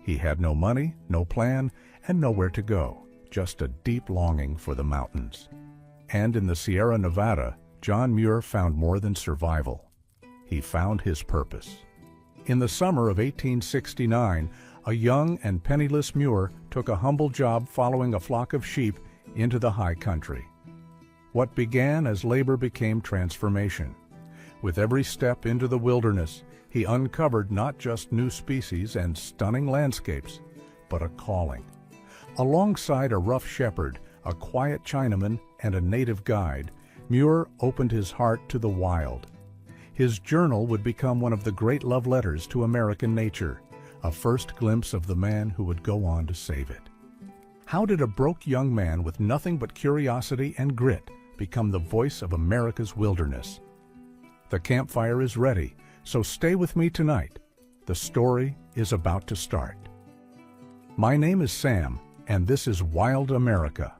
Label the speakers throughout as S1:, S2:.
S1: He had no money, no plan, and nowhere to go, just a deep longing for the mountains. And in the Sierra Nevada, John Muir found more than survival. He found his purpose. In the summer of 1869, a young and penniless Muir took a humble job following a flock of sheep into the high country. What began as labor became transformation. With every step into the wilderness, he uncovered not just new species and stunning landscapes, but a calling. Alongside a rough shepherd, a quiet Chinaman, and a native guide, Muir opened his heart to the wild. His journal would become one of the great love letters to American nature, a first glimpse of the man who would go on to save it. How did a broke young man with nothing but curiosity and grit become the voice of America's wilderness? The campfire is ready, so stay with me tonight. The story is about to start. My name is Sam, and this is Wild America.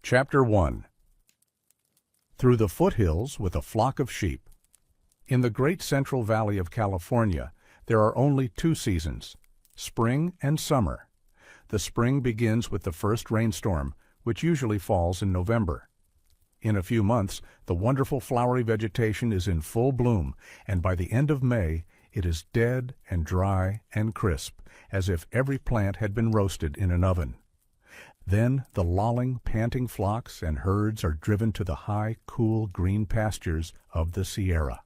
S1: Chapter 1. Through the foothills with a flock of sheep. In the great Central Valley of California, there are only two seasons, spring and summer. The spring begins with the first rainstorm, which usually falls in November. In a few months, the wonderful flowery vegetation is in full bloom, and by the end of May, it is dead and dry and crisp, as if every plant had been roasted in an oven. Then the lolling, panting flocks and herds are driven to the high, cool, green pastures of the Sierra.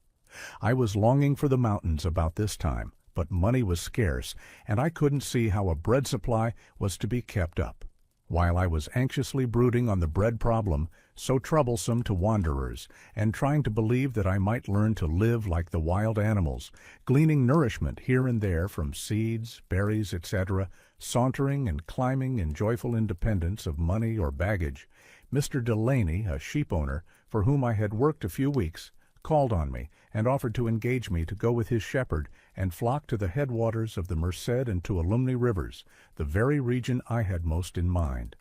S1: I was longing for the mountains about this time, but money was scarce, and I couldn't see how a bread supply was to be kept up. While I was anxiously brooding on the bread problem, so troublesome to wanderers, and trying to believe that I might learn to live like the wild animals, gleaning nourishment here and there from seeds, berries, etc., sauntering and climbing in joyful independence of money or baggage, Mr. Delaney, a sheep owner, for whom I had worked a few weeks, called on me and offered to engage me to go with his shepherd and flock to the headwaters of the Merced and Tuolumne rivers, the very region I had most in mind.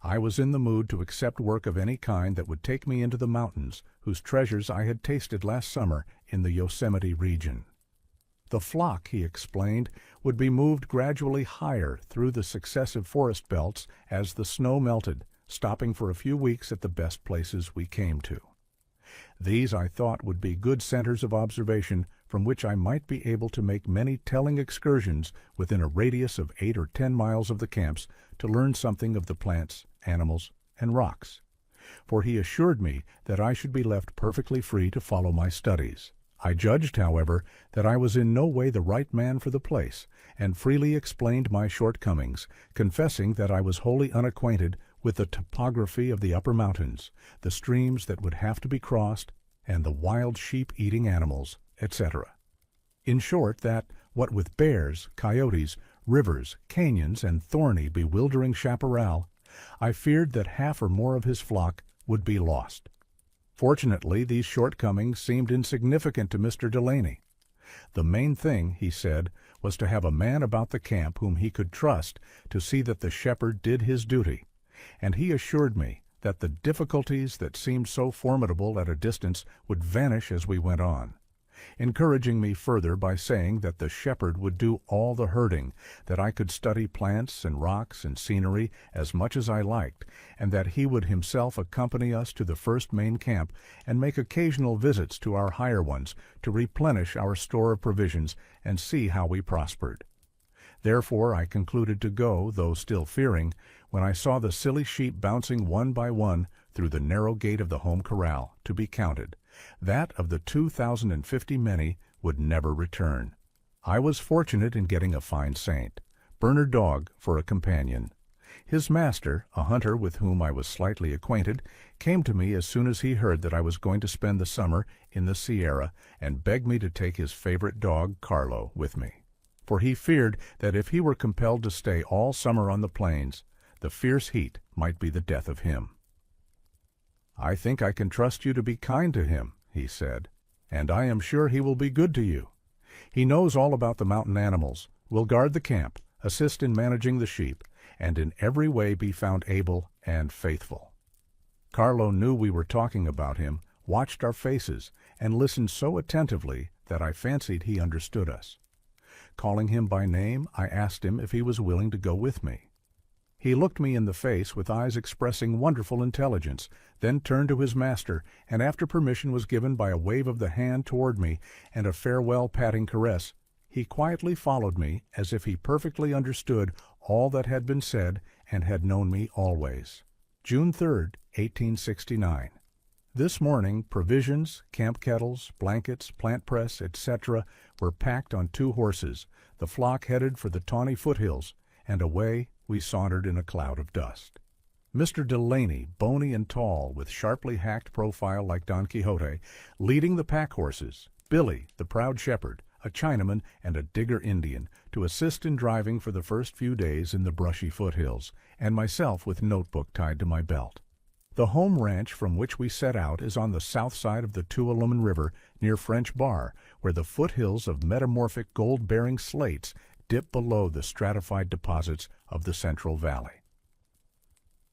S1: I was in the mood to accept work of any kind that would take me into the mountains, whose treasures I had tasted last summer in the Yosemite region. The flock, he explained, would be moved gradually higher through the successive forest belts as the snow melted, stopping for a few weeks at the best places we came to. These, I thought, would be good centers of observation from which I might be able to make many telling excursions within a radius of 8 or 10 miles of the camps to learn something of the plants, animals, and rocks. For he assured me that I should be left perfectly free to follow my studies. I judged, however, that I was in no way the right man for the place, and freely explained my shortcomings, confessing that I was wholly unacquainted with the topography of the upper mountains, the streams that would have to be crossed, and the wild sheep-eating animals, etc. In short, that, what with bears, coyotes, rivers, canyons, and thorny, bewildering chaparral, I feared that half or more of his flock would be lost. Fortunately, these shortcomings seemed insignificant to Mr. Delaney. The main thing, he said, was to have a man about the camp whom he could trust to see that the shepherd did his duty, and he assured me that the difficulties that seemed so formidable at a distance would vanish as we went on, encouraging me further by saying that the shepherd would do all the herding, that I could study plants and rocks and scenery as much as I liked, and that he would himself accompany us to the first main camp and make occasional visits to our higher ones to replenish our store of provisions and see how we prospered. Therefore I concluded to go, though still fearing, when I saw the silly sheep bouncing one by one through the narrow gate of the home corral, to be counted. That of the 2,050 many would never return. I was fortunate in getting a fine saint, Bernard dog, for a companion. His master, a hunter with whom I was slightly acquainted, came to me as soon as he heard that I was going to spend the summer in the Sierra, and begged me to take his favorite dog, Carlo, with me. For he feared that if he were compelled to stay all summer on the plains, the fierce heat might be the death of him. "I think I can trust you to be kind to him," he said, "and I am sure he will be good to you. He knows all about the mountain animals, will guard the camp, assist in managing the sheep, and in every way be found able and faithful." Carlo knew we were talking about him, watched our faces, and listened so attentively that I fancied he understood us. Calling him by name, I asked him if he was willing to go with me. He looked me in the face with eyes expressing wonderful intelligence, then turned to his master, and after permission was given by a wave of the hand toward me and a farewell patting caress, he quietly followed me as if he perfectly understood all that had been said and had known me always. June 3rd, 1869. This morning, provisions, camp kettles, blankets, plant press, etc. were packed on 2 horses. The flock headed for the tawny foothills, and away we sauntered in a cloud of dust. Mr. Delaney, bony and tall, with sharply hacked profile like Don Quixote, leading the pack horses, Billy, the proud shepherd, a Chinaman and a Digger Indian, to assist in driving for the first few days in the brushy foothills, and myself with notebook tied to my belt. The home ranch from which we set out is on the south side of the Tuolumne River near French Bar, where the foothills of metamorphic gold-bearing slates dip below the stratified deposits of the Central Valley.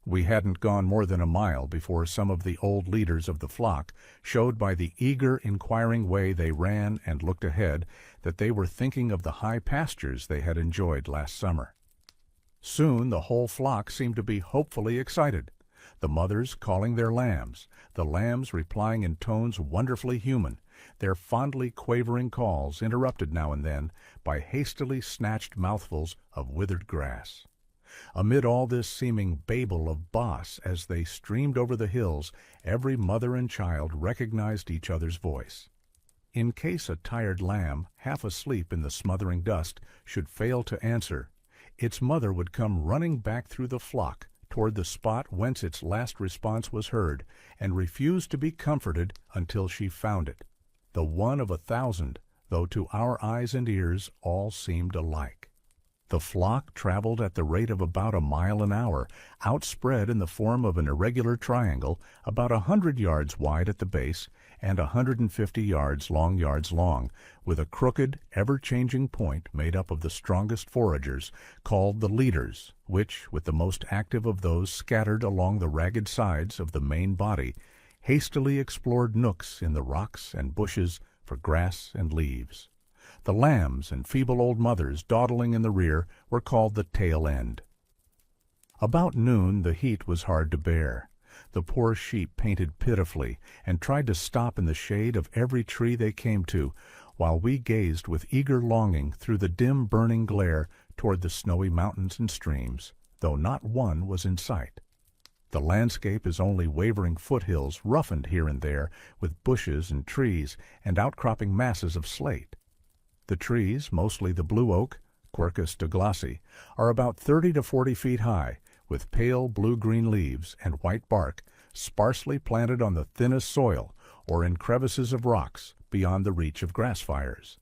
S1: We hadn't gone more than a mile before some of the old leaders of the flock showed by the eager, inquiring way they ran and looked ahead that they were thinking of the high pastures they had enjoyed last summer. Soon the whole flock seemed to be hopefully excited, the mothers calling their lambs, the lambs replying in tones wonderfully human, their fondly quavering calls interrupted now and then by hastily snatched mouthfuls of withered grass. Amid all this seeming babel of boss as they streamed over the hills, every mother and child recognized each other's voice. In case a tired lamb, half asleep in the smothering dust, should fail to answer, its mother would come running back through the flock toward the spot whence its last response was heard, and refuse to be comforted until she found it, the one of 1,000, though to our eyes and ears all seemed alike. The flock traveled at the rate of about a mile an hour, outspread in the form of an irregular triangle, about 100 yards wide at the base and 150 yards long, with a crooked, ever-changing point made up of the strongest foragers, called the leaders, which, with the most active of those scattered along the ragged sides of the main body, hastily explored nooks in the rocks and bushes for grass and leaves. The lambs and feeble old mothers dawdling in the rear were called the tail end. About noon the heat was hard to bear. The poor sheep panted pitifully and tried to stop in the shade of every tree they came to, while we gazed with eager longing through the dim burning glare toward the snowy mountains and streams, though not one was in sight. The landscape is only wavering foothills roughened here and there with bushes and trees and outcropping masses of slate. The trees, mostly the blue oak, Quercus douglasii, are about 30 to 40 feet high, with pale blue-green leaves and white bark, sparsely planted on the thinnest soil or in crevices of rocks beyond the reach of grass fires.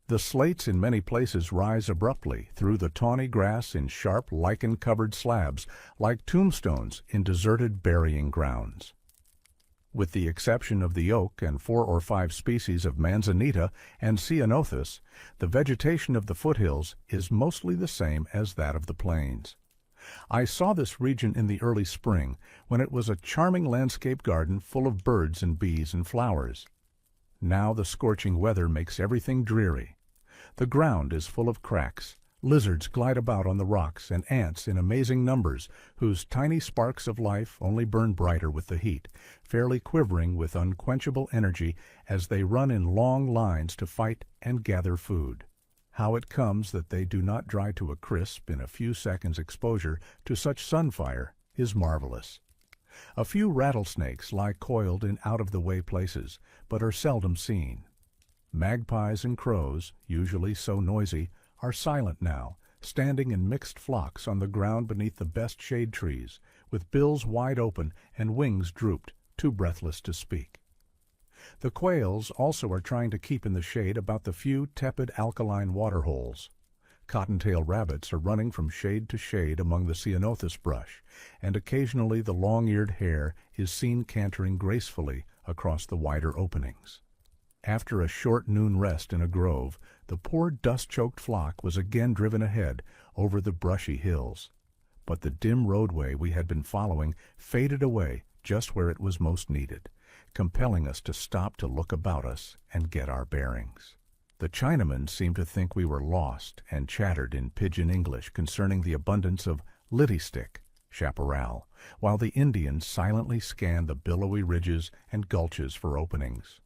S1: The slates in many places rise abruptly through the tawny grass in sharp lichen-covered slabs, like tombstones in deserted burying grounds. With the exception of the oak and 4 or 5 species of manzanita and ceanothus, the vegetation of the foothills is mostly the same as that of the plains. I saw this region in the early spring, when it was a charming landscape garden full of birds and bees and flowers. Now the scorching weather makes everything dreary. The ground is full of cracks. Lizards glide about on the rocks, and ants in amazing numbers, whose tiny sparks of life only burn brighter with the heat, fairly quivering with unquenchable energy as they run in long lines to fight and gather food. How it comes that they do not dry to a crisp in a few seconds' exposure to such sun-fire is marvelous. A few rattlesnakes lie coiled in out-of-the-way places, but are seldom seen. Magpies and crows, usually so noisy, are silent now, standing in mixed flocks on the ground beneath the best shade trees, with bills wide open and wings drooped, too breathless to speak. The quails also are trying to keep in the shade about the few tepid alkaline water-holes. Cottontail rabbits are running from shade to shade among the ceanothus brush, and occasionally the long-eared hare is seen cantering gracefully across the wider openings. After a short noon rest in a grove, the poor dust-choked flock was again driven ahead over the brushy hills. But the dim roadway we had been following faded away just where it was most needed, compelling us to stop to look about us and get our bearings. The Chinamen seemed to think we were lost and chattered in pidgin English concerning the abundance of liddy-stick, chaparral, while the Indians silently scanned the billowy ridges and gulches for openings.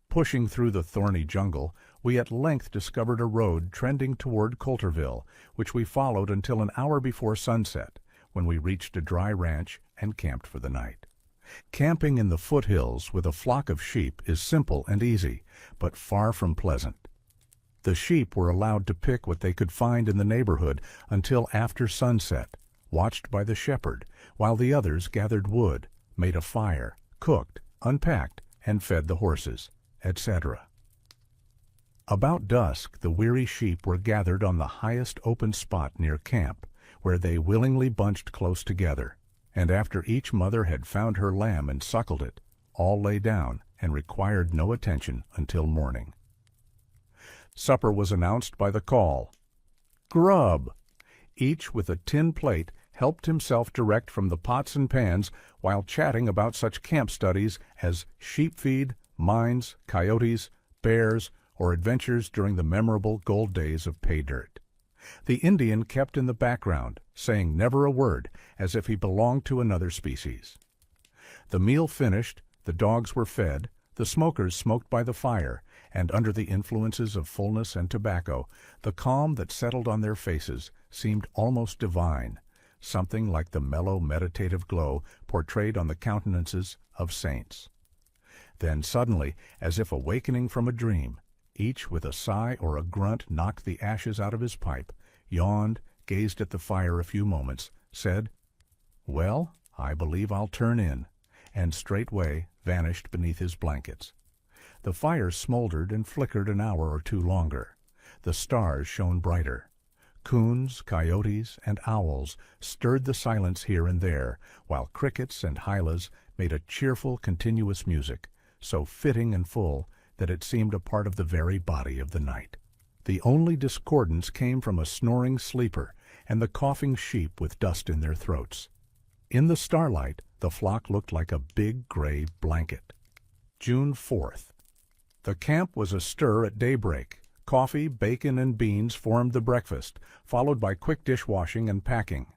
S1: Pushing through the thorny jungle, we at length discovered a road trending toward Coulterville, which we followed until an hour before sunset, when we reached a dry ranch and camped for the night. Camping in the foothills with a flock of sheep is simple and easy, but far from pleasant. The sheep were allowed to pick what they could find in the neighborhood until after sunset, watched by the shepherd, while the others gathered wood, made a fire, cooked, unpacked, and fed the horses, etc. About dusk, the weary sheep were gathered on the highest open spot near camp, where they willingly bunched close together, and after each mother had found her lamb and suckled it, all lay down and required no attention until morning. Supper was announced by the call. Grub! Each with a tin plate helped himself direct from the pots and pans while chatting about such camp studies as sheep feed, mines, coyotes, bears, or adventures during the memorable gold days of pay dirt. The Indian kept in the background, saying never a word, as if he belonged to another species. The meal finished, the dogs were fed, the smokers smoked by the fire, and under the influences of fullness and tobacco, the calm that settled on their faces seemed almost divine, something like the mellow meditative glow portrayed on the countenances of saints. Then suddenly, as if awakening from a dream, each with a sigh or a grunt knocked the ashes out of his pipe, yawned, gazed at the fire a few moments, said, "Well, I believe I'll turn in," and straightway vanished beneath his blankets. The fire smoldered and flickered an hour or two longer. The stars shone brighter. Coons, coyotes, and owls stirred the silence here and there, while crickets and hylas made a cheerful, continuous music, so fitting and full that it seemed a part of the very body of the night. The only discordance came from a snoring sleeper and the coughing sheep with dust in their throats. In the starlight, the flock looked like a big gray blanket. June 4th. The camp was astir at daybreak. Coffee, bacon, and beans formed the breakfast, followed by quick dishwashing and packing.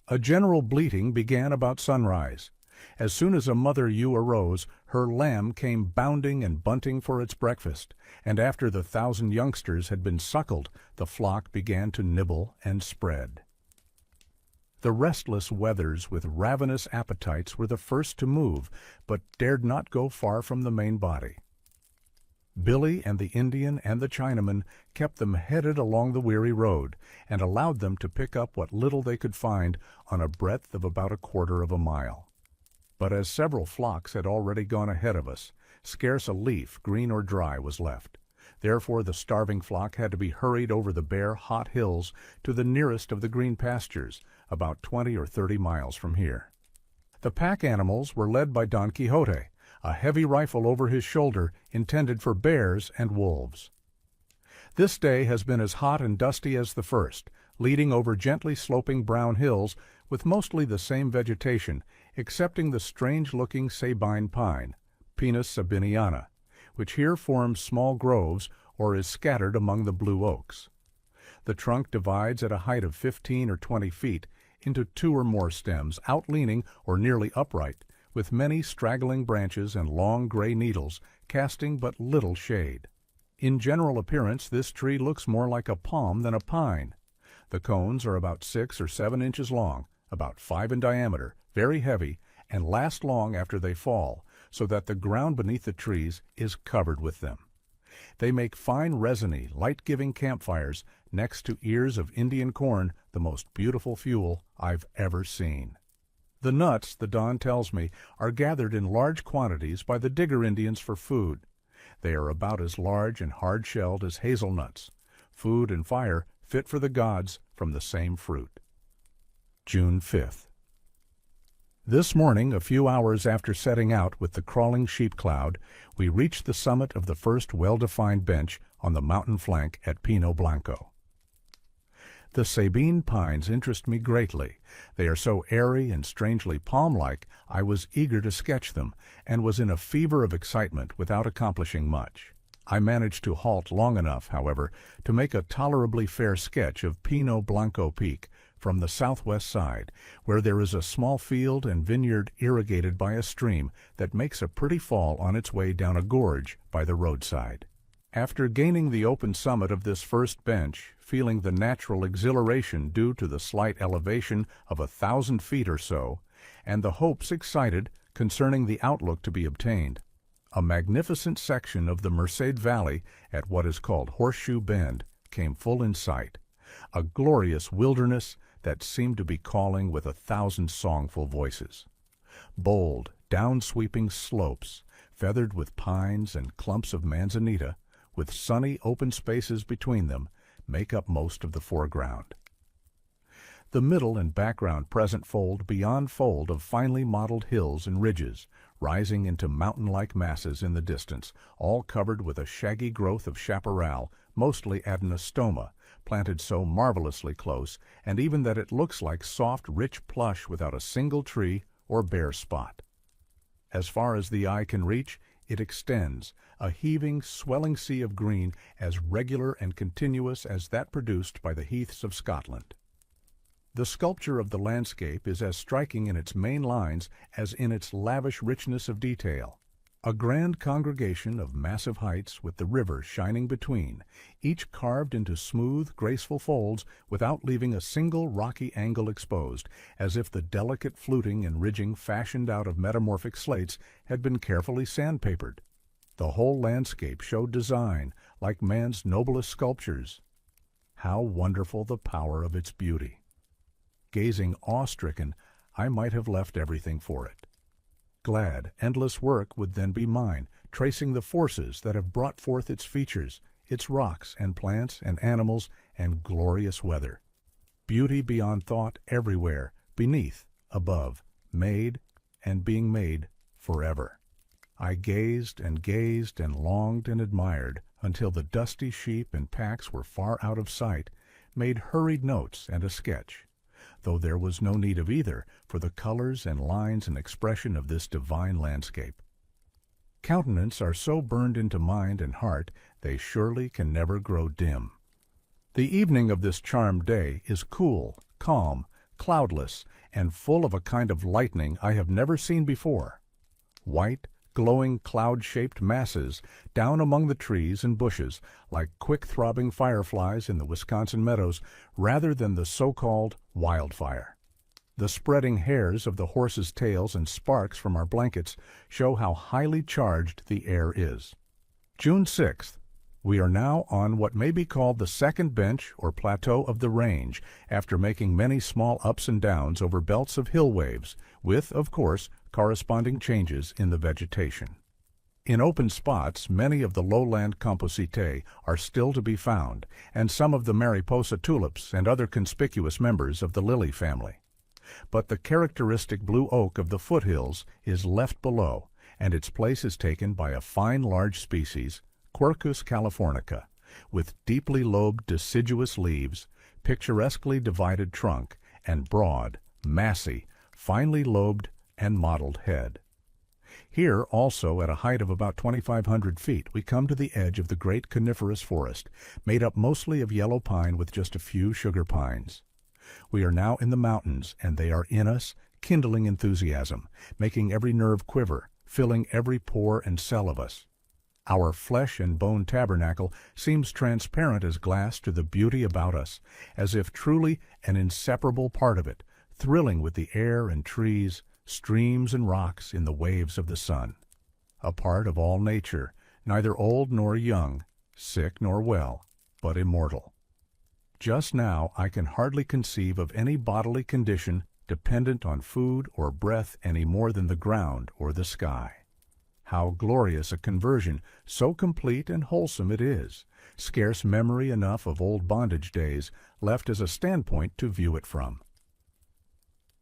S1: A general bleating began about sunrise. As soon as a mother ewe arose, her lamb came bounding and bunting for its breakfast, and after the 1,000 youngsters had been suckled, the flock began to nibble and spread. The restless wethers with ravenous appetites were the first to move, but dared not go far from the main body. Billy and the Indian and the Chinaman kept them headed along the weary road, and allowed them to pick up what little they could find on a breadth of about 1/4 of a mile. But as several flocks had already gone ahead of us, scarce a leaf, green or dry, was left. Therefore the starving flock had to be hurried over the bare, hot hills to the nearest of the green pastures, about 20 or 30 miles from here. The pack animals were led by Don Quixote, a heavy rifle over his shoulder intended for bears and wolves. This day has been as hot and dusty as the first, leading over gently sloping brown hills with mostly the same vegetation, excepting the strange-looking sabine pine, Pinus sabiniana, which here forms small groves or is scattered among the blue oaks. The trunk divides at a height of 15 or 20 feet into 2 or more stems, outleaning or nearly upright, with many straggling branches and long gray needles casting but little shade. In general appearance, this tree looks more like a palm than a pine. The cones are about 6 or 7 inches long, about 5 in diameter, very heavy, and last long after they fall, so that the ground beneath the trees is covered with them. They make fine resiny, light-giving campfires next to ears of Indian corn, the most beautiful fuel I've ever seen. The nuts, the Don tells me, are gathered in large quantities by the Digger Indians for food. They are about as large and hard-shelled as hazelnuts. Food and fire fit for the gods from the same fruit. June 5th. This morning, a few hours after setting out with the crawling sheep cloud, we reached the summit of the first well-defined bench on the mountain flank at Pino Blanco. The Sabine pines interest me greatly. They are so airy and strangely palm-like, I was eager to sketch them, and was in a fever of excitement without accomplishing much. I managed to halt long enough, however, to make a tolerably fair sketch of Pino Blanco Peak from the southwest side, where there is a small field and vineyard irrigated by a stream that makes a pretty fall on its way down a gorge by the roadside. After gaining the open summit of this first bench, feeling the natural exhilaration due to the slight elevation of 1,000 feet or so, and the hopes excited concerning the outlook to be obtained, a magnificent section of the Merced Valley at what is called Horseshoe Bend came full in sight, a glorious wilderness that seemed to be calling with 1,000 songful voices. Bold, down-sweeping slopes, feathered with pines and clumps of manzanita, with sunny open spaces between them, make up most of the foreground. The middle and background present fold beyond fold of finely modeled hills and ridges, rising into mountain-like masses in the distance, all covered with a shaggy growth of chaparral, mostly adenostoma, planted so marvelously close, and even that it looks like soft, rich plush without a single tree or bare spot. As far as the eye can reach, it extends, a heaving, swelling sea of green as regular and continuous as that produced by the heaths of Scotland. The sculpture of the landscape is as striking in its main lines as in its lavish richness of detail. A grand congregation of massive heights with the river shining between, each carved into smooth, graceful folds without leaving a single rocky angle exposed, as if the delicate fluting and ridging fashioned out of metamorphic slates had been carefully sandpapered. The whole landscape showed design, like man's noblest sculptures. How wonderful the power of its beauty! Gazing awe-stricken, I might have left everything for it. Glad, endless work would then be mine, tracing the forces that have brought forth its features, its rocks and plants and animals and glorious weather. Beauty beyond thought everywhere, beneath, above, made, and being made forever. I gazed and longed and admired until the dusty sheep and packs were far out of sight, made hurried notes and a sketch, though there was no need of either for the colors and lines and expression of this divine landscape. Countenance are so burned into mind and heart, they surely can never grow dim. The evening of this charmed day is cool, calm, cloudless, and full of a kind of lightning I have never seen before. White, glowing cloud-shaped masses down among the trees and bushes, like quick-throbbing fireflies in the Wisconsin meadows, rather than the so-called wildfire. The spreading hairs of the horses' tails and sparks from our blankets show how highly charged the air is. June 6th. We are now on what may be called the second bench or plateau of the range, after making many small ups and downs over belts of hill waves, with, of course, corresponding changes in the vegetation. In open spots, many of the lowland compositae are still to be found, and some of the Mariposa tulips and other conspicuous members of the lily family. But the characteristic blue oak of the foothills is left below, and its place is taken by a fine large species, Quercus californica, with deeply lobed deciduous leaves, picturesquely divided trunk, and broad, massy, finely lobed and mottled head. Here also, at a height of about 2,500 feet, we come to the edge of the great coniferous forest, made up mostly of yellow pine with just a few sugar pines. We are now in the mountains, and they are in us, kindling enthusiasm, making every nerve quiver, filling every pore and cell of us. Our flesh and bone tabernacle seems transparent as glass to the beauty about us, as if truly an inseparable part of it, thrilling with the air and trees, streams and rocks in the waves of the sun. A part of all nature, neither old nor young, sick nor well, but immortal. Just now I can hardly conceive of any bodily condition dependent on food or breath any more than the ground or the sky. How glorious a conversion, so complete and wholesome it is, scarce memory enough of old bondage days left as a standpoint to view it from.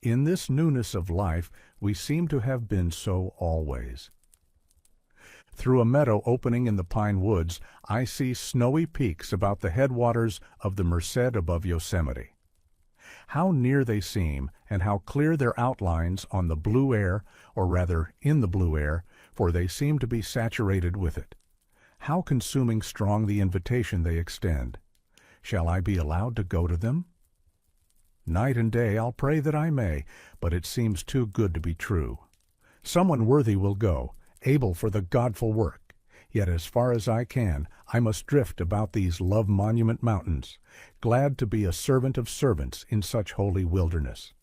S1: In this newness of life we seem to have been so always. Through a meadow opening in the pine woods, I see snowy peaks about the headwaters of the Merced above Yosemite. How near they seem, and how clear their outlines on the blue air, or rather in the blue air, for they seem to be saturated with it. How consuming strong the invitation they extend. Shall I be allowed to go to them? Night and day I'll pray that I may, but it seems too good to be true. Someone worthy will go, able for the godful work. Yet as far as I can, I must drift about these love monument mountains, glad to be a servant of servants in such holy wilderness.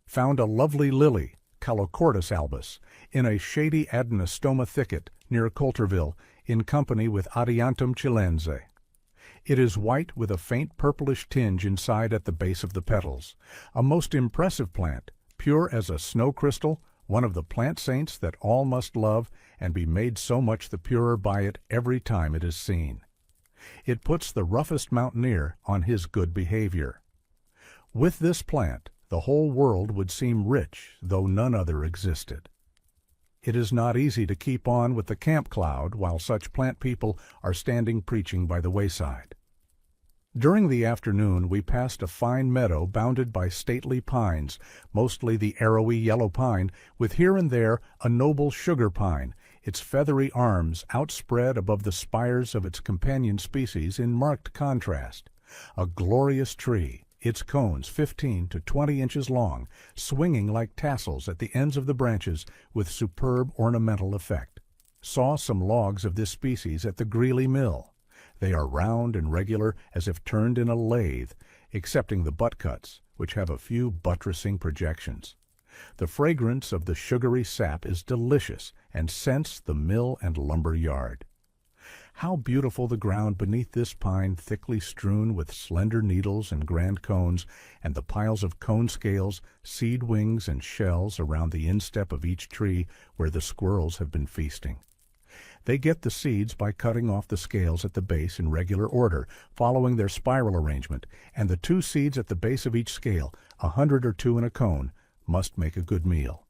S1: Found a lovely lily, Calochortus albus, in a shady adenostoma thicket near Coulterville, in company with Adiantum chilense. It is white with a faint purplish tinge inside at the base of the petals, a most impressive plant, pure as a snow crystal, one of the plant saints that all must love and be made so much the purer by it every time it is seen. It puts the roughest mountaineer on his good behavior. With this plant, the whole world would seem rich, though none other existed. It is not easy to keep on with the camp cloud while such plant people are standing preaching by the wayside. During the afternoon we passed a fine meadow bounded by stately pines, mostly the arrowy yellow pine, with here and there a noble sugar pine, its feathery arms outspread above the spires of its companion species in marked contrast. A glorious tree, its cones 15 to 20 inches long, swinging like tassels at the ends of the branches with superb ornamental effect. Saw some logs of this species at the Greeley Mill. They are round and regular as if turned in a lathe, excepting the butt cuts, which have a few buttressing projections. The fragrance of the sugary sap is delicious and scents the mill and lumber yard. How beautiful the ground beneath this pine, thickly strewn with slender needles and grand cones, and the piles of cone scales, seed wings, and shells around the instep of each tree where the squirrels have been feasting. They get the seeds by cutting off the scales at the base in regular order, following their spiral arrangement, and the 2 seeds at the base of each scale, 100 or 2 in a cone, must make a good meal.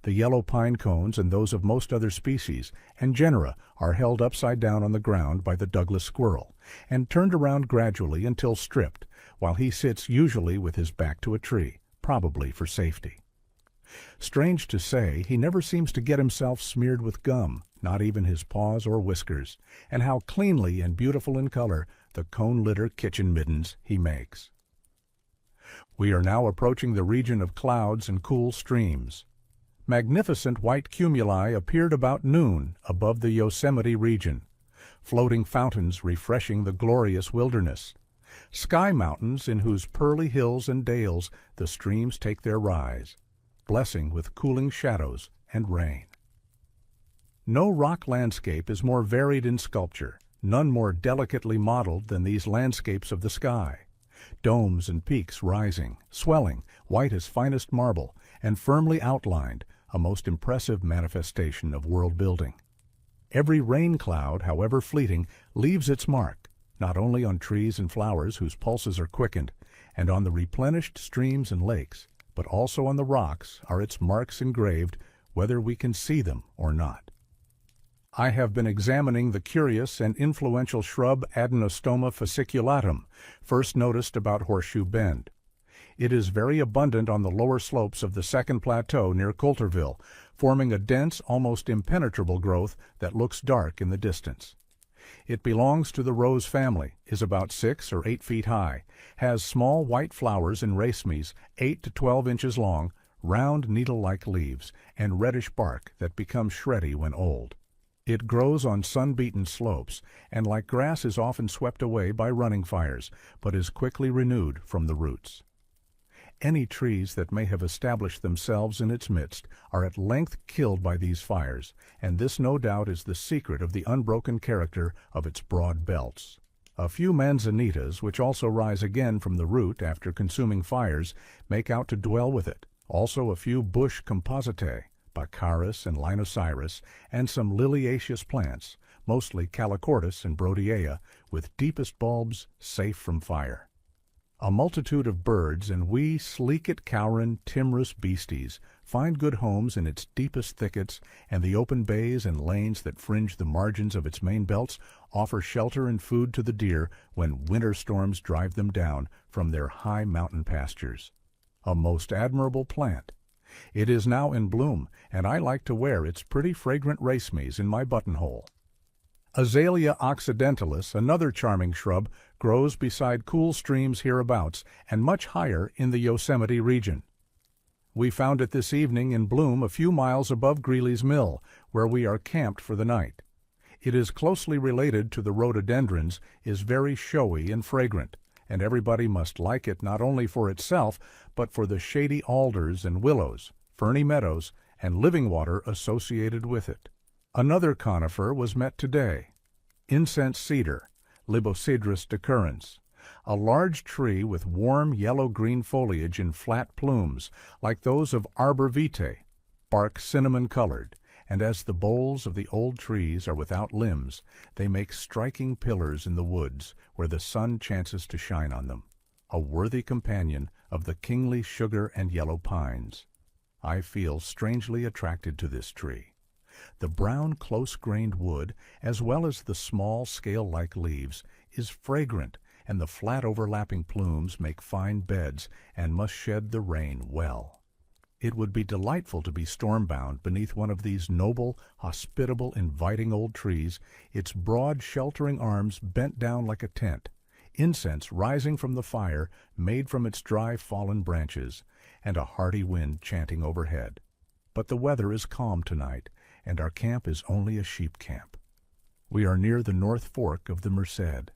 S1: The yellow pine cones and those of most other species and genera are held upside down on the ground by the Douglas squirrel, and turned around gradually until stripped, while he sits usually with his back to a tree, probably for safety. Strange to say, he never seems to get himself smeared with gum, not even his paws or whiskers, and how cleanly and beautiful in color the cone-litter kitchen middens he makes. We are now approaching the region of clouds and cool streams. Magnificent white cumuli appeared about noon above the Yosemite region, floating fountains refreshing the glorious wilderness, sky mountains in whose pearly hills and dales the streams take their rise, blessing with cooling shadows and rain. No rock landscape is more varied in sculpture, none more delicately modeled than these landscapes of the sky. Domes and peaks rising, swelling, white as finest marble, and firmly outlined, a most impressive manifestation of world building. Every rain cloud, however fleeting, leaves its mark, not only on trees and flowers whose pulses are quickened, and on the replenished streams and lakes, but also on the rocks are its marks engraved, whether we can see them or not. I have been examining the curious and influential shrub Adenostoma fasciculatum, first noticed about Horseshoe Bend. It is very abundant on the lower slopes of the second plateau near Coulterville, forming a dense, almost impenetrable growth that looks dark in the distance. It belongs to the rose family, is about 6 or 8 feet high, has small white flowers in racemes 8 to 12 inches long, round needle-like leaves, and reddish bark that becomes shreddy when old. It grows on sun-beaten slopes, and like grass is often swept away by running fires, but is quickly renewed from the roots. Any trees that may have established themselves in its midst are at length killed by these fires, and this no doubt is the secret of the unbroken character of its broad belts. A few manzanitas, which also rise again from the root after consuming fires, make out to dwell with it, also a few bush compositae, Baccharis and Linocyrus, and some liliaceous plants, mostly Calochortus and Brodiaea, with deepest bulbs safe from fire. A multitude of birds and wee sleekit cowran timorous beasties find good homes in its deepest thickets, and the open bays and lanes that fringe the margins of its main belts offer shelter and food to the deer when winter storms drive them down from their high mountain pastures. A most admirable plant. It is now in bloom, and I like to wear its pretty fragrant racemes in my buttonhole. Azalea occidentalis, another charming shrub, grows beside cool streams hereabouts and much higher in the Yosemite region. We found it this evening in bloom a few miles above Greeley's Mill, where we are camped for the night. It is closely related to the rhododendrons, is very showy and fragrant, and everybody must like it not only for itself, but for the shady alders and willows, ferny meadows, and living water associated with it. Another conifer was met today, incense cedar, Libocedrus decurrens, a large tree with warm yellow-green foliage in flat plumes, like those of arbor vitae, bark cinnamon-colored, and as the boles of the old trees are without limbs, they make striking pillars in the woods where the sun chances to shine on them, a worthy companion of the kingly sugar and yellow pines. I feel strangely attracted to this tree. The brown, close-grained wood, as well as the small, scale-like leaves, is fragrant, and the flat overlapping plumes make fine beds and must shed the rain well. It would be delightful to be storm-bound beneath one of these noble, hospitable, inviting old trees, its broad, sheltering arms bent down like a tent, incense rising from the fire made from its dry, fallen branches, and a hearty wind chanting overhead. But the weather is calm tonight, and our camp is only a sheep camp. We are near the North Fork of the Merced.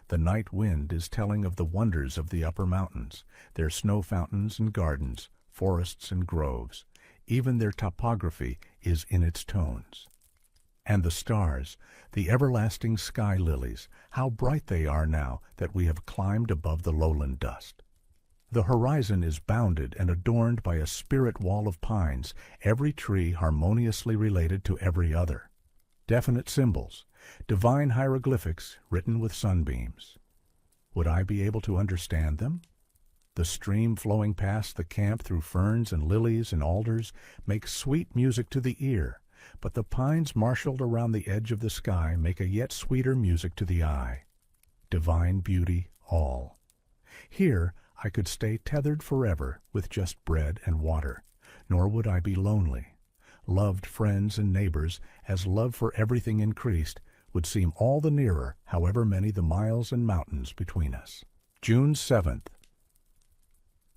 S1: The night wind is telling of the wonders of the upper mountains, their snow fountains and gardens, forests and groves. Even their topography is in its tones. And the stars, the everlasting sky lilies, how bright they are now that we have climbed above the lowland dust. The horizon is bounded and adorned by a spirit wall of pines, every tree harmoniously related to every other. Definite symbols, divine hieroglyphics written with sunbeams. Would I be able to understand them? The stream flowing past the camp through ferns and lilies and alders makes sweet music to the ear, but the pines marshaled around the edge of the sky make a yet sweeter music to the eye. Divine beauty all. Here I could stay tethered forever with just bread and water, nor would I be lonely. Loved friends and neighbors, as love for everything increased, would seem all the nearer, however many the miles and mountains between us. June 7th.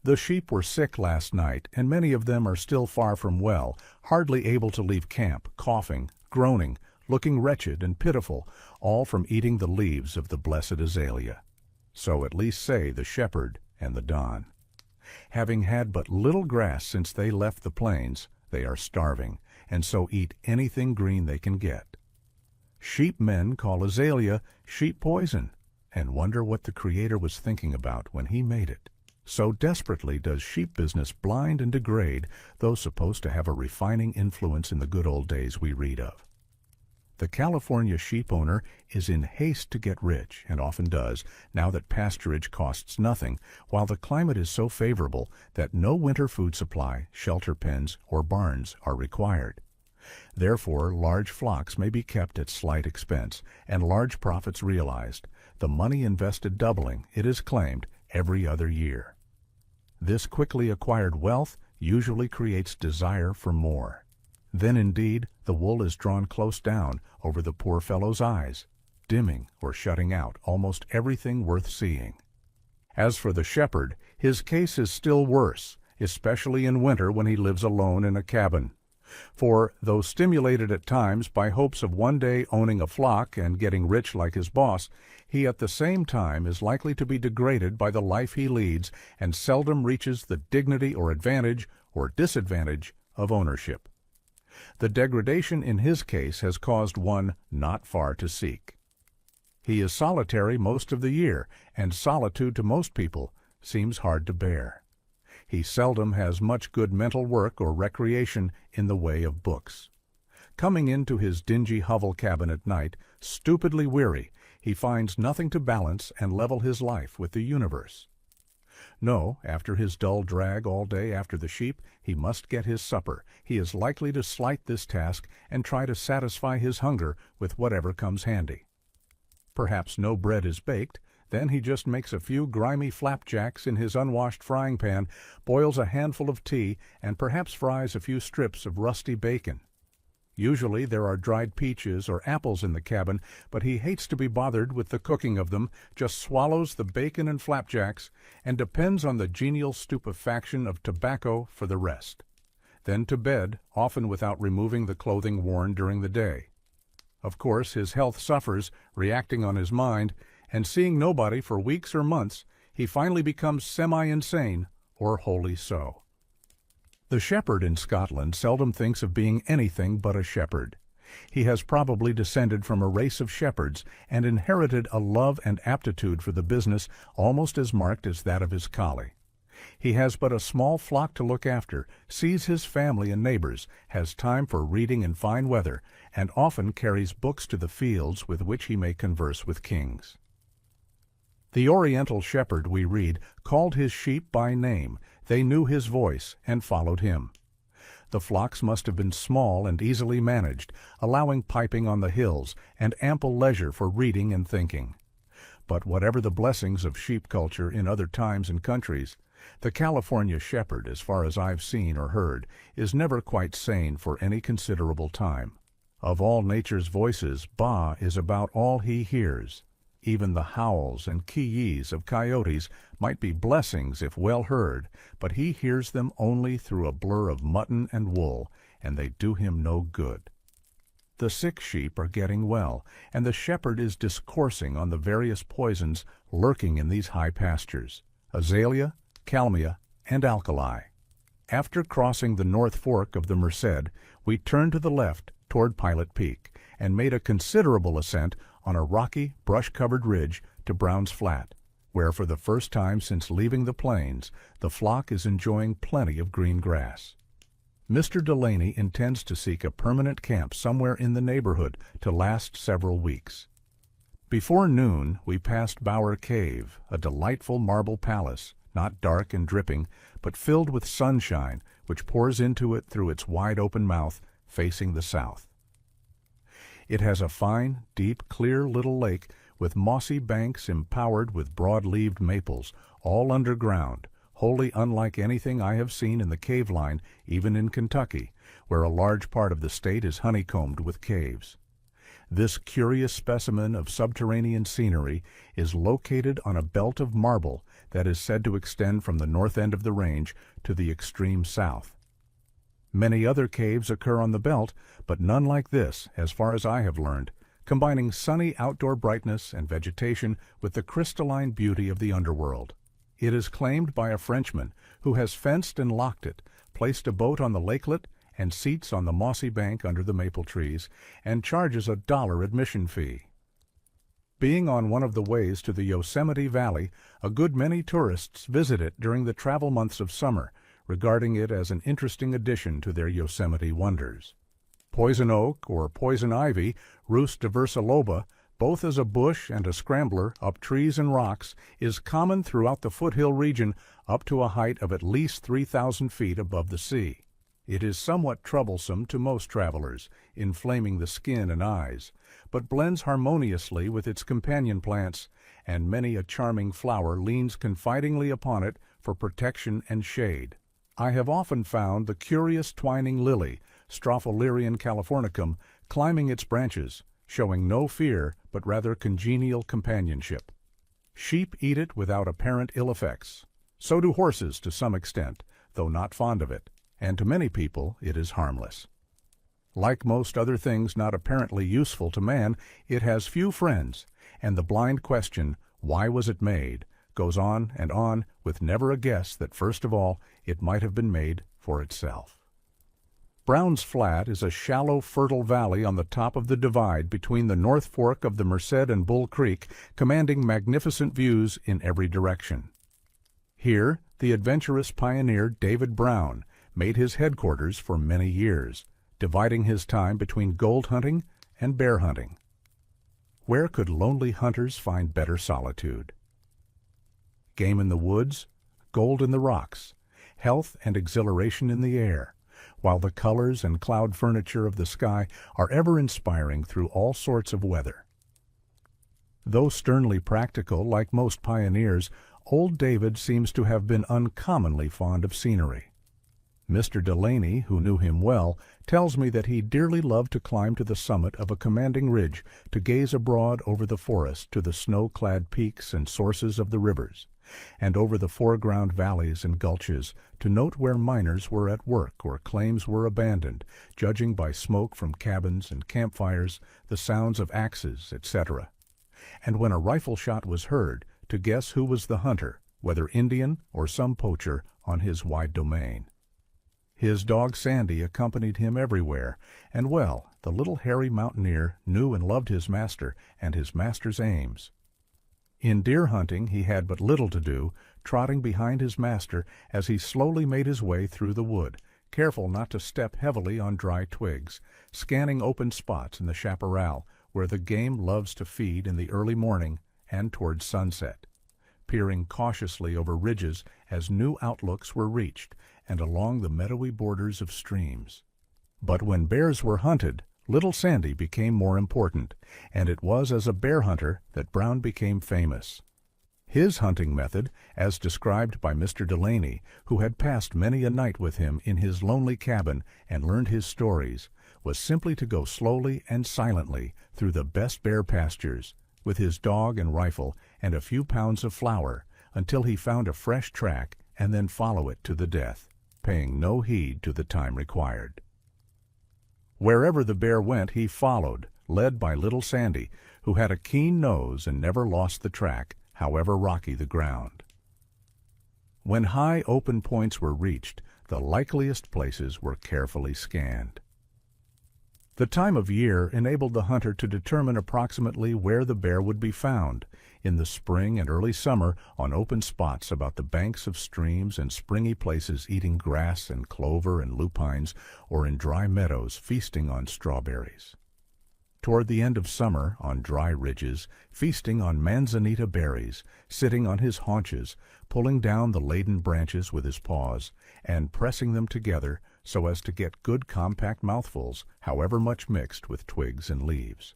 S1: The sheep were sick last night, and many of them are still far from well, hardly able to leave camp, coughing, groaning, looking wretched and pitiful, all from eating the leaves of the blessed azalea. So at least say the shepherd and the Don. Having had but little grass since they left the plains, they are starving, and so eat anything green they can get. Sheep men call azalea sheep poison, and wonder what the Creator was thinking about when he made it. So desperately does sheep business blind and degrade those supposed to have a refining influence in the good old days we read of. The California sheep owner is in haste to get rich, and often does, now that pasturage costs nothing, while the climate is so favorable that no winter food supply, shelter pens, or barns are required. Therefore, large flocks may be kept at slight expense, and large profits realized, the money invested doubling, it is claimed, every other year. This quickly acquired wealth usually creates desire for more. Then indeed the wool is drawn close down over the poor fellow's eyes, dimming or shutting out almost everything worth seeing. As for the shepherd, his case is still worse, especially in winter when he lives alone in a cabin. For, though stimulated at times by hopes of one day owning a flock and getting rich like his boss, he at the same time is likely to be degraded by the life he leads and seldom reaches the dignity or advantage or disadvantage of ownership. The degradation in his case has caused one not far to seek. He is solitary most of the year, and solitude to most people seems hard to bear. He seldom has much good mental work or recreation in the way of books. Coming into his dingy hovel cabin at night, stupidly weary, he finds nothing to balance and level his life with the universe. No, after his dull drag all day after the sheep, he must get his supper. He is likely to slight this task and try to satisfy his hunger with whatever comes handy. Perhaps no bread is baked, then he just makes a few grimy flapjacks in his unwashed frying pan, boils a handful of tea, and perhaps fries a few strips of rusty bacon. Usually there are dried peaches or apples in the cabin, but he hates to be bothered with the cooking of them, just swallows the bacon and flapjacks, and depends on the genial stupefaction of tobacco for the rest. Then to bed, often without removing the clothing worn during the day. Of course, his health suffers, reacting on his mind, and seeing nobody for weeks or months, he finally becomes semi-insane, or wholly so. The shepherd in Scotland seldom thinks of being anything but a shepherd. He has probably descended from a race of shepherds and inherited a love and aptitude for the business almost as marked as that of his collie. He has but a small flock to look after, sees his family and neighbors, has time for reading in fine weather, and often carries books to the fields with which he may converse with kings. The Oriental shepherd, we read, called his sheep by name. They knew his voice and followed him. The flocks must have been small and easily managed, allowing piping on the hills and ample leisure for reading and thinking. But whatever the blessings of sheep culture in other times and countries, the California shepherd, as far as I've seen or heard, is never quite sane for any considerable time. Of all nature's voices, Ba is about all he hears. Even the howls and ki-yis of coyotes might be blessings if well heard, but he hears them only through a blur of mutton and wool, and they do him no good. The sick sheep are getting well, and the shepherd is discoursing on the various poisons lurking in these high pastures: azalea, kalmia, and alkali. After crossing the North Fork of the Merced, we turned to the left toward Pilot Peak, and made a considerable ascent on a rocky, brush-covered ridge to Brown's Flat, where for the first time since leaving the plains, the flock is enjoying plenty of green grass. Mr. Delaney intends to seek a permanent camp somewhere in the neighborhood to last several weeks. Before noon, we passed Bower Cave, a delightful marble palace, not dark and dripping, but filled with sunshine, which pours into it through its wide-open mouth, facing the south. It has a fine, deep, clear little lake with mossy banks embowered with broad-leaved maples, all underground, wholly unlike anything I have seen in the cave line, even in Kentucky, where a large part of the state is honeycombed with caves. This curious specimen of subterranean scenery is located on a belt of marble that is said to extend from the north end of the range to the extreme south. Many other caves occur on the belt, but none like this, as far as I have learned, combining sunny outdoor brightness and vegetation with the crystalline beauty of the underworld. It is claimed by a Frenchman who has fenced and locked it, placed a boat on the lakelet, and seats on the mossy bank under the maple trees, and charges $1 admission fee. Being on one of the ways to the Yosemite Valley, a good many tourists visit it during the travel months of summer, regarding it as an interesting addition to their Yosemite wonders. Poison oak, or poison ivy, Rhus diversiloba, both as a bush and a scrambler up trees and rocks, is common throughout the foothill region up to a height of at least 3,000 feet above the sea. It is somewhat troublesome to most travelers, inflaming the skin and eyes, but blends harmoniously with its companion plants, and many a charming flower leans confidingly upon it for protection and shade. I have often found the curious twining lily, Strophalerian californicum, climbing its branches, showing no fear but rather congenial companionship. Sheep eat it without apparent ill effects. So do horses to some extent, though not fond of it, and to many people it is harmless. Like most other things not apparently useful to man, it has few friends, and the blind question, why was it made, goes on and on with never a guess that first of all it might have been made for itself. Brown's Flat is a shallow, fertile valley on the top of the divide between the North Fork of the Merced and Bull Creek, commanding magnificent views in every direction. Here, the adventurous pioneer David Brown made his headquarters for many years, dividing his time between gold hunting and bear hunting. Where could lonely hunters find better solitude? Game in the woods, gold in the rocks, health and exhilaration in the air, while the colors and cloud furniture of the sky are ever inspiring through all sorts of weather. Though sternly practical, like most pioneers, old David seems to have been uncommonly fond of scenery. Mr. Delaney, who knew him well, tells me that he dearly loved to climb to the summit of a commanding ridge to gaze abroad over the forest to the snow-clad peaks and sources of the rivers, and over the foreground valleys and gulches to note where miners were at work or claims were abandoned, judging by smoke from cabins and campfires, the sounds of axes, etc. And when a rifle shot was heard, to guess who was the hunter, whether Indian or some poacher, on his wide domain. His dog Sandy accompanied him everywhere, and well, the little hairy mountaineer knew and loved his master and his master's aims. In deer hunting he had but little to do, trotting behind his master as he slowly made his way through the wood, careful not to step heavily on dry twigs, scanning open spots in the chaparral where the game loves to feed in the early morning and towards sunset, peering cautiously over ridges as new outlooks were reached and along the meadowy borders of streams. But when bears were hunted, little Sandy became more important, and it was as a bear hunter that Brown became famous. His hunting method, as described by Mr. Delaney, who had passed many a night with him in his lonely cabin and learned his stories, was simply to go slowly and silently through the best bear pastures, with his dog and rifle and a few pounds of flour, until he found a fresh track and then follow it to the death, paying no heed to the time required. Wherever the bear went he followed, led by little Sandy, who had a keen nose and never lost the track, however rocky the ground. When high open points were reached, the likeliest places were carefully scanned. The time of year enabled the hunter to determine approximately where the bear would be found, in the spring and early summer on open spots about the banks of streams and springy places eating grass and clover and lupines, or in dry meadows feasting on strawberries. Toward the end of summer, on dry ridges, feasting on manzanita berries, sitting on his haunches, pulling down the laden branches with his paws, and pressing them together so as to get good compact mouthfuls, however much mixed with twigs and leaves.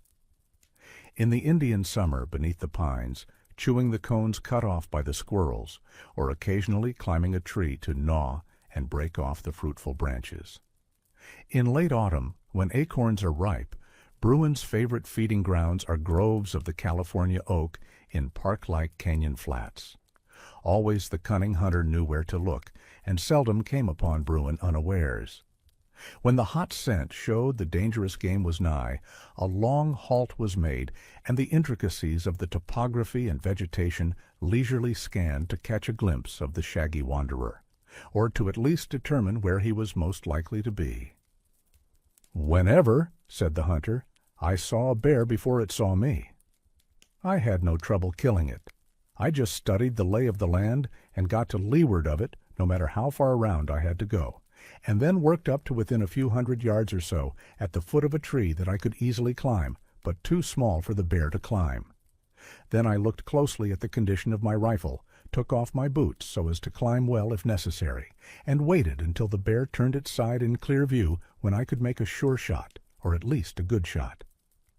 S1: In the Indian summer beneath the pines, chewing the cones cut off by the squirrels, or occasionally climbing a tree to gnaw and break off the fruitful branches. In late autumn, when acorns are ripe, Bruin's favorite feeding grounds are groves of the California oak in park-like canyon flats. Always the cunning hunter knew where to look, and seldom came upon Bruin unawares. When the hot scent showed the dangerous game was nigh, a long halt was made, and the intricacies of the topography and vegetation leisurely scanned to catch a glimpse of the shaggy wanderer, or to at least determine where he was most likely to be. "Whenever," said the hunter, "I saw a bear before it saw me. I had no trouble killing it. I just studied the lay of the land and got to leeward of it, no matter how far around I had to go, and then worked up to within a few hundred yards or so at the foot of a tree that I could easily climb, but too small for the bear to climb. Then I looked closely at the condition of my rifle, took off my boots so as to climb well if necessary, and waited until the bear turned its side in clear view, when I could make a sure shot, or at least a good shot.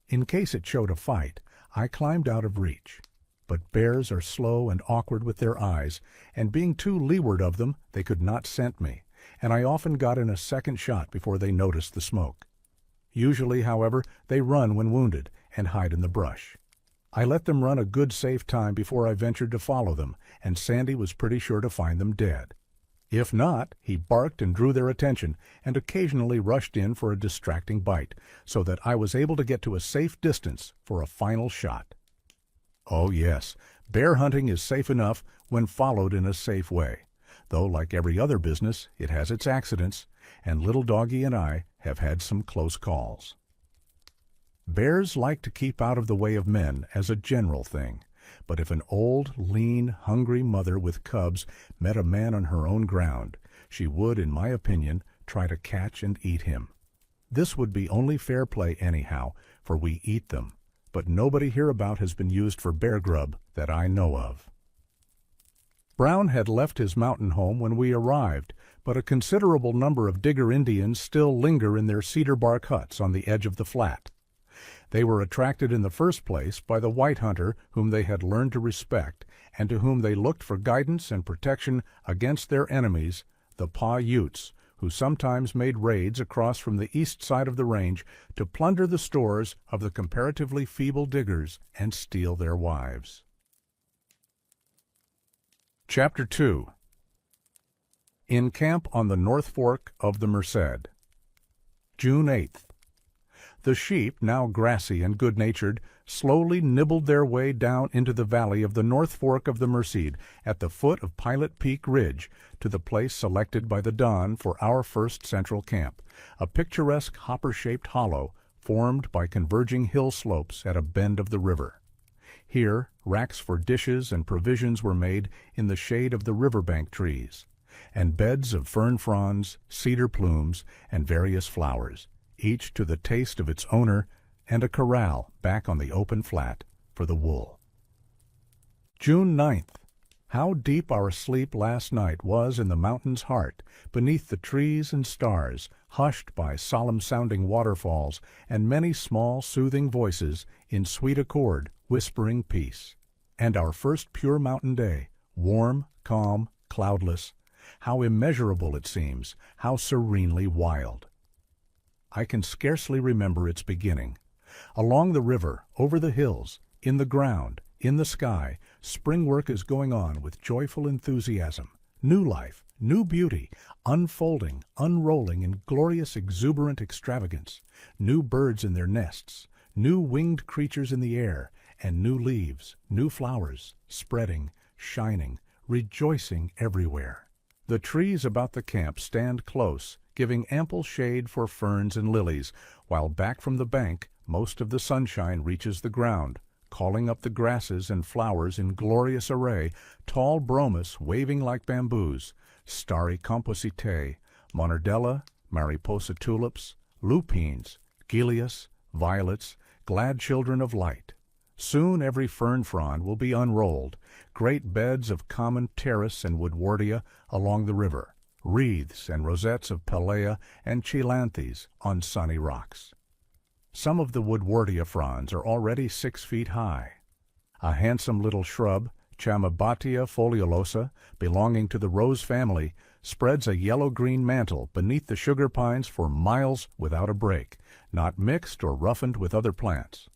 S1: In case it showed a fight, I climbed out of reach. But bears are slow and awkward with their eyes, and being too leeward of them, they could not scent me, and I often got in a second shot before they noticed the smoke. Usually, however, they run when wounded and hide in the brush. I let them run a good safe time before I ventured to follow them, and Sandy was pretty sure to find them dead. If not, he barked and drew their attention, and occasionally rushed in for a distracting bite, so that I was able to get to a safe distance for a final shot. Oh yes, bear hunting is safe enough when followed in a safe way, though like every other business, it has its accidents, and little doggy and I have had some close calls. Bears like to keep out of the way of men as a general thing, but if an old, lean, hungry mother with cubs met a man on her own ground, she would, in my opinion, try to catch and eat him. This would be only fair play anyhow, for we eat them, but nobody hereabout has been used for bear grub that I know of. Brown had left his mountain home when we arrived, but a considerable number of Digger Indians still linger in their cedar bark huts on the edge of the flat. They were attracted in the first place by the white hunter whom they had learned to respect and to whom they looked for guidance and protection against their enemies, the Pah-Utes, who sometimes made raids across from the east side of the range to plunder the stores of the comparatively feeble diggers and steal their wives. Chapter 2. In camp on the North Fork of the Merced. June 8th. The sheep, now grassy and good-natured, slowly nibbled their way down into the valley of the North Fork of the Merced at the foot of Pilot Peak Ridge to the place selected by the Don for our first central camp, a picturesque hopper-shaped hollow formed by converging hill slopes at a bend of the river. Here, racks for dishes and provisions were made in the shade of the riverbank trees, and beds of fern fronds, cedar plumes, and various flowers, each to the taste of its owner, and a corral back on the open flat for the wool. June 9th. How deep our sleep last night was in the mountain's heart, beneath the trees and stars, hushed by solemn-sounding waterfalls and many small, soothing voices in sweet accord, whispering peace. And our first pure mountain day, warm, calm, cloudless, how immeasurable it seems, how serenely wild. I can scarcely remember its beginning. Along the river, over the hills, in the ground, in the sky, spring work is going on with joyful enthusiasm, new life, new beauty, unfolding, unrolling in glorious exuberant extravagance, new birds in their nests, new winged creatures in the air, and new leaves, new flowers, spreading, shining, rejoicing everywhere. The trees about the camp stand close, giving ample shade for ferns and lilies, while back from the bank most of the sunshine reaches the ground, calling up the grasses and flowers in glorious array, tall bromus waving like bamboos, starry compositae, monardella, mariposa tulips, lupines, gilias, violets, glad children of light. Soon every fern frond will be unrolled, great beds of common pteris and woodwardia along the river, wreaths and rosettes of pelea and cheilanthes on sunny rocks. Some of the woodwardia fronds are already 6 feet high. A handsome little shrub, Chamaebatia foliolosa, belonging to the rose family, spreads a yellow-green mantle beneath the sugar pines for miles without a break, not mixed or roughened with other plants.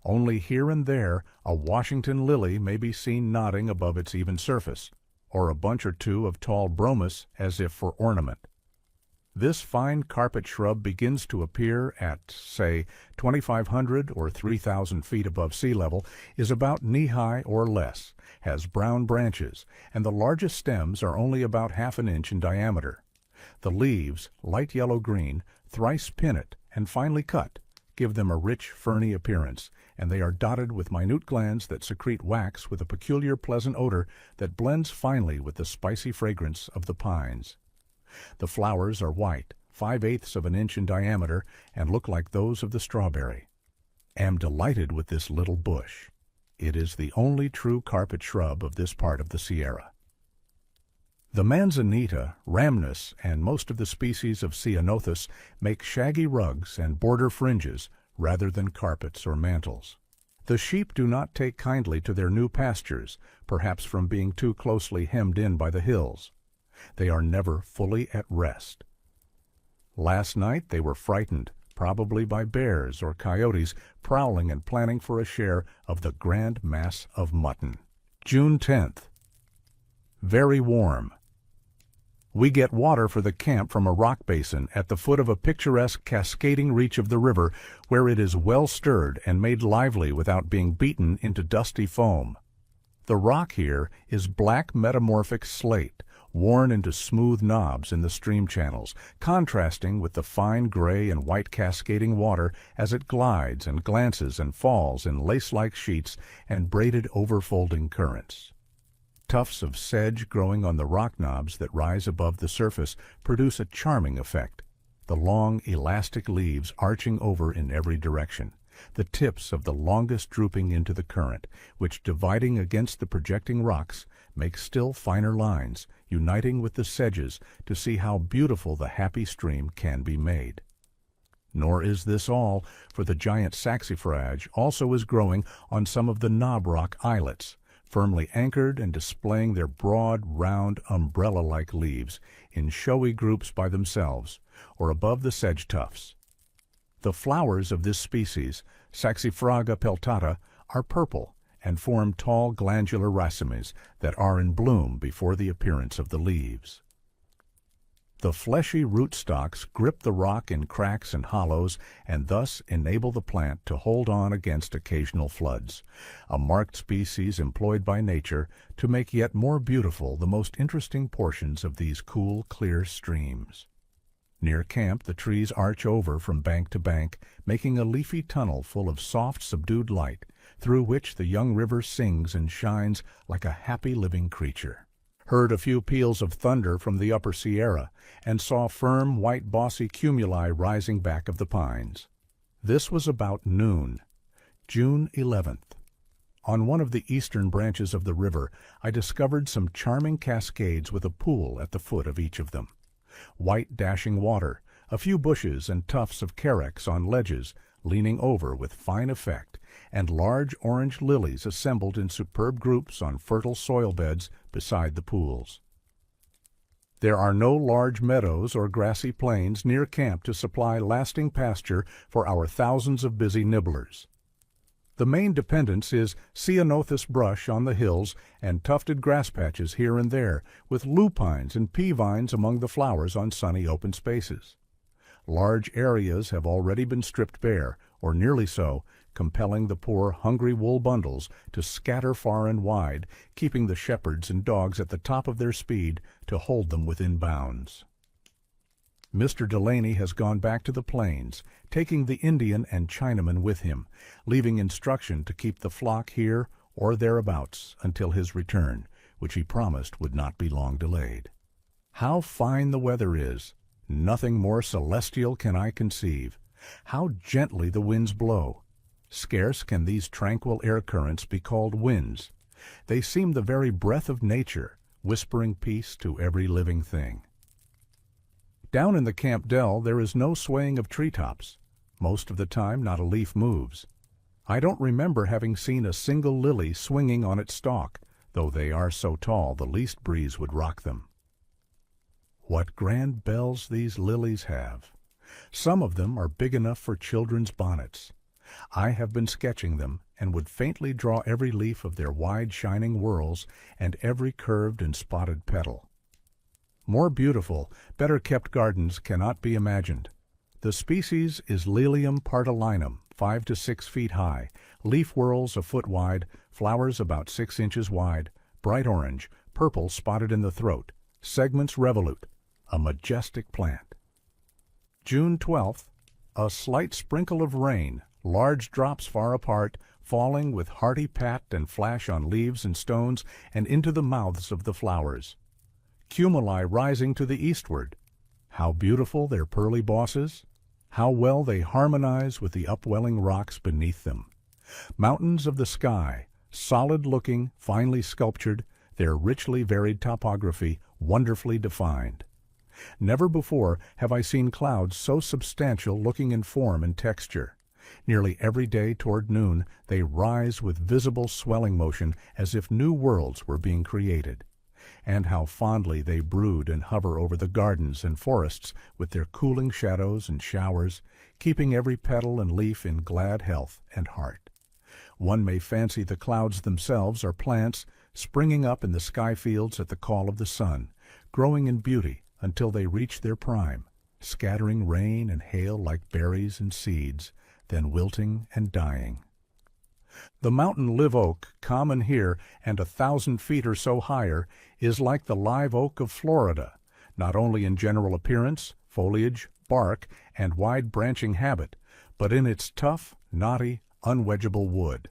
S1: Only here and there a Washington lily may be seen nodding above its even surface, or a bunch or two of tall bromus as if for ornament. This fine carpet shrub begins to appear at, say, 2,500 or 3,000 feet above sea level, is about knee-high or less, has brown branches, and the largest stems are only about half an inch in diameter. The leaves, light yellow-green, thrice pinnate and finely cut, give them a rich, ferny appearance, and they are dotted with minute glands that secrete wax with a peculiar pleasant odor that blends finely with the spicy fragrance of the pines. The flowers are white, 5/8 of an inch in diameter, and look like those of the strawberry. Am delighted with this little bush. It is the only true carpet shrub of this part of the Sierra. The manzanita, rhamnus, and most of the species of ceanothus make shaggy rugs and border fringes rather than carpets or mantles. The sheep do not take kindly to their new pastures, perhaps from being too closely hemmed in by the hills. They are never fully at rest. Last night they were frightened, probably by bears or coyotes prowling and planning for a share of the grand mass of mutton. June 10th. Very warm. We get water for the camp from a rock basin at the foot of a picturesque cascading reach of the river, where it is well stirred and made lively without being beaten into dusty foam. The rock here is black metamorphic slate, worn into smooth knobs in the stream channels, contrasting with the fine gray and white cascading water as it glides and glances and falls in lace-like sheets and braided overfolding currents. Tufts of sedge growing on the rock knobs that rise above the surface produce a charming effect, the long elastic leaves arching over in every direction, the tips of the longest drooping into the current, which, dividing against the projecting rocks, make still finer lines, uniting with the sedges to see how beautiful the happy stream can be made. Nor is this all, for the giant saxifrage also is growing on some of the knob rock islets, firmly anchored and displaying their broad, round, umbrella-like leaves in showy groups by themselves, or above the sedge tufts. The flowers of this species, Saxifraga peltata, are purple and form tall glandular racemes that are in bloom before the appearance of the leaves. The fleshy rootstocks grip the rock in cracks and hollows and thus enable the plant to hold on against occasional floods, a marked species employed by nature to make yet more beautiful the most interesting portions of these cool, clear streams. Near camp, the trees arch over from bank to bank, making a leafy tunnel full of soft, subdued light, through which the young river sings and shines like a happy living creature. Heard a few peals of thunder from the upper Sierra, and saw firm, white, bossy cumuli rising back of the pines. This was about noon, June 11th. On one of the eastern branches of the river, I discovered some charming cascades with a pool at the foot of each of them. White dashing water, a few bushes and tufts of carex on ledges, leaning over with fine effect, and large orange lilies assembled in superb groups on fertile soil beds beside the pools. There are no large meadows or grassy plains near camp to supply lasting pasture for our thousands of busy nibblers. The main dependence is ceanothus brush on the hills and tufted grass patches here and there, with lupines and pea vines among the flowers on sunny open spaces. Large areas have already been stripped bare, or nearly so, compelling the poor hungry wool bundles to scatter far and wide, keeping the shepherds and dogs at the top of their speed to hold them within bounds. Mr. Delaney has gone back to the plains, taking the Indian and Chinaman with him, leaving instruction to keep the flock here or thereabouts until his return, which he promised would not be long delayed. How fine the weather is! Nothing more celestial can I conceive. How gently the winds blow! Scarce can these tranquil air currents be called winds. They seem the very breath of nature, whispering peace to every living thing. Down in the camp dell there is no swaying of treetops. Most of the time not a leaf moves. I don't remember having seen a single lily swinging on its stalk, though they are so tall the least breeze would rock them. What grand bells these lilies have! Some of them are big enough for children's bonnets. I have been sketching them, and would faintly draw every leaf of their wide shining whorls and every curved and spotted petal. More beautiful, better-kept gardens cannot be imagined. The species is Lilium pardalinum, 5 to 6 feet high, leaf whorls a foot wide, flowers about 6 inches wide, bright orange, purple spotted in the throat, segments revolute, a majestic plant. June 12th, a slight sprinkle of rain, large drops far apart, falling with hearty pat and flash on leaves and stones and into the mouths of the flowers. Cumuli rising to the eastward. How beautiful their pearly bosses! How well they harmonize with the upwelling rocks beneath them. Mountains of the sky, solid-looking, finely sculptured, their richly varied topography wonderfully defined. Never before have I seen clouds so substantial looking in form and texture. Nearly every day toward noon they rise with visible swelling motion as if new worlds were being created. And how fondly they brood and hover over the gardens and forests with their cooling shadows and showers, keeping every petal and leaf in glad health and heart. One may fancy the clouds themselves are plants springing up in the sky fields at the call of the sun, growing in beauty until they reach their prime, scattering rain and hail like berries and seeds, then wilting and dying. The mountain live oak, common here and 1,000 feet or so higher, is like the live oak of Florida, not only in general appearance, foliage, bark, and wide branching habit, but in its tough, knotty, unwedgeable wood.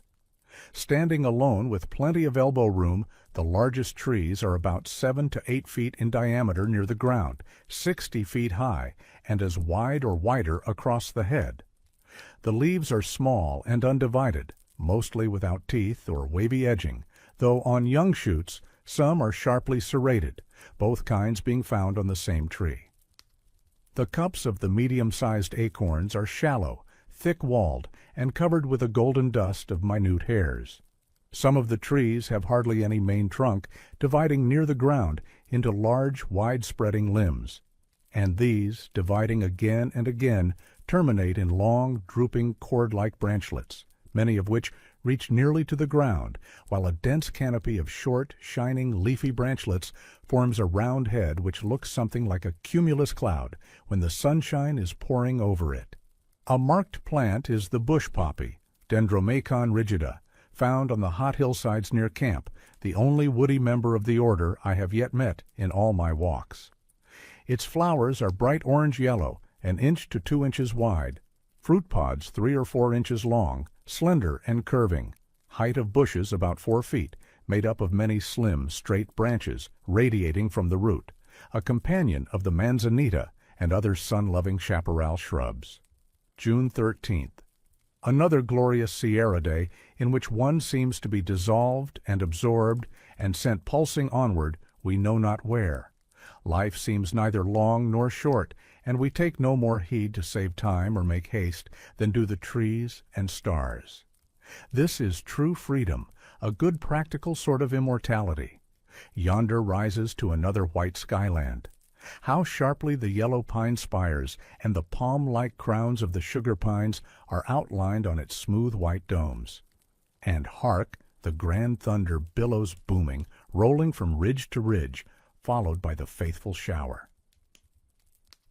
S1: Standing alone with plenty of elbow room, the largest trees are about 7 to 8 feet in diameter near the ground, 60 feet high, and as wide or wider across the head. The leaves are small and undivided, mostly without teeth or wavy edging, though on young shoots Some are sharply serrated, both kinds being found on the same tree. The cups of the medium-sized acorns are shallow, thick-walled, and covered with a golden dust of minute hairs. Some of the trees have hardly any main trunk, dividing near the ground into large, wide-spreading limbs, and these, dividing again and again, terminate in long, drooping, cord-like branchlets, many of which reach nearly to the ground, while a dense canopy of short, shining, leafy branchlets forms a round head which looks something like a cumulus cloud when the sunshine is pouring over it. A marked plant is the bush poppy, Dendromacon rigida, found on the hot hillsides near camp, the only woody member of the order I have yet met in all my walks. Its flowers are bright orange-yellow, an inch to 2 inches wide, fruit pods 3 or 4 inches long, slender and curving, height of bushes about 4 feet, made up of many slim, straight branches radiating from the root, a companion of the manzanita and other sun-loving chaparral shrubs. June 13th. Another glorious Sierra day in which one seems to be dissolved and absorbed and sent pulsing onward we know not where. Life seems neither long nor short, and we take no more heed to save time or make haste than do the trees and stars. This is true freedom, a good practical sort of immortality. Yonder rises to another white skyland. How sharply the yellow pine spires and the palm-like crowns of the sugar pines are outlined on its smooth white domes. And hark, the grand thunder billows booming, rolling from ridge to ridge, followed by the faithful shower.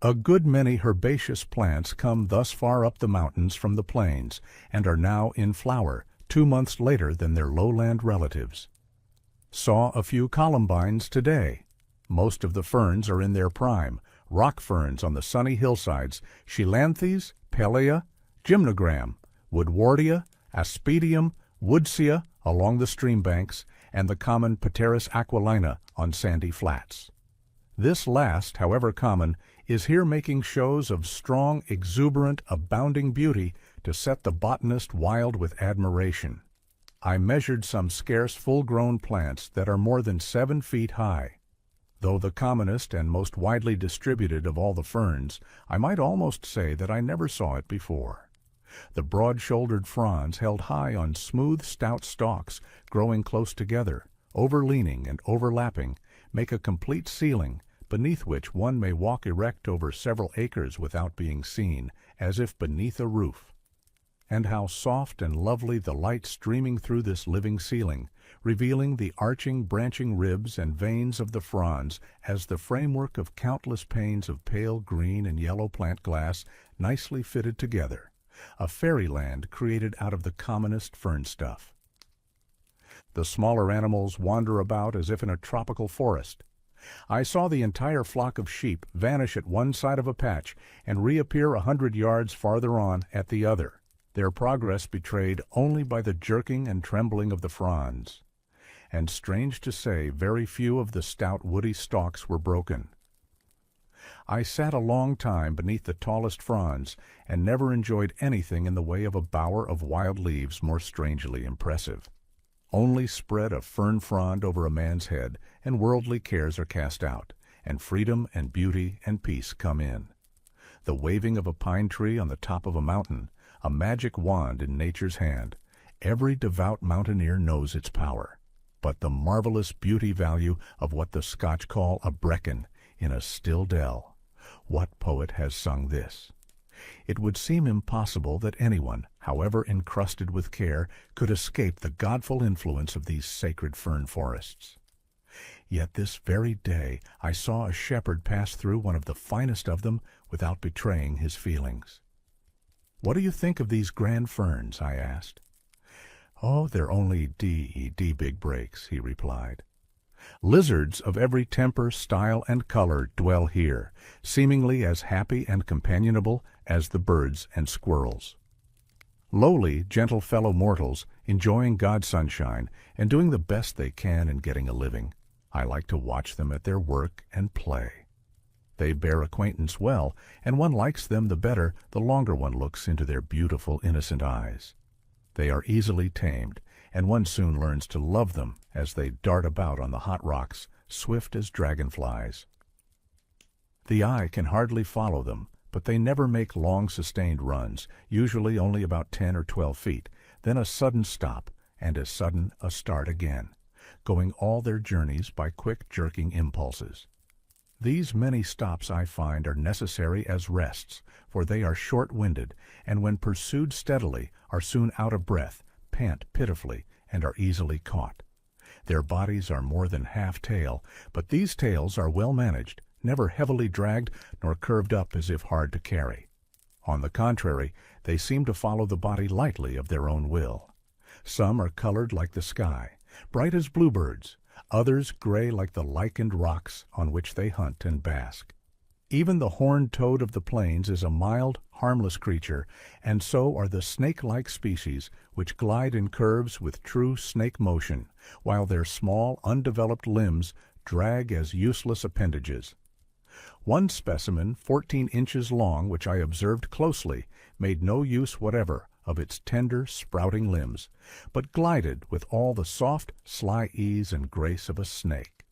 S1: A good many herbaceous plants come thus far up the mountains from the plains and are now in flower 2 months later than their lowland relatives. Saw a few columbines today. Most of the ferns are in their prime, rock ferns on the sunny hillsides, Cheilanthes, Pelea, gymnogram, woodwardia, aspidium, woodsia along the stream banks, and the common Pteris aquilina on sandy flats. This last, however common, is here making shows of strong, exuberant, abounding beauty to set the botanist wild with admiration. I measured some scarce full-grown plants that are more than 7 feet high. Though the commonest and most widely distributed of all the ferns, I might almost say that I never saw it before. The broad-shouldered fronds held high on smooth, stout stalks, growing close together, overleaning and overlapping, make a complete ceiling, beneath which one may walk erect over several acres without being seen, as if beneath a roof. And how soft and lovely the light streaming through this living ceiling, revealing the arching, branching ribs and veins of the fronds as the framework of countless panes of pale green and yellow plant glass nicely fitted together, a fairyland created out of the commonest fern stuff. The smaller animals wander about as if in a tropical forest. I saw the entire flock of sheep vanish at one side of a patch and reappear 100 yards farther on at the other, their progress betrayed only by the jerking and trembling of the fronds. And strange to say, very few of the stout woody stalks were broken. I sat a long time beneath the tallest fronds and never enjoyed anything in the way of a bower of wild leaves more strangely impressive. Only spread a fern frond over a man's head, and worldly cares are cast out, and freedom and beauty and peace come in. The waving of a pine tree on the top of a mountain, a magic wand in nature's hand. Every devout mountaineer knows its power. But the marvelous beauty value of what the Scotch call a brecken in a still dell. What poet has sung this? It would seem impossible that anyone, however encrusted with care, could escape the godful influence of these sacred fern forests. Yet this very day I saw a shepherd pass through one of the finest of them without betraying his feelings. "What do you think of these grand ferns?" I asked. "Oh, they're only D big breaks," he replied. "Lizards of every temper, style, and color dwell here, seemingly as happy and companionable as the birds and squirrels. Lowly, gentle fellow mortals, enjoying God's sunshine and doing the best they can in getting a living. I like to watch them at their work and play. They bear acquaintance well, and one likes them the better the longer one looks into their beautiful, innocent eyes. They are easily tamed, and one soon learns to love them as they dart about on the hot rocks, swift as dragonflies. The eye can hardly follow them, but they never make long sustained runs, usually only about 10 or 12 feet, then a sudden stop, and as sudden a start again, going all their journeys by quick jerking impulses. These many stops, I find, are necessary as rests, for they are short-winded, and when pursued steadily are soon out of breath, pant pitifully, and are easily caught. Their bodies are more than half tail, but these tails are well managed, never heavily dragged nor curved up as if hard to carry. On the contrary, they seem to follow the body lightly of their own will. Some are colored like the sky, bright as bluebirds, others gray like the lichened rocks on which they hunt and bask. Even the horned toad of the plains is a mild, harmless creature, and so are the snake-like species which glide in curves with true snake motion, while their small, undeveloped limbs drag as useless appendages. One specimen, 14 inches long, which I observed closely, made no use whatever of its tender, sprouting limbs, but glided with all the soft, sly ease and grace of a snake.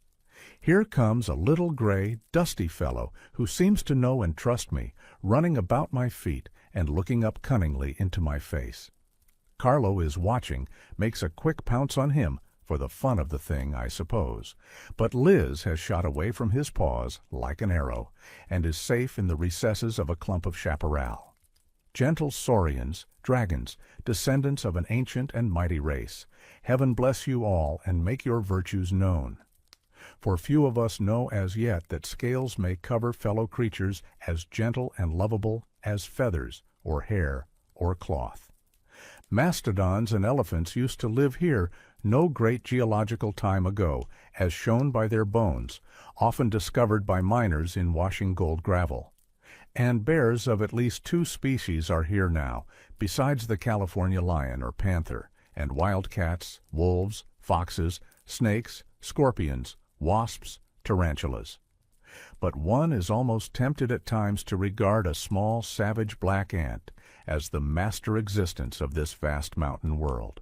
S1: Here comes a little gray, dusty fellow who seems to know and trust me, running about my feet and looking up cunningly into my face. Carlo is watching, makes a quick pounce on him, for the fun of the thing, I suppose, but Liz has shot away from his paws like an arrow, and is safe in the recesses of a clump of chaparral. Gentle saurians, dragons, descendants of an ancient and mighty race, heaven bless you all and make your virtues known. For few of us know as yet that scales may cover fellow creatures as gentle and lovable as feathers or hair or cloth. Mastodons and elephants used to live here no great geological time ago, as shown by their bones, often discovered by miners in washing gold gravel. And bears of at least 2 species are here now, besides the California lion or panther, and wildcats, wolves, foxes, snakes, scorpions, wasps, tarantulas. But one is almost tempted at times to regard a small, savage black ant as the master existence of this vast mountain world.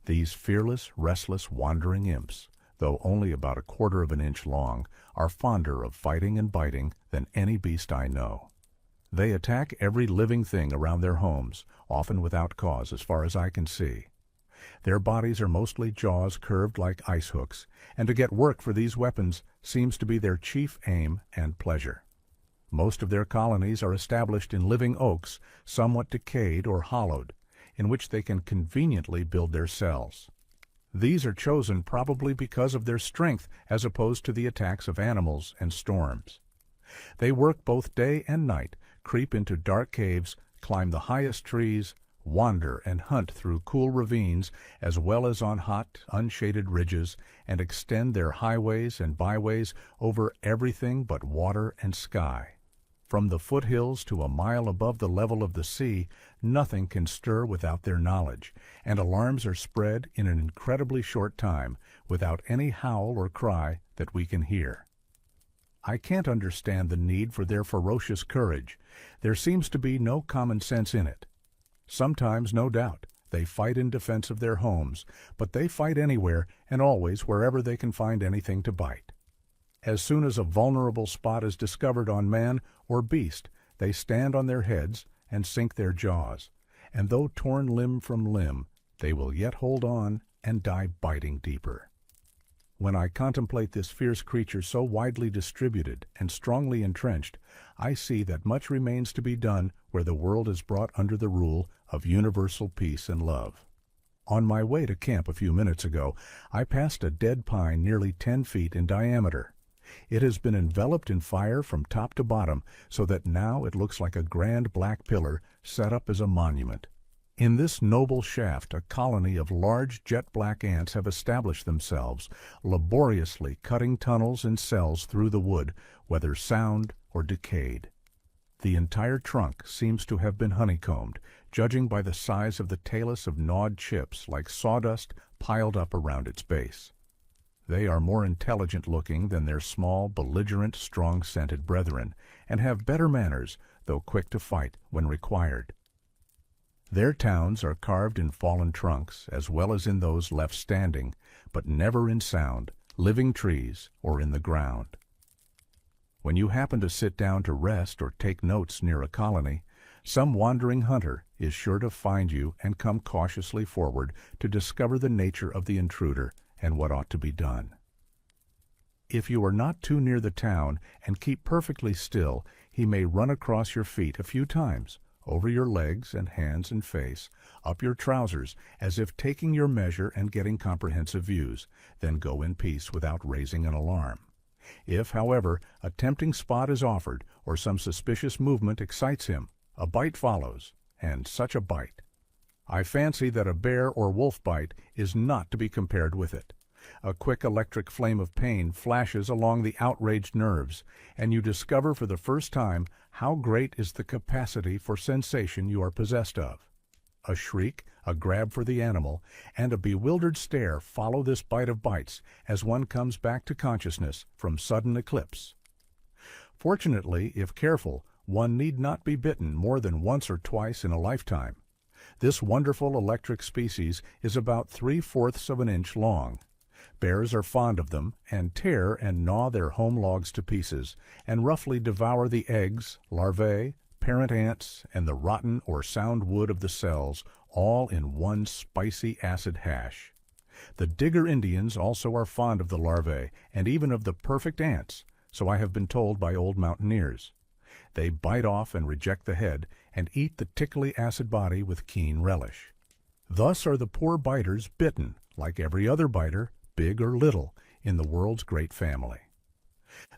S1: These fearless, restless, wandering imps, though only about 1/4 of an inch long, are fonder of fighting and biting than any beast I know. They attack every living thing around their homes, often without cause as far as I can see. Their bodies are mostly jaws curved like ice hooks, and to get work for these weapons seems to be their chief aim and pleasure. Most of their colonies are established in living oaks, somewhat decayed or hollowed, in which they can conveniently build their cells. These are chosen probably because of their strength as opposed to the attacks of animals and storms. They work both day and night, creep into dark caves, climb the highest trees, wander and hunt through cool ravines as well as on hot, unshaded ridges, and extend their highways and byways over everything but water and sky. From the foothills to a mile above the level of the sea, nothing can stir without their knowledge, and alarms are spread in an incredibly short time, without any howl or cry that we can hear. I can't understand the need for their ferocious courage. There seems to be no common sense in it. Sometimes, no doubt, they fight in defense of their homes, but they fight anywhere and always wherever they can find anything to bite. As soon as a vulnerable spot is discovered on man or beast, they stand on their heads and sink their jaws, and though torn limb from limb, they will yet hold on and die biting deeper. When I contemplate this fierce creature so widely distributed and strongly entrenched, I see that much remains to be done where the world is brought under the rule of universal peace and love. On my way to camp a few minutes ago, I passed a dead pine nearly 10 feet in diameter. It has been enveloped in fire from top to bottom, so that now it looks like a grand black pillar set up as a monument. In this noble shaft, a colony of large jet-black ants have established themselves, laboriously cutting tunnels and cells through the wood, whether sound or decayed. The entire trunk seems to have been honeycombed, judging by the size of the talus of gnawed chips like sawdust piled up around its base. They are more intelligent-looking than their small, belligerent, strong-scented brethren, and have better manners, though quick to fight when required. Their towns are carved in fallen trunks as well as in those left standing, but never in sound, living trees or in the ground. When you happen to sit down to rest or take notes near a colony, some wandering hunter is sure to find you and come cautiously forward to discover the nature of the intruder and what ought to be done. If you are not too near the town and keep perfectly still, he may run across your feet a few times, over your legs and hands and face, up your trousers, as if taking your measure and getting comprehensive views, then go in peace without raising an alarm. If, however, a tempting spot is offered or some suspicious movement excites him, a bite follows, and such a bite. I fancy that a bear or wolf bite is not to be compared with it. A quick electric flame of pain flashes along the outraged nerves, and you discover for the first time how great is the capacity for sensation you are possessed of. A shriek, a grab for the animal, and a bewildered stare follow this bite of bites as one comes back to consciousness from sudden eclipse. Fortunately, if careful, one need not be bitten more than once or twice in a lifetime. This wonderful electric species is about 3/4 of an inch long. Bears are fond of them and tear and gnaw their home logs to pieces and roughly devour the eggs, larvae, parent ants, and the rotten or sound wood of the cells, all in one spicy acid hash. The Digger Indians also are fond of the larvae and even of the perfect ants, so I have been told by old mountaineers. They bite off and reject the head and eat the tickly acid body with keen relish. Thus are the poor biters bitten, like every other biter, big or little, in the world's great family.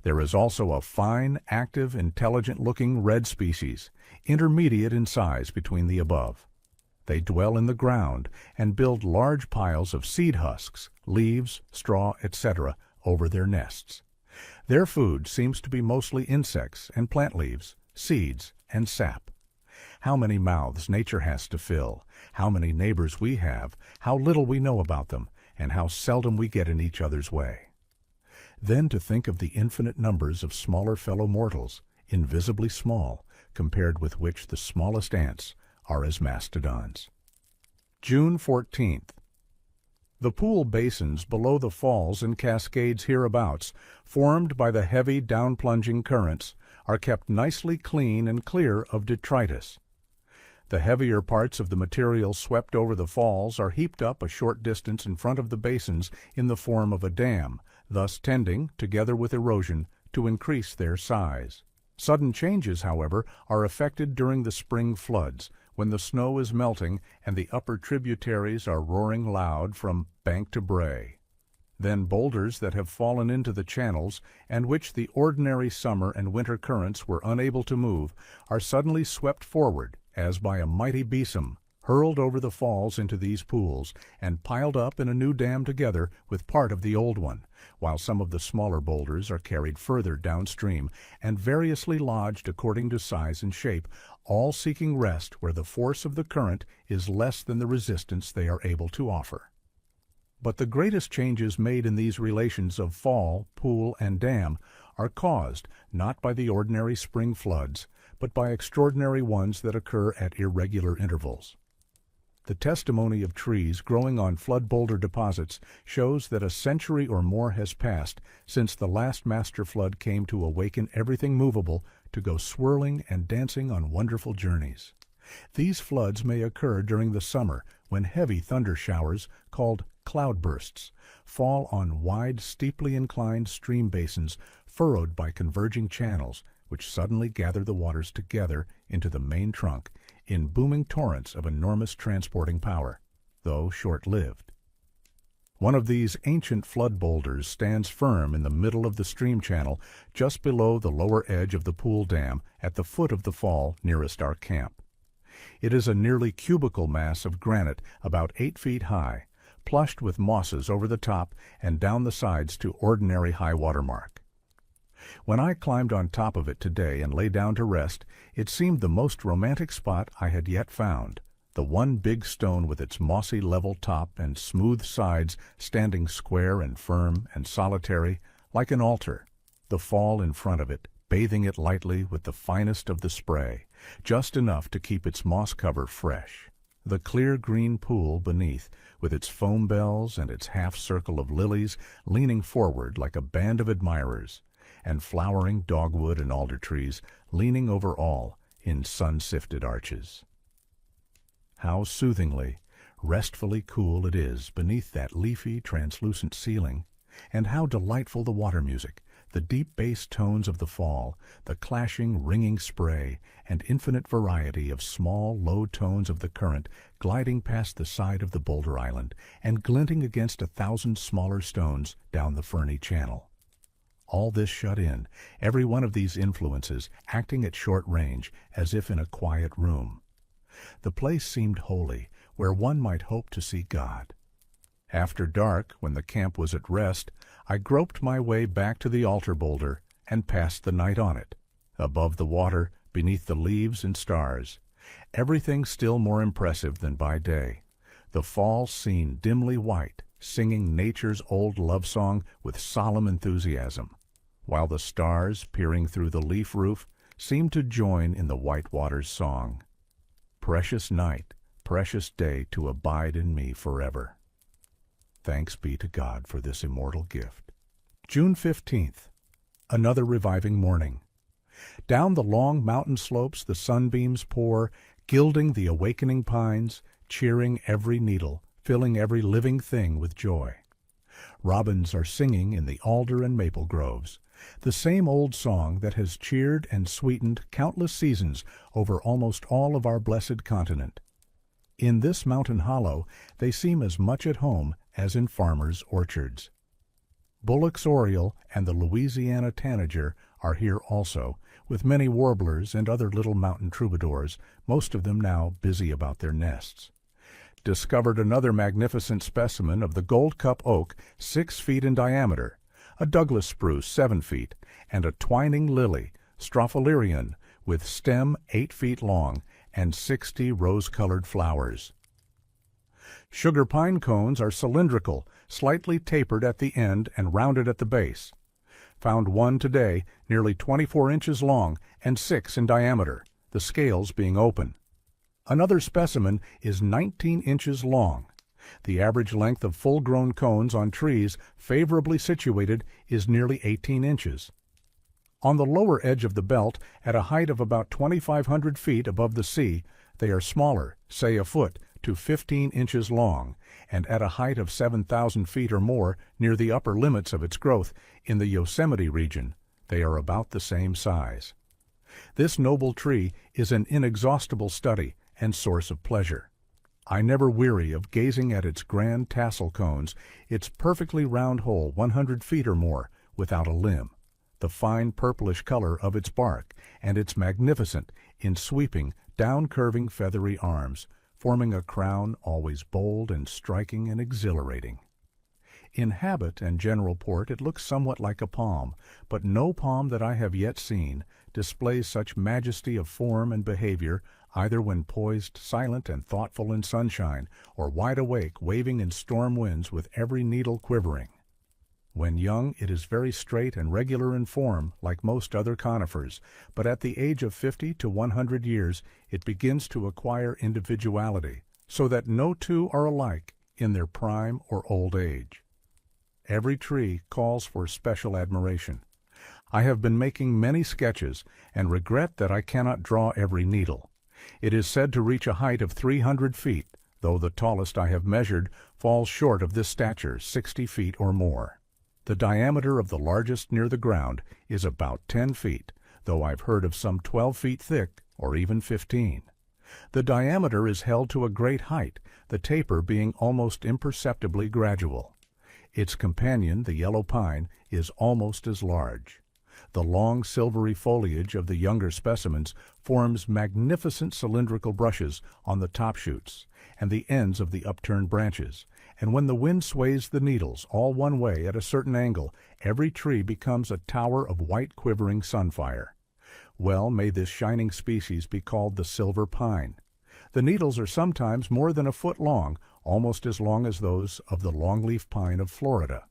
S1: There is also a fine, active, intelligent-looking red species, intermediate in size between the above. They dwell in the ground and build large piles of seed husks, leaves, straw, etc. over their nests. Their food seems to be mostly insects and plant leaves, seeds, and sap. How many mouths nature has to fill, how many neighbors we have, how little we know about them, and how seldom we get in each other's way. Then to think of the infinite numbers of smaller fellow mortals, invisibly small, compared with which the smallest ants are as mastodons. June 14th. The pool basins below the falls and cascades hereabouts, formed by the heavy down-plunging currents, are kept nicely clean and clear of detritus. The heavier parts of the material swept over the falls are heaped up a short distance in front of the basins in the form of a dam, thus tending, together with erosion, to increase their size. Sudden changes, however, are effected during the spring floods, when the snow is melting and the upper tributaries are roaring loud from bank to brae. Then boulders that have fallen into the channels, and which the ordinary summer and winter currents were unable to move, are suddenly swept forward, as by a mighty besom, hurled over the falls into these pools, and piled up in a new dam together with part of the old one, while some of the smaller boulders are carried further downstream and variously lodged according to size and shape, all seeking rest where the force of the current is less than the resistance they are able to offer. But the greatest changes made in these relations of fall, pool, and dam are caused not by the ordinary spring floods, but by extraordinary ones that occur at irregular intervals. The testimony of trees growing on flood boulder deposits shows that a century or more has passed since the last master flood came to awaken everything movable to go swirling and dancing on wonderful journeys. These floods may occur during the summer when heavy thunder showers, called cloudbursts, fall on wide, steeply inclined stream basins furrowed by converging channels, which suddenly gather the waters together into the main trunk in booming torrents of enormous transporting power, though short-lived. One of these ancient flood boulders stands firm in the middle of the stream channel just below the lower edge of the pool dam at the foot of the fall nearest our camp. It is a nearly cubical mass of granite about 8 feet high, plushed with mosses over the top and down the sides to ordinary high water mark. When I climbed on top of it today and lay down to rest, it seemed the most romantic spot I had yet found, the one big stone with its mossy level top and smooth sides standing square and firm and solitary, like an altar, the fall in front of it, bathing it lightly with the finest of the spray, just enough to keep its moss cover fresh. The clear green pool beneath, with its foam bells and its half-circle of lilies leaning forward like a band of admirers, and flowering dogwood and alder trees leaning over all in sun-sifted arches. How soothingly, restfully cool it is beneath that leafy, translucent ceiling, and how delightful the water music, the deep bass tones of the fall, the clashing, ringing spray, and infinite variety of small, low tones of the current gliding past the side of the boulder island and glinting against 1,000 smaller stones down the ferny channel. All this shut in, every one of these influences acting at short range as if in a quiet room. The place seemed holy, where one might hope to see God. After dark, when the camp was at rest, I groped my way back to the altar boulder and passed the night on it, above the water, beneath the leaves and stars, everything still more impressive than by day, the fall scene dimly white, singing nature's old love song with solemn enthusiasm, while the stars, peering through the leaf roof, seemed to join in the white water's song. Precious night, precious day to abide in me forever. Thanks be to God for this immortal gift. June 15th. Another reviving morning. Down the long mountain slopes the sunbeams pour, gilding the awakening pines, cheering every needle, filling every living thing with joy. Robins are singing in the alder and maple groves, the same old song that has cheered and sweetened countless seasons over almost all of our blessed continent. In this mountain hollow they seem as much at home as in farmers' orchards. Bullock's oriole and the Louisiana tanager are here also, with many warblers and other little mountain troubadours, most of them now busy about their nests. Discovered another magnificent specimen of the gold-cup oak 6 feet in diameter, a Douglas spruce 7 feet, and a twining lily, Strophalerion, with stem 8 feet long and 60 rose-colored flowers. Sugar pine cones are cylindrical, slightly tapered at the end and rounded at the base. Found one today, nearly 24 inches long and 6 in diameter, the scales being open. Another specimen is 19 inches long. The average length of full-grown cones on trees favorably situated is nearly 18 inches. On the lower edge of the belt, at a height of about 2,500 feet above the sea, they are smaller, say a foot, to 15 inches long, and at a height of 7,000 feet or more, near the upper limits of its growth, in the Yosemite region, they are about the same size. This noble tree is an inexhaustible study and source of pleasure. I never weary of gazing at its grand tassel cones, its perfectly round hole 100 feet or more, without a limb, the fine purplish color of its bark, and its magnificent, in sweeping, down-curving feathery arms, forming a crown always bold and striking and exhilarating. In habit and general port it looks somewhat like a palm, but no palm that I have yet seen displays such majesty of form and behavior, either when poised silent and thoughtful in sunshine, or wide awake waving in storm winds with every needle quivering. When young it is very straight and regular in form, like most other conifers, but at the age of 50 to 100 years it begins to acquire individuality, so that no two are alike in their prime or old age. Every tree calls for special admiration. I have been making many sketches, and regret that I cannot draw every needle. It is said to reach a height of 300 feet, though the tallest I have measured falls short of this stature, 60 feet or more. The diameter of the largest near the ground is about 10 feet, though I've heard of some 12 feet thick, or even 15. The diameter is held to a great height, the taper being almost imperceptibly gradual. Its companion, the yellow pine, is almost as large. The long silvery foliage of the younger specimens forms magnificent cylindrical brushes on the top shoots and the ends of the upturned branches, and when the wind sways the needles all one way at a certain angle, every tree becomes a tower of white quivering sunfire. Well may this shining species be called the silver pine. The needles are sometimes more than a foot long, almost as long as those of the longleaf pine of Florida.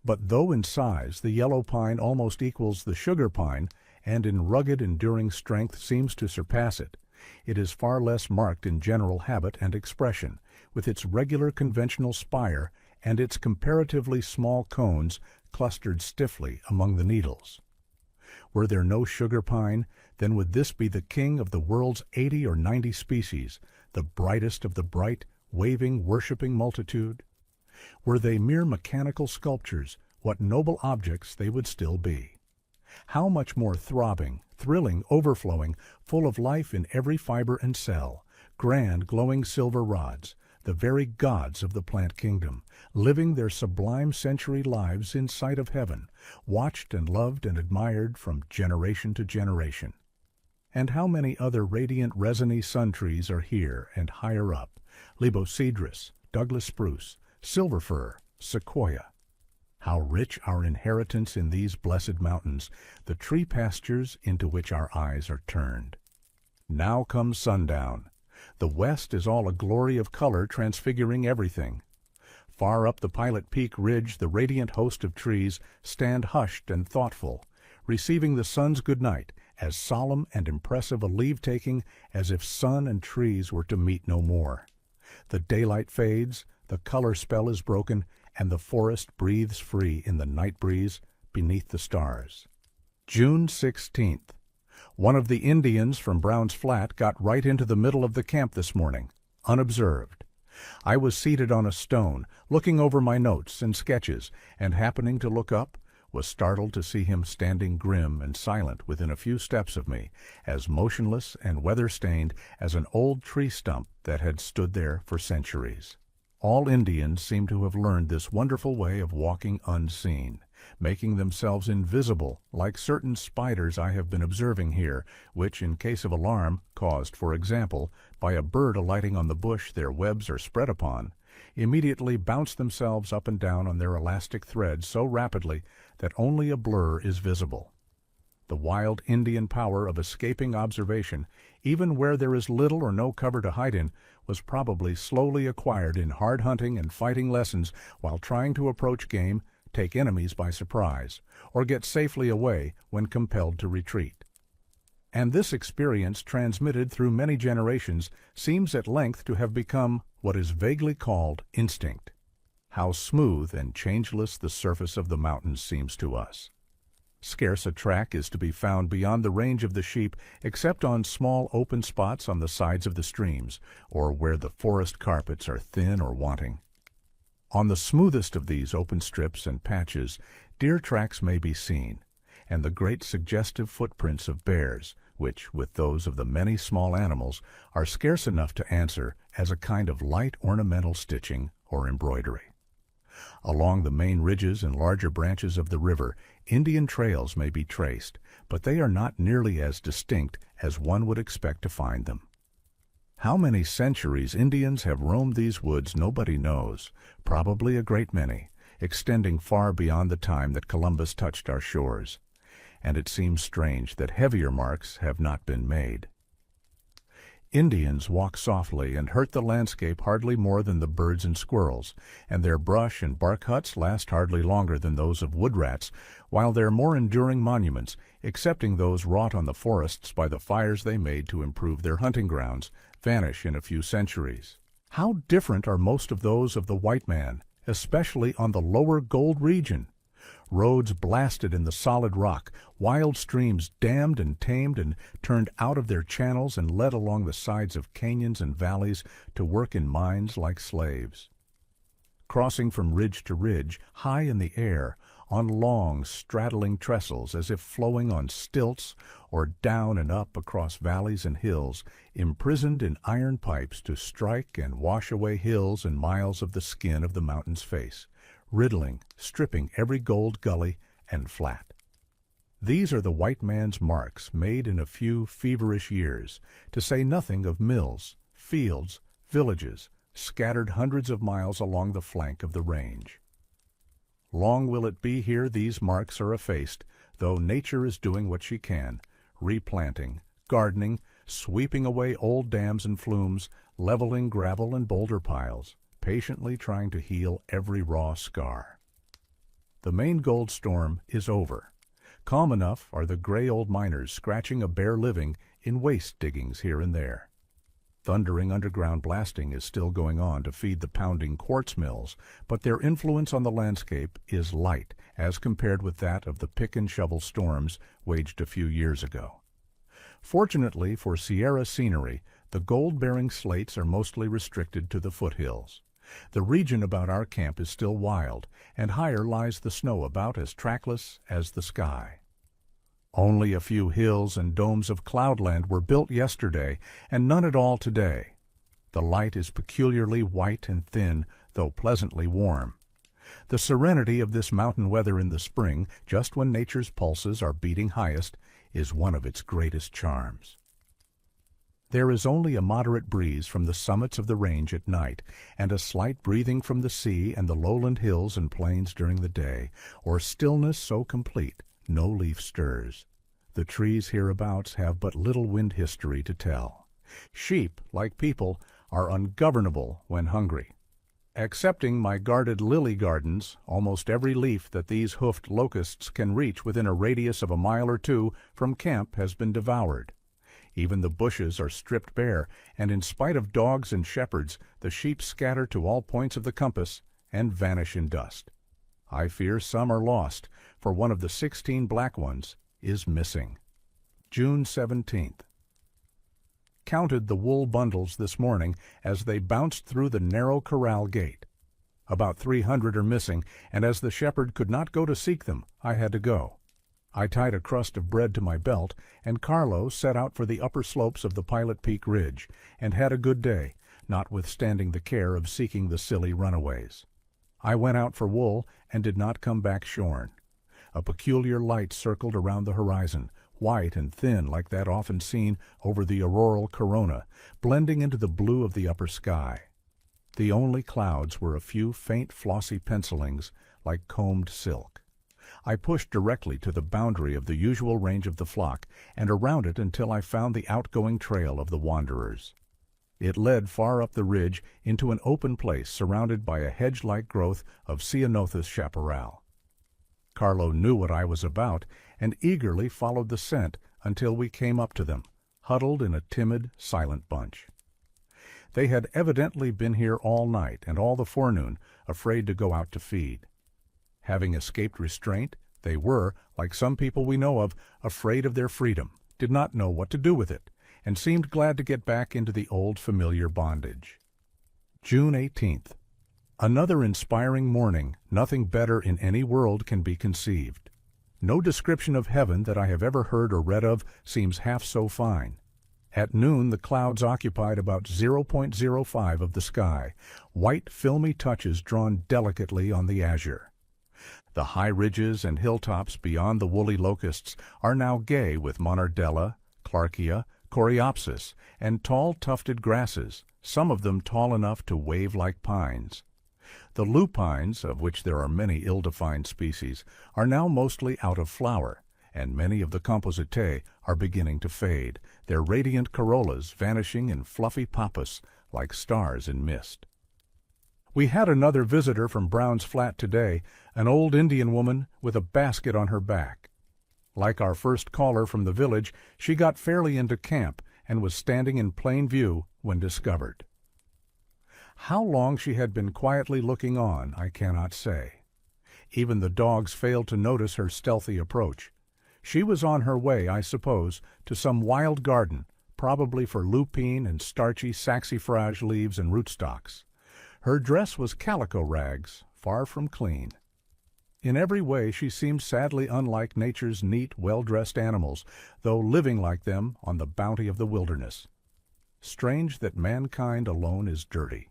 S1: But though in size the yellow pine almost equals the sugar pine, and in rugged enduring strength seems to surpass it, It is far less marked in general habit and expression, with its regular conventional spire and its comparatively small cones clustered stiffly among the needles. Were there no sugar pine, then would this be the king of the world's 80 or 90 species, the brightest of the bright, waving, worshipping multitude? Were they mere mechanical sculptures, what noble objects they would still be. How much more throbbing, thrilling, overflowing, full of life in every fiber and cell, grand glowing silver rods, the very gods of the plant kingdom, living their sublime century lives in sight of heaven, watched and loved and admired from generation to generation. And how many other radiant resiny sun trees are here and higher up, libocedrus, Douglas spruce, silver fir, sequoia. How rich our inheritance in these blessed mountains, the tree pastures into which our eyes are turned. Now comes sundown. The west is all a glory of color transfiguring everything. Far up the Pilot Peak ridge the radiant host of trees stand hushed and thoughtful, receiving the sun's good night, as solemn and impressive a leave-taking as if sun and trees were to meet no more. The daylight fades, the color spell is broken, and the forest breathes free in the night breeze beneath the stars. June 16th. One of the Indians from Brown's Flat got right into the middle of the camp this morning, unobserved. I was seated on a stone, looking over my notes and sketches, and happening to look up, was startled to see him standing grim and silent within a few steps of me, as motionless and weather-stained as an old tree stump that had stood there for centuries. All Indians seem to have learned this wonderful way of walking unseen, making themselves invisible like certain spiders I have been observing here, which, in case of alarm, caused, for example, by a bird alighting on the bush their webs are spread upon, immediately bounce themselves up and down on their elastic threads so rapidly that only a blur is visible. The wild Indian power of escaping observation, even where there is little or no cover to hide in, was probably slowly acquired in hard hunting and fighting lessons while trying to approach game, take enemies by surprise, or get safely away when compelled to retreat. And this experience, transmitted through many generations, seems at length to have become what is vaguely called instinct. How smooth and changeless the surface of the mountains seems to us. Scarce a track is to be found beyond the range of the sheep except on small open spots on the sides of the streams, or where the forest carpets are thin or wanting. On the smoothest of these open strips and patches, deer tracks may be seen, and the great suggestive footprints of bears, which, with those of the many small animals, are scarce enough to answer as a kind of light ornamental stitching or embroidery. Along the main ridges and larger branches of the river, Indian trails may be traced, but they are not nearly as distinct as one would expect to find them. How many centuries Indians have roamed these woods nobody knows, probably a great many, extending far beyond the time that Columbus touched our shores, and it seems strange that heavier marks have not been made. Indians walk softly and hurt the landscape hardly more than the birds and squirrels, and their brush and bark huts last hardly longer than those of wood rats, while their more enduring monuments, excepting those wrought on the forests by the fires they made to improve their hunting grounds, vanish in a few centuries. How different are most of those of the white man, especially on the lower gold region! Roads blasted in the solid rock, wild streams dammed and tamed and turned out of their channels and led along the sides of canyons and valleys to work in mines like slaves. Crossing from ridge to ridge, high in the air, on long, straddling trestles as if flowing on stilts, or down and up across valleys and hills, imprisoned in iron pipes to strike and wash away hills and miles of the skin of the mountain's face, riddling, stripping every gold gully and flat. These are the white man's marks made in a few feverish years, to say nothing of mills, fields, villages, scattered hundreds of miles along the flank of the range. Long will it be here these marks are effaced, though nature is doing what she can, replanting, gardening, sweeping away old dams and flumes, leveling gravel and boulder piles, patiently trying to heal every raw scar. The Maine gold storm is over. Calm enough are the gray old miners scratching a bare living in waste diggings here and there. Thundering underground blasting is still going on to feed the pounding quartz mills, but their influence on the landscape is light as compared with that of the pick-and-shovel storms waged a few years ago. Fortunately for Sierra scenery, the gold-bearing slates are mostly restricted to the foothills. The region about our camp is still wild, and higher lies the snow about as trackless as the sky. Only a few hills and domes of cloudland were built yesterday, and none at all today. The light is peculiarly white and thin, though pleasantly warm. The serenity of this mountain weather in the spring, just when nature's pulses are beating highest, is one of its greatest charms. There is only a moderate breeze from the summits of the range at night, and a slight breathing from the sea and the lowland hills and plains during the day, or stillness so complete no leaf stirs. The trees hereabouts have but little wind history to tell. Sheep, like people, are ungovernable when hungry. Excepting my guarded lily gardens, almost every leaf that these hoofed locusts can reach within a radius of a mile or two from camp has been devoured. Even the bushes are stripped bare, and in spite of dogs and shepherds, the sheep scatter to all points of the compass and vanish in dust. I fear some are lost, for one of the 16 black ones is missing. June 17th. Counted the wool bundles this morning as they bounced through the narrow corral gate. About 300 are missing, and as the shepherd could not go to seek them, I had to go. I tied a crust of bread to my belt, and Carlo set out for the upper slopes of the Pilot Peak Ridge, and had a good day, notwithstanding the care of seeking the silly runaways. I went out for wool and did not come back shorn. A peculiar light circled around the horizon, white and thin like that often seen over the auroral corona, blending into the blue of the upper sky. The only clouds were a few faint flossy pencilings like combed silk. I pushed directly to the boundary of the usual range of the flock, and around it until I found the outgoing trail of the wanderers. It led far up the ridge into an open place surrounded by a hedge-like growth of Ceanothus chaparral. Carlo knew what I was about, and eagerly followed the scent until we came up to them, huddled in a timid, silent bunch. They had evidently been here all night and all the forenoon, afraid to go out to feed. Having escaped restraint, they were, like some people we know of, afraid of their freedom, did not know what to do with it, and seemed glad to get back into the old familiar bondage. June 18th. Another inspiring morning. Nothing better in any world can be conceived. No description of heaven that I have ever heard or read of seems half so fine. At noon the clouds occupied about 0.05 of the sky, white filmy touches drawn delicately on the azure. The high ridges and hilltops beyond the woolly locusts are now gay with monardella, clarkia, coreopsis, and tall tufted grasses, some of them tall enough to wave like pines. The lupines, of which there are many ill-defined species, are now mostly out of flower, and many of the compositae are beginning to fade, their radiant corollas vanishing in fluffy pappus like stars in mist. We had another visitor from Brown's Flat today, an old Indian woman with a basket on her back. Like our first caller from the village, she got fairly into camp and was standing in plain view when discovered. How long she had been quietly looking on, I cannot say. Even the dogs failed to notice her stealthy approach. She was on her way, I suppose, to some wild garden, probably for lupine and starchy saxifrage leaves and rootstocks. Her dress was calico rags, far from clean. In every way she seemed sadly unlike nature's neat, well-dressed animals, though living like them on the bounty of the wilderness. Strange that mankind alone is dirty.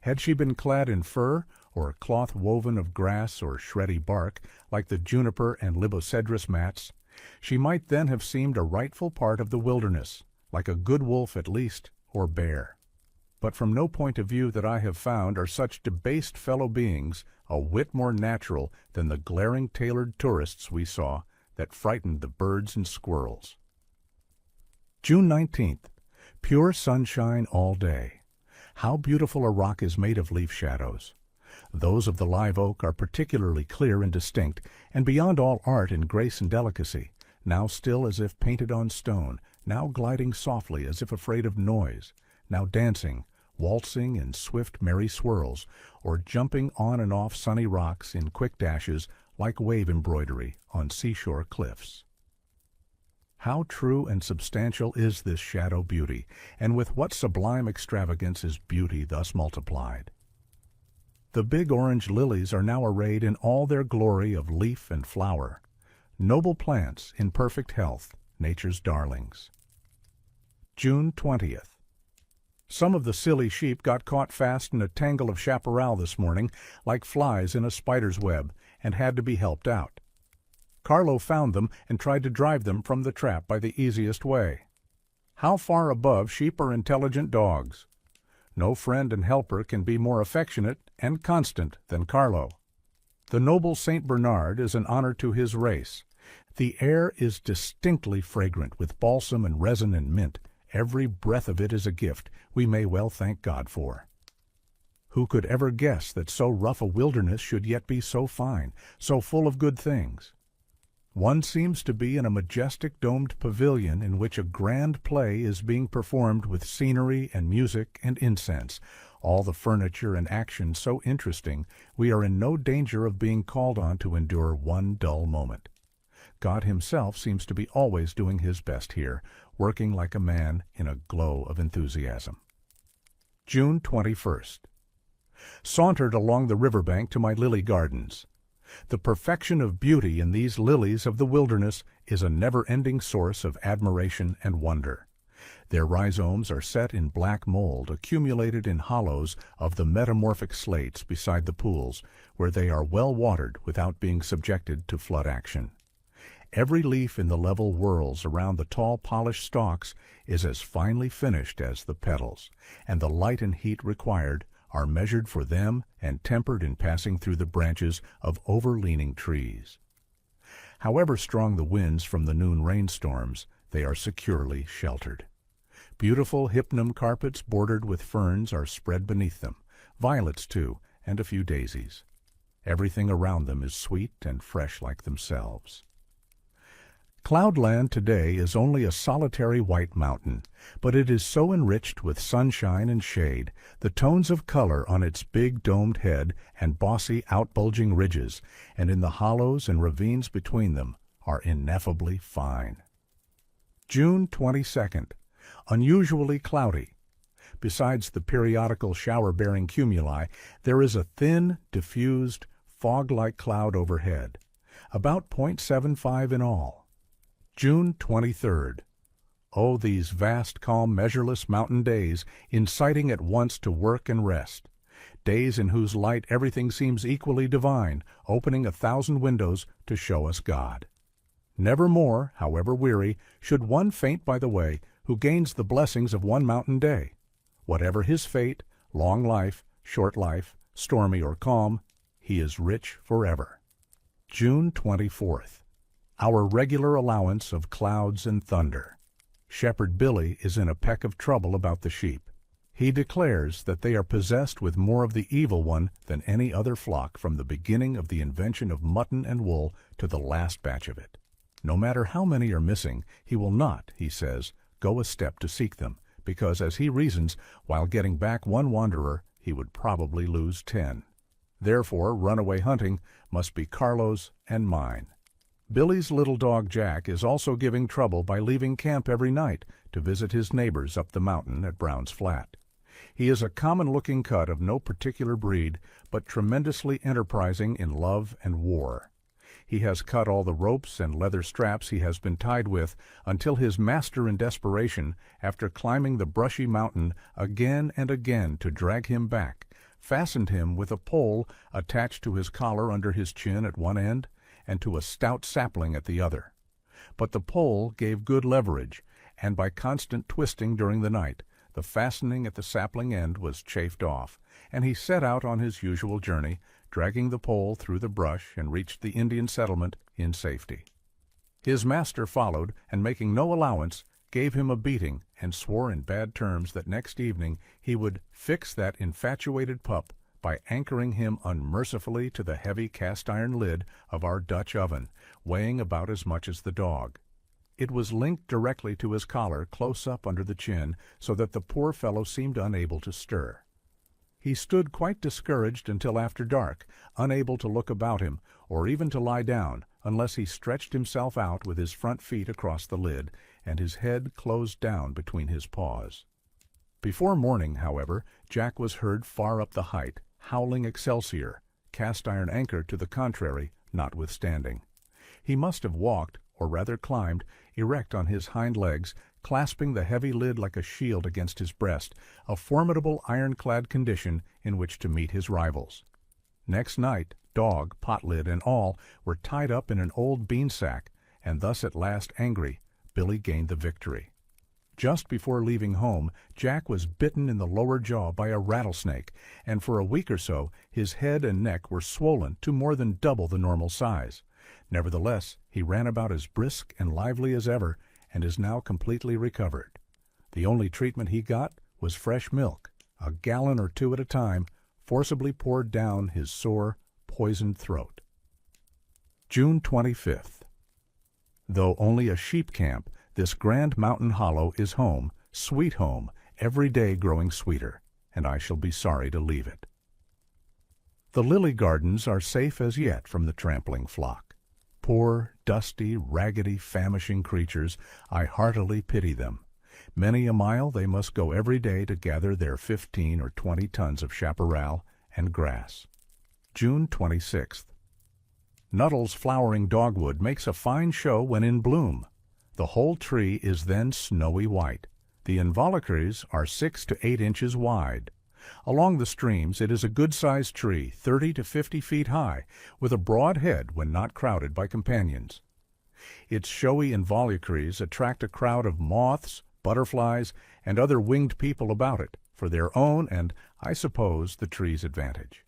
S1: Had she been clad in fur, or cloth woven of grass or shreddy bark, like the juniper and libocedrus mats, she might then have seemed a rightful part of the wilderness, like a good wolf at least, or bear. But from no point of view that I have found are such debased fellow beings a whit more natural than the glaring tailored tourists we saw that frightened the birds and squirrels. June 19th. Pure sunshine all day. How beautiful a rock is made of leaf shadows. Those of the live oak are particularly clear and distinct, and beyond all art in grace and delicacy, now still as if painted on stone, now gliding softly as if afraid of noise, now dancing, waltzing in swift merry swirls, or jumping on and off sunny rocks in quick dashes like wave embroidery on seashore cliffs. How true and substantial is this shadow beauty, and with what sublime extravagance is beauty thus multiplied. The big orange lilies are now arrayed in all their glory of leaf and flower, noble plants in perfect health, nature's darlings. June 20th. Some of the silly sheep got caught fast in a tangle of chaparral this morning, like flies in a spider's web, and had to be helped out. Carlo found them and tried to drive them from the trap by the easiest way. How far above sheep are intelligent dogs! No friend and helper can be more affectionate and constant than Carlo. The noble Saint Bernard is an honor to his race. The air is distinctly fragrant with balsam and resin and mint. Every breath of it is a gift we may well thank God for. Who could ever guess that so rough a wilderness should yet be so fine, so full of good things? One seems to be in a majestic domed pavilion in which a grand play is being performed with scenery and music and incense, all the furniture and action so interesting we are in no danger of being called on to endure one dull moment. God himself seems to be always doing his best here, working like a man in a glow of enthusiasm. June 21st. Sauntered along the riverbank to my lily gardens. The perfection of beauty in these lilies of the wilderness is a never-ending source of admiration and wonder. Their rhizomes are set in black mold accumulated in hollows of the metamorphic slates beside the pools, where they are well watered without being subjected to flood action. Every leaf in the level whorls around the tall polished stalks is as finely finished as the petals, and the light and heat required are measured for them and tempered in passing through the branches of overleaning trees. However strong the winds from the noon rainstorms, they are securely sheltered. Beautiful hypnum carpets bordered with ferns are spread beneath them, violets too, and a few daisies. Everything around them is sweet and fresh like themselves. Cloudland today is only a solitary white mountain, but it is so enriched with sunshine and shade, the tones of color on its big domed head and bossy outbulging ridges, and in the hollows and ravines between them, are ineffably fine. June 22nd. Unusually cloudy. Besides the periodical shower-bearing cumuli, there is a thin, diffused, fog-like cloud overhead, about 0.75 in all. June 23rd. Oh, these vast, calm, measureless mountain days, inciting at once to work and rest. Days in whose light everything seems equally divine, opening 1,000 windows to show us God. Nevermore, however weary, should one faint by the way who gains the blessings of one mountain day. Whatever his fate, long life, short life, stormy or calm, he is rich forever. June 24th. Our regular allowance of clouds and thunder. Shepherd Billy is in a peck of trouble about the sheep. He declares that they are possessed with more of the evil one than any other flock from the beginning of the invention of mutton and wool to the last batch of it. No matter how many are missing, he will not, he says, go a step to seek them, because, as he reasons, while getting back one wanderer, he would probably lose 10. Therefore, runaway hunting must be Carlo's and mine. Billy's little dog Jack is also giving trouble by leaving camp every night to visit his neighbors up the mountain at Brown's Flat. He is a common-looking cut of no particular breed, but tremendously enterprising in love and war. He has cut all the ropes and leather straps he has been tied with until his master in desperation, after climbing the brushy mountain again and again to drag him back, fastened him with a pole attached to his collar under his chin at one end and to a stout sapling at the other. But the pole gave good leverage, and by constant twisting during the night, the fastening at the sapling end was chafed off, and he set out on his usual journey, dragging the pole through the brush, and reached the Indian settlement in safety. His master followed, and making no allowance, gave him a beating, and swore in bad terms that next evening he would fix that infatuated pup by anchoring him unmercifully to the heavy cast-iron lid of our Dutch oven, weighing about as much as the dog. It was linked directly to his collar close up under the chin, so that the poor fellow seemed unable to stir. He stood quite discouraged until after dark, unable to look about him, or even to lie down, unless he stretched himself out with his front feet across the lid, and his head closed down between his paws. Before morning, however, Jack was heard far up the height, howling Excelsior, cast-iron anchor to the contrary notwithstanding. He must have walked, or rather climbed, erect on his hind legs, clasping the heavy lid like a shield against his breast, a formidable ironclad condition in which to meet his rivals. Next night, dog, pot lid, and all were tied up in an old bean sack, and thus at last angry, Billy gained the victory. Just before leaving home, Jack was bitten in the lower jaw by a rattlesnake, and for a week or so his head and neck were swollen to more than double the normal size. Nevertheless, he ran about as brisk and lively as ever, and is now completely recovered. The only treatment he got was fresh milk, a gallon or two at a time, forcibly poured down his sore, poisoned throat. June 25th. Though only a sheep camp, this grand mountain hollow is home, sweet home, every day growing sweeter, and I shall be sorry to leave it. The lily gardens are safe as yet from the trampling flock. Poor, dusty, raggedy, famishing creatures, I heartily pity them. Many a mile they must go every day to gather their 15 or 20 tons of chaparral and grass. June 26th. Nuttall's flowering dogwood makes a fine show when in bloom. The whole tree is then snowy white. The involucres are 6 to 8 inches wide. Along the streams it is a good-sized tree, 30 to 50 feet high, with a broad head when not crowded by companions. Its showy involucres attract a crowd of moths, butterflies, and other winged people about it, for their own and, I suppose, the tree's advantage.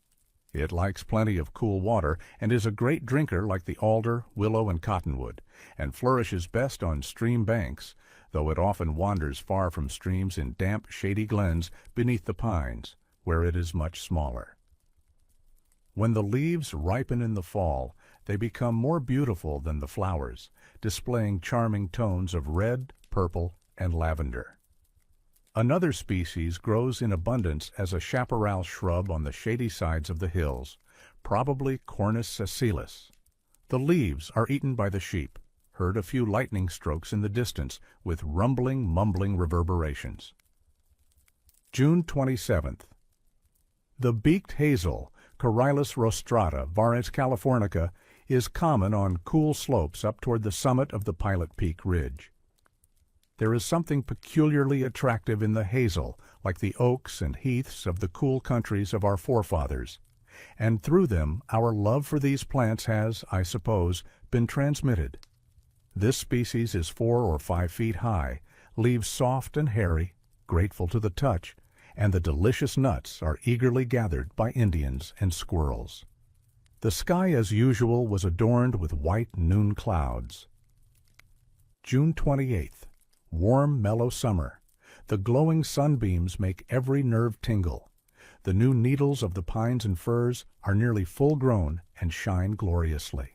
S1: It likes plenty of cool water, and is a great drinker like the alder, willow, and cottonwood, and flourishes best on stream banks, though it often wanders far from streams in damp, shady glens beneath the pines, where it is much smaller. When the leaves ripen in the fall, they become more beautiful than the flowers, displaying charming tones of red, purple, and lavender. Another species grows in abundance as a chaparral shrub on the shady sides of the hills, probably Cornus sessilis. The leaves are eaten by the sheep. Heard a few lightning strokes in the distance with rumbling, mumbling reverberations. June 27th. The beaked hazel, Corylus rostrata, var. californica, is common on cool slopes up toward the summit of the Pilot Peak Ridge. There is something peculiarly attractive in the hazel, like the oaks and heaths of the cool countries of our forefathers, and through them our love for these plants has, I suppose, been transmitted. This species is 4 or 5 feet high, leaves soft and hairy, grateful to the touch, and the delicious nuts are eagerly gathered by Indians and squirrels. The sky, as usual, was adorned with white noon clouds. June 28th. Warm, mellow summer. The glowing sunbeams make every nerve tingle. The new needles of the pines and firs are nearly full grown and shine gloriously.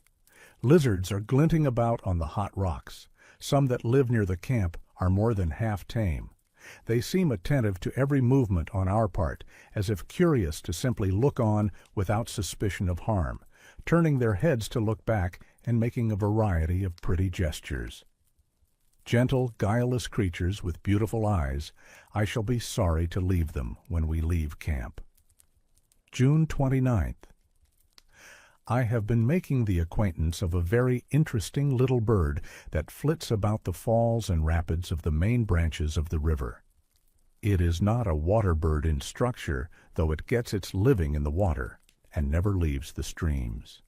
S1: Lizards are glinting about on the hot rocks. Some that live near the camp are more than half tame. They seem attentive to every movement on our part, as if curious to simply look on without suspicion of harm, turning their heads to look back and making a variety of pretty gestures. Gentle, guileless creatures with beautiful eyes, I shall be sorry to leave them when we leave camp. June 29th. I have been making the acquaintance of a very interesting little bird that flits about the falls and rapids of the main branches of the river. It is not a water bird in structure, though it gets its living in the water, and never leaves the streams.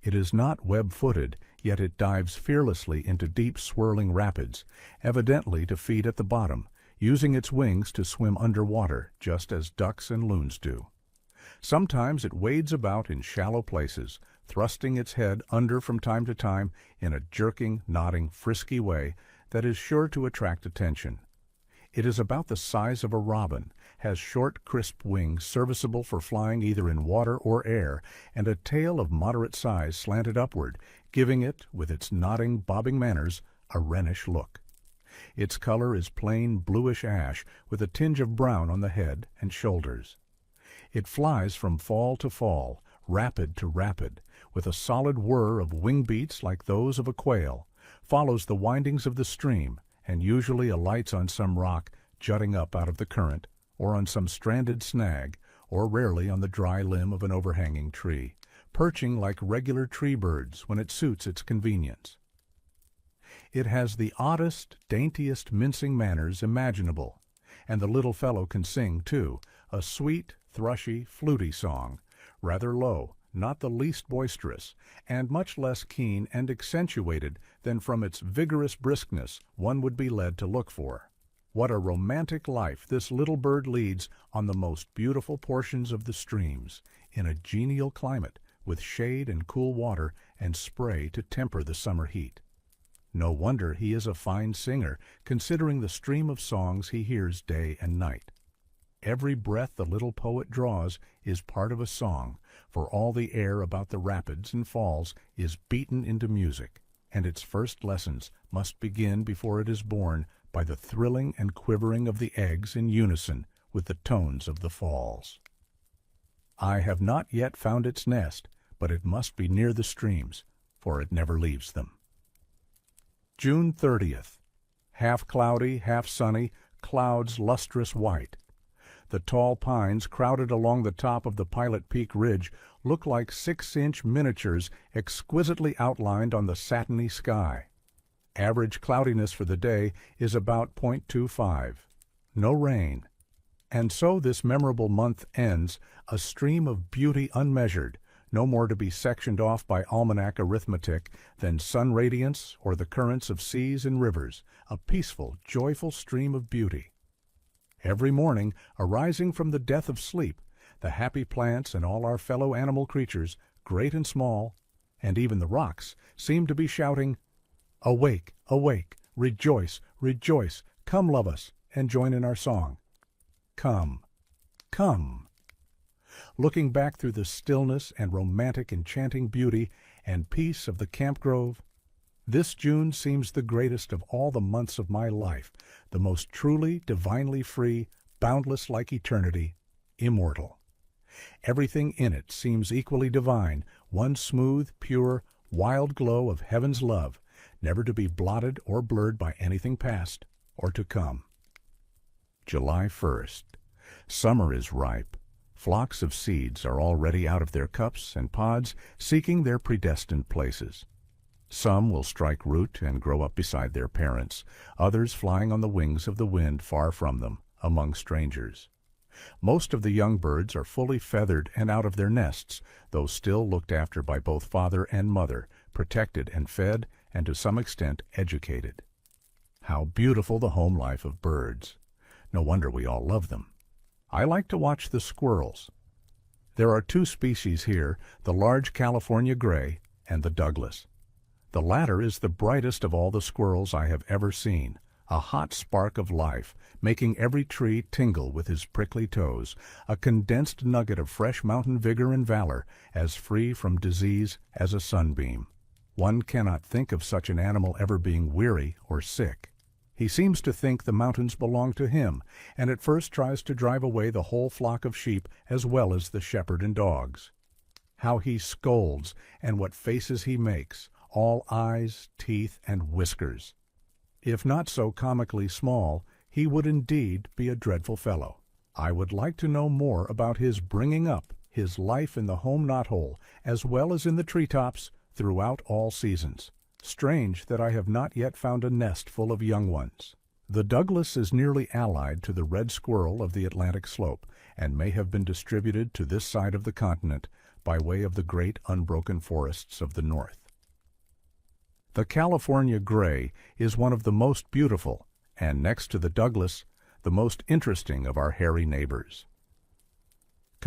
S1: It is not web-footed, yet it dives fearlessly into deep swirling rapids, evidently to feed at the bottom, using its wings to swim underwater, just as ducks and loons do. Sometimes it wades about in shallow places, thrusting its head under from time to time in a jerking, nodding, frisky way that is sure to attract attention. It is about the size of a robin, has short, crisp wings serviceable for flying either in water or air, and a tail of moderate size slanted upward, giving it, with its nodding, bobbing manners, a wrenish look. Its color is plain bluish ash, with a tinge of brown on the head and shoulders. It flies from fall to fall, rapid to rapid, with a solid whir of wing beats like those of a quail, follows the windings of the stream, and usually alights on some rock jutting up out of the current, or on some stranded snag, or rarely on the dry limb of an overhanging tree, perching like regular tree birds when it suits its convenience. It has the oddest, daintiest mincing manners imaginable, and the little fellow can sing, too, a sweet, thrushy, fluty song, rather low, not the least boisterous, and much less keen and accentuated than from its vigorous briskness one would be led to look for. What a romantic life this little bird leads on the most beautiful portions of the streams, in a genial climate, with shade and cool water and spray to temper the summer heat. No wonder he is a fine singer, considering the stream of songs he hears day and night. Every breath the little poet draws is part of a song, for all the air about the rapids and falls is beaten into music, and its first lessons must begin before it is born by the thrilling and quivering of the eggs in unison with the tones of the falls. I have not yet found its nest, but it must be near the streams, for it never leaves them. June 30th. Half cloudy, half sunny, clouds lustrous white. The tall pines crowded along the top of the Pilot Peak Ridge look like 6-inch miniatures exquisitely outlined on the satiny sky. Average cloudiness for the day is about .25. No rain. And so this memorable month ends, a stream of beauty unmeasured, no more to be sectioned off by almanac arithmetic than sun radiance or the currents of seas and rivers, a peaceful, joyful stream of beauty. Every morning, arising from the death of sleep, the happy plants and all our fellow animal creatures, great and small, and even the rocks, seem to be shouting, "Awake, awake, rejoice, rejoice, come love us, and join in our song. Come, come." Looking back through the stillness and romantic enchanting beauty and peace of the camp grove, this June seems the greatest of all the months of my life, the most truly, divinely free, boundless like eternity, immortal. Everything in it seems equally divine, one smooth, pure, wild glow of heaven's love, never to be blotted or blurred by anything past or to come. July 1st. Summer is ripe. Flocks of seeds are already out of their cups and pods, seeking their predestined places. Some will strike root and grow up beside their parents, others flying on the wings of the wind far from them, among strangers. Most of the young birds are fully feathered and out of their nests, though still looked after by both father and mother, protected and fed, and to some extent educated. How beautiful the home life of birds! No wonder we all love them. I like to watch the squirrels. There are 2 species here, the large California gray and the Douglas. The latter is the brightest of all the squirrels I have ever seen, a hot spark of life, making every tree tingle with his prickly toes, a condensed nugget of fresh mountain vigor and valor, as free from disease as a sunbeam. One cannot think of such an animal ever being weary or sick. He seems to think the mountains belong to him, and at first tries to drive away the whole flock of sheep as well as the shepherd and dogs. How he scolds, and what faces he makes, all eyes, teeth, and whiskers. If not so comically small, he would indeed be a dreadful fellow. I would like to know more about his bringing up, his life in the home knothole, as well as in the treetops, throughout all seasons. Strange that I have not yet found a nest full of young ones. The Douglas is nearly allied to the red squirrel of the Atlantic slope, and may have been distributed to this side of the continent by way of the great unbroken forests of the north. The California gray is one of the most beautiful, and next to the Douglas, the most interesting of our hairy neighbors.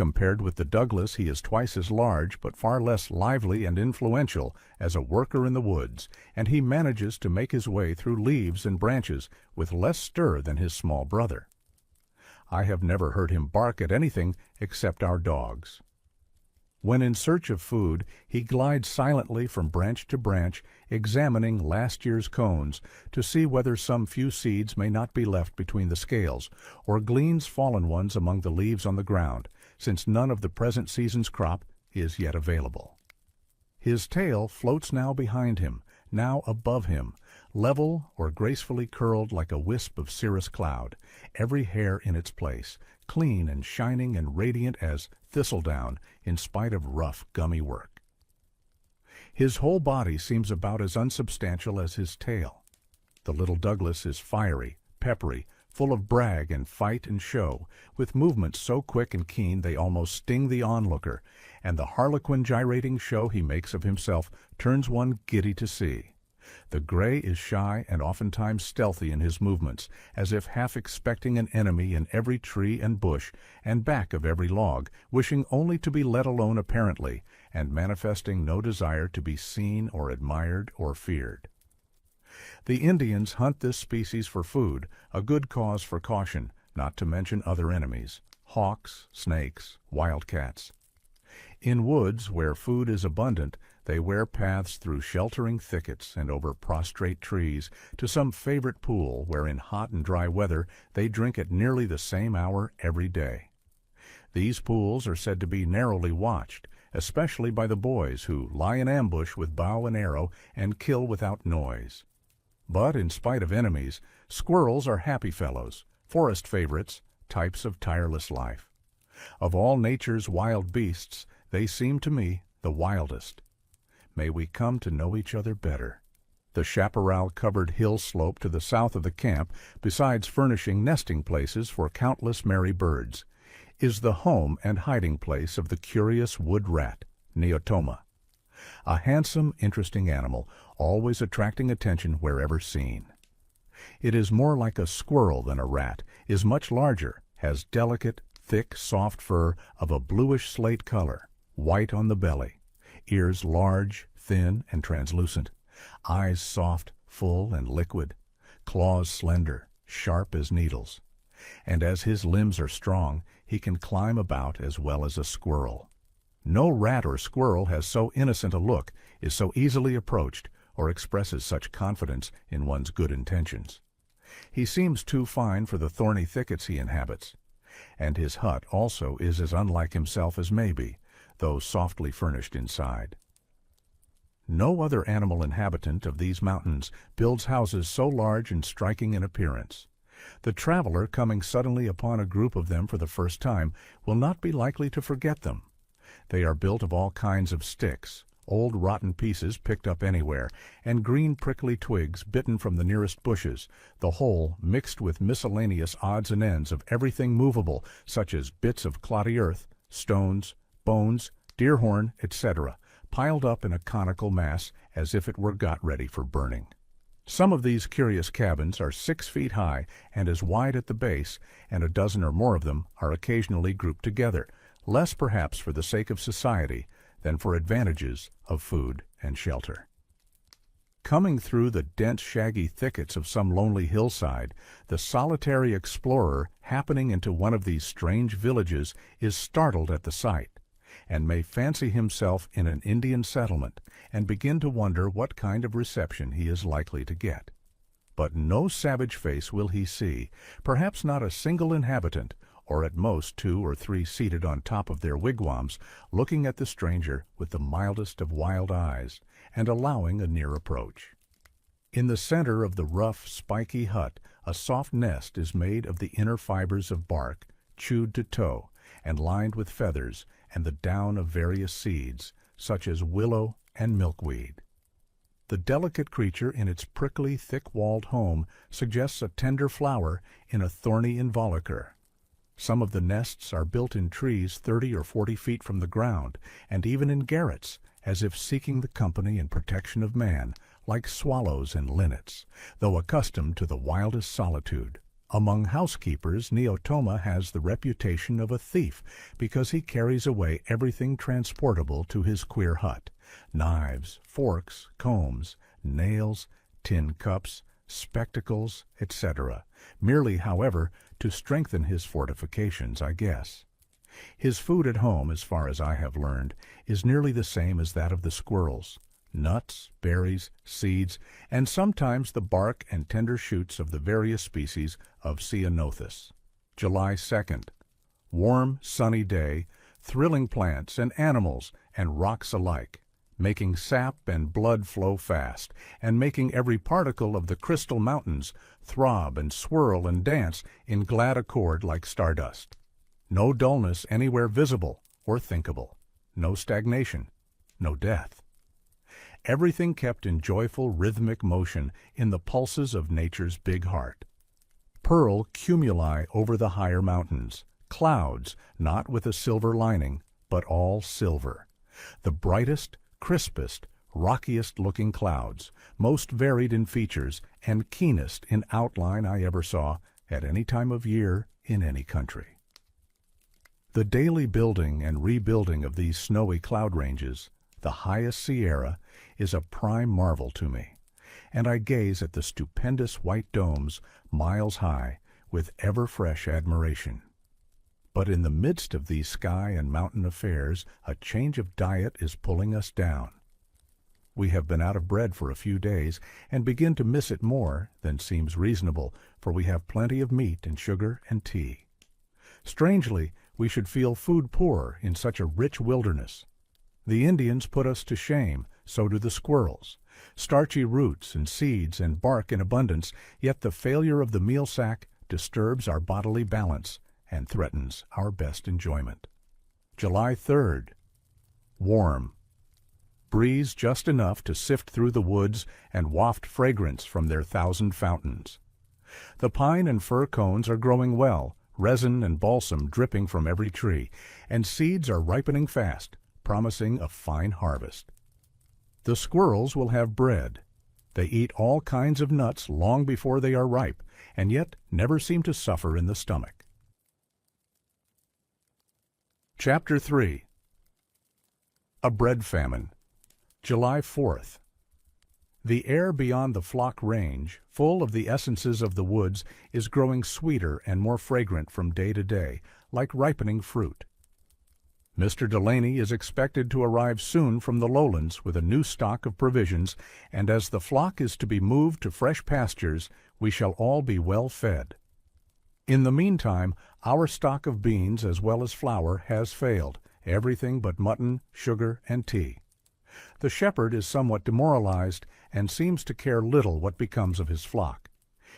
S1: Compared with the Douglas, he is twice as large, but far less lively and influential as a worker in the woods, and he manages to make his way through leaves and branches with less stir than his small brother. I have never heard him bark at anything except our dogs. When in search of food, he glides silently from branch to branch, examining last year's cones to see whether some few seeds may not be left between the scales, or gleans fallen ones among the leaves on the ground, since none of the present season's crop is yet available. His tail floats now behind him, now above him, level or gracefully curled like a wisp of cirrus cloud, every hair in its place, clean and shining and radiant as thistledown in spite of rough, gummy work. His whole body seems about as unsubstantial as his tail. The little Douglas is fiery, peppery, full of brag and fight and show, with movements so quick and keen they almost sting the onlooker, and the harlequin gyrating show he makes of himself turns one giddy to see. The gray is shy and oftentimes stealthy in his movements, as if half expecting an enemy in every tree and bush and back of every log, wishing only to be let alone apparently, and manifesting no desire to be seen or admired or feared. The Indians hunt this species for food, a good cause for caution, not to mention other enemies, hawks, snakes, wildcats. In woods where food is abundant, they wear paths through sheltering thickets and over prostrate trees to some favorite pool where in hot and dry weather they drink at nearly the same hour every day. These pools are said to be narrowly watched, especially by the boys who lie in ambush with bow and arrow and kill without noise. But in spite of enemies, squirrels are happy fellows, forest favorites, types of tireless life. Of all nature's wild beasts, they seem to me the wildest. May we come to know each other better. The chaparral-covered hill slope to the south of the camp, besides furnishing nesting places for countless merry birds, is the home and hiding place of the curious wood rat, Neotoma. A handsome, interesting animal, always attracting attention wherever seen. It is more like a squirrel than a rat, is much larger, has delicate, thick, soft fur of a bluish slate color, white on the belly, ears large, thin, and translucent, eyes soft, full, and liquid, claws slender, sharp as needles. And as his limbs are strong, he can climb about as well as a squirrel. No rat or squirrel has so innocent a look, is so easily approached, or expresses such confidence in one's good intentions. He seems too fine for the thorny thickets he inhabits, and his hut also is as unlike himself as may be, though softly furnished inside. No other animal inhabitant of these mountains builds houses so large and striking in appearance. The traveler coming suddenly upon a group of them for the first time will not be likely to forget them. They are built of all kinds of sticks, old rotten pieces picked up anywhere, and green prickly twigs bitten from the nearest bushes, the whole mixed with miscellaneous odds and ends of everything movable, such as bits of cloddy earth, stones, bones, deer horn, etc., piled up in a conical mass as if it were got ready for burning. Some of these curious cabins are 6 feet high and as wide at the base, and a dozen or more of them are occasionally grouped together, less perhaps for the sake of society than for advantages of food and shelter. Coming through the dense shaggy thickets of some lonely hillside, the solitary explorer happening into one of these strange villages is startled at the sight, and may fancy himself in an Indian settlement, and begin to wonder what kind of reception he is likely to get. But no savage face will he see, perhaps not a single inhabitant, or at most 2 or 3 seated on top of their wigwams, looking at the stranger with the mildest of wild eyes, and allowing a near approach. In the center of the rough, spiky hut, a soft nest is made of the inner fibers of bark, chewed to tow, and lined with feathers and the down of various seeds, such as willow and milkweed. The delicate creature in its prickly, thick-walled home suggests a tender flower in a thorny involucre. Some of the nests are built in trees 30 or 40 feet from the ground, and even in garrets, as if seeking the company and protection of man, like swallows and linnets, though accustomed to the wildest solitude, Among housekeepers, Neotoma has the reputation of a thief because he carries away everything transportable to his queer hut: knives, forks, combs, nails, tin cups, spectacles, etc., merely, however, to strengthen his fortifications, I guess. His food at home, as far as I have learned, is nearly the same as that of the squirrels: nuts, berries, seeds, and sometimes the bark and tender shoots of the various species of Ceanothus. July 2nd. Warm, sunny day, thrilling plants and animals and rocks alike, making sap and blood flow fast, and making every particle of the crystal mountains throb and swirl and dance in glad accord like stardust. No dullness anywhere visible or thinkable, no stagnation, no death. Everything kept in joyful rhythmic motion in the pulses of nature's big heart. Pearl cumuli over the higher mountains, clouds not with a silver lining, but all silver. The brightest, crispest, rockiest-looking clouds, most varied in features and keenest in outline I ever saw at any time of year in any country. The daily building and rebuilding of these snowy cloud ranges, the highest Sierra, is a prime marvel to me, and I gaze at the stupendous white domes miles high with ever-fresh admiration. But in the midst of these sky and mountain affairs, a change of diet is pulling us down. We have been out of bread for a few days, and begin to miss it more than seems reasonable, for we have plenty of meat and sugar and tea. Strangely, we should feel food poor in such a rich wilderness. The Indians put us to shame, so do the squirrels. Starchy roots and seeds and bark in abundance, yet the failure of the meal sack disturbs our bodily balance and threatens our best enjoyment. July 3rd. Warm. Breeze just enough to sift through the woods and waft fragrance from their 1,000 fountains. The pine and fir cones are growing well, resin and balsam dripping from every tree, and seeds are ripening fast, promising a fine harvest. The squirrels will have bread. They eat all kinds of nuts long before they are ripe, and yet never seem to suffer in the stomach. Chapter 3. A Bread Famine. July 4th. The air beyond the Flock Range, full of the essences of the woods, is growing sweeter and more fragrant from day to day, like ripening fruit. Mr. Delaney is expected to arrive soon from the lowlands with a new stock of provisions, and as the flock is to be moved to fresh pastures, we shall all be well fed. In the meantime, our stock of beans as well as flour has failed, everything but mutton, sugar, and tea. The shepherd is somewhat demoralized and seems to care little what becomes of his flock.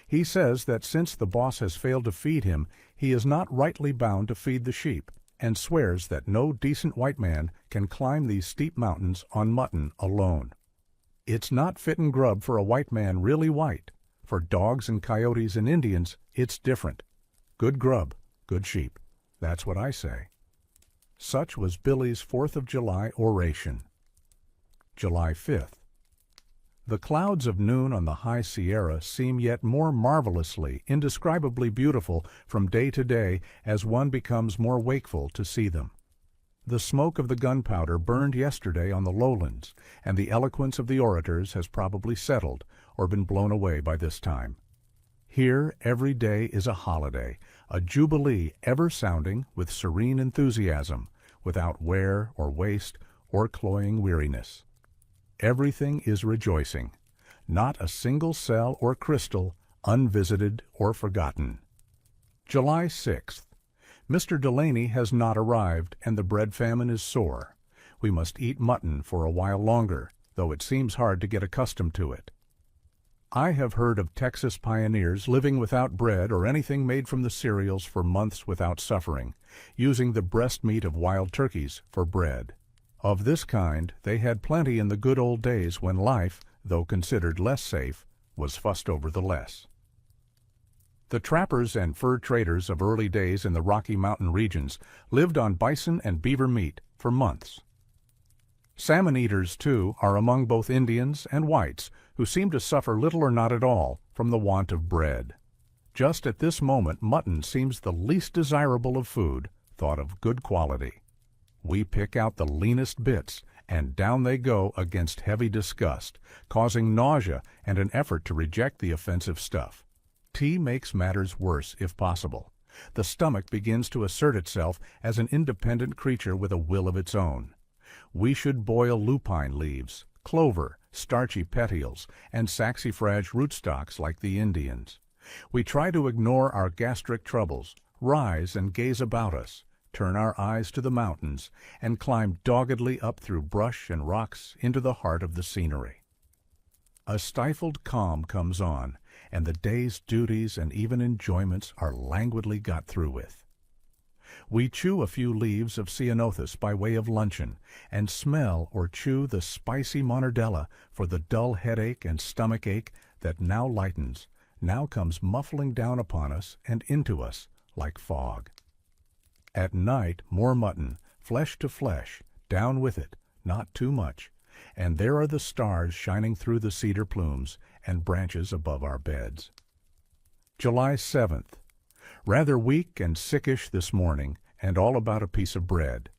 S1: He says that since the boss has failed to feed him, he is not rightly bound to feed the sheep, and swears that no decent white man can climb these steep mountains on mutton alone. It's not fittin' grub for a white man really white. For dogs and coyotes and Indians, it's different. Good grub, good sheep. That's what I say. Such was Billy's 4th of July oration. July 5th. The clouds of noon on the high Sierra seem yet more marvelously, indescribably beautiful from day to day as one becomes more wakeful to see them. The smoke of the gunpowder burned yesterday on the lowlands, and the eloquence of the orators has probably settled or been blown away by this time. Here every day is a holiday, a jubilee ever sounding with serene enthusiasm, without wear or waste or cloying weariness. Everything is rejoicing, not a single cell or crystal unvisited or forgotten. July 6th. Mr. Delaney has not arrived, and the bread famine is sore. We must eat mutton for a while longer, though it seems hard to get accustomed to it. I have heard of Texas pioneers living without bread or anything made from the cereals for months without suffering, using the breast meat of wild turkeys for bread. Of this kind they had plenty in the good old days when life, though considered less safe, was fussed over the less. The trappers and fur traders of early days in the Rocky Mountain regions lived on bison and beaver meat for months. Salmon eaters, too, are among both Indians and whites, who seem to suffer little or not at all from the want of bread. Just at this moment, mutton seems the least desirable of food, thought of good quality. We pick out the leanest bits, and down they go against heavy disgust, causing nausea and an effort to reject the offensive stuff. Tea makes matters worse, if possible. The stomach begins to assert itself as an independent creature with a will of its own. We should boil lupine leaves, clover, starchy petioles, and saxifrage rootstocks like the Indians. We try to ignore our gastric troubles, rise and gaze about us, turn our eyes to the mountains, and climb doggedly up through brush and rocks into the heart of the scenery. A stifled calm comes on, and the day's duties and even enjoyments are languidly got through with. We chew a few leaves of ceanothus by way of luncheon, and smell or chew the spicy monardella for the dull headache and stomach ache that now lightens, now comes muffling down upon us and into us like fog. At night, more mutton, flesh to flesh, down with it, not too much, and there are the stars shining through the cedar plumes and branches above our beds. July 7th. Rather weak and sickish this morning, and all about a piece of bread.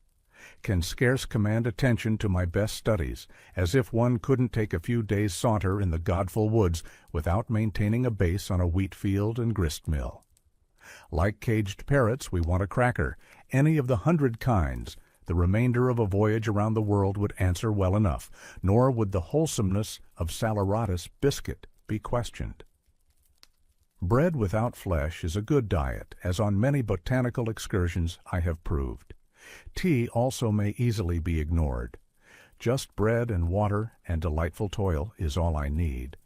S1: Can scarce command attention to my best studies, as if one couldn't take a few days' saunter in the godful woods without maintaining a base on a wheat field and grist mill. Like caged parrots, we want a cracker, any of the 100 kinds. The remainder of a voyage around the world would answer well enough, nor would the wholesomeness of saleratus biscuit be questioned. Bread without flesh is a good diet, as on many botanical excursions I have proved. Tea also may easily be ignored. Just bread and water and delightful toil is all I need,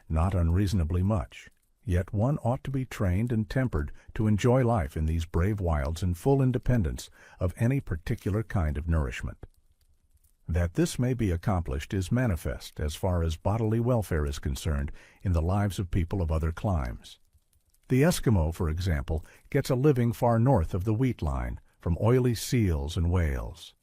S1: not unreasonably much. Yet one ought to be trained and tempered to enjoy life in these brave wilds in full independence of any particular kind of nourishment. That this may be accomplished is manifest as far as bodily welfare is concerned in the lives of people of other climes. The Eskimo, for example, gets a living far north of the wheat line from oily seals and whales.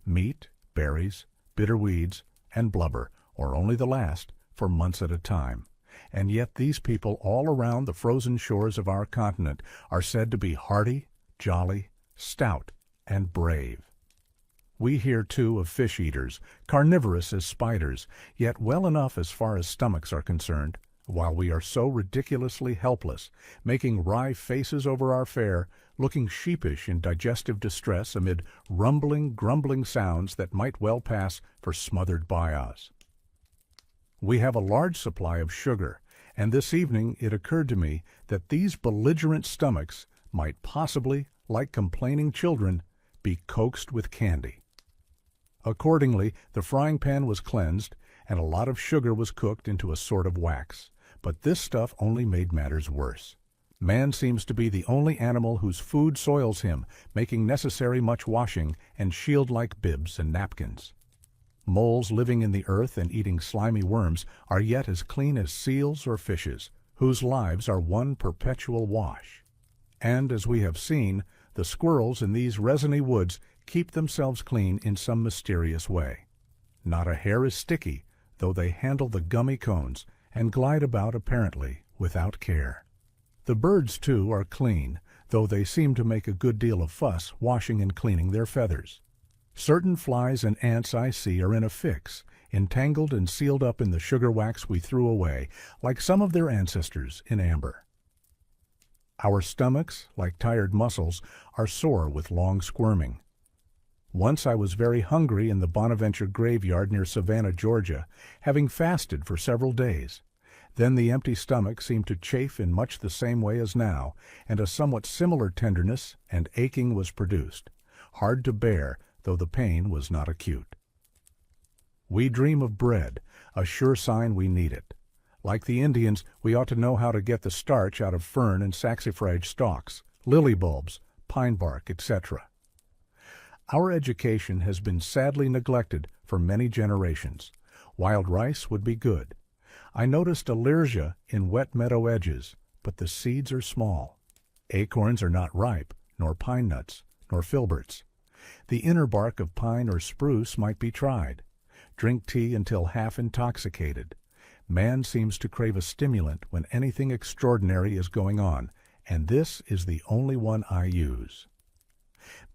S1: Meat, berries, bitter weeds, and blubber, or only the last, for months at a time. And yet these people all around the frozen shores of our continent are said to be hardy, jolly, stout, and brave. We hear, too, of fish-eaters, carnivorous as spiders, yet well enough as far as stomachs are concerned, while we are so ridiculously helpless, making wry faces over our fare, looking sheepish in digestive distress amid rumbling, grumbling sounds that might well pass for smothered bios. We have a large supply of sugar, and this evening it occurred to me that these belligerent stomachs might possibly, like complaining children, be coaxed with candy. Accordingly, the frying pan was cleansed, and a lot of sugar was cooked into a sort of wax. But this stuff only made matters worse. Man seems to be the only animal whose food soils him, making necessary much washing and shield-like bibs and napkins. Moles living in the earth and eating slimy worms are yet as clean as seals or fishes, whose lives are one perpetual wash. And, as we have seen, the squirrels in these resiny woods keep themselves clean in some mysterious way. Not a hair is sticky, though they handle the gummy cones, and glide about apparently without care. The birds, too, are clean, though they seem to make a good deal of fuss washing and cleaning their feathers. Certain flies and ants I see are in a fix, entangled and sealed up in the sugar wax we threw away, like some of their ancestors in amber. Our stomachs, like tired muscles, are sore with long squirming. Once I was very hungry in the Bonaventure graveyard near Savannah, Georgia, having fasted for several days. Then the empty stomach seemed to chafe in much the same way as now, and a somewhat similar tenderness and aching was produced, hard to bear, though the pain was not acute. We dream of bread, a sure sign we need it. Like the Indians, we ought to know how to get the starch out of fern and saxifrage stalks, lily bulbs, pine bark, etc. Our education has been sadly neglected for many generations. Wild rice would be good. I noticed a lyrgia in wet meadow edges, but the seeds are small. Acorns are not ripe, nor pine nuts, nor filberts. The inner bark of pine or spruce might be tried. Drink tea until half intoxicated. Man seems to crave a stimulant when anything extraordinary is going on, and this is the only one I use.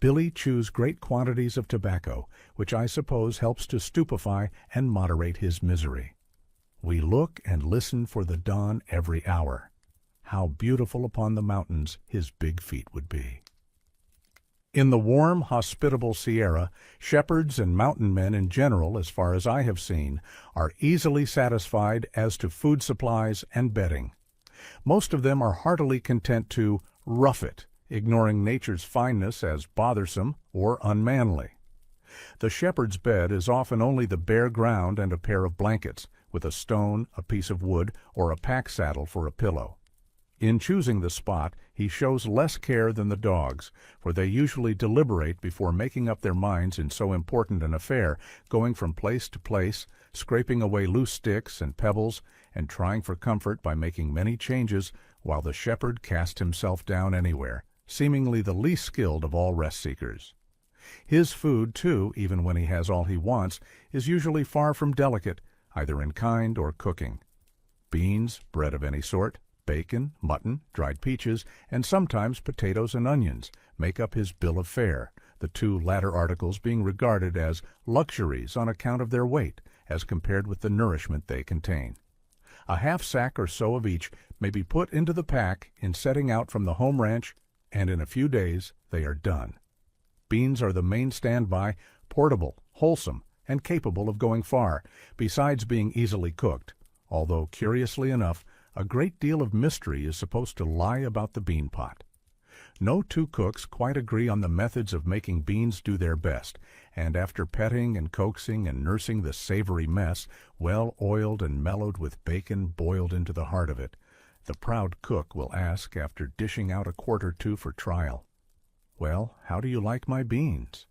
S1: Billy chews great quantities of tobacco, which I suppose helps to stupefy and moderate his misery. We look and listen for the dawn every hour. How beautiful upon the mountains his big feet would be. In the warm, hospitable Sierra, shepherds and mountain men in general, as far as I have seen, are easily satisfied as to food supplies and bedding. Most of them are heartily content to rough it, ignoring nature's fineness as bothersome or unmanly. The shepherd's bed is often only the bare ground and a pair of blankets, with a stone, a piece of wood, or a pack saddle for a pillow. In choosing the spot, he shows less care than the dogs, for they usually deliberate before making up their minds in so important an affair, going from place to place, scraping away loose sticks and pebbles, and trying for comfort by making many changes, while the shepherd casts himself down anywhere, seemingly the least skilled of all rest-seekers. His food, too, even when he has all he wants, is usually far from delicate, either in kind or cooking. Beans, bread of any sort, bacon, mutton, dried peaches, and sometimes potatoes and onions make up his bill of fare, the two latter articles being regarded as luxuries on account of their weight, as compared with the nourishment they contain. A half-sack or so of each may be put into the pack in setting out from the home ranch, and in a few days they are done. Beans are the main standby, portable, wholesome, and capable of going far, besides being easily cooked, although, curiously enough, a great deal of mystery is supposed to lie about the bean pot. No two cooks quite agree on the methods of making beans do their best, and after petting and coaxing and nursing the savory mess, well oiled and mellowed with bacon boiled into the heart of it, the proud cook will ask, after dishing out a quart or two for trial, "Well, how do you like my beans?"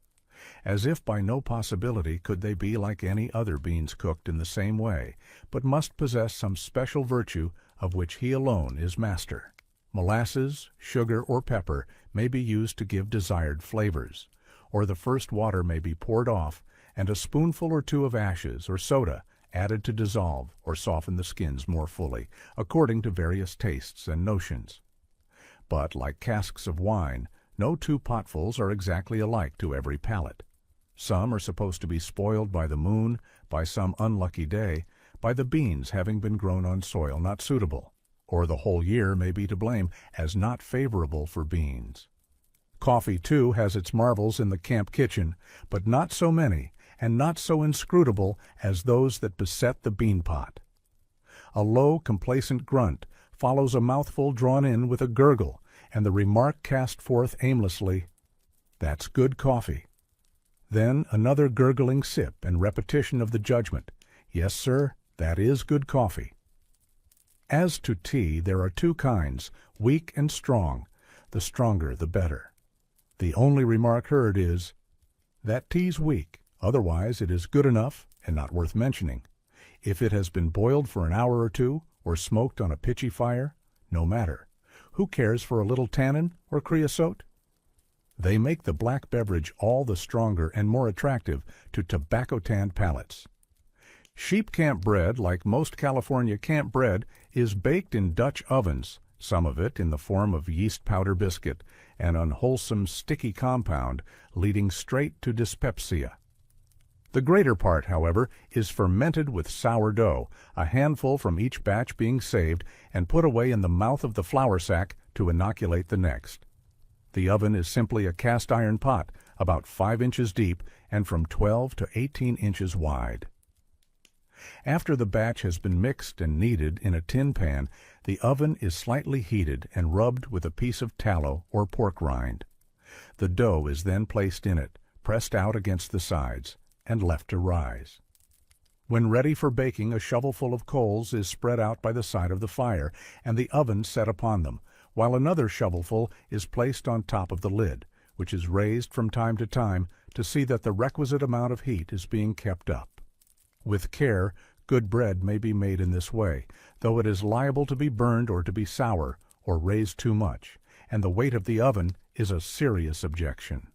S1: As if by no possibility could they be like any other beans cooked in the same way, but must possess some special virtue of which he alone is master. Molasses, sugar, or pepper may be used to give desired flavors, or the first water may be poured off, and a spoonful or two of ashes or soda added to dissolve or soften the skins more fully, according to various tastes and notions. But, like casks of wine, no two potfuls are exactly alike to every palate. Some are supposed to be spoiled by the moon, by some unlucky day, by the beans having been grown on soil not suitable, or the whole year may be to blame as not favorable for beans. Coffee, too, has its marvels in the camp kitchen, but not so many, and not so inscrutable as those that beset the bean pot. A low, complacent grunt follows a mouthful drawn in with a gurgle, and the remark cast forth aimlessly, "That's good coffee." Then another gurgling sip and repetition of the judgment, "Yes, sir, that is good coffee." As to tea, there are two kinds, weak and strong, the stronger the better. The only remark heard is, "That tea's weak, otherwise it is good enough and not worth mentioning. If it has been boiled for an hour or two, or smoked on a pitchy fire, no matter. Who cares for a little tannin or creosote?" They make the black beverage all the stronger and more attractive to tobacco-tanned palates. Sheep camp bread, like most California camp bread, is baked in Dutch ovens, some of it in the form of yeast powder biscuit, an unwholesome, sticky compound leading straight to dyspepsia. The greater part, however, is fermented with sourdough, a handful from each batch being saved and put away in the mouth of the flour sack to inoculate the next. The oven is simply a cast-iron pot, about 5 inches deep and from 12 to 18 inches wide. After the batch has been mixed and kneaded in a tin pan, the oven is slightly heated and rubbed with a piece of tallow or pork rind. The dough is then placed in it, pressed out against the sides, and left to rise. When ready for baking, a shovelful of coals is spread out by the side of the fire, and the oven set upon them, while another shovelful is placed on top of the lid, which is raised from time to see that the requisite amount of heat is being kept up. With care, good bread may be made in this way, though it is liable to be burned or to be sour, or raised too much, and the weight of the oven is a serious objection.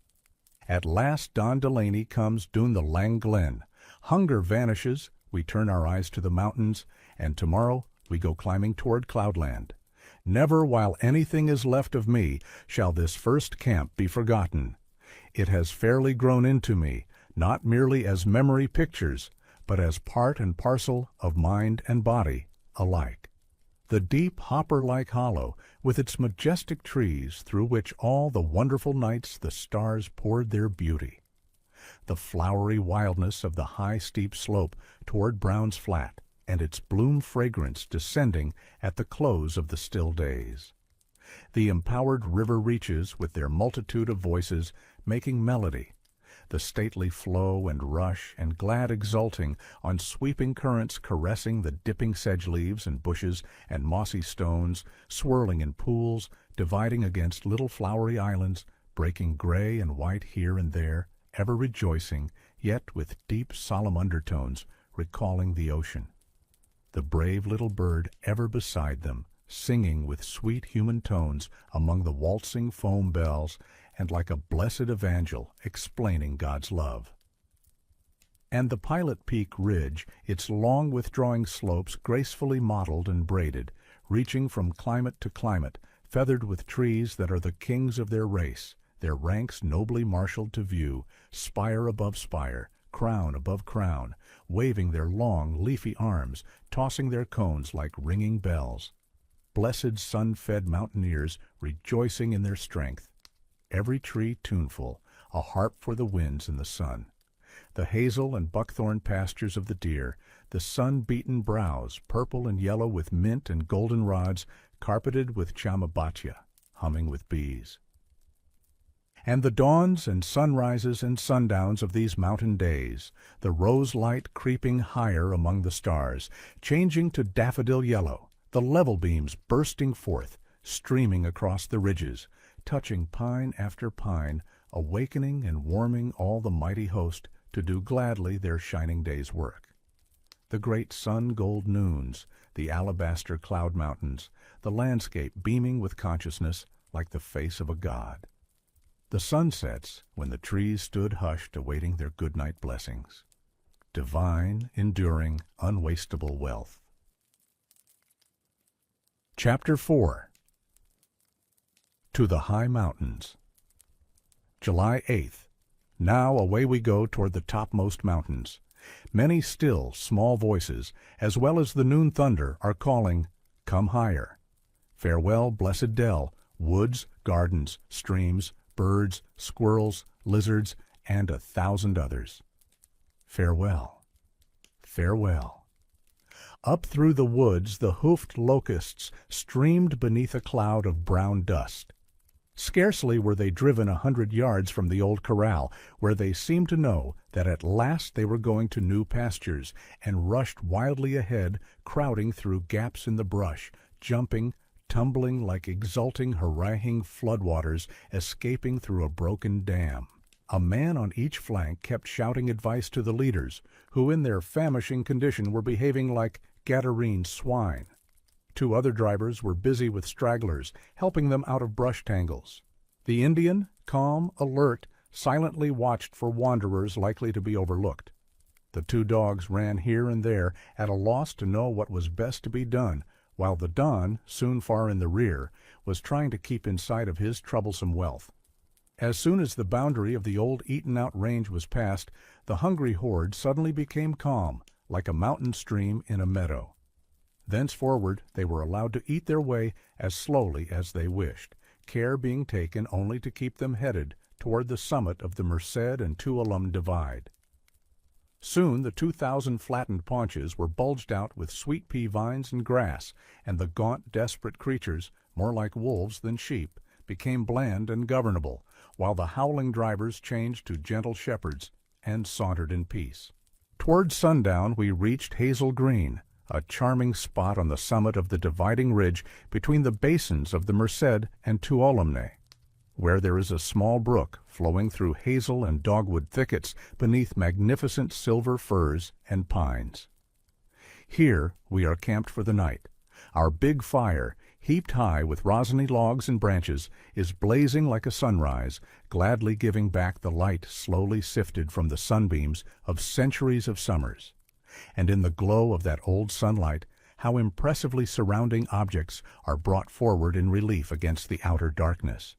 S1: At last Don Delaney comes doon the Lang Glen. Hunger vanishes, we turn our eyes to the mountains, and tomorrow we go climbing toward Cloudland. Never while anything is left of me shall this first camp be forgotten. It has fairly grown into me, not merely as memory pictures, but as part and parcel of mind and body alike. The deep hopper-like hollow, with its majestic trees through which all the wonderful nights the stars poured their beauty. The flowery wildness of the high steep slope toward Brown's Flat, and its bloom fragrance descending at the close of the still days. The empowered river reaches with their multitude of voices making melody, the stately flow and rush and glad exulting on sweeping currents caressing the dipping sedge leaves and bushes and mossy stones, swirling in pools, dividing against little flowery islands, breaking gray and white here and there, ever rejoicing, yet with deep solemn undertones, recalling the ocean. The brave little bird ever beside them, singing with sweet human tones among the waltzing foam bells, and like a blessed evangel explaining God's love. And the Pilot Peak ridge, its long withdrawing slopes gracefully mottled and braided, reaching from climate to climate, feathered with trees that are the kings of their race, their ranks nobly marshaled to view, spire above spire, crown above crown, waving their long, leafy arms, tossing their cones like ringing bells. Blessed sun-fed mountaineers rejoicing in their strength. Every tree tuneful, a harp for the winds and the sun. The hazel and buckthorn pastures of the deer, the sun-beaten browse, purple and yellow with mint and goldenrods, carpeted with chamabatya, humming with bees. And the dawns and sunrises and sundowns of these mountain days, the rose light creeping higher among the stars, changing to daffodil yellow, the level beams bursting forth, streaming across the ridges, touching pine after pine, awakening and warming all the mighty host to do gladly their shining day's work. The great sun-gold noons, the alabaster cloud mountains, the landscape beaming with consciousness like the face of a god. The sunsets, when the trees stood hushed awaiting their good-night blessings. Divine, enduring, unwastable wealth. Chapter 4. To the High Mountains. July 8th. Now away we go toward the topmost mountains. Many still, small voices, as well as the noon thunder, are calling, "Come higher." Farewell, blessed dell, woods, gardens, streams, birds, squirrels, lizards, and 1,000 others. Farewell. Farewell. Up through the woods the hoofed locusts streamed beneath a cloud of brown dust. Scarcely were they driven 100 yards from the old corral, where they seemed to know that at last they were going to new pastures, and rushed wildly ahead, crowding through gaps in the brush, jumping, tumbling like exulting, haranguing floodwaters escaping through a broken dam. A man on each flank kept shouting advice to the leaders, who in their famishing condition were behaving like Gadarene swine. 2 other drivers were busy with stragglers, helping them out of brush tangles. The Indian, calm, alert, silently watched for wanderers likely to be overlooked. The 2 dogs ran here and there, at a loss to know what was best to be done, while the Don, soon far in the rear, was trying to keep in sight of his troublesome wealth. As soon as the boundary of the old eaten-out range was passed, the hungry horde suddenly became calm, like a mountain stream in a meadow. Thenceforward they were allowed to eat their way as slowly as they wished, care being taken only to keep them headed toward the summit of the Merced and Tuolumne divide. Soon the 2,000 flattened paunches were bulged out with sweet pea vines and grass, and the gaunt, desperate creatures, more like wolves than sheep, became bland and governable, while the howling drivers changed to gentle shepherds and sauntered in peace. Toward sundown we reached Hazel Green, a charming spot on the summit of the dividing ridge between the basins of the Merced and Tuolumne, where there is a small brook flowing through hazel and dogwood thickets beneath magnificent silver firs and pines. Here we are camped for the night. Our big fire, heaped high with rosiny logs and branches, is blazing like a sunrise, gladly giving back the light slowly sifted from the sunbeams of centuries of summers. And in the glow of that old sunlight, how impressively surrounding objects are brought forward in relief against the outer darkness.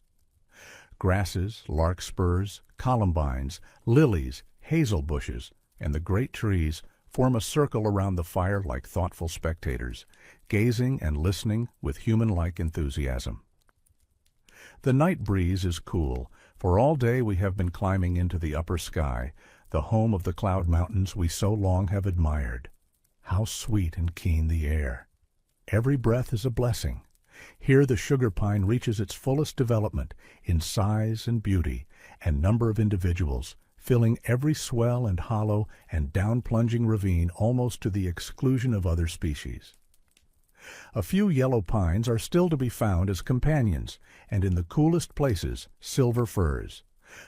S1: Grasses, larkspurs, columbines, lilies, hazel bushes, and the great trees form a circle around the fire like thoughtful spectators, gazing and listening with human-like enthusiasm. The night breeze is cool, for all day we have been climbing into the upper sky, the home of the cloud mountains we so long have admired. How sweet and keen the air! Every breath is a blessing. Here the sugar pine reaches its fullest development in size and beauty and number of individuals, filling every swell and hollow and down-plunging ravine almost to the exclusion of other species. A few yellow pines are still to be found as companions, and in the coolest places, silver firs.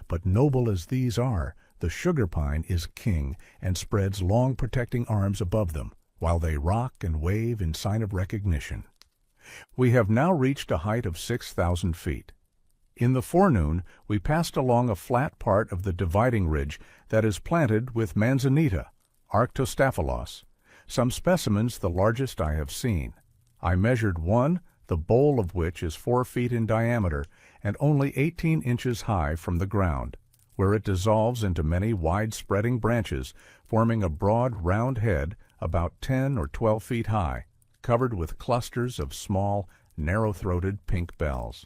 S1: But noble as these are, the sugar pine is king and spreads long protecting arms above them, while they rock and wave in sign of recognition. We have now reached a height of 6,000 feet. In the forenoon, we passed along a flat part of the dividing ridge that is planted with manzanita, Arctostaphylos, some specimens the largest I have seen. I measured one, the bole of which is 4 feet in diameter and only 18 inches high from the ground, where it dissolves into many wide-spreading branches, forming a broad, round head about 10 or 12 feet high, covered with clusters of small, narrow-throated pink bells.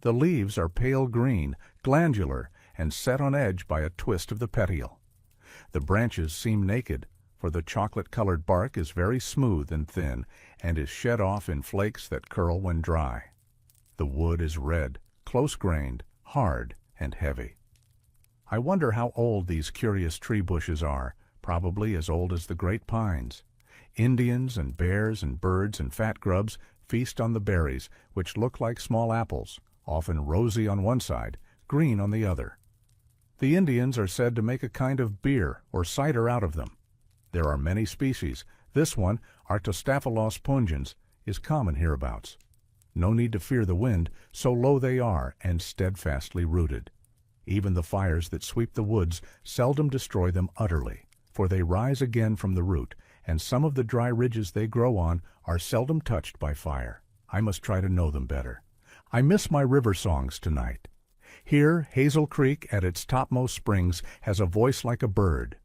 S1: The leaves are pale green, glandular, and set on edge by a twist of the petiole. The branches seem naked, for the chocolate-colored bark is very smooth and thin and is shed off in flakes that curl when dry. The wood is red, close-grained, hard, and heavy. I wonder how old these curious tree bushes are, probably as old as the great pines. Indians and bears and birds and fat grubs feast on the berries, which look like small apples, often rosy on one side, green on the other. The Indians are said to make a kind of beer or cider out of them. There are many species. This one, Arctostaphylos pungens, is common hereabouts. No need to fear the wind, so low they are and steadfastly rooted. Even the fires that sweep the woods seldom destroy them utterly, for they rise again from the root, and some of the dry ridges they grow on are seldom touched by fire. I must try to know them better. I miss my river songs tonight. Here, Hazel Creek at its topmost springs has a voice like a bird.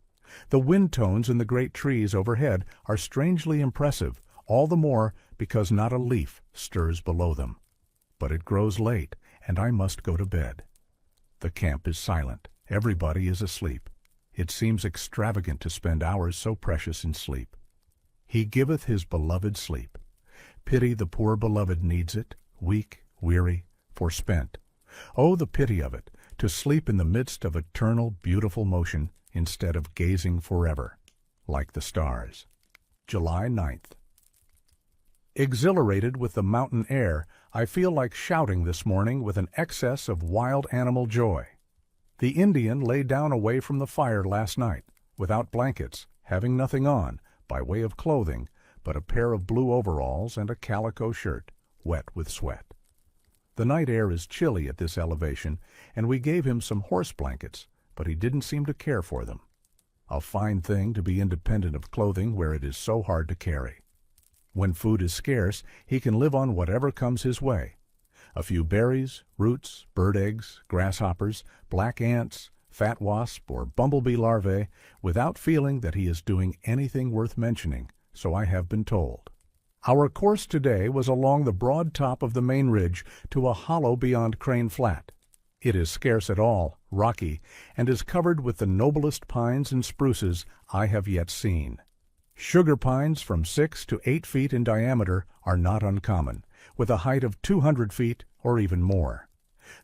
S1: The wind tones in the great trees overhead are strangely impressive, all the more because not a leaf stirs below them. But it grows late, and I must go to bed. The camp is silent. Everybody is asleep. It seems extravagant to spend hours so precious in sleep. He giveth his beloved sleep. Pity the poor beloved needs it, weak, weary, forspent. Oh, the pity of it, to sleep in the midst of eternal, beautiful motion, instead of gazing forever, like the stars. July 9th. Exhilarated with the mountain air, I feel like shouting this morning with an excess of wild animal joy. The Indian lay down away from the fire last night, without blankets, having nothing on, by way of clothing, but a pair of blue overalls and a calico shirt, wet with sweat. The night air is chilly at this elevation, and we gave him some horse blankets, but he didn't seem to care for them. A fine thing to be independent of clothing where it is so hard to carry. When food is scarce, he can live on whatever comes his way. A few berries, roots, bird eggs, grasshoppers, black ants, fat wasp, or bumblebee larvae, without feeling that he is doing anything worth mentioning, so I have been told. Our course today was along the broad top of the main ridge to a hollow beyond Crane Flat. It is scarce at all, rocky, and is covered with the noblest pines and spruces I have yet seen. Sugar pines from 6 to 8 feet in diameter are not uncommon, with a height of 200 feet or even more.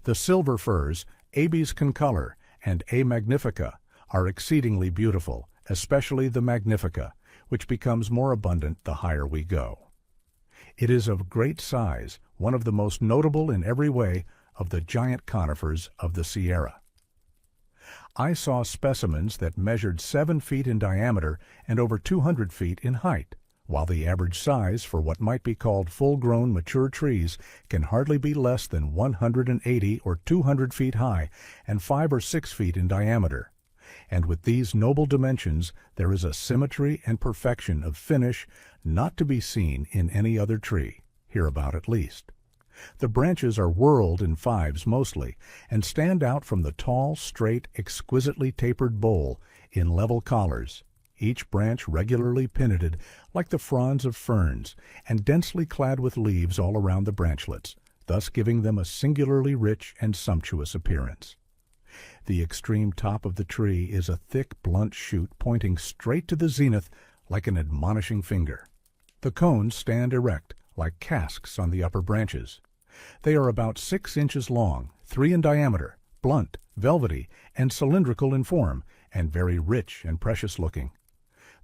S1: The silver firs, Abies concolor and A. magnifica, are exceedingly beautiful, especially the magnifica, which becomes more abundant the higher we go. It is of great size, one of the most notable in every way of the giant conifers of the Sierra. I saw specimens that measured 7 feet in diameter and over 200 feet in height, while the average size for what might be called full-grown mature trees can hardly be less than 180 or 200 feet high and 5 or 6 feet in diameter. and with these noble dimensions there is a symmetry and perfection of finish not to be seen in any other tree, hereabout at least. The branches are whorled in fives mostly, and stand out from the tall, straight, exquisitely tapered bole in level collars, each branch regularly pinnated like the fronds of ferns, and densely clad with leaves all around the branchlets, thus giving them a singularly rich and sumptuous appearance. The extreme top of the tree is a thick, blunt shoot pointing straight to the zenith like an admonishing finger. The cones stand erect, like casks on the upper branches. They are about 6 inches long, 3 in diameter, blunt, velvety, and cylindrical in form, and very rich and precious looking.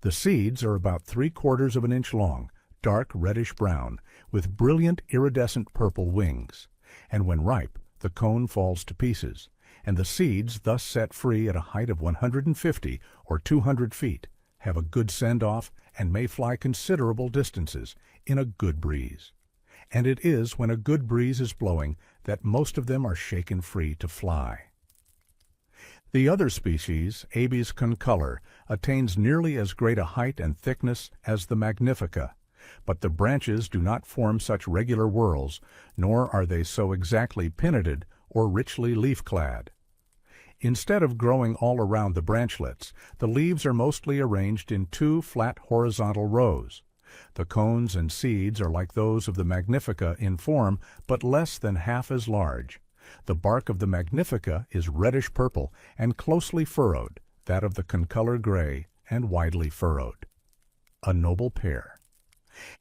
S1: The seeds are about 3/4 of an inch long, dark reddish-brown, with brilliant iridescent purple wings, and when ripe the cone falls to pieces, and the seeds, thus set free at a height of 150 or 200 feet, have a good send-off and may fly considerable distances in a good breeze. And it is when a good breeze is blowing that most of them are shaken free to fly. The other species, Abies concolor, attains nearly as great a height and thickness as the magnifica, but the branches do not form such regular whorls, nor are they so exactly pinnated or richly leaf-clad. Instead of growing all around the branchlets, the leaves are mostly arranged in 2 flat horizontal rows. The cones and seeds are like those of the magnifica in form, but less than half as large. The bark of the magnifica is reddish-purple and closely furrowed, that of the concolor gray and widely furrowed. A noble pair.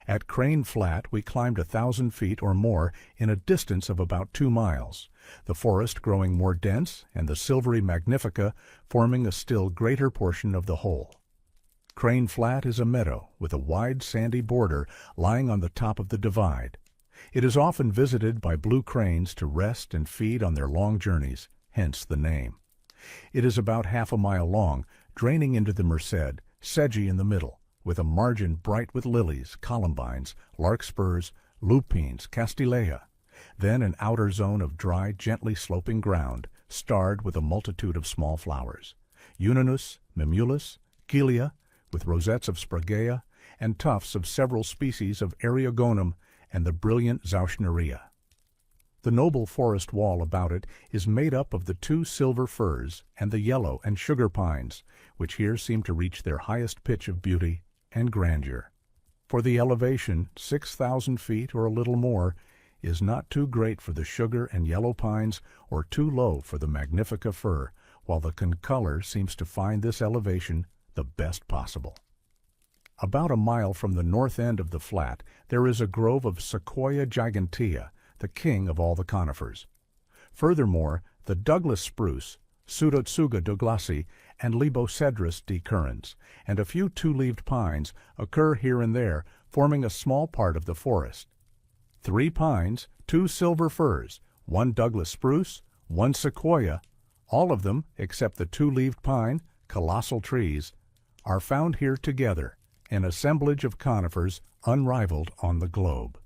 S1: At Crane Flat we climbed 1,000 feet or more in a distance of about 2 miles, the forest growing more dense and the silvery magnifica forming a still greater portion of the whole. Crane Flat is a meadow with a wide sandy border lying on the top of the divide. It is often visited by blue cranes to rest and feed on their long journeys, hence the name. It is about half a mile long, draining into the Merced, sedgy in the middle, with a margin bright with lilies, columbines, larkspurs, lupines, castilea, then an outer zone of dry, gently sloping ground, starred with a multitude of small flowers, Euonymus, Mimulus, Kelia, with rosettes of Spraguea, and tufts of several species of Eriogonum and the brilliant Zauschneria. The noble forest wall about it is made up of the 2 silver firs and the yellow and sugar pines, which here seem to reach their highest pitch of beauty and grandeur. For the elevation, 6,000 feet or a little more, is not too great for the sugar and yellow pines or too low for the magnifica fir, while the concolor seems to find this elevation the best possible. About a mile from the north end of the flat there is a grove of Sequoia gigantea, the king of all the conifers. Furthermore, the Douglas spruce, Pseudotsuga douglasi, and Libocedrus decurrens, and a few 2-leaved pines occur here and there, forming a small part of the forest. 3 pines, 2 silver firs, 1 Douglas spruce, 1 sequoia, all of them, except the 2-leaved pine, colossal trees, are found here together, an assemblage of conifers unrivaled on the globe.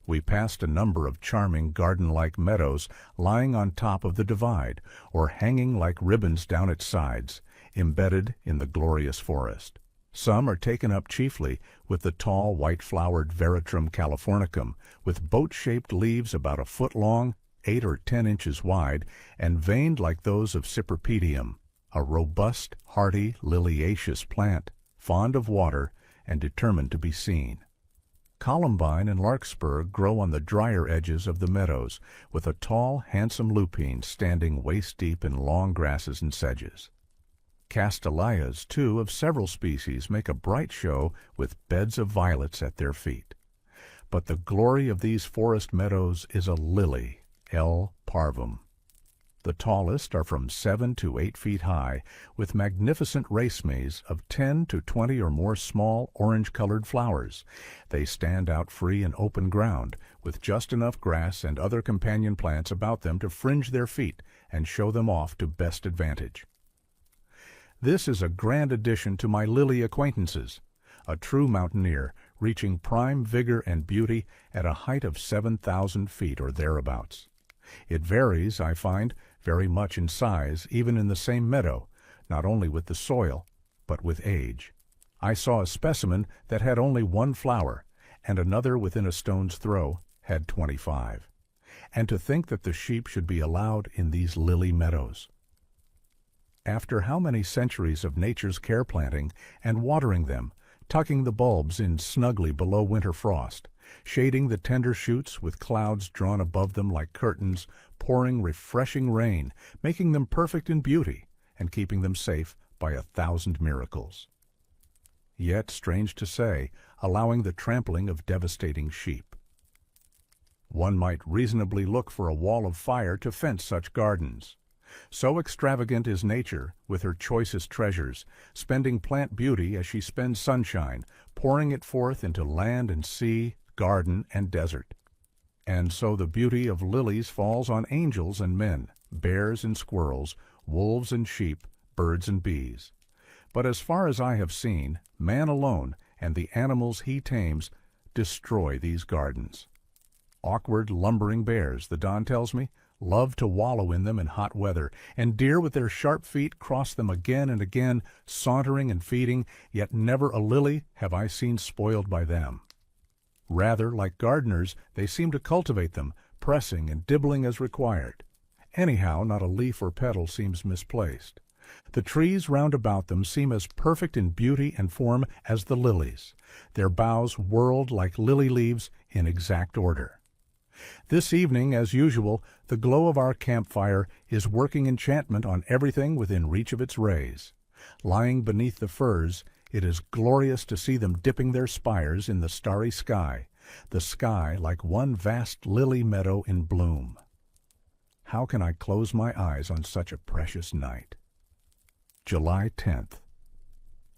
S1: We passed a number of charming garden-like meadows lying on top of the divide, or hanging like ribbons down its sides, embedded in the glorious forest. Some are taken up chiefly with the tall, white-flowered Veratrum californicum, with boat-shaped leaves about a foot long, 8 or 10 inches wide, and veined like those of Cypripedium, a robust, hardy, liliaceous plant, fond of water and determined to be seen. Columbine and larkspur grow on the drier edges of the meadows, with a tall, handsome lupine standing waist-deep in long grasses and sedges. Castilleias, too, of several species make a bright show with beds of violets at their feet. But the glory of these forest meadows is a lily, L. parvum. The tallest are from 7 to 8 feet high, with magnificent racemes of 10 to 20 or more small orange-colored flowers. They stand out free in open ground, with just enough grass and other companion plants about them to fringe their feet and show them off to best advantage. This is a grand addition to my lily acquaintances, a true mountaineer, reaching prime vigor and beauty at a height of 7,000 feet or thereabouts. It varies, I find, very much in size, even in the same meadow, not only with the soil, but with age. I saw a specimen that had only one flower, and another within a stone's throw had 25. And to think that the sheep should be allowed in these lily meadows. After how many centuries of nature's care planting and watering them, tucking the bulbs in snugly below winter frost, shading the tender shoots with clouds drawn above them like curtains, pouring refreshing rain, making them perfect in beauty, and keeping them safe by 1,000 miracles. Yet, strange to say, allowing the trampling of devastating sheep. One might reasonably look for a wall of fire to fence such gardens. So extravagant is nature with her choicest treasures, spending plant beauty as she spends sunshine, pouring it forth into land and sea, garden and desert. And so the beauty of lilies falls on angels and men, bears and squirrels, wolves and sheep, birds and bees. But as far as I have seen, man alone and the animals he tames destroy these gardens. Awkward, lumbering bears, the Don tells me, love to wallow in them in hot weather, and deer with their sharp feet cross them again and again, sauntering and feeding, yet never a lily have I seen spoiled by them. Rather, like gardeners, they seem to cultivate them, pressing and dibbling as required. Anyhow, not a leaf or petal seems misplaced. The trees round about them seem as perfect in beauty and form as the lilies, their boughs whirled like lily leaves in exact order. This evening, as usual, the glow of our campfire is working enchantment on everything within reach of its rays. Lying beneath the firs, it is glorious to see them dipping their spires in the starry sky, the sky like one vast lily meadow in bloom. How can I close my eyes on such a precious night? July 10th.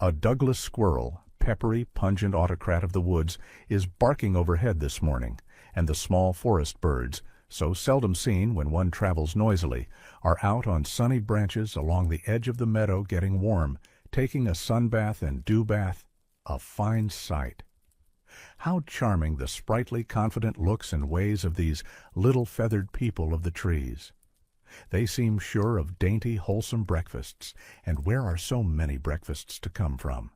S1: A Douglas squirrel, peppery, pungent autocrat of the woods, is barking overhead this morning, and the small forest birds, so seldom seen when one travels noisily, are out on sunny branches along the edge of the meadow getting warm, taking a sunbath and dew bath, a fine sight. How charming the sprightly, confident looks and ways of these little feathered people of the trees. They seem sure of dainty, wholesome breakfasts, and where are so many breakfasts to come from?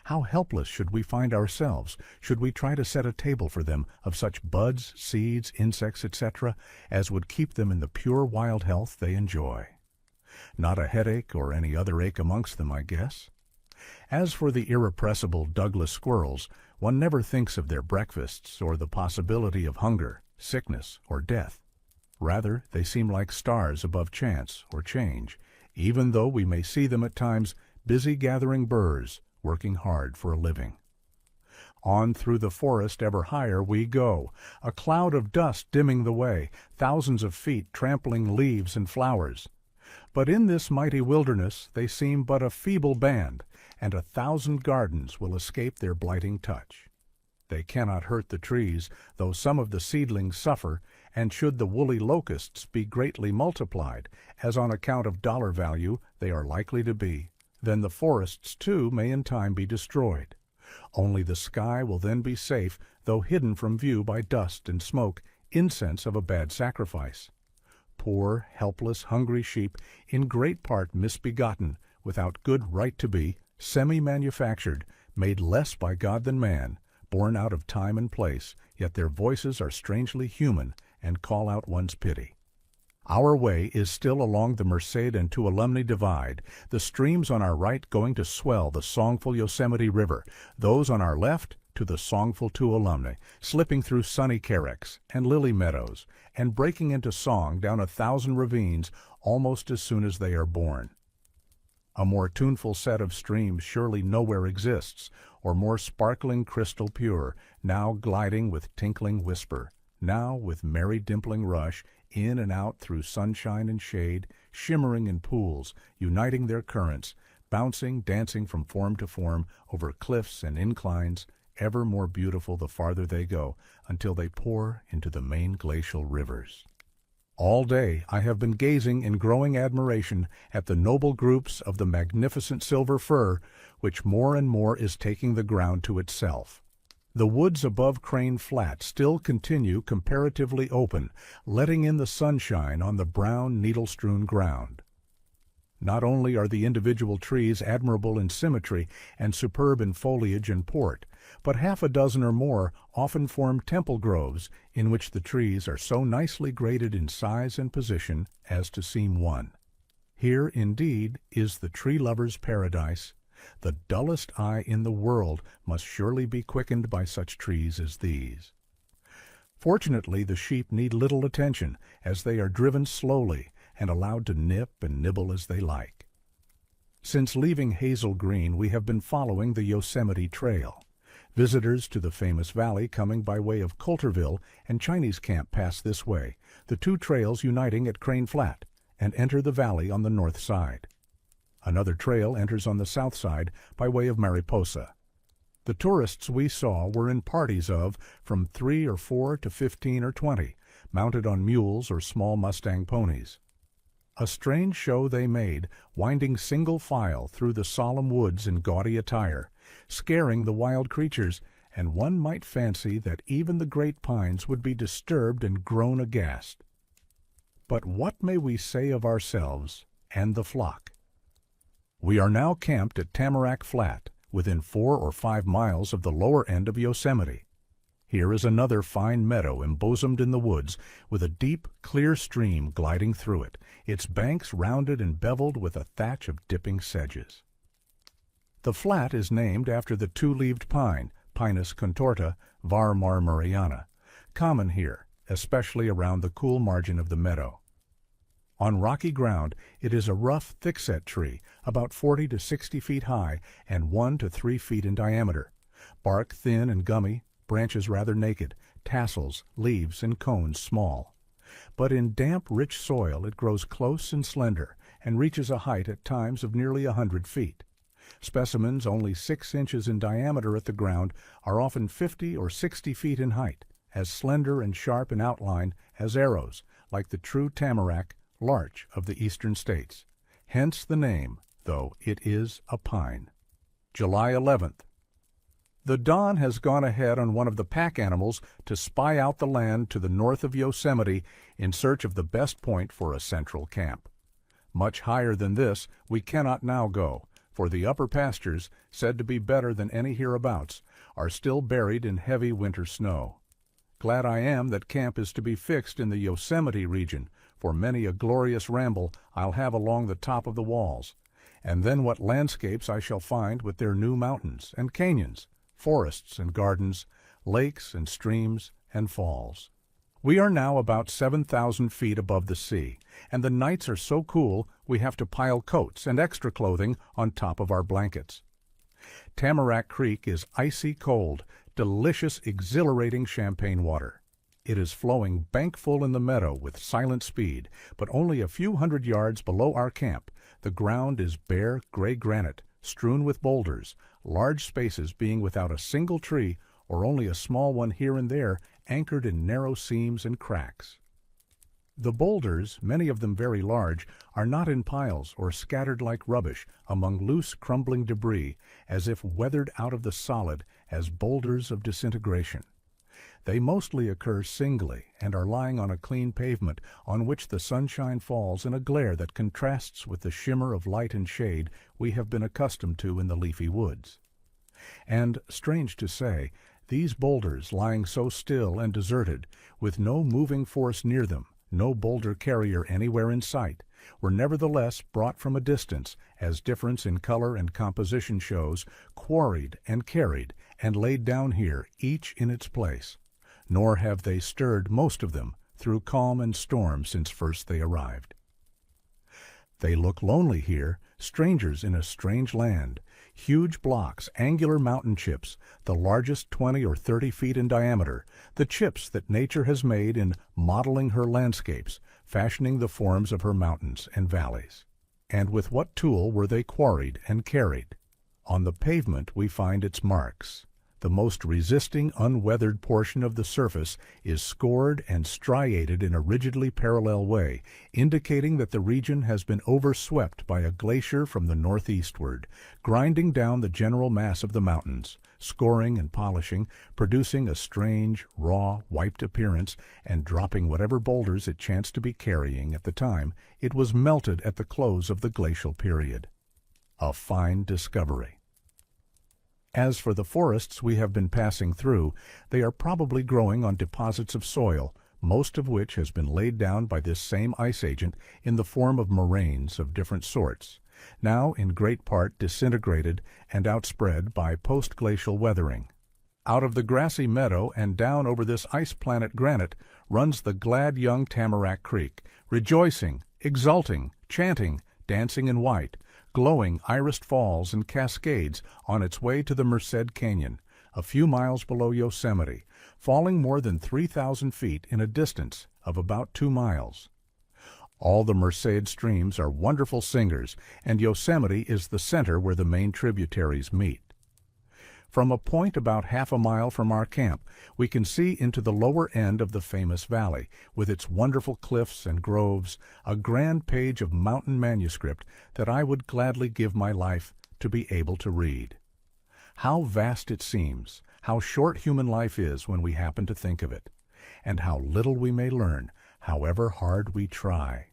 S1: How helpless should we find ourselves, should we try to set a table for them of such buds, seeds, insects, etc., as would keep them in the pure wild health they enjoy. Not a headache or any other ache amongst them, I guess. As for the irrepressible Douglas squirrels, one never thinks of their breakfasts or the possibility of hunger, sickness, or death. Rather, they seem like stars above chance or change, even though we may see them at times busy gathering burrs, working hard for a living. On through the forest ever higher we go, a cloud of dust dimming the way, thousands of feet trampling leaves and flowers. But in this mighty wilderness they seem but a feeble band, and 1,000 gardens will escape their blighting touch. They cannot hurt the trees, though some of the seedlings suffer, and should the woolly locusts be greatly multiplied, as on account of dollar value they are likely to be, then the forests too may in time be destroyed. Only the sky will then be safe, though hidden from view by dust and smoke, incense of a bad sacrifice. Poor, helpless, hungry sheep, in great part misbegotten, without good right to be, semi-manufactured, made less by God than man, born out of time and place, yet their voices are strangely human and call out one's pity. Our way is still along the Merced and Tuolumne divide, the streams on our right going to swell the songful Yosemite River, those on our left to the songful Tuolumne, slipping through sunny carex and lily meadows, and breaking into song down 1,000 ravines almost as soon as they are born. A more tuneful set of streams surely nowhere exists, or more sparkling crystal pure, now gliding with tinkling whisper, now with merry dimpling rush, in and out through sunshine and shade, shimmering in pools, uniting their currents, bouncing, dancing from form to form, over cliffs and inclines, ever more beautiful the farther they go, until they pour into the main glacial rivers. All day I have been gazing in growing admiration at the noble groups of the magnificent silver fir, which more and more is taking the ground to itself. The woods above Crane Flat still continue comparatively open, letting in the sunshine on the brown, needle-strewn ground. Not only are the individual trees admirable in symmetry and superb in foliage and port, but half a dozen or more often form temple groves in which the trees are so nicely graded in size and position as to seem one. Here, indeed, is the tree lover's paradise. The dullest eye in the world must surely be quickened by such trees as these. Fortunately, the sheep need little attention, as they are driven slowly and allowed to nip and nibble as they like. Since leaving Hazel Green, we have been following the Yosemite Trail. Visitors to the famous valley coming by way of Coulterville and Chinese Camp pass this way, the two trails uniting at Crane Flat, and enter the valley on the north side. Another trail enters on the south side by way of Mariposa. The tourists we saw were in parties of from 3 or 4 to 15 or 20, mounted on mules or small Mustang ponies. A strange show they made, winding single file through the solemn woods in gaudy attire, scaring the wild creatures, and one might fancy that even the great pines would be disturbed and groan aghast. But what may we say of ourselves and the flock? We are now camped at Tamarack Flat, within 4 or 5 miles of the lower end of Yosemite. Here is another fine meadow embosomed in the woods, with a deep, clear stream gliding through it, its banks rounded and beveled with a thatch of dipping sedges. The flat is named after the two-leaved pine, Pinus contorta, var. marmoriana, common here, especially around the cool margin of the meadow. On rocky ground, it is a rough, thick-set tree, about 40 to 60 feet high and 1 to 3 feet in diameter. Bark thin and gummy, branches rather naked, tassels, leaves, and cones small. But in damp, rich soil it grows close and slender, and reaches a height at times of nearly 100 feet. Specimens only 6 inches in diameter at the ground are often 50 or 60 feet in height, as slender and sharp in outline as arrows, like the true tamarack, larch of the eastern states. Hence the name, though it is a pine. July 11th. The dawn has gone ahead on one of the pack animals to spy out the land to the north of Yosemite in search of the best point for a central camp. Much higher than this we cannot now go, for the upper pastures, said to be better than any hereabouts, are still buried in heavy winter snow. Glad I am that camp is to be fixed in the Yosemite region, for many a glorious ramble I'll have along the top of the walls, and then what landscapes I shall find with their new mountains and canyons, forests and gardens, lakes and streams and falls. We are now about 7,000 feet above the sea, and the nights are so cool we have to pile coats and extra clothing on top of our blankets. Tamarack Creek is icy cold, delicious, exhilarating champagne water. It is flowing bank-full in the meadow with silent speed, but only a few hundred yards below our camp, the ground is bare gray granite, strewn with boulders, large spaces being without a single tree or only a small one here and there anchored in narrow seams and cracks. The boulders, many of them very large, are not in piles or scattered like rubbish among loose crumbling debris, as if weathered out of the solid as boulders of disintegration. They mostly occur singly and are lying on a clean pavement on which the sunshine falls in a glare that contrasts with the shimmer of light and shade we have been accustomed to in the leafy woods. And, strange to say, these boulders lying so still and deserted, with no moving force near them, no boulder carrier anywhere in sight, were nevertheless brought from a distance, as difference in color and composition shows, quarried and carried, and laid down here, each in its place. Nor have they stirred, most of them, through calm and storm since first they arrived. They look lonely here, strangers in a strange land. Huge blocks, angular mountain chips, the largest 20 or 30 feet in diameter, the chips that nature has made in modeling her landscapes, fashioning the forms of her mountains and valleys. And with what tool were they quarried and carried? On the pavement we find its marks. The most resisting, unweathered portion of the surface is scored and striated in a rigidly parallel way, indicating that the region has been overswept by a glacier from the northeastward, grinding down the general mass of the mountains, scoring and polishing, producing a strange, raw, wiped appearance, and dropping whatever boulders it chanced to be carrying at the time it was melted at the close of the glacial period. A fine discovery. As for the forests we have been passing through, they are probably growing on deposits of soil, most of which has been laid down by this same ice agent in the form of moraines of different sorts, now in great part disintegrated and outspread by post-glacial weathering. Out of the grassy meadow and down over this ice planet granite runs the glad young Tamarack Creek, rejoicing, exulting, chanting, dancing in white, glowing irised falls and cascades on its way to the Merced Canyon, a few miles below Yosemite, falling more than 3,000 feet in a distance of about 2 miles. All the Merced streams are wonderful singers, and Yosemite is the center where the main tributaries meet. From a point about half a mile from our camp, we can see into the lower end of the famous valley, with its wonderful cliffs and groves, a grand page of mountain manuscript that I would gladly give my life to be able to read. How vast it seems, how short human life is when we happen to think of it, and how little we may learn, however hard we try.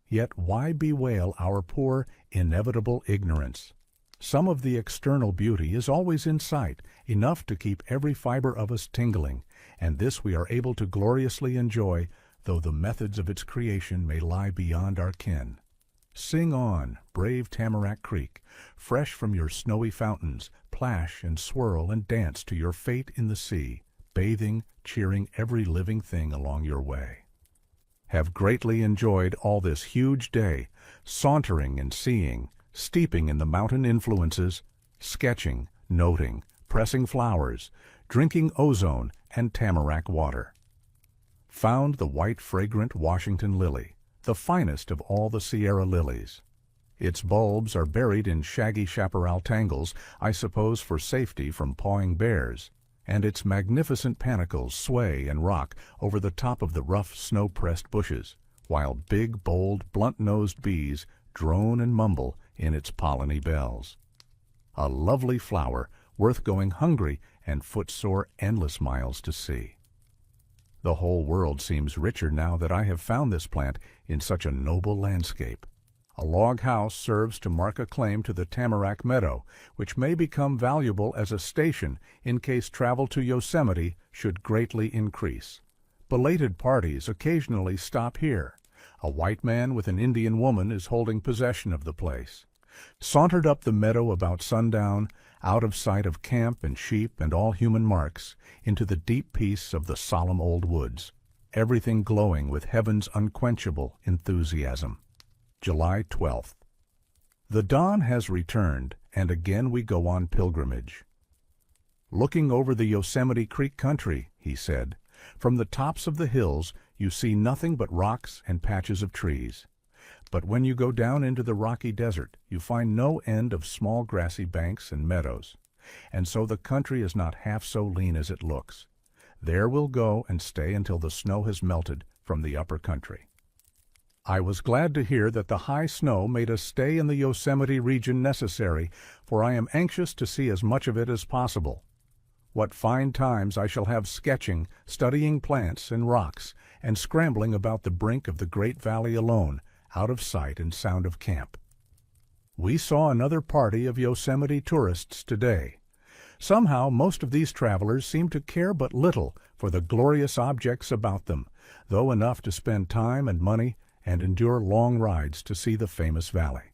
S1: Yet why bewail our poor, inevitable ignorance? Some of the external beauty is always in sight, enough to keep every fiber of us tingling, and this we are able to gloriously enjoy, though the methods of its creation may lie beyond our ken. Sing on, brave Tamarack Creek, fresh from your snowy fountains, plash and swirl and dance to your fate in the sea, bathing, cheering every living thing along your way. Have greatly enjoyed all this huge day, sauntering and seeing, steeping in the mountain influences, sketching, noting, pressing flowers, drinking ozone and tamarack water. Found the white fragrant Washington lily, the finest of all the Sierra lilies. Its bulbs are buried in shaggy chaparral tangles, I suppose for safety from pawing bears, and its magnificent panicles sway and rock over the top of the rough snow-pressed bushes, while big, bold, blunt-nosed bees drone and mumble in its polleny bells. A lovely flower, worth going hungry and footsore endless miles to see. The whole world seems richer now that I have found this plant in such a noble landscape. A log house serves to mark a claim to the Tamarack Meadow, which may become valuable as a station in case travel to Yosemite should greatly increase. Belated parties occasionally stop here. A white man with an Indian woman is holding possession of the place. Sauntered up the meadow about sundown, out of sight of camp and sheep and all human marks, into the deep peace of the solemn old woods, everything glowing with heaven's unquenchable enthusiasm. July 12th. The dawn has returned, and again we go on pilgrimage. Looking over the Yosemite Creek country, he said, from the tops of the hills you see nothing but rocks and patches of trees. But when you go down into the rocky desert, you find no end of small grassy banks and meadows, and so the country is not half so lean as it looks. There we'll go and stay until the snow has melted from the upper country. I was glad to hear that the high snow made a stay in the Yosemite region necessary, for I am anxious to see as much of it as possible. What fine times I shall have sketching, studying plants and rocks, and scrambling about the brink of the great valley alone, out of sight and sound of camp. We saw another party of Yosemite tourists today. Somehow most of these travelers seem to care but little for the glorious objects about them, though enough to spend time and money and endure long rides to see the famous valley.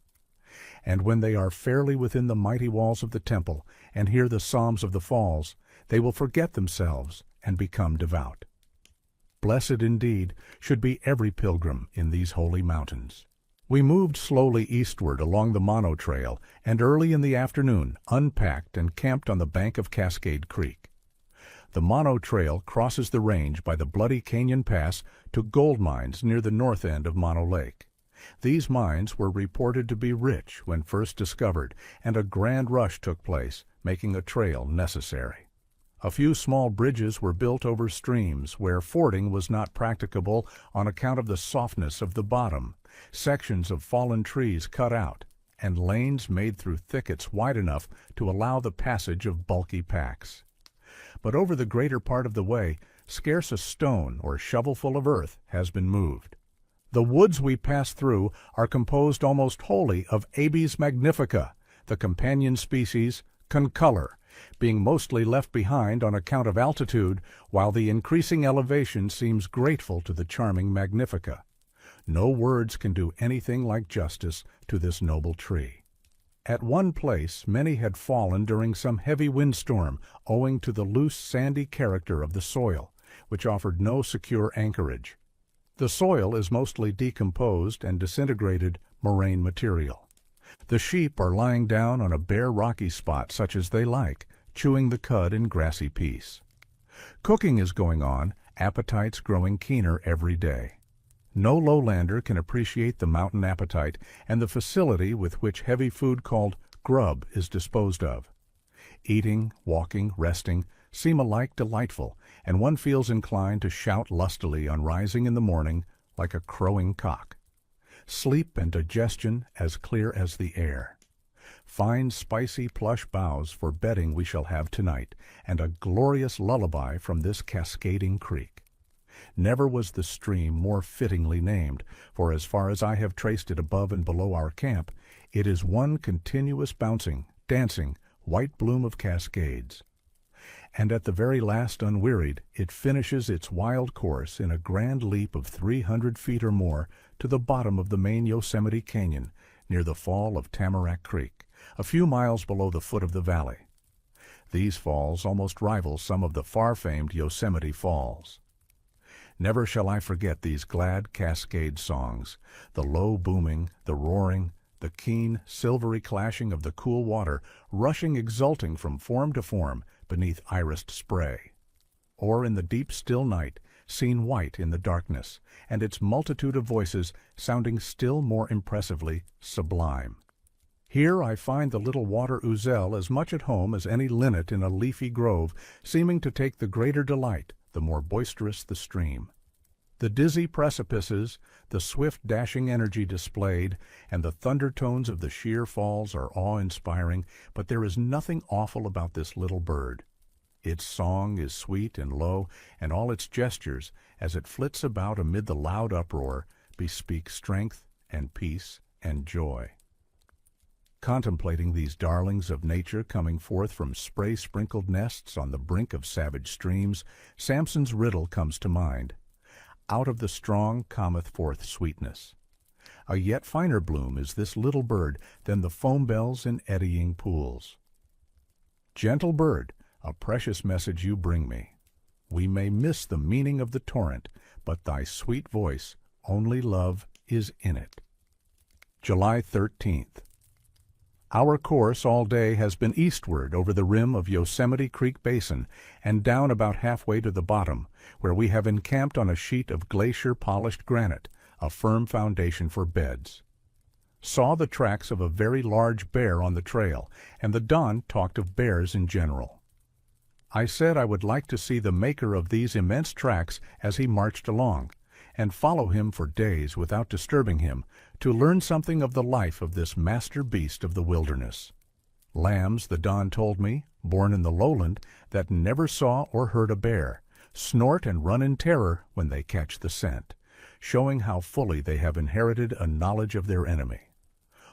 S1: And when they are fairly within the mighty walls of the temple and hear the psalms of the falls, they will forget themselves and become devout. Blessed indeed should be every pilgrim in these holy mountains. We moved slowly eastward along the Mono Trail, and early in the afternoon unpacked and camped on the bank of Cascade Creek. The Mono Trail crosses the range by the Bloody Canyon Pass to gold mines near the north end of Mono Lake. These mines were reported to be rich when first discovered, and a grand rush took place, making a trail necessary. A few small bridges were built over streams where fording was not practicable on account of the softness of the bottom, sections of fallen trees cut out, and lanes made through thickets wide enough to allow the passage of bulky packs. But over the greater part of the way, scarce a stone or shovelful of earth has been moved. The woods we pass through are composed almost wholly of Abies magnifica, the companion species concolor, being mostly left behind on account of altitude, while the increasing elevation seems grateful to the charming magnifica. No words can do anything like justice to this noble tree. At one place many had fallen during some heavy windstorm, owing to the loose sandy character of the soil, which offered no secure anchorage. The soil is mostly decomposed and disintegrated moraine material. The sheep are lying down on a bare rocky spot such as they like, chewing the cud in grassy peace. Cooking is going on, appetites growing keener every day. No lowlander can appreciate the mountain appetite and the facility with which heavy food called grub is disposed of. Eating, walking, resting seem alike delightful, and one feels inclined to shout lustily on rising in the morning like a crowing cock. Sleep and digestion as clear as the air. Fine spicy plush boughs for bedding we shall have tonight, and a glorious lullaby from this cascading creek. Never was the stream more fittingly named, for as far as I have traced it above and below our camp, it is one continuous bouncing, dancing, white bloom of cascades. And at the very last unwearied, it finishes its wild course in a grand leap of 300 feet or more to the bottom of the main Yosemite Canyon, near the fall of Tamarack Creek, a few miles below the foot of the valley. These falls almost rival some of the far-famed Yosemite Falls. Never shall I forget these glad cascade songs, the low booming, the roaring, the keen, silvery clashing of the cool water rushing exulting from form to form beneath irised spray, or in the deep still night, seen white in the darkness, and its multitude of voices sounding still more impressively sublime. Here I find the little water ouzel as much at home as any linnet in a leafy grove, seeming to take the greater delight the more boisterous the stream. The dizzy precipices, the swift dashing energy displayed, and the thunder tones of the sheer falls are awe-inspiring, but there is nothing awful about this little bird. Its song is sweet and low, and all its gestures, as it flits about amid the loud uproar, bespeak strength and peace and joy. Contemplating these darlings of nature coming forth from spray-sprinkled nests on the brink of savage streams, Samson's riddle comes to mind. Out of the strong cometh forth sweetness. A yet finer bloom is this little bird than the foam bells in eddying pools. Gentle bird, a precious message you bring me. We may miss the meaning of the torrent, but thy sweet voice, only love is in it. July 13th. Our course all day has been eastward over the rim of Yosemite Creek Basin and down about halfway to the bottom, where we have encamped on a sheet of glacier-polished granite, a firm foundation for beds. Saw the tracks of a very large bear on the trail, and the Don talked of bears in general. I said I would like to see the maker of these immense tracks as he marched along, and follow him for days without disturbing him, to learn something of the life of this master beast of the wilderness. Lambs, the Don told me, born in the lowland, that never saw or heard a bear, snort and run in terror when they catch the scent, showing how fully they have inherited a knowledge of their enemy.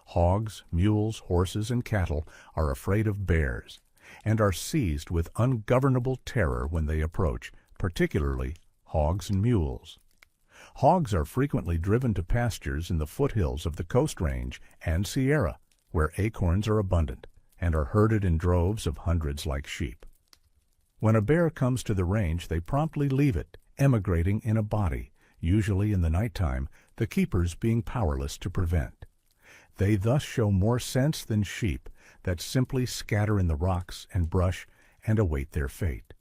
S1: Hogs, mules, horses, and cattle are afraid of bears, and are seized with ungovernable terror when they approach, particularly hogs and mules. Hogs are frequently driven to pastures in the foothills of the Coast Range and Sierra, where acorns are abundant, and are herded in droves of hundreds like sheep. When a bear comes to the range, they promptly leave it, emigrating in a body, usually in the nighttime, the keepers being powerless to prevent. They thus show more sense than sheep, that simply scatter in the rocks and brush and await their fate.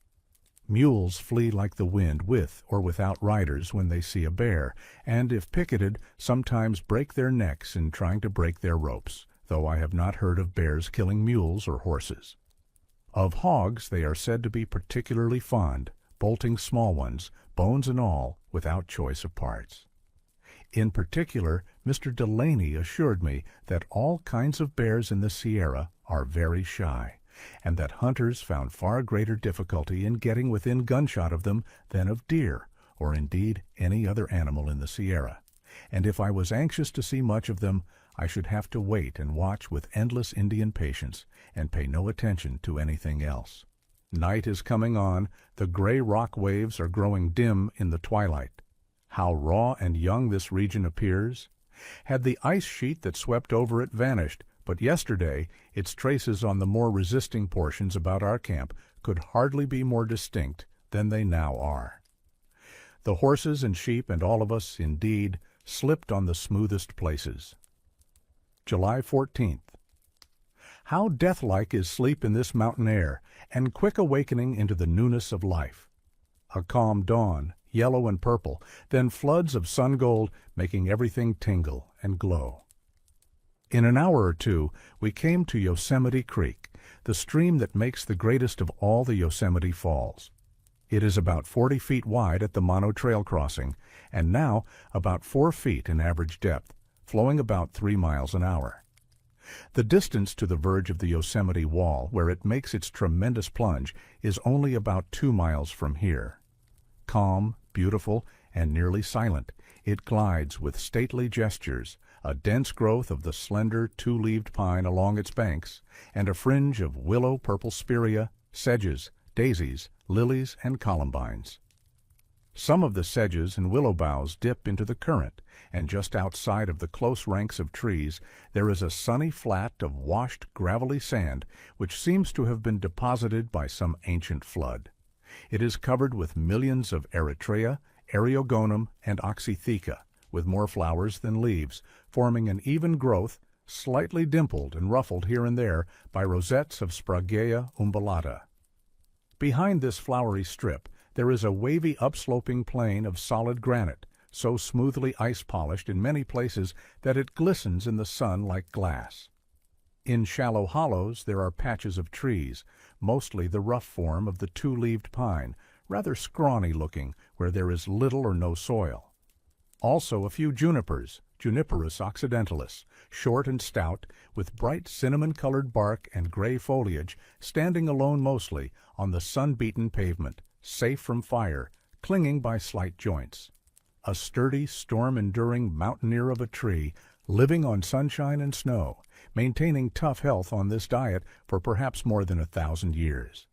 S1: Mules flee like the wind with or without riders when they see a bear, and if picketed, sometimes break their necks in trying to break their ropes, though I have not heard of bears killing mules or horses. Of hogs they are said to be particularly fond, bolting small ones, bones and all, without choice of parts. In particular, Mr. Delaney assured me that all kinds of bears in the Sierra are very shy, and that hunters found far greater difficulty in getting within gunshot of them than of deer, or indeed any other animal in the Sierra, and if I was anxious to see much of them, I should have to wait and watch with endless Indian patience, and pay no attention to anything else. Night is coming on, the gray rock waves are growing dim in the twilight. How raw and young this region appears! Had the ice sheet that swept over it vanished, but yesterday its traces on the more resisting portions about our camp could hardly be more distinct than they now are. The horses and sheep and all of us, indeed, slipped on the smoothest places. July 14th. How deathlike is sleep in this mountain air, and quick awakening into the newness of life. A calm dawn, yellow and purple, then floods of sun gold, making everything tingle and glow. In an hour or two we came to Yosemite Creek, the stream that makes the greatest of all the Yosemite Falls. It is about 40 feet wide at the Mono Trail crossing, and now about 4 feet in average depth, flowing about 3 miles an hour. The distance to the verge of the Yosemite Wall, where it makes its tremendous plunge, is only about 2 miles from here. Calm, beautiful, and nearly silent, it glides with stately gestures, a dense growth of the slender two-leaved pine along its banks, and a fringe of willow purple spirea, sedges, daisies, lilies, and columbines. Some of the sedges and willow boughs dip into the current, and just outside of the close ranks of trees there is a sunny flat of washed, gravelly sand which seems to have been deposited by some ancient flood. It is covered with millions of Eritrea, Eriogonum, and Oxytheca, with more flowers than leaves, forming an even growth, slightly dimpled and ruffled here and there by rosettes of Spragueia umbellata. Behind this flowery strip there is a wavy upsloping plain of solid granite, so smoothly ice-polished in many places that it glistens in the sun like glass. In shallow hollows there are patches of trees, mostly the rough form of the two-leaved pine, rather scrawny-looking where there is little or no soil. Also a few junipers, Juniperus occidentalis, short and stout, with bright cinnamon-colored bark and gray foliage, standing alone mostly on the sun-beaten pavement, safe from fire, clinging by slight joints. A sturdy, storm-enduring mountaineer of a tree, living on sunshine and snow, maintaining tough health on this diet for perhaps more than 1,000 years.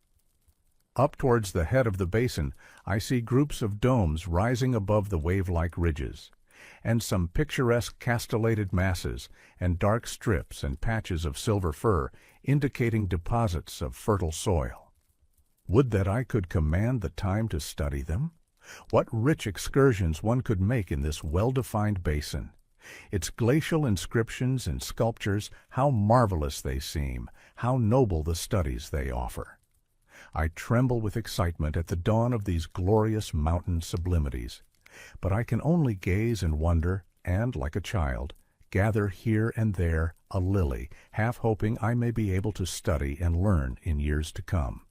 S1: Up towards the head of the basin, I see groups of domes rising above the wave-like ridges, and some picturesque castellated masses, and dark strips and patches of silver fir, indicating deposits of fertile soil. Would that I could command the time to study them! What rich excursions one could make in this well-defined basin! Its glacial inscriptions and sculptures, how marvelous they seem, how noble the studies they offer. I tremble with excitement at the dawn of these glorious mountain sublimities, but I can only gaze and wonder, and, like a child, gather here and there a lily, half hoping I may be able to study and learn in years to come.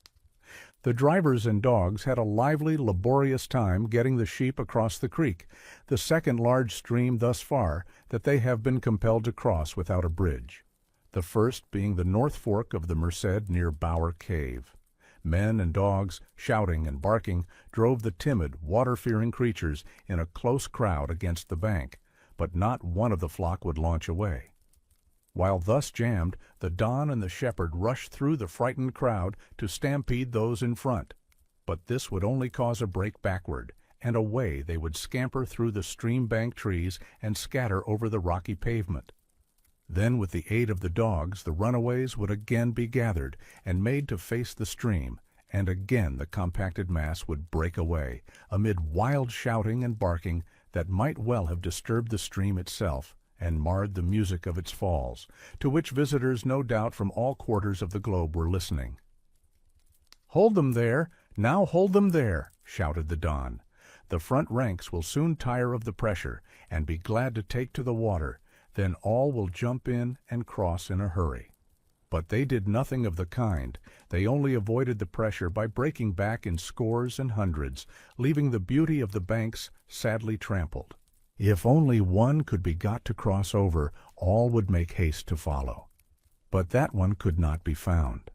S1: The drivers and dogs had a lively, laborious time getting the sheep across the creek, the second large stream thus far that they have been compelled to cross without a bridge, the first being the North Fork of the Merced near Bower Cave. Men and dogs, shouting and barking, drove the timid, water-fearing creatures in a close crowd against the bank, but not one of the flock would launch away. While thus jammed, the Don and the shepherd rushed through the frightened crowd to stampede those in front, but this would only cause a break backward, and away they would scamper through the stream-bank trees and scatter over the rocky pavement. Then, with the aid of the dogs, the runaways would again be gathered and made to face the stream, and again the compacted mass would break away, amid wild shouting and barking that might well have disturbed the stream itself and marred the music of its falls, to which visitors no doubt from all quarters of the globe were listening. "Hold them there! Now hold them there!" shouted the Don. "The front ranks will soon tire of the pressure and be glad to take to the water. Then all will jump in and cross in a hurry." But they did nothing of the kind. They only avoided the pressure by breaking back in scores and hundreds, leaving the beauty of the banks sadly trampled. If only one could be got to cross over, all would make haste to follow. But that one could not be found.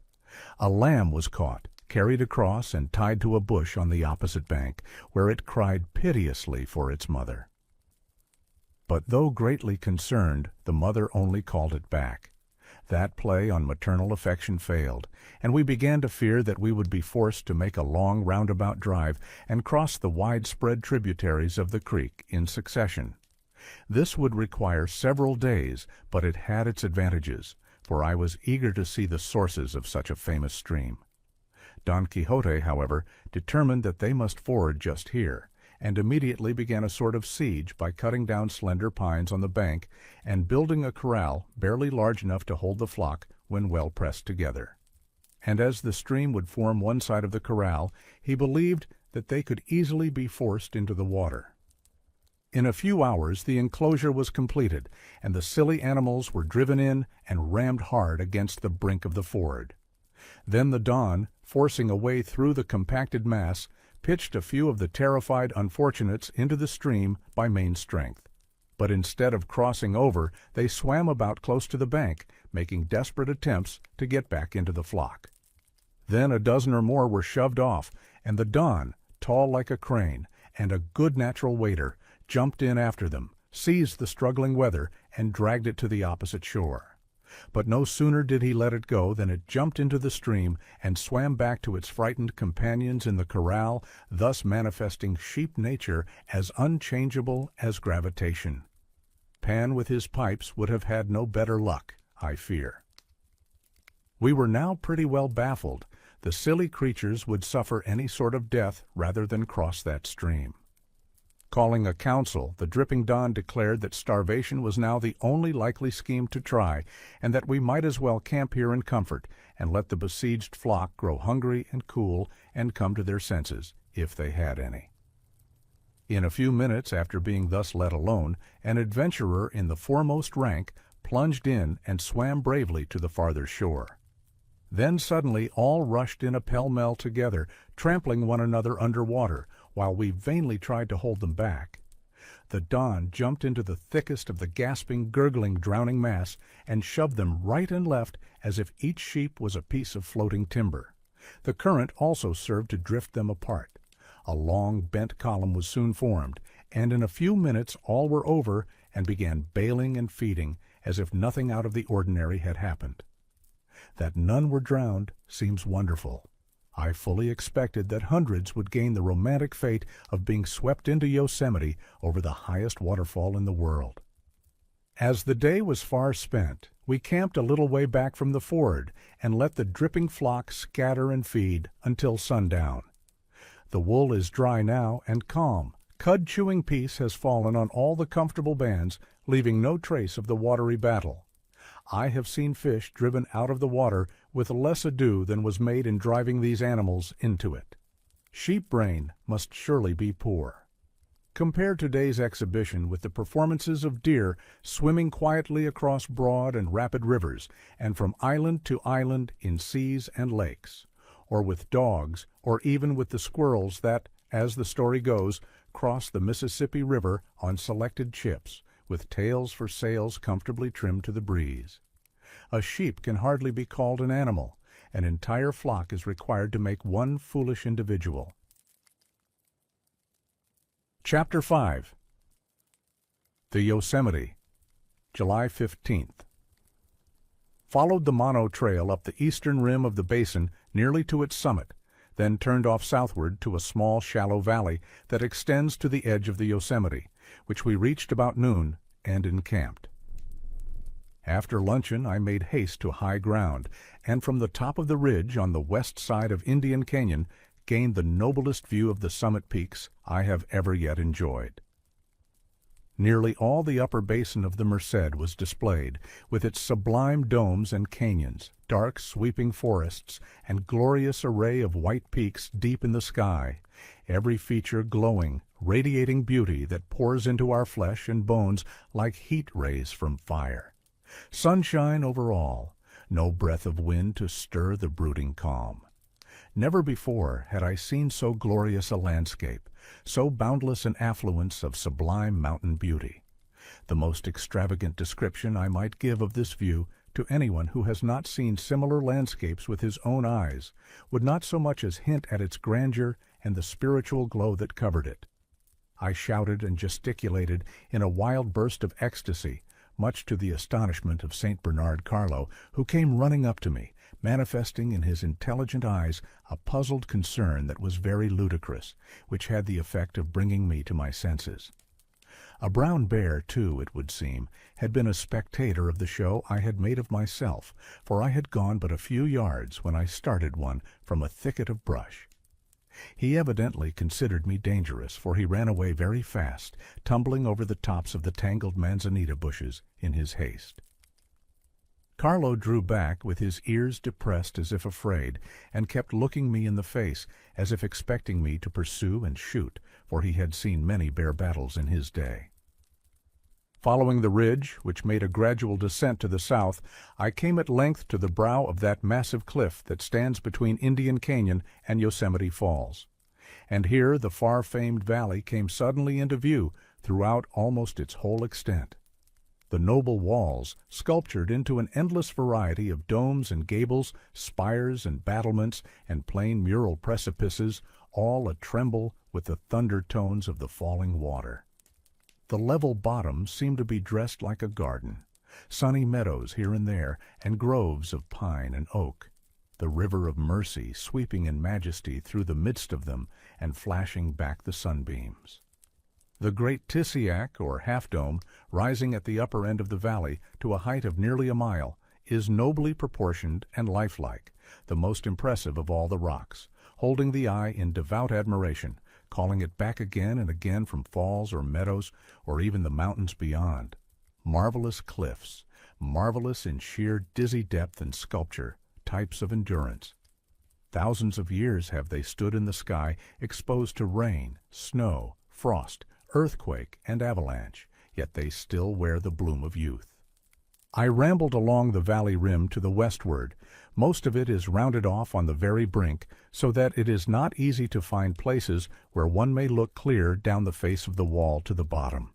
S1: A lamb was caught, carried across, and tied to a bush on the opposite bank, where it cried piteously for its mother. But though greatly concerned, the mother only called it back. That play on maternal affection failed, and we began to fear that we would be forced to make a long roundabout drive and cross the widespread tributaries of the creek in succession. This would require several days, but it had its advantages, for I was eager to see the sources of such a famous stream. Don Quixote, however, determined that they must ford just here, and immediately began a sort of siege by cutting down slender pines on the bank and building a corral barely large enough to hold the flock when well pressed together. And as the stream would form one side of the corral, he believed that they could easily be forced into the water. In a few hours the enclosure was completed, and the silly animals were driven in and rammed hard against the brink of the ford. Then the Don, forcing a way through the compacted mass, pitched a few of the terrified unfortunates into the stream by main strength. But instead of crossing over, they swam about close to the bank, making desperate attempts to get back into the flock. Then a dozen or more were shoved off, and the Don, tall like a crane, and a good natural wader, jumped in after them, seized the struggling wether, and dragged it to the opposite shore. But no sooner did he let it go than it jumped into the stream and swam back to its frightened companions in the corral, thus manifesting sheep nature as unchangeable as gravitation. Pan with his pipes would have had no better luck, I fear. We were now pretty well baffled. The silly creatures would suffer any sort of death rather than cross that stream. Calling a council, the dripping Don declared that starvation was now the only likely scheme to try, and that we might as well camp here in comfort and let the besieged flock grow hungry and cool and come to their senses, if they had any. In a few minutes after being thus let alone, an adventurer in the foremost rank plunged in and swam bravely to the farther shore. Then suddenly all rushed in a pell-mell together, trampling one another under water, while we vainly tried to hold them back. The Don jumped into the thickest of the gasping, gurgling, drowning mass and shoved them right and left as if each sheep was a piece of floating timber. The current also served to drift them apart. A long, bent column was soon formed, and in a few minutes all were over and began bailing and feeding as if nothing out of the ordinary had happened. That none were drowned seems wonderful. I fully expected that hundreds would gain the romantic fate of being swept into Yosemite over the highest waterfall in the world. As the day was far spent, we camped a little way back from the ford and let the dripping flock scatter and feed until sundown. The wool is dry now and calm. Cud-chewing peace has fallen on all the comfortable bands, leaving no trace of the watery battle. I have seen fish driven out of the water with less ado than was made in driving these animals into it. Sheep brain must surely be poor. Compare today's exhibition with the performances of deer swimming quietly across broad and rapid rivers and from island to island in seas and lakes, or with dogs, or even with the squirrels that, as the story goes, cross the Mississippi River on selected ships, with tails for sails comfortably trimmed to the breeze. A sheep can hardly be called an animal. An entire flock is required to make one foolish individual. Chapter 5. The Yosemite, July 15th. Followed the Mono Trail up the eastern rim of the basin nearly to its summit, then turned off southward to a small shallow valley that extends to the edge of the Yosemite, which we reached about noon and encamped. After luncheon I made haste to high ground, and from the top of the ridge on the west side of Indian Canyon gained the noblest view of the summit peaks I have ever yet enjoyed. Nearly all the upper basin of the Merced was displayed, with its sublime domes and canyons, dark sweeping forests, and glorious array of white peaks deep in the sky, every feature glowing, radiating beauty that pours into our flesh and bones like heat rays from fire. Sunshine over all, no breath of wind to stir the brooding calm. Never before had I seen so glorious a landscape, so boundless an affluence of sublime mountain beauty. The most extravagant description I might give of this view to anyone who has not seen similar landscapes with his own eyes would not so much as hint at its grandeur and the spiritual glow that covered it. I shouted and gesticulated in a wild burst of ecstasy, much to the astonishment of St. Bernard Carlo, who came running up to me, manifesting in his intelligent eyes a puzzled concern that was very ludicrous, which had the effect of bringing me to my senses. A brown bear, too, it would seem, had been a spectator of the show I had made of myself, for I had gone but a few yards when I started one from a thicket of brush. He evidently considered me dangerous, for he ran away very fast, tumbling over the tops of the tangled manzanita bushes in his haste. Carlo drew back with his ears depressed as if afraid, and kept looking me in the face as if expecting me to pursue and shoot, for he had seen many bear battles in his day. Following the ridge, which made a gradual descent to the south, I came at length to the brow of that massive cliff that stands between Indian Canyon and Yosemite Falls. And here the far-famed valley came suddenly into view throughout almost its whole extent. The noble walls, sculptured into an endless variety of domes and gables, spires and battlements, and plain mural precipices, all a-tremble with the thunder tones of the falling water. The level bottom seemed to be dressed like a garden, sunny meadows here and there, and groves of pine and oak, the river of mercy sweeping in majesty through the midst of them and flashing back the sunbeams. The great Tissiack, or half-dome, rising at the upper end of the valley to a height of nearly a mile, is nobly proportioned and lifelike, the most impressive of all the rocks, holding the eye in devout admiration, calling it back again and again from falls or meadows or even the mountains beyond. Marvelous cliffs, marvelous in sheer dizzy depth and sculpture, types of endurance. Thousands of years have they stood in the sky, exposed to rain, snow, frost, earthquake, and avalanche, yet they still wear the bloom of youth. I rambled along the valley rim to the westward. Most of it is rounded off on the very brink, so that it is not easy to find places where one may look clear down the face of the wall to the bottom.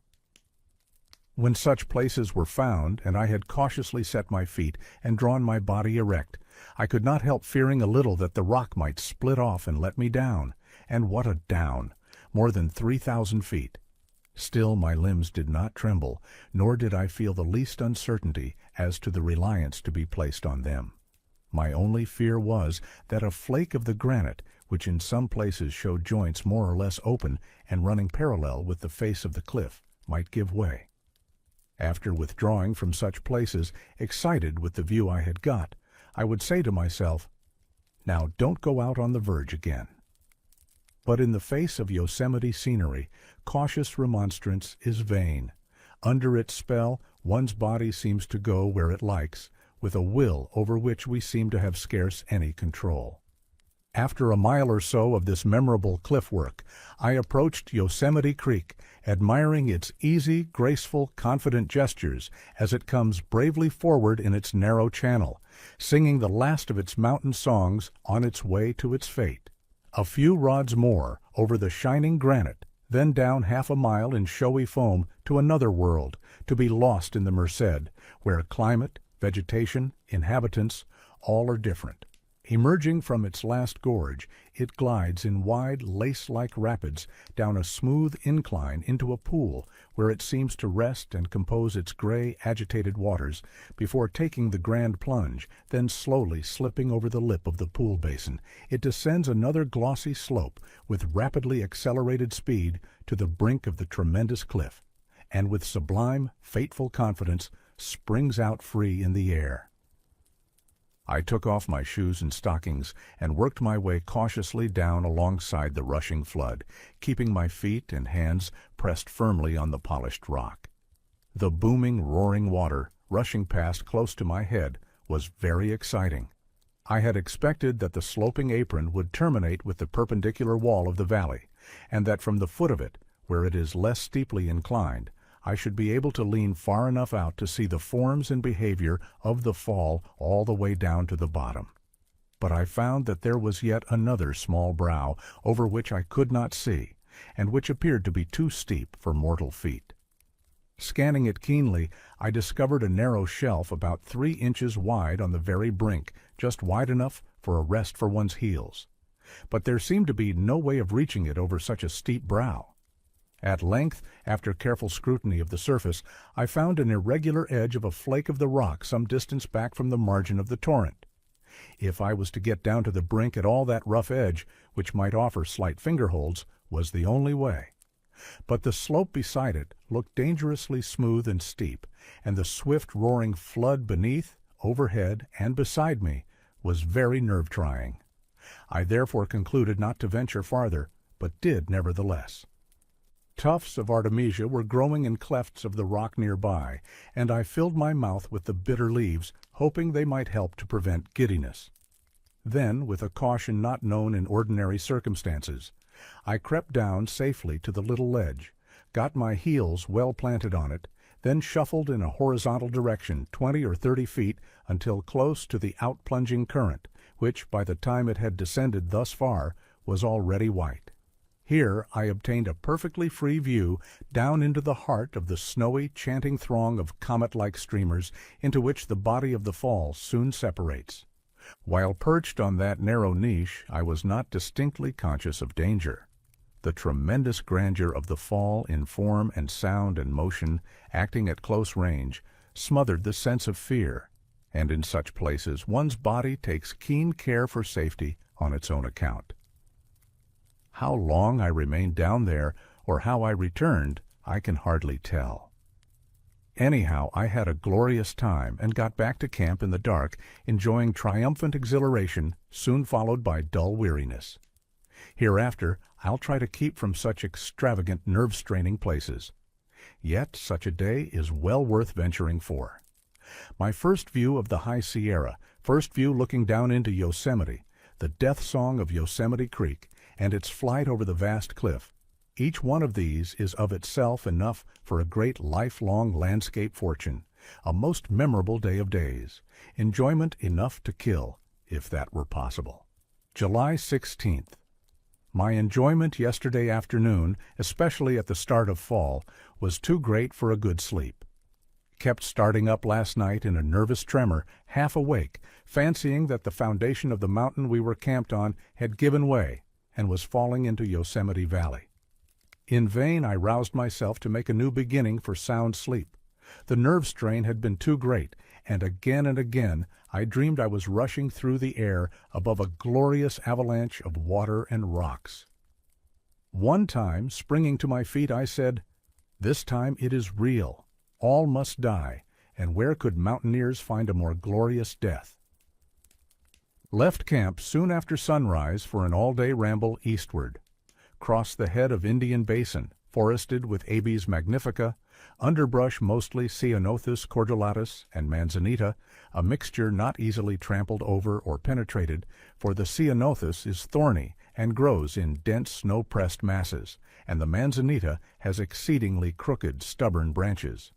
S1: When such places were found, and I had cautiously set my feet and drawn my body erect, I could not help fearing a little that the rock might split off and let me down. And what a down! More than 3,000 feet. Still my limbs did not tremble, nor did I feel the least uncertainty as to the reliance to be placed on them. My only fear was that a flake of the granite, which in some places showed joints more or less open and running parallel with the face of the cliff, might give way. After withdrawing from such places, excited with the view I had got, I would say to myself, "Now don't go out on the verge again." But in the face of Yosemite scenery, cautious remonstrance is vain. Under its spell, one's body seems to go where it likes, with a will over which we seem to have scarce any control. After a mile or so of this memorable cliff work, I approached Yosemite Creek, admiring its easy, graceful, confident gestures as it comes bravely forward in its narrow channel, singing the last of its mountain songs on its way to its fate. A few rods more, over the shining granite, then down half a mile in showy foam to another world, to be lost in the Merced, where climate, vegetation, inhabitants, all are different. Emerging from its last gorge, it glides in wide, lace-like rapids down a smooth incline into a pool where it seems to rest and compose its gray, agitated waters before taking the grand plunge, then slowly slipping over the lip of the pool basin. It descends another glossy slope with rapidly accelerated speed to the brink of the tremendous cliff, and with sublime, fateful confidence springs out free in the air. I took off my shoes and stockings and worked my way cautiously down alongside the rushing flood, keeping my feet and hands pressed firmly on the polished rock. The booming, roaring water, rushing past close to my head, was very exciting. I had expected that the sloping apron would terminate with the perpendicular wall of the valley, and that from the foot of it, where it is less steeply inclined, I should be able to lean far enough out to see the forms and behavior of the fall all the way down to the bottom. But I found that there was yet another small brow over which I could not see, and which appeared to be too steep for mortal feet. Scanning it keenly, I discovered a narrow shelf about 3 inches wide on the very brink, just wide enough for a rest for one's heels. But there seemed to be no way of reaching it over such a steep brow. At length, after careful scrutiny of the surface, I found an irregular edge of a flake of the rock some distance back from the margin of the torrent. If I was to get down to the brink at all, that rough edge, which might offer slight fingerholds, was the only way. But the slope beside it looked dangerously smooth and steep, and the swift roaring flood beneath, overhead, and beside me was very nerve-trying. I therefore concluded not to venture farther, but did nevertheless. Tufts of artemisia were growing in clefts of the rock nearby, and I filled my mouth with the bitter leaves, hoping they might help to prevent giddiness. Then, with a caution not known in ordinary circumstances, I crept down safely to the little ledge, got my heels well planted on it, then shuffled in a horizontal direction 20 or 30 feet until close to the out-plunging current, which, by the time it had descended thus far, was already white. Here I obtained a perfectly free view down into the heart of the snowy, chanting throng of comet-like streamers into which the body of the fall soon separates. While perched on that narrow niche, I was not distinctly conscious of danger. The tremendous grandeur of the fall in form and sound and motion, acting at close range, smothered the sense of fear, and in such places one's body takes keen care for safety on its own account. How long I remained down there, or how I returned, I can hardly tell. Anyhow, I had a glorious time and got back to camp in the dark, enjoying triumphant exhilaration, soon followed by dull weariness. Hereafter, I'll try to keep from such extravagant, nerve-straining places. Yet such a day is well worth venturing for. My first view of the High Sierra, first view looking down into Yosemite, the death song of Yosemite Creek, and its flight over the vast cliff, each one of these is of itself enough for a great lifelong landscape fortune, a most memorable day of days, enjoyment enough to kill, if that were possible. July 16th. My enjoyment yesterday afternoon, especially at the start of fall, was too great for a good sleep. Kept starting up last night in a nervous tremor, half awake, fancying that the foundation of the mountain we were camped on had given way and was falling into Yosemite Valley. In vain I roused myself to make a new beginning for sound sleep. The nerve strain had been too great, and again I dreamed I was rushing through the air above a glorious avalanche of water and rocks. One time, springing to my feet, I said, "This time it is real. All must die, and where could mountaineers find a more glorious death?" Left camp soon after sunrise for an all-day ramble eastward. Crossed the head of Indian Basin, forested with Abies magnifica, underbrush mostly Ceanothus cordulatus and manzanita, a mixture not easily trampled over or penetrated, for the Ceanothus is thorny and grows in dense snow-pressed masses, and the manzanita has exceedingly crooked, stubborn branches.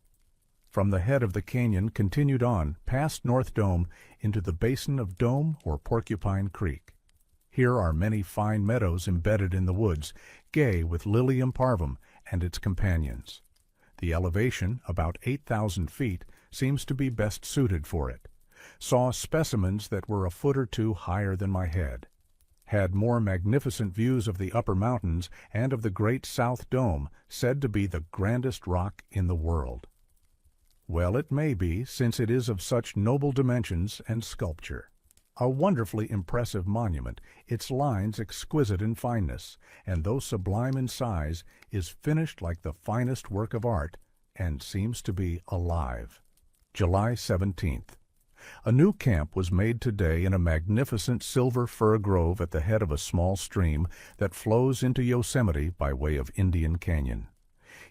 S1: From the head of the canyon continued on, past North Dome, into the basin of Dome or Porcupine Creek. Here are many fine meadows embedded in the woods, gay with Lilium parvum and its companions. The elevation, about 8,000 feet, seems to be best suited for it. Saw specimens that were a foot or two higher than my head. Had more magnificent views of the upper mountains and of the great South Dome, said to be the grandest rock in the world. Well, it may be, since it is of such noble dimensions and sculpture. A wonderfully impressive monument, its lines exquisite in fineness, and though sublime in size, is finished like the finest work of art, and seems to be alive. July 17th. A new camp was made today in a magnificent silver fir grove at the head of a small stream that flows into Yosemite by way of Indian Canyon.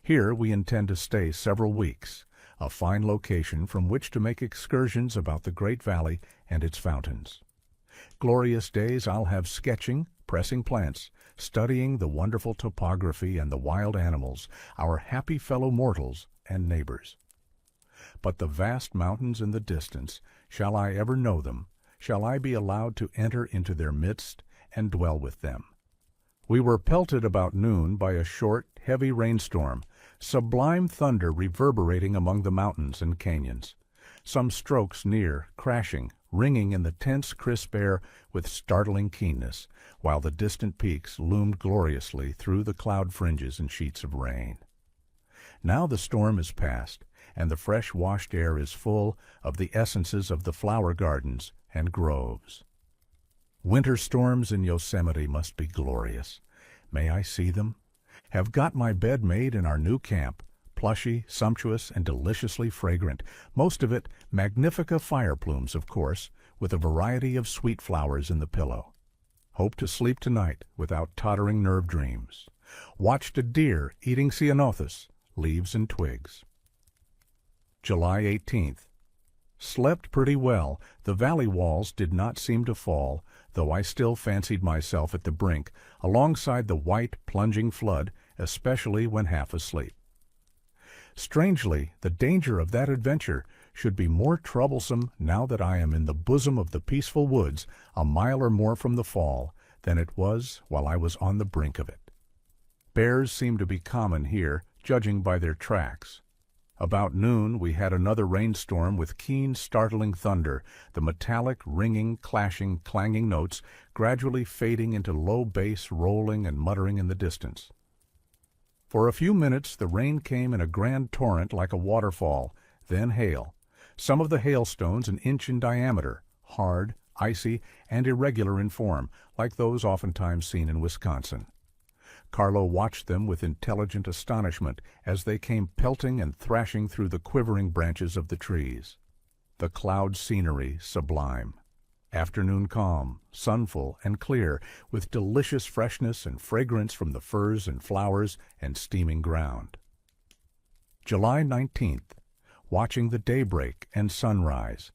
S1: Here we intend to stay several weeks, a fine location from which to make excursions about the great valley and its fountains. Glorious days I'll have sketching, pressing plants, studying the wonderful topography and the wild animals, our happy fellow mortals and neighbors. But the vast mountains in the distance, shall I ever know them? Shall I be allowed to enter into their midst and dwell with them? We were pelted about noon by a short, heavy rainstorm, sublime thunder reverberating among the mountains and canyons. Some strokes near, crashing, ringing in the tense, crisp air with startling keenness, while the distant peaks loomed gloriously through the cloud fringes and sheets of rain. Now the storm is past, and the fresh-washed air is full of the essences of the flower gardens and groves. Winter storms in Yosemite must be glorious. May I see them? Have got my bed made in our new camp, plushy, sumptuous, and deliciously fragrant, most of it magnifica fire plumes, of course, with a variety of sweet flowers in the pillow. Hope to sleep tonight without tottering nerve dreams. Watched a deer eating ceanothus, leaves and twigs. July 18th. Slept pretty well. The valley walls did not seem to fall, though I still fancied myself at the brink, alongside the white, plunging flood, especially when half asleep. Strangely, the danger of that adventure should be more troublesome now that I am in the bosom of the peaceful woods, a mile or more from the fall, than it was while I was on the brink of it. Bears seem to be common here, judging by their tracks. About noon we had another rainstorm with keen, startling thunder, the metallic, ringing, clashing, clanging notes gradually fading into low bass rolling and muttering in the distance. For a few minutes the rain came in a grand torrent like a waterfall, then hail. Some of the hailstones an inch in diameter, hard, icy, and irregular in form, like those oftentimes seen in Wisconsin. Carlo watched them with intelligent astonishment as they came pelting and thrashing through the quivering branches of the trees. The cloud scenery sublime. Afternoon calm, sunful and clear, with delicious freshness and fragrance from the firs and flowers and steaming ground. July 19th. Watching the daybreak and sunrise.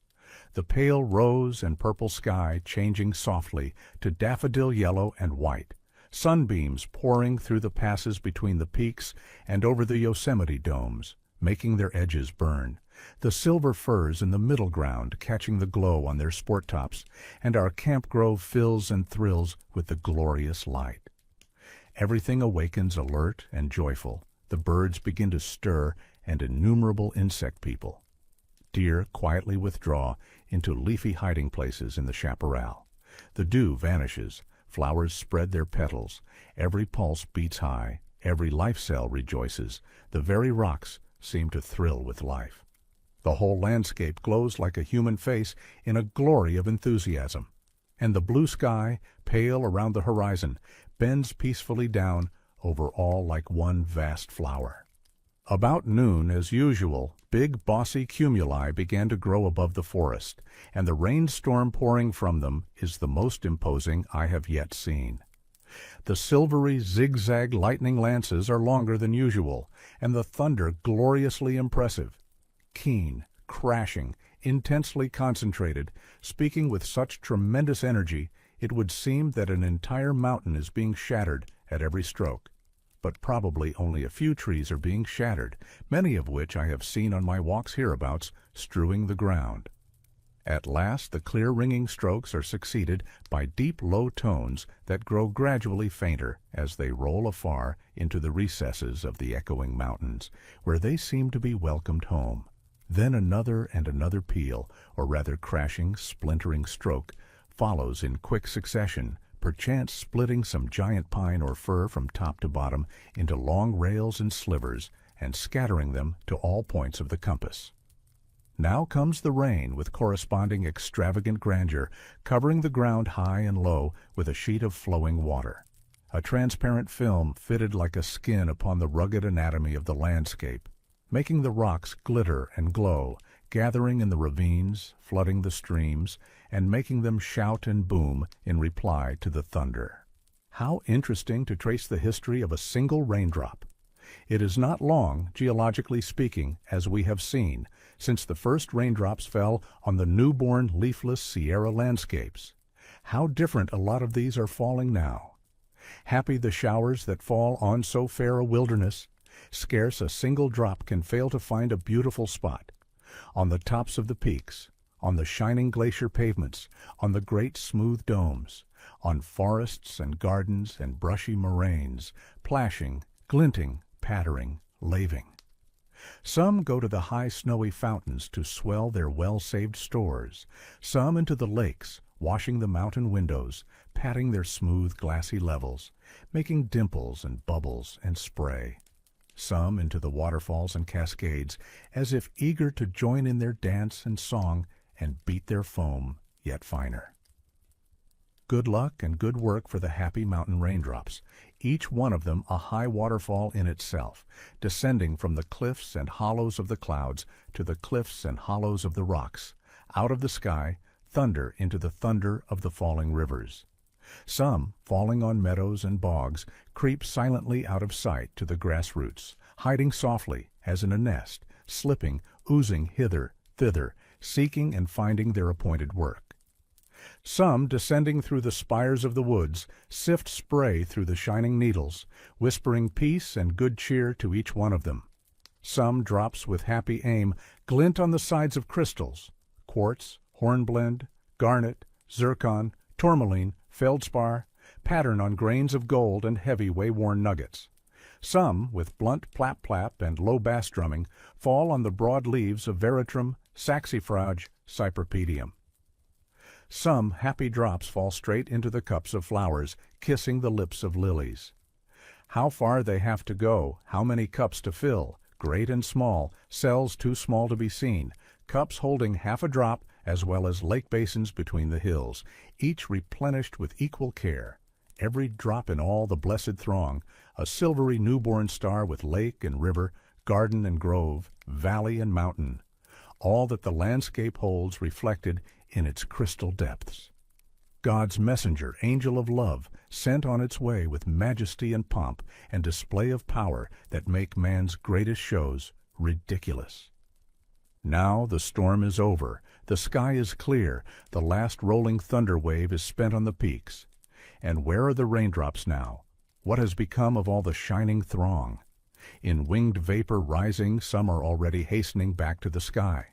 S1: The pale rose and purple sky changing softly to daffodil yellow and white. Sunbeams pouring through the passes between the peaks and over the Yosemite domes, making their edges burn. The silver firs in the middle ground catching the glow on their sport tops, and our camp grove fills and thrills with the glorious light. Everything awakens alert and joyful. The birds begin to stir, and innumerable insect people. Deer quietly withdraw into leafy hiding places in the chaparral. The dew vanishes. Flowers spread their petals. Every pulse beats high. Every life cell rejoices. The very rocks seem to thrill with life. The whole landscape glows like a human face in a glory of enthusiasm. And the blue sky, pale around the horizon, bends peacefully down over all like one vast flower. About noon, as usual, big bossy cumuli began to grow above the forest, and the rainstorm pouring from them is the most imposing I have yet seen. The silvery zigzag lightning lances are longer than usual, and the thunder gloriously impressive. Keen, crashing, intensely concentrated, speaking with such tremendous energy, it would seem that an entire mountain is being shattered at every stroke. But probably only a few trees are being shattered, many of which I have seen on my walks hereabouts, strewing the ground. At last the clear ringing strokes are succeeded by deep low tones that grow gradually fainter as they roll afar into the recesses of the echoing mountains, where they seem to be welcomed home. Then another and another peal, or rather crashing, splintering stroke, follows in quick succession, perchance splitting some giant pine or fir from top to bottom into long rails and slivers, and scattering them to all points of the compass. Now comes the rain with corresponding extravagant grandeur, covering the ground high and low with a sheet of flowing water. A transparent film fitted like a skin upon the rugged anatomy of the landscape, making the rocks glitter and glow, gathering in the ravines, flooding the streams, and making them shout and boom in reply to the thunder. How interesting to trace the history of a single raindrop! It is not long, geologically speaking, as we have seen, since the first raindrops fell on the newborn leafless Sierra landscapes. How different a lot of these are falling now. Happy the showers that fall on so fair a wilderness. Scarce a single drop can fail to find a beautiful spot. On the tops of the peaks, on the shining glacier pavements, on the great smooth domes, on forests and gardens and brushy moraines, plashing, glinting, pattering, laving. Some go to the high snowy fountains to swell their well-saved stores, some into the lakes, washing the mountain windows, patting their smooth glassy levels, making dimples and bubbles and spray. Some into the waterfalls and cascades, as if eager to join in their dance and song and beat their foam yet finer. Good luck and good work for the happy mountain raindrops, each one of them a high waterfall in itself, descending from the cliffs and hollows of the clouds to the cliffs and hollows of the rocks, out of the sky, thunder into the thunder of the falling rivers. Some, falling on meadows and bogs, creep silently out of sight to the grass roots, hiding softly, as in a nest, slipping, oozing hither, thither, seeking and finding their appointed work. Some, descending through the spires of the woods, sift spray through the shining needles, whispering peace and good cheer to each one of them. Some drops with happy aim glint on the sides of crystals, quartz, hornblende, garnet, zircon, tourmaline, feldspar, pattern on grains of gold and heavy way-worn nuggets. Some, with blunt plap-plap and low bass drumming, fall on the broad leaves of veratrum, saxifrage, cypripedium. Some happy drops fall straight into the cups of flowers, kissing the lips of lilies. How far they have to go, how many cups to fill, great and small, cells too small to be seen, cups holding half a drop, as well as lake basins between the hills, each replenished with equal care. Every drop in all the blessed throng, a silvery newborn star with lake and river, garden and grove, valley and mountain, all that the landscape holds reflected in its crystal depths. God's messenger, angel of love, sent on its way with majesty and pomp and display of power that make man's greatest shows ridiculous. Now the storm is over, the sky is clear, the last rolling thunder wave is spent on the peaks. And where are the raindrops now? What has become of all the shining throng? In winged vapor rising, some are already hastening back to the sky.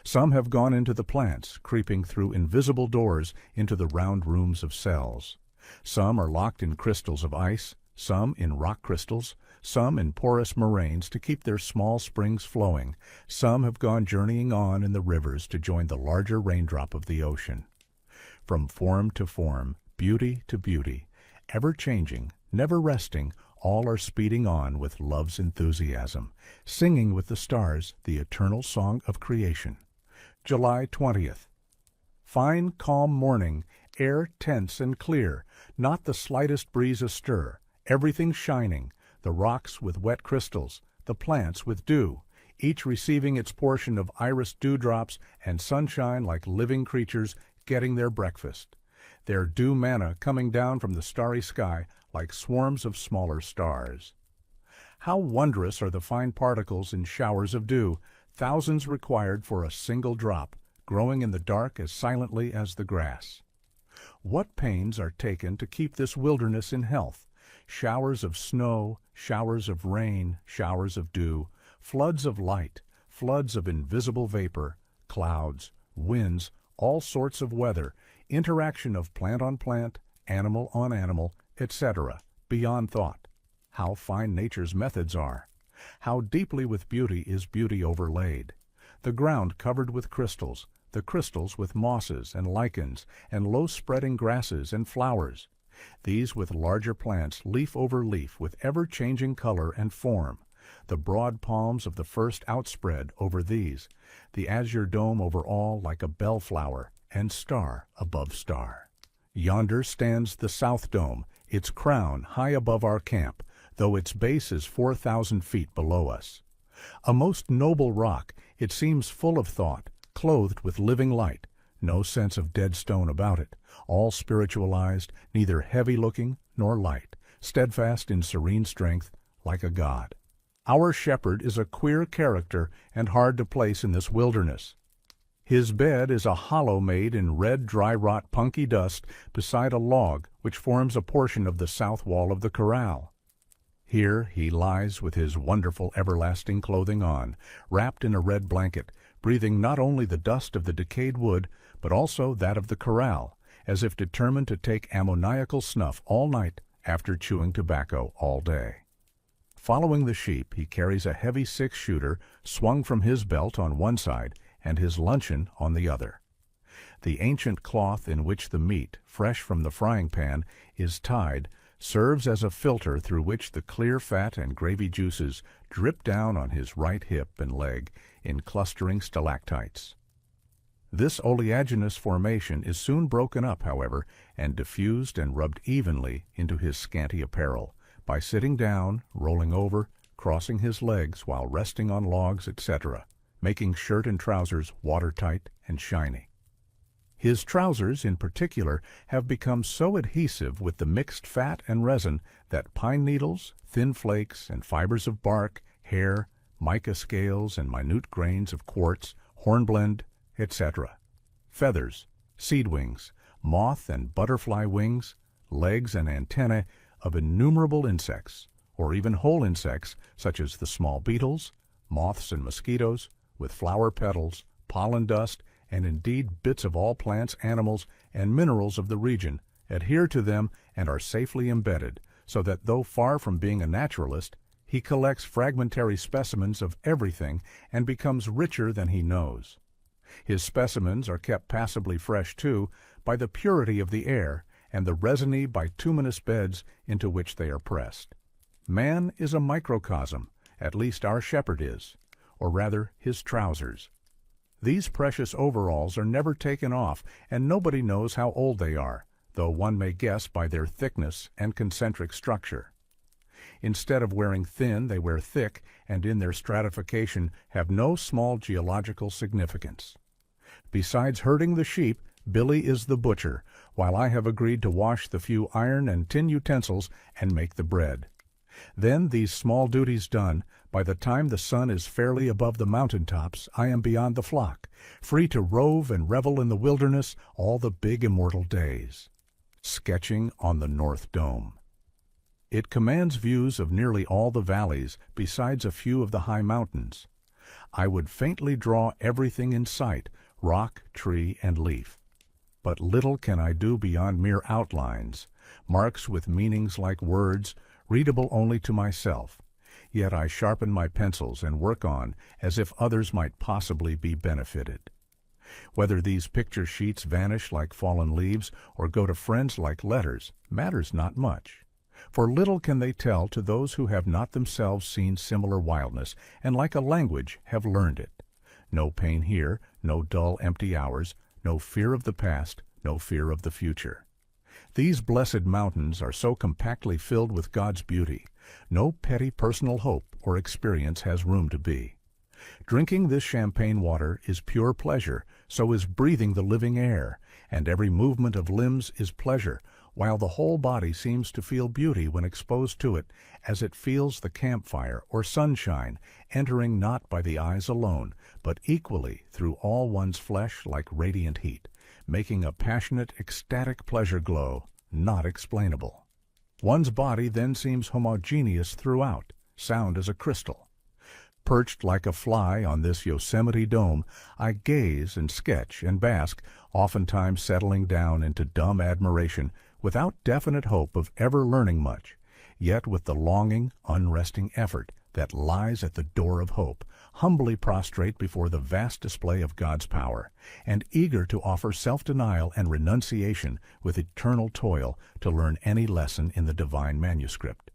S1: Some have gone into the plants, creeping through invisible doors into the round rooms of cells. Some are locked in crystals of ice, some in rock crystals, some in porous moraines to keep their small springs flowing. Some have gone journeying on in the rivers to join the larger raindrop of the ocean. From form to form, beauty to beauty, ever-changing, never resting, all are speeding on with love's enthusiasm, singing with the stars the eternal song of creation. July 20th. Fine, calm morning, air tense and clear, not the slightest breeze astir, everything shining, the rocks with wet crystals, the plants with dew, each receiving its portion of iris dewdrops and sunshine like living creatures getting their breakfast, their dew manna coming down from the starry sky like swarms of smaller stars. How wondrous are the fine particles in showers of dew, thousands required for a single drop, growing in the dark as silently as the grass. What pains are taken to keep this wilderness in health! Showers of snow, showers of rain, showers of dew, floods of light, floods of invisible vapor, clouds, winds, all sorts of weather, interaction of plant on plant, animal on animal, etc., beyond thought. How fine nature's methods are! How deeply with beauty is beauty overlaid! The ground covered with crystals, the crystals with mosses and lichens and low-spreading grasses and flowers. These with larger plants, leaf over leaf, with ever-changing color and form. The broad palms of the first outspread over these, the azure dome over all like a bellflower, and star above star. Yonder stands the south dome, its crown high above our camp, though its base is 4,000 feet below us. A most noble rock, it seems full of thought, clothed with living light, no sense of dead stone about it, all spiritualized, neither heavy-looking nor light, steadfast in serene strength, like a god. Our shepherd is a queer character and hard to place in this wilderness. His bed is a hollow made in red dry-rot punky dust beside a log which forms a portion of the south wall of the corral. Here he lies with his wonderful everlasting clothing on, wrapped in a red blanket, breathing not only the dust of the decayed wood, but also that of the corral, as if determined to take ammoniacal snuff all night after chewing tobacco all day. Following the sheep, he carries a heavy six-shooter swung from his belt on one side and his luncheon on the other. The ancient cloth in which the meat, fresh from the frying pan, is tied serves as a filter through which the clear fat and gravy juices drip down on his right hip and leg in clustering stalactites. This oleaginous formation is soon broken up, however, and diffused and rubbed evenly into his scanty apparel, by sitting down, rolling over, crossing his legs while resting on logs, etc., making shirt and trousers watertight and shiny. His trousers, in particular, have become so adhesive with the mixed fat and resin that pine needles, thin flakes, and fibers of bark, hair, mica scales, and minute grains of quartz, hornblende, etc., feathers, seed wings, moth and butterfly wings, legs and antennae of innumerable insects, or even whole insects such as the small beetles, moths and mosquitoes, with flower petals, pollen dust, and indeed bits of all plants, animals, and minerals of the region, adhere to them and are safely embedded, so that though far from being a naturalist, he collects fragmentary specimens of everything and becomes richer than he knows. His specimens are kept passably fresh, too, by the purity of the air and the resiny bituminous beds into which they are pressed. Man is a microcosm, at least our shepherd is, or rather his trousers. These precious overalls are never taken off, and nobody knows how old they are, though one may guess by their thickness and concentric structure. Instead of wearing thin, they wear thick, and in their stratification have no small geological significance. Besides herding the sheep, Billy is the butcher, while I have agreed to wash the few iron and tin utensils and make the bread. Then, these small duties done, by the time the sun is fairly above the mountain tops, I am beyond the flock, free to rove and revel in the wilderness all the big immortal days. Sketching on the North Dome. It commands views of nearly all the valleys, besides a few of the high mountains. I would faintly draw everything in sight, rock, tree, and leaf. But little can I do beyond mere outlines, marks with meanings like words, readable only to myself. Yet I sharpen my pencils and work on as if others might possibly be benefited. Whether these picture sheets vanish like fallen leaves or go to friends like letters matters not much. For little can they tell to those who have not themselves seen similar wildness, and like a language have learned it. No pain here, no dull empty hours, no fear of the past, no fear of the future. These blessed mountains are so compactly filled with God's beauty, no petty personal hope or experience has room to be. Drinking this champagne water is pure pleasure, so is breathing the living air, and every movement of limbs is pleasure, while the whole body seems to feel beauty when exposed to it, as it feels the campfire or sunshine, entering not by the eyes alone, but equally through all one's flesh like radiant heat, making a passionate, ecstatic pleasure glow, not explainable. One's body then seems homogeneous throughout, sound as a crystal. Perched like a fly on this Yosemite dome, I gaze and sketch and bask, oftentimes settling down into dumb admiration, without definite hope of ever learning much, yet with the longing, unresting effort that lies at the door of hope, humbly prostrate before the vast display of God's power, and eager to offer self-denial and renunciation with eternal toil to learn any lesson in the divine manuscript.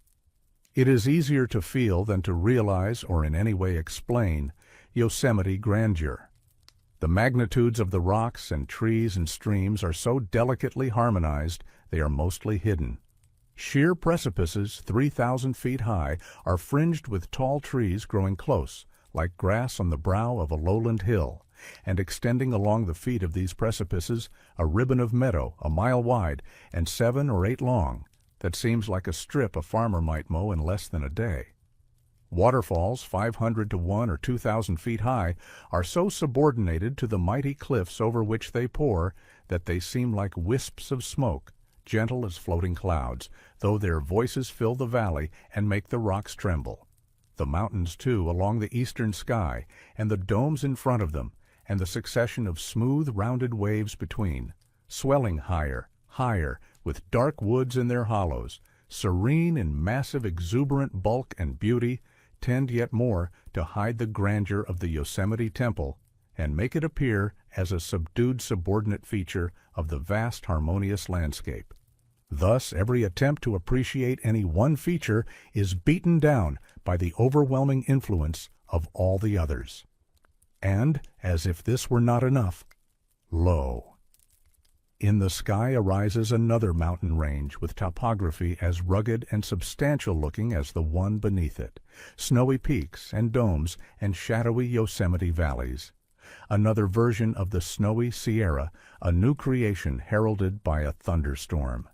S1: It is easier to feel than to realize or in any way explain Yosemite grandeur. The magnitudes of the rocks and trees and streams are so delicately harmonized they are mostly hidden. Sheer precipices 3,000 feet high are fringed with tall trees growing close, like grass on the brow of a lowland hill, and extending along the feet of these precipices a ribbon of meadow a mile wide and 7 or 8 long, that seems like a strip a farmer might mow in less than a day. Waterfalls 500 to 1 or 2,000 feet high are so subordinated to the mighty cliffs over which they pour that they seem like wisps of smoke, gentle as floating clouds, though their voices fill the valley and make the rocks tremble. The mountains, too, along the eastern sky, and the domes in front of them, and the succession of smooth, rounded waves between, swelling higher, higher, with dark woods in their hollows, serene in massive exuberant bulk and beauty, tend yet more to hide the grandeur of the Yosemite Temple and make it appear as a subdued subordinate feature of the vast harmonious landscape. Thus, every attempt to appreciate any one feature is beaten down by the overwhelming influence of all the others. And, as if this were not enough, lo! In the sky arises another mountain range with topography as rugged and substantial-looking as the one beneath it, snowy peaks and domes and shadowy Yosemite valleys. Another version of the snowy Sierra, a new creation heralded by a thunderstorm.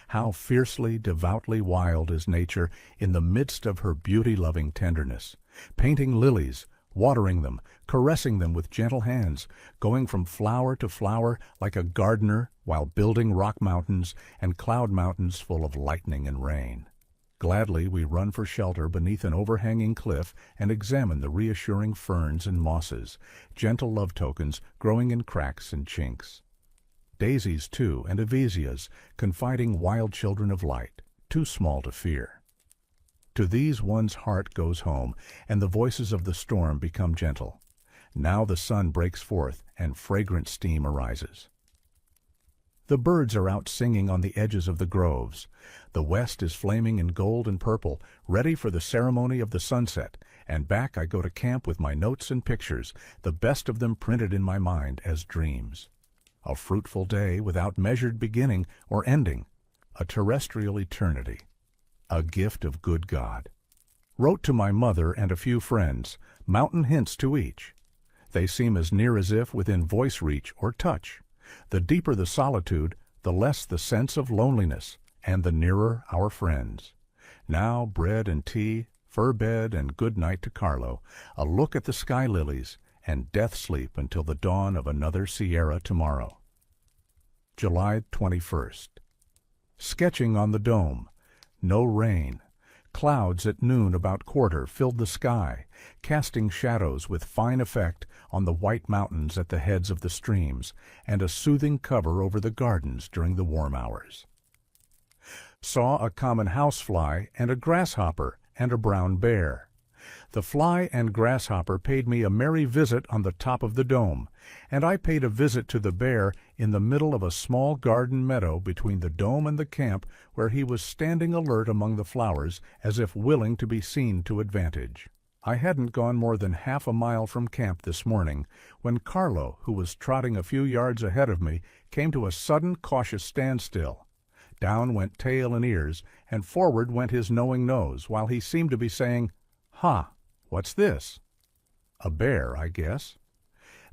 S1: How fiercely, devoutly wild is nature in the midst of her beauty-loving tenderness, painting lilies, watering them, caressing them with gentle hands, going from flower to flower like a gardener while building rock mountains and cloud mountains full of lightning and rain. Gladly we run for shelter beneath an overhanging cliff and examine the reassuring ferns and mosses, gentle love tokens growing in cracks and chinks. Daisies, too, and avesias, confiding wild children of light, too small to fear. To these one's heart goes home, and the voices of the storm become gentle. Now the sun breaks forth, and fragrant steam arises. The birds are out singing on the edges of the groves. The west is flaming in gold and purple, ready for the ceremony of the sunset, and back I go to camp with my notes and pictures, the best of them printed in my mind as dreams. A fruitful day without measured beginning or ending, a terrestrial eternity. A gift of good God. Wrote to my mother and a few friends, mountain hints to each. They seem as near as if within voice reach or touch. The deeper the solitude, the less the sense of loneliness, and the nearer our friends. Now bread and tea, fur bed and good night to Carlo, a look at the sky lilies, and death sleep until the dawn of another Sierra tomorrow. July 21st. Sketching on the dome. No rain. Clouds at noon about quarter filled the sky, casting shadows with fine effect on the white mountains at the heads of the streams, and a soothing cover over the gardens during the warm hours. Saw a common housefly and a grasshopper and a brown bear. The fly and grasshopper paid me a merry visit on the top of the dome, and I paid a visit to the bear in the middle of a small garden meadow between the dome and the camp, where he was standing alert among the flowers as if willing to be seen to advantage. I hadn't gone more than half a mile from camp this morning when Carlo, who was trotting a few yards ahead of me, came to a sudden cautious standstill. Down went tail and ears, and forward went his knowing nose, while he seemed to be saying, "Ha! What's this?" A bear, I guess.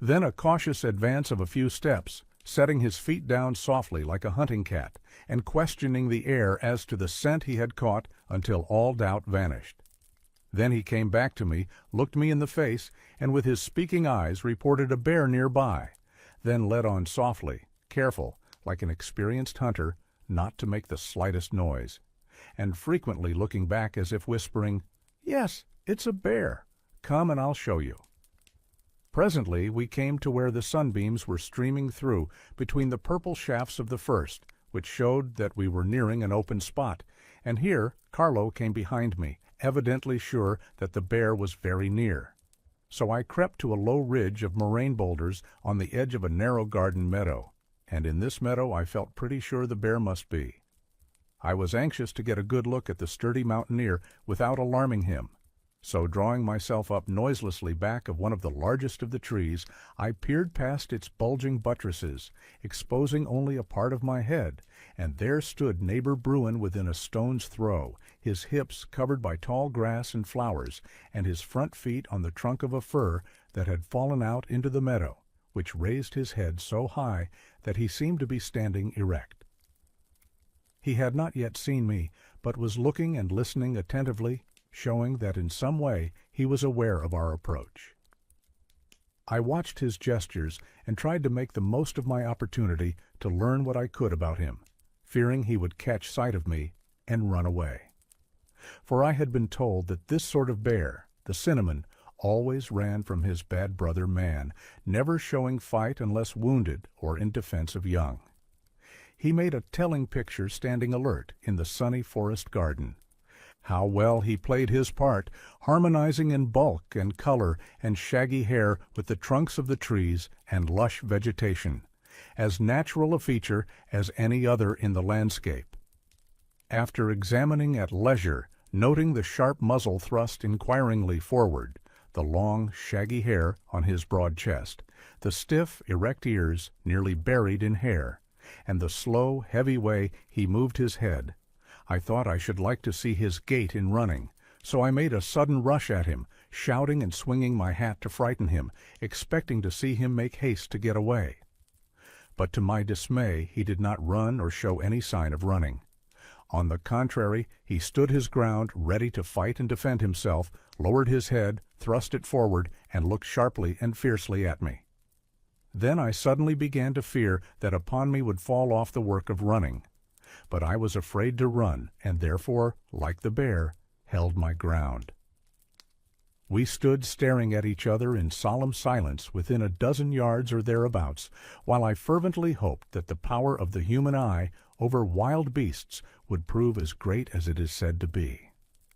S1: Then a cautious advance of a few steps, setting his feet down softly like a hunting cat, and questioning the air as to the scent he had caught until all doubt vanished. Then he came back to me, looked me in the face, and with his speaking eyes reported a bear nearby, then led on softly, careful, like an experienced hunter, not to make the slightest noise, and frequently looking back as if whispering, "Yes, it's a bear. Come and I'll show you." Presently we came to where the sunbeams were streaming through between the purple shafts of the first, which showed that we were nearing an open spot, and here Carlo came behind me, evidently sure that the bear was very near. So I crept to a low ridge of moraine boulders on the edge of a narrow garden meadow, and in this meadow I felt pretty sure the bear must be. I was anxious to get a good look at the sturdy mountaineer without alarming him, so drawing myself up noiselessly back of one of the largest of the trees, I peered past its bulging buttresses, exposing only a part of my head, and there stood neighbor Bruin within a stone's throw, his hips covered by tall grass and flowers, and his front feet on the trunk of a fir that had fallen out into the meadow, which raised his head so high that he seemed to be standing erect. He had not yet seen me, but was looking and listening attentively, showing that in some way he was aware of our approach. I watched his gestures and tried to make the most of my opportunity to learn what I could about him, fearing he would catch sight of me and run away. For I had been told that this sort of bear, the cinnamon, always ran from his bad brother man, never showing fight unless wounded or in defense of young. He made a telling picture standing alert in the sunny forest garden. How well he played his part, harmonizing in bulk and color and shaggy hair with the trunks of the trees and lush vegetation, as natural a feature as any other in the landscape. After examining at leisure, noting the sharp muzzle thrust inquiringly forward, the long, shaggy hair on his broad chest, the stiff, erect ears nearly buried in hair, and the slow, heavy way he moved his head, I thought I should like to see his gait in running, so I made a sudden rush at him, shouting and swinging my hat to frighten him, expecting to see him make haste to get away. But to my dismay he did not run or show any sign of running. On the contrary, he stood his ground, ready to fight and defend himself, lowered his head, thrust it forward, and looked sharply and fiercely at me. Then I suddenly began to fear that upon me would fall off the work of running. But I was afraid to run, and therefore, like the bear, held my ground. We stood staring at each other in solemn silence within a dozen yards or thereabouts, while I fervently hoped that the power of the human eye over wild beasts would prove as great as it is said to be.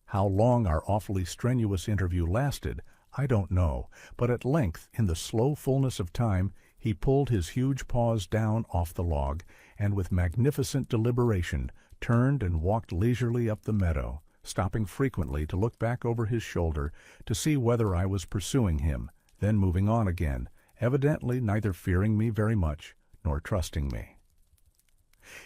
S1: How long our awfully strenuous interview lasted, I don't know, but at length, in the slow fullness of time, he pulled his huge paws down off the log, and with magnificent deliberation turned and walked leisurely up the meadow, stopping frequently to look back over his shoulder to see whether I was pursuing him, then moving on again, evidently neither fearing me very much nor trusting me.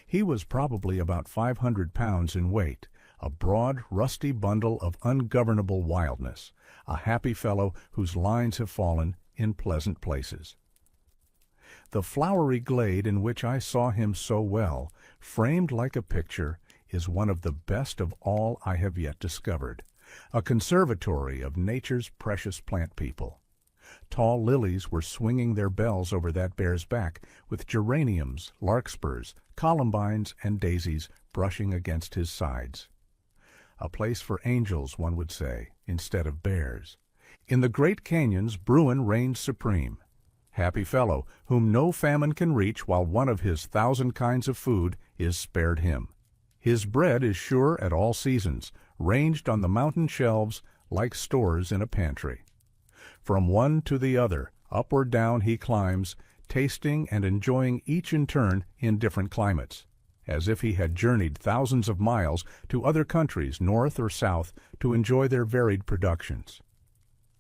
S1: He was probably about 500 pounds in weight, a broad, rusty bundle of ungovernable wildness, a happy fellow whose lines have fallen in pleasant places. The flowery glade in which I saw him so well, framed like a picture, is one of the best of all I have yet discovered, a conservatory of nature's precious plant people. Tall lilies were swinging their bells over that bear's back, with geraniums, larkspurs, columbines, and daisies brushing against his sides. A place for angels, one would say, instead of bears. In the great canyons, Bruin reigns supreme. Happy fellow, whom no famine can reach while one of his 1,000 kinds of food is spared him. His bread is sure at all seasons, ranged on the mountain shelves like stores in a pantry. From one to the other, up or down he climbs, tasting and enjoying each in turn in different climates, as if he had journeyed thousands of miles to other countries, north or south, to enjoy their varied productions.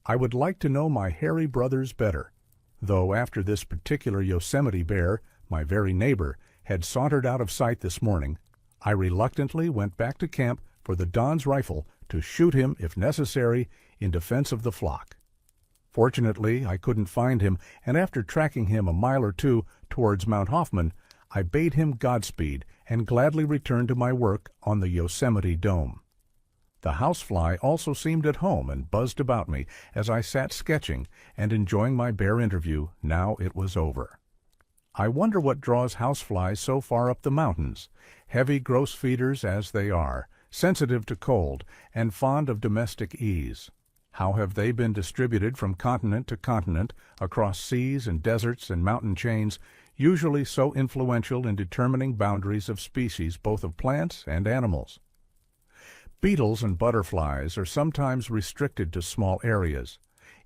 S1: I would like to know my hairy brothers better, though after this particular Yosemite bear, my very neighbor, had sauntered out of sight this morning, I reluctantly went back to camp for the Don's rifle to shoot him, if necessary, in defense of the flock. Fortunately, I couldn't find him, and after tracking him a mile or two towards Mount Hoffman, I bade him Godspeed and gladly returned to my work on the Yosemite Dome. The housefly also seemed at home and buzzed about me as I sat sketching and enjoying my bear interview now it was over. I wonder what draws houseflies so far up the mountains, heavy gross feeders as they are, sensitive to cold, and fond of domestic ease. How have they been distributed from continent to continent, across seas and deserts and mountain chains, usually so influential in determining boundaries of species both of plants and animals? Beetles and butterflies are sometimes restricted to small areas.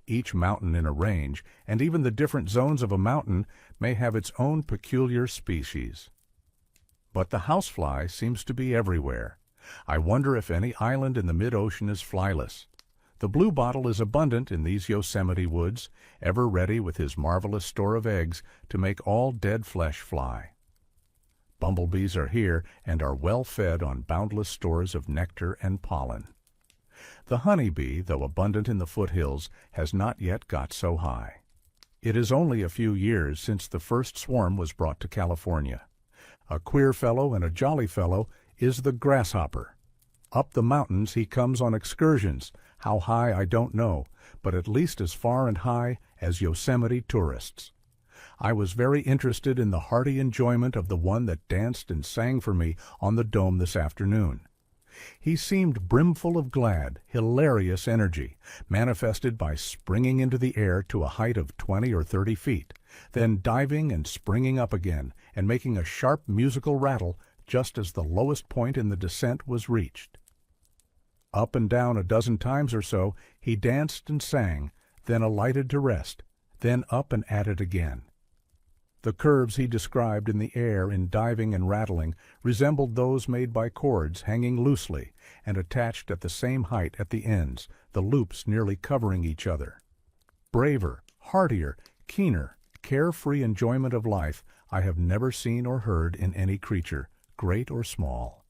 S1: Each mountain in a range, and even the different zones of a mountain, may have its own peculiar species. But the housefly seems to be everywhere. I wonder if any island in the mid-ocean is flyless. The bluebottle is abundant in these Yosemite woods, ever ready with his marvelous store of eggs to make all dead flesh fly. Bumblebees are here and are well fed on boundless stores of nectar and pollen. The honeybee, though abundant in the foothills, has not yet got so high. It is only a few years since the first swarm was brought to California. A queer fellow and a jolly fellow is the grasshopper. Up the mountains he comes on excursions, how high I don't know, but at least as far and high as Yosemite tourists. I was very interested in the hearty enjoyment of the one that danced and sang for me on the dome this afternoon. He seemed brimful of glad, hilarious energy, manifested by springing into the air to a height of 20 or 30 feet, then diving and springing up again and making a sharp musical rattle just as the lowest point in the descent was reached. Up and down a dozen times or so he danced and sang, then alighted to rest, then up and at it again. The curves he described in the air in diving and rattling resembled those made by cords hanging loosely and attached at the same height at the ends, the loops nearly covering each other. Braver, heartier, keener, carefree enjoyment of life I have never seen or heard in any creature, great or small.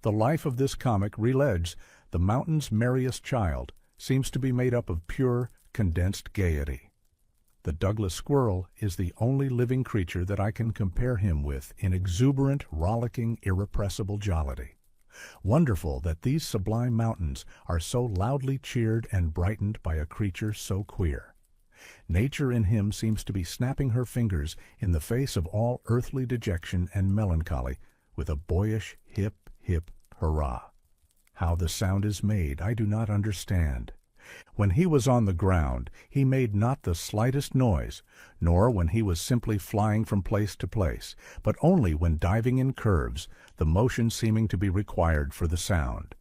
S1: The life of this comic relives the mountain's merriest child, seems to be made up of pure, condensed gaiety. The Douglas squirrel is the only living creature that I can compare him with in exuberant, rollicking, irrepressible jollity. Wonderful that these sublime mountains are so loudly cheered and brightened by a creature so queer. Nature in him seems to be snapping her fingers in the face of all earthly dejection and melancholy with a boyish hip, hip, hurrah. How the sound is made I do not understand. When he was on the ground, he made not the slightest noise, nor when he was simply flying from place to place, but only when diving in curves, the motion seeming to be required for the sound.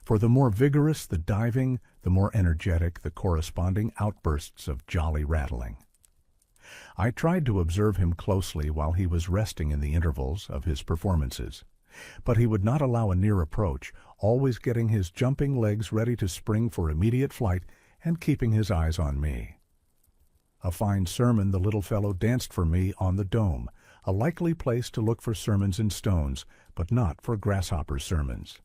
S1: For the more vigorous the diving, the more energetic the corresponding outbursts of jolly rattling. I tried to observe him closely while he was resting in the intervals of his performances, but he would not allow a near approach, always getting his jumping legs ready to spring for immediate flight and keeping his eyes on me. A fine sermon the little fellow danced for me on the dome, a likely place to look for sermons in stones, but not for grasshopper sermons.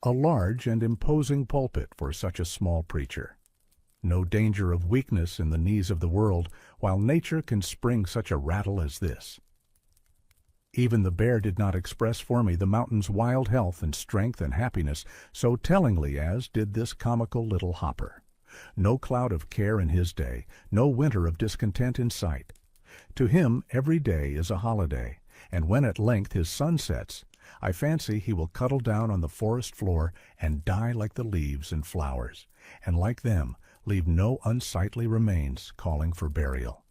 S1: A large and imposing pulpit for such a small preacher. No danger of weakness in the knees of the world, while nature can spring such a rattle as this. Even the bear did not express for me the mountain's wild health and strength and happiness so tellingly as did this comical little hopper. No cloud of care in his day, no winter of discontent in sight. To him every day is a holiday, and when at length his sun sets, I fancy he will cuddle down on the forest floor and die like the leaves and flowers, and like them leave no unsightly remains calling for burial.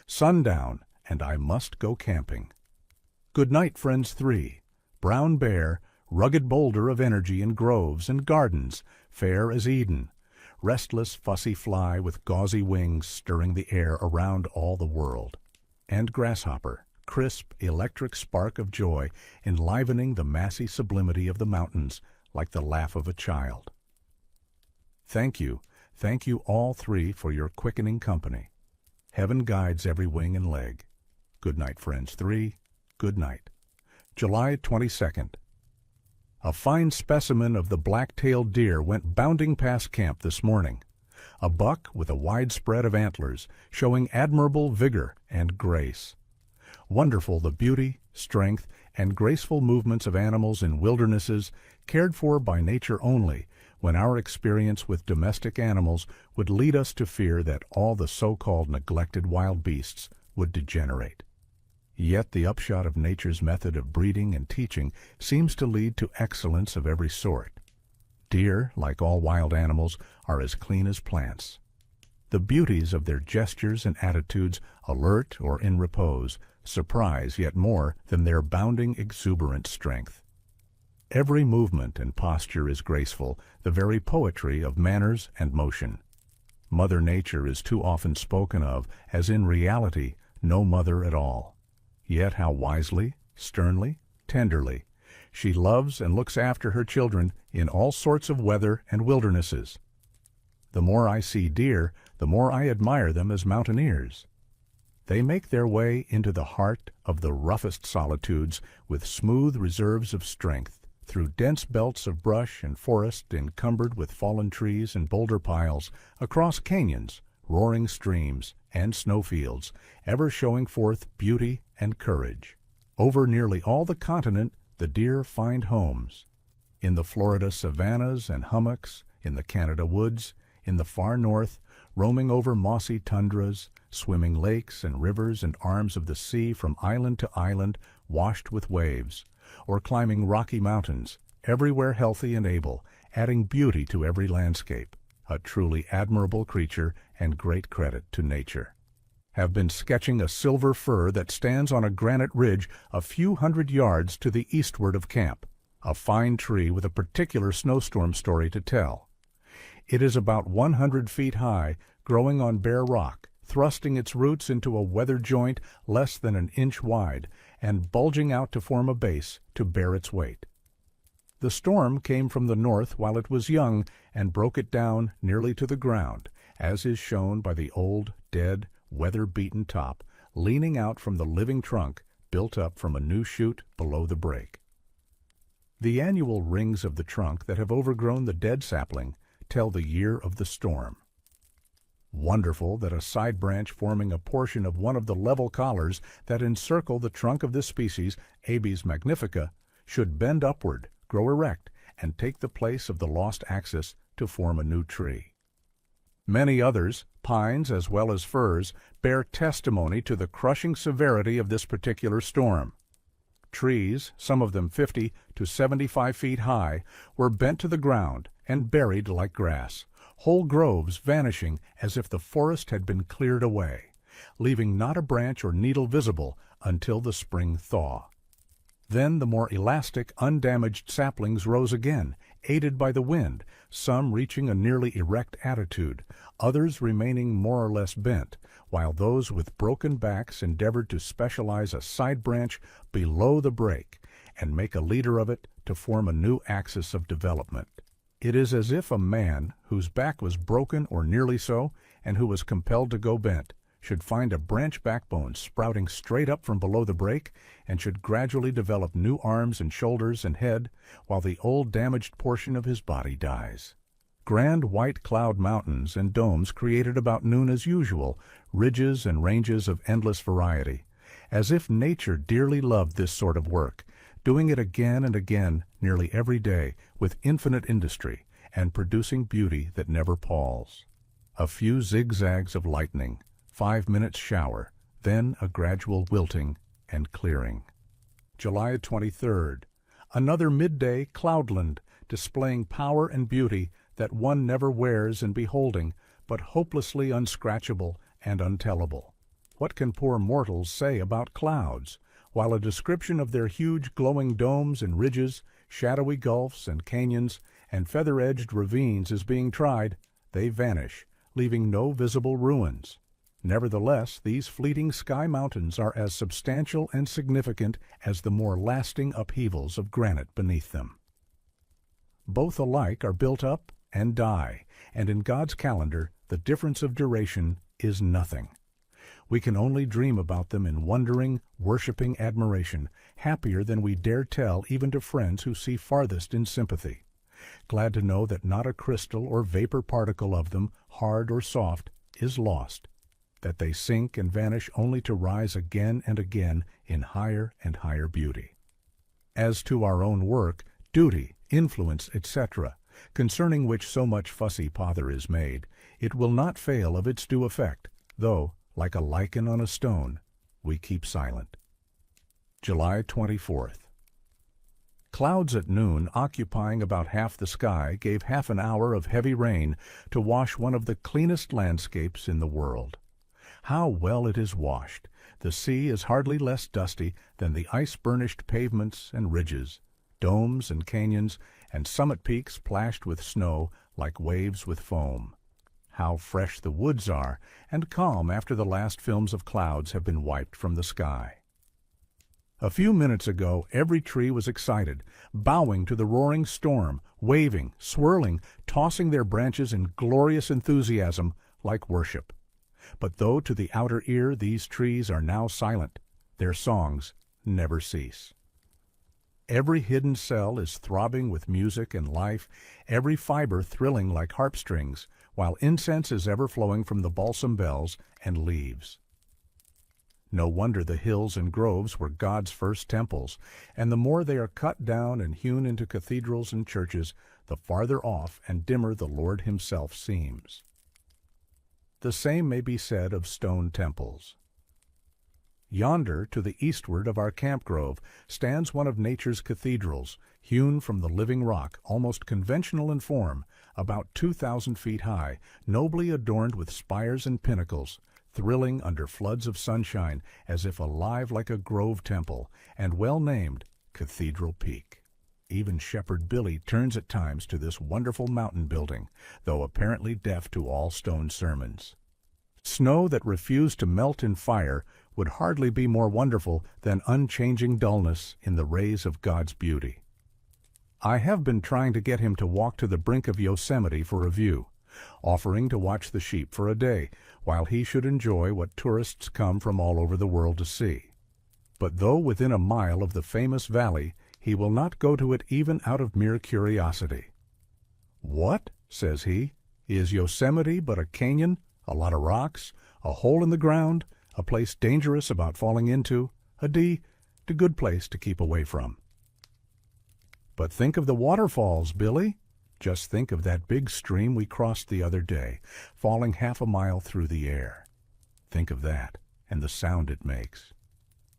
S1: Sundown, and I must go camping. Good night, friends 3. Brown bear, rugged boulder of energy in groves and gardens, fair as Eden. Restless, fussy fly with gauzy wings stirring the air around all the world. And grasshopper, crisp, electric spark of joy enlivening the massy sublimity of the mountains like the laugh of a child. Thank you all 3 for your quickening company. Heaven guides every wing and leg. Good night, friends 3. Good night. July 22nd. A fine specimen of the black-tailed deer went bounding past camp this morning. A buck with a wide spread of antlers, showing admirable vigor and grace. Wonderful the beauty, strength, and graceful movements of animals in wildernesses cared for by nature only, when our experience with domestic animals would lead us to fear that all the so-called neglected wild beasts would degenerate. Yet the upshot of nature's method of breeding and teaching seems to lead to excellence of every sort. Deer, like all wild animals, are as clean as plants. The beauties of their gestures and attitudes, alert or in repose, surprise yet more than their bounding, exuberant strength. Every movement and posture is graceful, the very poetry of manners and motion. Mother Nature is too often spoken of as in reality no mother at all. Yet how wisely, sternly, tenderly, she loves and looks after her children in all sorts of weather and wildernesses. The more I see deer, the more I admire them as mountaineers. They make their way into the heart of the roughest solitudes with smooth reserves of strength, through dense belts of brush and forest encumbered with fallen trees and boulder piles, across canyons, roaring streams, and snowfields, ever showing forth beauty and courage. Over nearly all the continent the deer find homes. In the Florida savannas and hummocks, in the Canada woods, in the far north, roaming over mossy tundras, swimming lakes and rivers and arms of the sea from island to island washed with waves, or climbing rocky mountains, everywhere healthy and able, adding beauty to every landscape, a truly admirable creature and great credit to nature. Have been sketching a silver fir that stands on a granite ridge a few hundred yards to the eastward of camp, a fine tree with a particular snowstorm story to tell. It is about 100 feet high, growing on bare rock, thrusting its roots into a weathered joint less than an inch wide, and bulging out to form a base to bear its weight. The storm came from the north while it was young and broke it down nearly to the ground, as is shown by the old, dead, weather-beaten top leaning out from the living trunk built up from a new shoot below the break. The annual rings of the trunk that have overgrown the dead sapling tell the year of the storm. Wonderful that a side branch forming a portion of one of the level collars that encircle the trunk of this species, Abies magnifica, should bend upward, grow erect, and take the place of the lost axis to form a new tree. Many others, pines as well as firs, bear testimony to the crushing severity of this particular storm. Trees, some of them 50 to 75 feet high, were bent to the ground and buried like grass, whole groves vanishing as if the forest had been cleared away, leaving not a branch or needle visible until the spring thaw. Then the more elastic, undamaged saplings rose again, aided by the wind, some reaching a nearly erect attitude, others remaining more or less bent, while those with broken backs endeavored to specialize a side branch below the break and make a leader of it to form a new axis of development. It is as if a man whose back was broken or nearly so, and who was compelled to go bent, should find a branch backbone sprouting straight up from below the break, and should gradually develop new arms and shoulders and head, while the old damaged portion of his body dies. Grand white cloud mountains and domes created about noon as usual, ridges and ranges of endless variety, as if nature dearly loved this sort of work, doing it again and again nearly every day with infinite industry, and producing beauty that never palls. A few zigzags of lightning, 5 minutes shower, then a gradual wilting and clearing. July 23rd. Another midday cloudland, displaying power and beauty that one never wears in beholding, but hopelessly unscratchable and untellable. What can poor mortals say about clouds? While a description of their huge glowing domes and ridges, shadowy gulfs and canyons, and feather-edged ravines is being tried, they vanish, leaving no visible ruins. Nevertheless, these fleeting sky mountains are as substantial and significant as the more lasting upheavals of granite beneath them. Both alike are built up and die, and in God's calendar the difference of duration is nothing. We can only dream about them in wondering, worshiping admiration, happier than we dare tell even to friends who see farthest in sympathy. Glad to know that not a crystal or vapor particle of them, hard or soft, is lost, that they sink and vanish only to rise again and again in higher and higher beauty. As to our own work, duty, influence, etc., concerning which so much fussy pother is made, it will not fail of its due effect, though, like a lichen on a stone, we keep silent. July 24th. Clouds at noon occupying about half the sky gave half an hour of heavy rain to wash one of the cleanest landscapes in the world. How well it is washed! The sea is hardly less dusty than the ice-burnished pavements and ridges, domes and canyons, and summit peaks plashed with snow like waves with foam. How fresh the woods are, and calm after the last films of clouds have been wiped from the sky. A few minutes ago every tree was excited, bowing to the roaring storm, waving, swirling, tossing their branches in glorious enthusiasm like worship. But though to the outer ear these trees are now silent, their songs never cease. Every hidden cell is throbbing with music and life, every fiber thrilling like harp strings, while incense is ever flowing from the balsam bells and leaves. No wonder the hills and groves were God's first temples, and the more they are cut down and hewn into cathedrals and churches, the farther off and dimmer the Lord himself seems. The same may be said of stone temples. Yonder, to the eastward of our camp grove, stands one of nature's cathedrals, hewn from the living rock, almost conventional in form, about 2,000 feet high, nobly adorned with spires and pinnacles, thrilling under floods of sunshine, as if alive like a grove temple, and well named Cathedral Peak. Even Shepherd Billy turns at times to this wonderful mountain building, though apparently deaf to all stone sermons. Snow that refused to melt in fire would hardly be more wonderful than unchanging dullness in the rays of God's beauty. I have been trying to get him to walk to the brink of Yosemite for a view, offering to watch the sheep for a day, while he should enjoy what tourists come from all over the world to see. But though within a mile of the famous valley, he will not go to it even out of mere curiosity. "What?" says he. "Is Yosemite but a canyon, a lot of rocks, a hole in the ground, a place dangerous about falling into, the good place to keep away from?" "But think of the waterfalls, Billy. Just think of that big stream we crossed the other day, falling half a mile through the air. Think of that, and the sound it makes.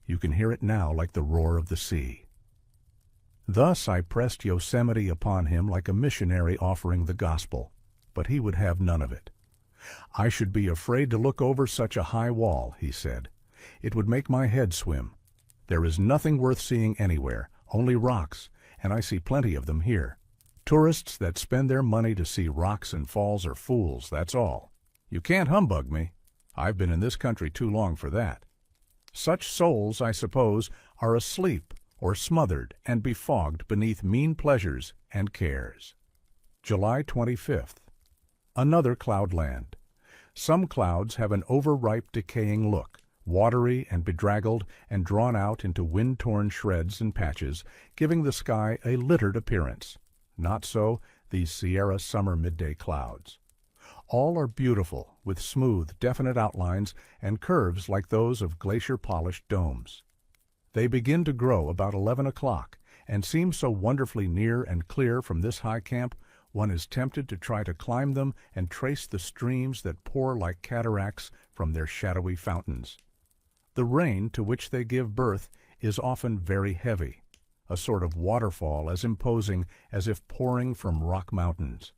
S1: You can hear it now like the roar of the sea." Thus I pressed Yosemite upon him like a missionary offering the gospel, but he would have none of it. "I should be afraid to look over such a high wall," he said. "It would make my head swim. There is nothing worth seeing anywhere, only rocks, and I see plenty of them here. Tourists that spend their money to see rocks and falls are fools, that's all. You can't humbug me. I've been in this country too long for that. Such souls, I suppose, are asleep or smothered and befogged beneath mean pleasures and cares." July 25th. Another cloudland. Some clouds have an overripe, decaying look, watery and bedraggled and drawn out into wind-torn shreds and patches, giving the sky a littered appearance. Not so these Sierra summer midday clouds. All are beautiful, with smooth, definite outlines and curves like those of glacier-polished domes. They begin to grow about 11 o'clock and seem so wonderfully near and clear from this high camp, one is tempted to try to climb them and trace the streams that pour like cataracts from their shadowy fountains. The rain to which they give birth is often very heavy, a sort of waterfall as imposing as if pouring from rock mountains.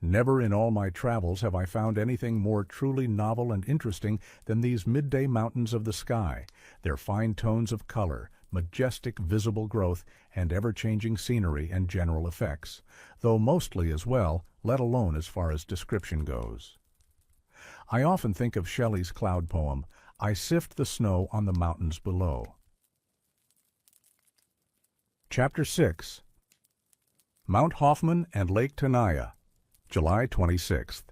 S1: Never in all my travels have I found anything more truly novel and interesting than these midday mountains of the sky, their fine tones of color, majestic visible growth, and ever-changing scenery and general effects, though mostly as well, let alone as far as description goes. I often think of Shelley's cloud poem, "I sift the snow on the mountains below." Chapter 6. Mount Hoffman and Lake Tenaya, July 26th.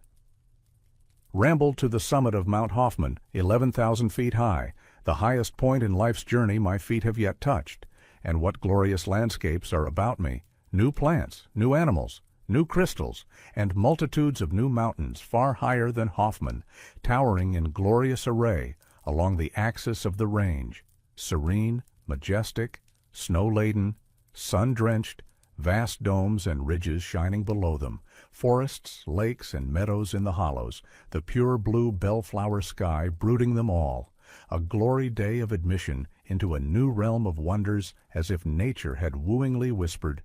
S1: Rambled to the summit of Mount Hoffman, 11,000 feet high, the highest point in life's journey my feet have yet touched, and what glorious landscapes are about me, new plants, new animals, new crystals, and multitudes of new mountains far higher than Hoffman, towering in glorious array along the axis of the range, serene, majestic, snow-laden, sun-drenched, vast domes and ridges shining below them, forests, lakes, and meadows in the hollows, the pure blue bellflower sky brooding them all, a glory day of admission into a new realm of wonders, as if nature had wooingly whispered,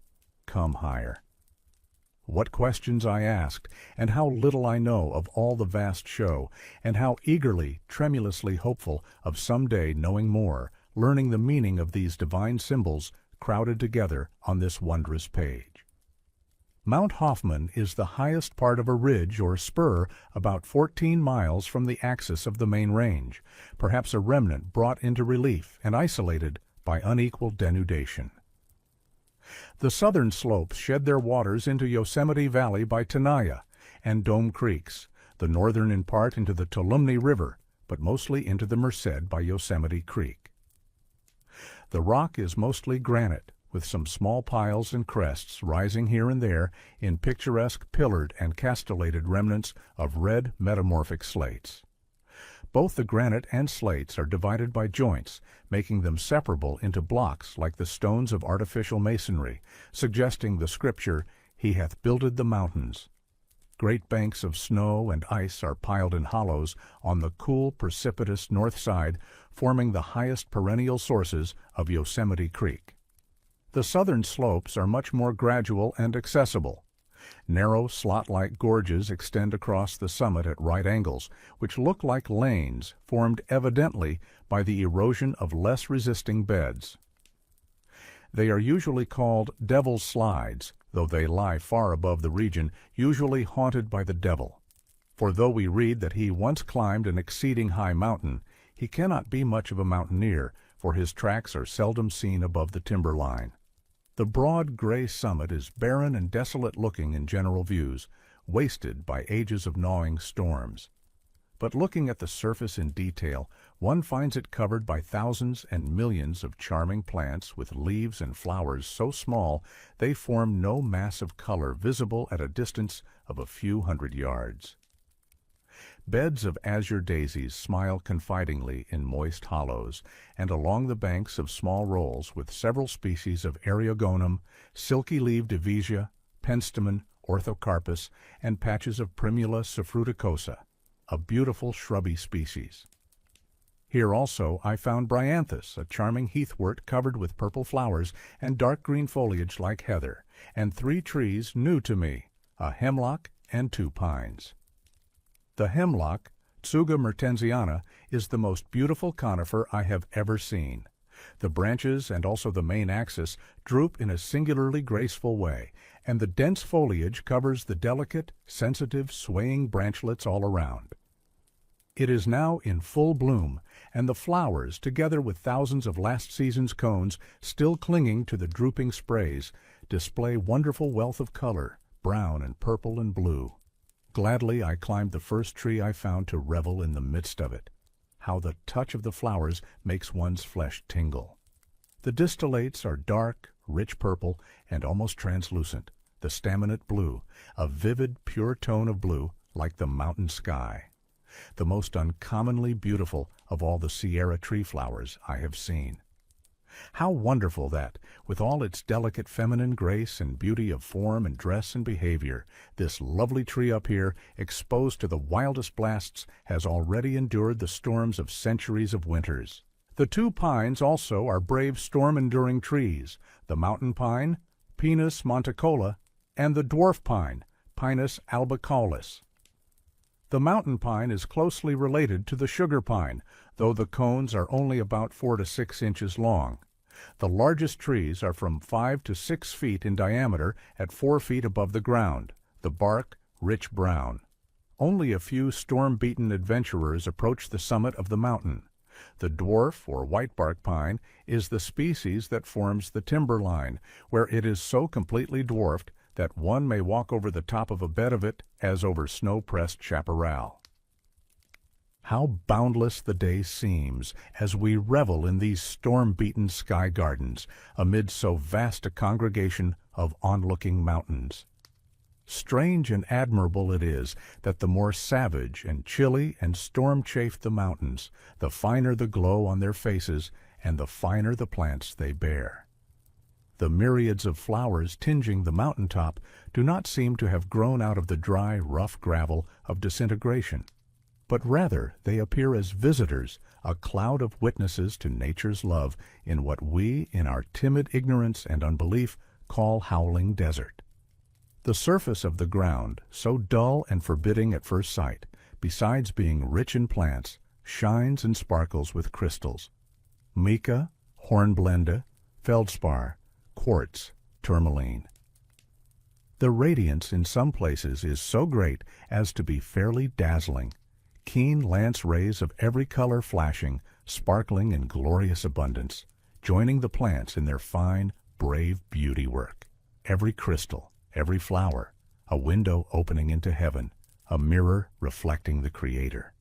S1: "Come higher." What questions I asked, and how little I know of all the vast show, and how eagerly, tremulously hopeful of some day knowing more, learning the meaning of these divine symbols crowded together on this wondrous page. Mount Hoffman is the highest part of a ridge or spur about 14 miles from the axis of the main range, perhaps a remnant brought into relief and isolated by unequal denudation. The southern slopes shed their waters into Yosemite Valley by Tenaya and Dome Creeks, the northern in part into the Tuolumne River, but mostly into the Merced by Yosemite Creek. The rock is mostly granite, with some small piles and crests rising here and there in picturesque pillared and castellated remnants of red metamorphic slates. Both the granite and slates are divided by joints, making them separable into blocks like the stones of artificial masonry, suggesting the scripture, "He hath builded the mountains." Great banks of snow and ice are piled in hollows on the cool, precipitous north side, forming the highest perennial sources of Yosemite Creek. The southern slopes are much more gradual and accessible. Narrow, slot-like gorges extend across the summit at right angles, which look like lanes formed evidently by the erosion of less resisting beds. They are usually called Devil's Slides, though they lie far above the region usually haunted by the devil. For though we read that he once climbed an exceeding high mountain, he cannot be much of a mountaineer, for his tracks are seldom seen above the timber line. The broad gray summit is barren and desolate-looking in general views, wasted by ages of gnawing storms. But looking at the surface in detail, one finds it covered by thousands and millions of charming plants with leaves and flowers so small they form no mass of color visible at a distance of a few hundred yards. Beds of azure daisies smile confidingly in moist hollows, and along the banks of small rolls with several species of eriogonum, silky-leaved evesia, penstemon, orthocarpus, and patches of Primula safruticosa, a beautiful shrubby species. Here also I found bryanthus, a charming heathwort covered with purple flowers and dark green foliage like heather, and 3 trees new to me, a hemlock and 2 pines. The hemlock, Tsuga mertensiana, is the most beautiful conifer I have ever seen. The branches and also the main axis droop in a singularly graceful way, and the dense foliage covers the delicate, sensitive, swaying branchlets all around. It is now in full bloom, and the flowers, together with thousands of last season's cones still clinging to the drooping sprays, display wonderful wealth of color, brown and purple and blue. Gladly I climbed the first tree I found to revel in the midst of it. How the touch of the flowers makes one's flesh tingle. The distillates are dark, rich purple, and almost translucent, the staminate blue, a vivid, pure tone of blue like the mountain sky. The most uncommonly beautiful of all the Sierra tree flowers I have seen. How wonderful that, with all its delicate feminine grace and beauty of form and dress and behavior, this lovely tree up here, exposed to the wildest blasts, has already endured the storms of centuries of winters. The 2 pines also are brave storm-enduring trees, the mountain pine, Pinus monticola, and the dwarf pine, Pinus albicaulis. The mountain pine is closely related to the sugar pine, though the cones are only about 4 to 6 inches long. The largest trees are from 5 to 6 feet in diameter at 4 feet above the ground, the bark rich brown. Only a few storm-beaten adventurers approach the summit of the mountain. The dwarf or whitebark pine is the species that forms the timberline, where it is so completely dwarfed that one may walk over the top of a bed of it as over snow-pressed chaparral. How boundless the day seems as we revel in these storm-beaten sky gardens amid so vast a congregation of onlooking mountains. Strange and admirable it is that the more savage and chilly and storm-chafed the mountains, the finer the glow on their faces and the finer the plants they bear. The myriads of flowers tinging the mountaintop do not seem to have grown out of the dry, rough gravel of disintegration, but rather they appear as visitors, a cloud of witnesses to nature's love in what we, in our timid ignorance and unbelief, call howling desert. The surface of the ground, so dull and forbidding at first sight, besides being rich in plants, shines and sparkles with crystals: mica, hornblende, feldspar, quartz, tourmaline. The radiance in some places is so great as to be fairly dazzling, keen lance rays of every color flashing, sparkling in glorious abundance, joining the plants in their fine, brave beauty work. Every crystal, every flower, a window opening into heaven, a mirror reflecting the Creator.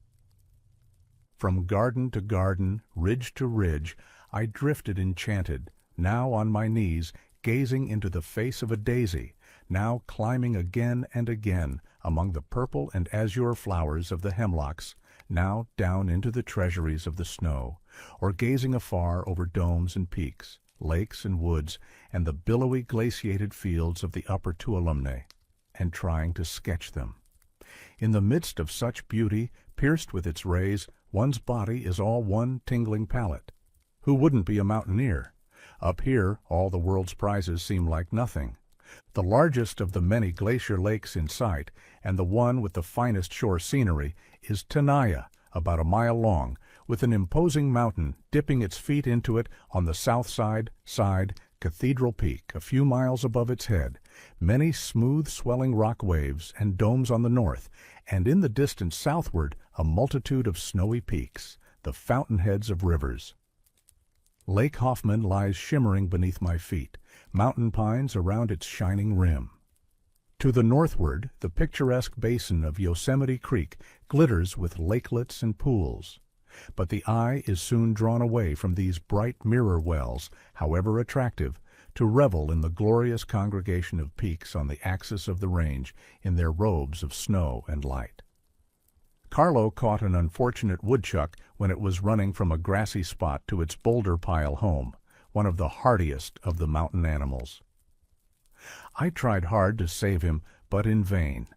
S1: From garden to garden, ridge to ridge, I drifted enchanted, now on my knees, gazing into the face of a daisy, now climbing again and again among the purple and azure flowers of the hemlocks, now down into the treasuries of the snow, or gazing afar over domes and peaks, lakes and woods, and the billowy glaciated fields of the upper Tuolumne, and trying to sketch them. In the midst of such beauty, pierced with its rays, one's body is all one tingling palette. Who wouldn't be a mountaineer? Up here, all the world's prizes seem like nothing. The largest of the many glacier lakes in sight, and the one with the finest shore scenery, is Tenaya, about a mile long, with an imposing mountain dipping its feet into it on the south side, Cathedral Peak, a few miles above its head, many smooth swelling rock waves and domes on the north, and in the distance southward a multitude of snowy peaks, the fountainheads of rivers. Lake Hoffman lies shimmering beneath my feet, mountain pines around its shining rim. To the northward, the picturesque basin of Yosemite Creek glitters with lakelets and pools. But the eye is soon drawn away from these bright mirror wells, however attractive, to revel in the glorious congregation of peaks on the axis of the range in their robes of snow and light. Carlo caught an unfortunate woodchuck when it was running from a grassy spot to its boulder pile home, one of the hardiest of the mountain animals. I tried hard to save him, but in vain.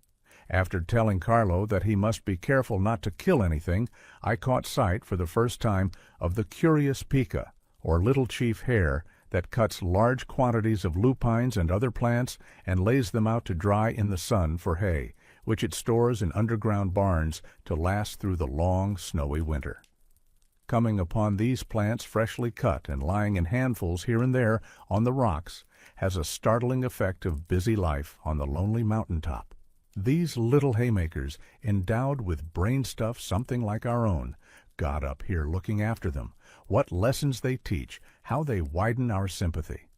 S1: After telling Carlo that he must be careful not to kill anything, I caught sight for the first time of the curious pica, or little chief hare, that cuts large quantities of lupines and other plants and lays them out to dry in the sun for hay, which it stores in underground barns to last through the long, snowy winter. Coming upon these plants freshly cut and lying in handfuls here and there on the rocks has a startling effect of busy life on the lonely mountaintop. These little haymakers, endowed with brain stuff something like our own, got up here looking after them. What lessons they teach, how they widen our sympathy.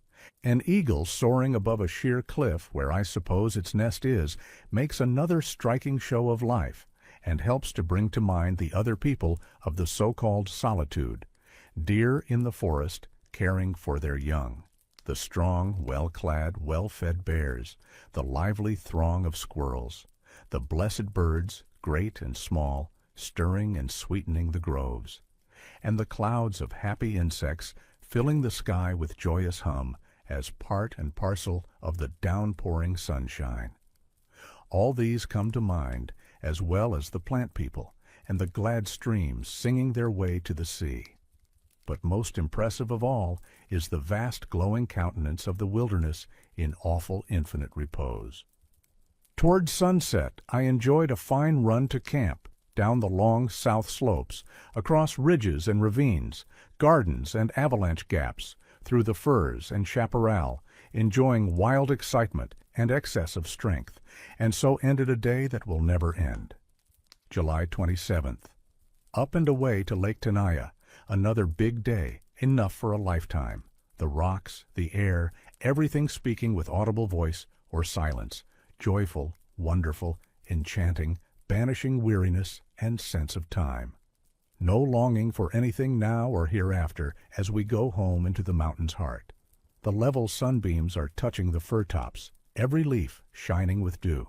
S1: An eagle soaring above a sheer cliff, where I suppose its nest is, makes another striking show of life, and helps to bring to mind the other people of the so-called solitude. Deer in the forest, caring for their young. The strong, well-clad, well-fed bears, the lively throng of squirrels, the blessed birds, great and small, stirring and sweetening the groves, and the clouds of happy insects filling the sky with joyous hum as part and parcel of the downpouring sunshine. All these come to mind, as well as the plant people and the glad streams singing their way to the sea. But most impressive of all is the vast glowing countenance of the wilderness in awful infinite repose. Toward sunset I enjoyed a fine run to camp, down the long south slopes, across ridges and ravines, gardens and avalanche gaps, through the firs and chaparral, enjoying wild excitement and excess of strength, and so ended a day that will never end. July 27th. Up and away to Lake Tenaya, another big day, enough for a lifetime. The rocks, the air, everything speaking with audible voice or silence, joyful, wonderful, enchanting, banishing weariness and sense of time. No longing for anything now or hereafter as we go home into the mountain's heart. The level sunbeams are touching the fir tops, every leaf shining with dew.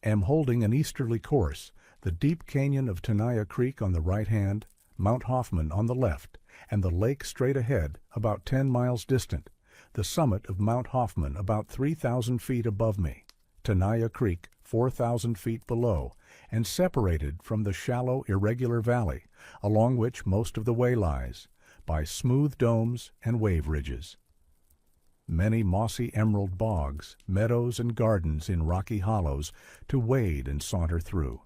S1: Am holding an easterly course, the deep canyon of Tenaya Creek on the right hand, Mount Hoffman on the left, and the lake straight ahead, about 10 miles distant, the summit of Mount Hoffman about 3,000 feet above me, Tenaya Creek 4,000 feet below, and separated from the shallow, irregular valley, along which most of the way lies, by smooth domes and wave ridges. Many mossy emerald bogs, meadows and gardens in rocky hollows to wade and saunter through.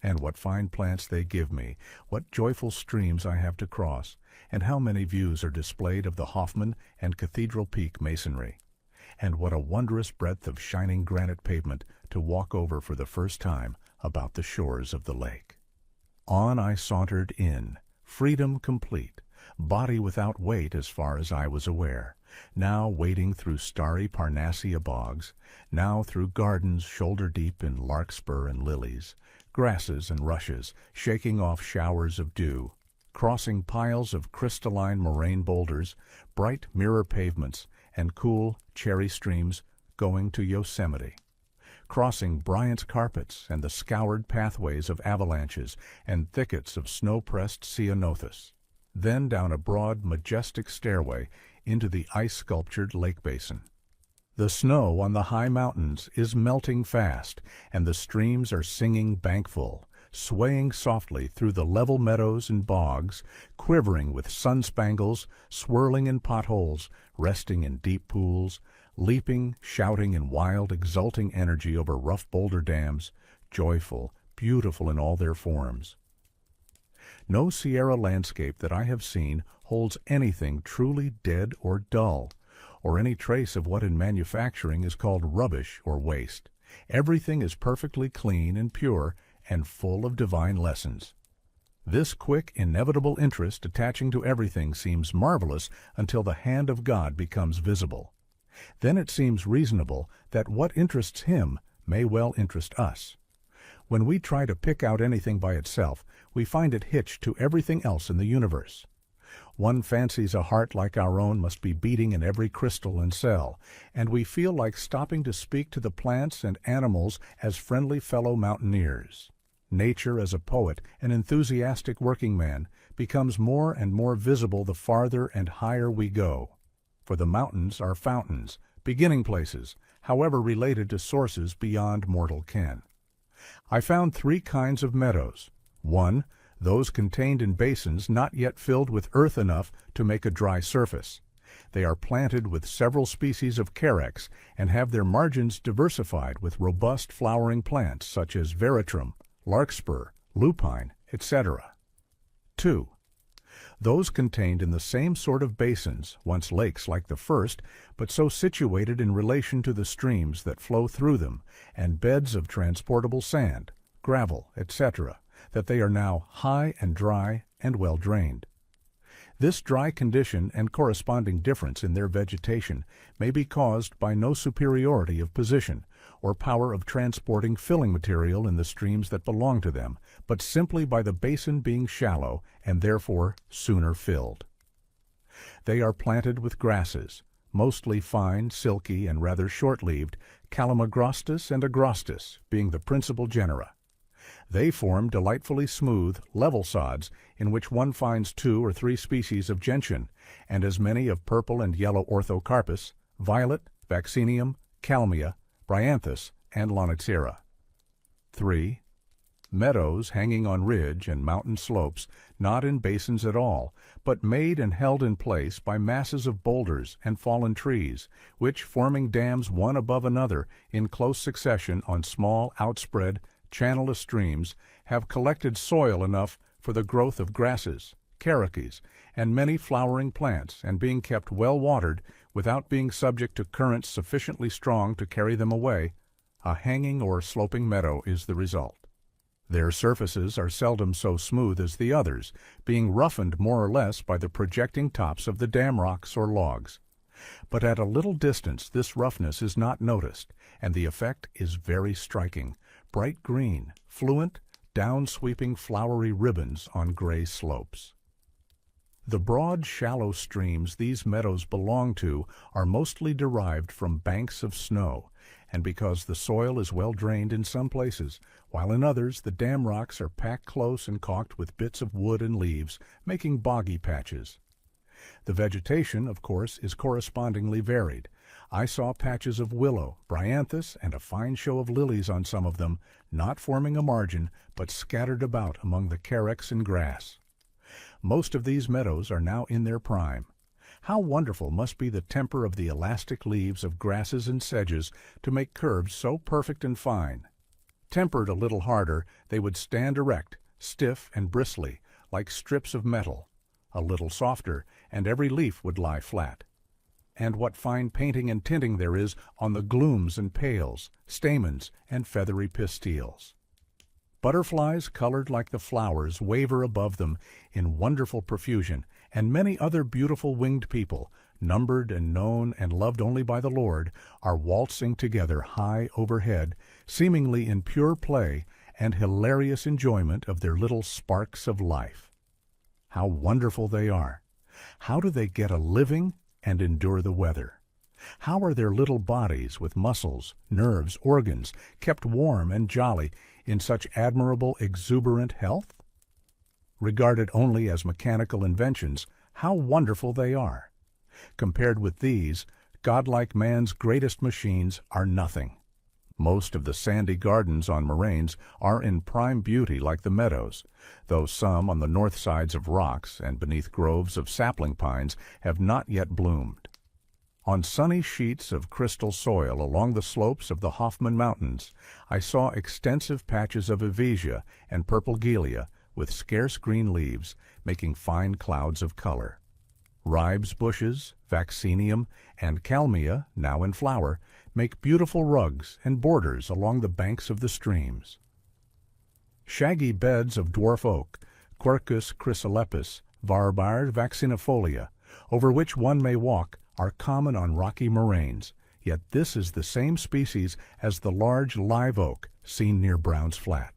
S1: And what fine plants they give me, what joyful streams I have to cross, and how many views are displayed of the Hoffman and Cathedral Peak masonry. And what a wondrous breadth of shining granite pavement to walk over for the first time about the shores of the lake. On I sauntered in, freedom complete, body without weight as far as I was aware, now wading through starry Parnassia bogs, now through gardens shoulder-deep in larkspur and lilies, grasses and rushes, shaking off showers of dew, crossing piles of crystalline moraine boulders, bright mirror pavements, and cool, cherry streams going to Yosemite. crossing Bryant's carpets and the scoured pathways of avalanches and thickets of snow-pressed ceanothus, then down a broad, majestic stairway into the ice-sculptured lake basin. The snow on the high mountains is melting fast, and the streams are singing bankful, swaying softly through the level meadows and bogs, quivering with sun-spangles, swirling in potholes, resting in deep pools, leaping, shouting in wild, exulting energy over rough boulder dams, joyful, beautiful in all their forms. No Sierra landscape that I have seen holds anything truly dead or dull, or any trace of what in manufacturing is called rubbish or waste. Everything is perfectly clean and pure and full of divine lessons. This quick, inevitable interest attaching to everything seems marvelous until the hand of God becomes visible. Then it seems reasonable that what interests Him may well interest us. When we try to pick out anything by itself, we find it hitched to everything else in the universe. One fancies a heart like our own must be beating in every crystal and cell, and we feel like stopping to speak to the plants and animals as friendly fellow mountaineers. Nature as a poet, an enthusiastic working man, becomes more and more visible the farther and higher we go. For the mountains are fountains, beginning places, however related to sources beyond mortal ken. I found 3 kinds of meadows. 1. Those contained in basins not yet filled with earth enough to make a dry surface. They are planted with several species of carex and have their margins diversified with robust flowering plants such as veratrum, larkspur, lupine, etc. 2. Those contained in the same sort of basins, once lakes like the first, but so situated in relation to the streams that flow through them, and beds of transportable sand, gravel, etc., that they are now high and dry and well drained. This dry condition and corresponding difference in their vegetation may be caused by no superiority of position or power of transporting filling material in the streams that belong to them, but simply by the basin being shallow and therefore sooner filled. They are planted with grasses, mostly fine, silky, and rather short-leaved, Calamagrostis and Agrostis being the principal genera. They form delightfully smooth, level sods in which one finds 2 or 3 species of gentian, and as many of purple and yellow orthocarpus, violet, vaccinium, kalmia, bryanthus, and lonoxera. 3. Meadows hanging on ridge and mountain slopes, not in basins at all, but made and held in place by masses of boulders and fallen trees, which, forming dams one above another in close succession on small, outspread, channelless streams, have collected soil enough for the growth of grasses, carokies, and many flowering plants, and being kept well watered without being subject to currents sufficiently strong to carry them away, a hanging or sloping meadow is the result. Their surfaces are seldom so smooth as the others, being roughened more or less by the projecting tops of the dam rocks or logs. But at a little distance this roughness is not noticed, and the effect is very striking. Bright green, fluent, down-sweeping flowery ribbons on gray slopes. The broad, shallow streams these meadows belong to are mostly derived from banks of snow, and because the soil is well drained in some places, while in others the dam rocks are packed close and caulked with bits of wood and leaves, making boggy patches. The vegetation, of course, is correspondingly varied. I saw patches of willow, bryanthus, and a fine show of lilies on some of them, not forming a margin, but scattered about among the carex and grass. Most of these meadows are now in their prime. How wonderful must be the temper of the elastic leaves of grasses and sedges to make curves so perfect and fine. Tempered a little harder, they would stand erect, stiff and bristly, like strips of metal. A little softer, and every leaf would lie flat. And what fine painting and tinting there is on the glooms and pales, stamens, and feathery pistiles. Butterflies colored like the flowers waver above them in wonderful profusion, and many other beautiful winged people, numbered and known and loved only by the Lord, are waltzing together high overhead, seemingly in pure play and hilarious enjoyment of their little sparks of life. How wonderful they are! How do they get a living and endure the weather? How are their little bodies with muscles, nerves, organs kept warm and jolly in such admirable, exuberant health? Regarded only as mechanical inventions, how wonderful they are! Compared with these, godlike man's greatest machines are nothing. Most of the sandy gardens on moraines are in prime beauty like the meadows, though some on the north sides of rocks and beneath groves of sapling pines have not yet bloomed. On sunny sheets of crystal soil along the slopes of the Hoffman Mountains, I saw extensive patches of Evesia and purple Gilia with scarce green leaves, making fine clouds of color. Ribes bushes, vaccinium, and kalmia, now in flower, make beautiful rugs and borders along the banks of the streams. Shaggy beds of dwarf oak, Quercus chrysolepis, Varbar vaccinifolia, over which one may walk, are common on rocky moraines, yet this is the same species as the large live oak seen near Brown's Flat.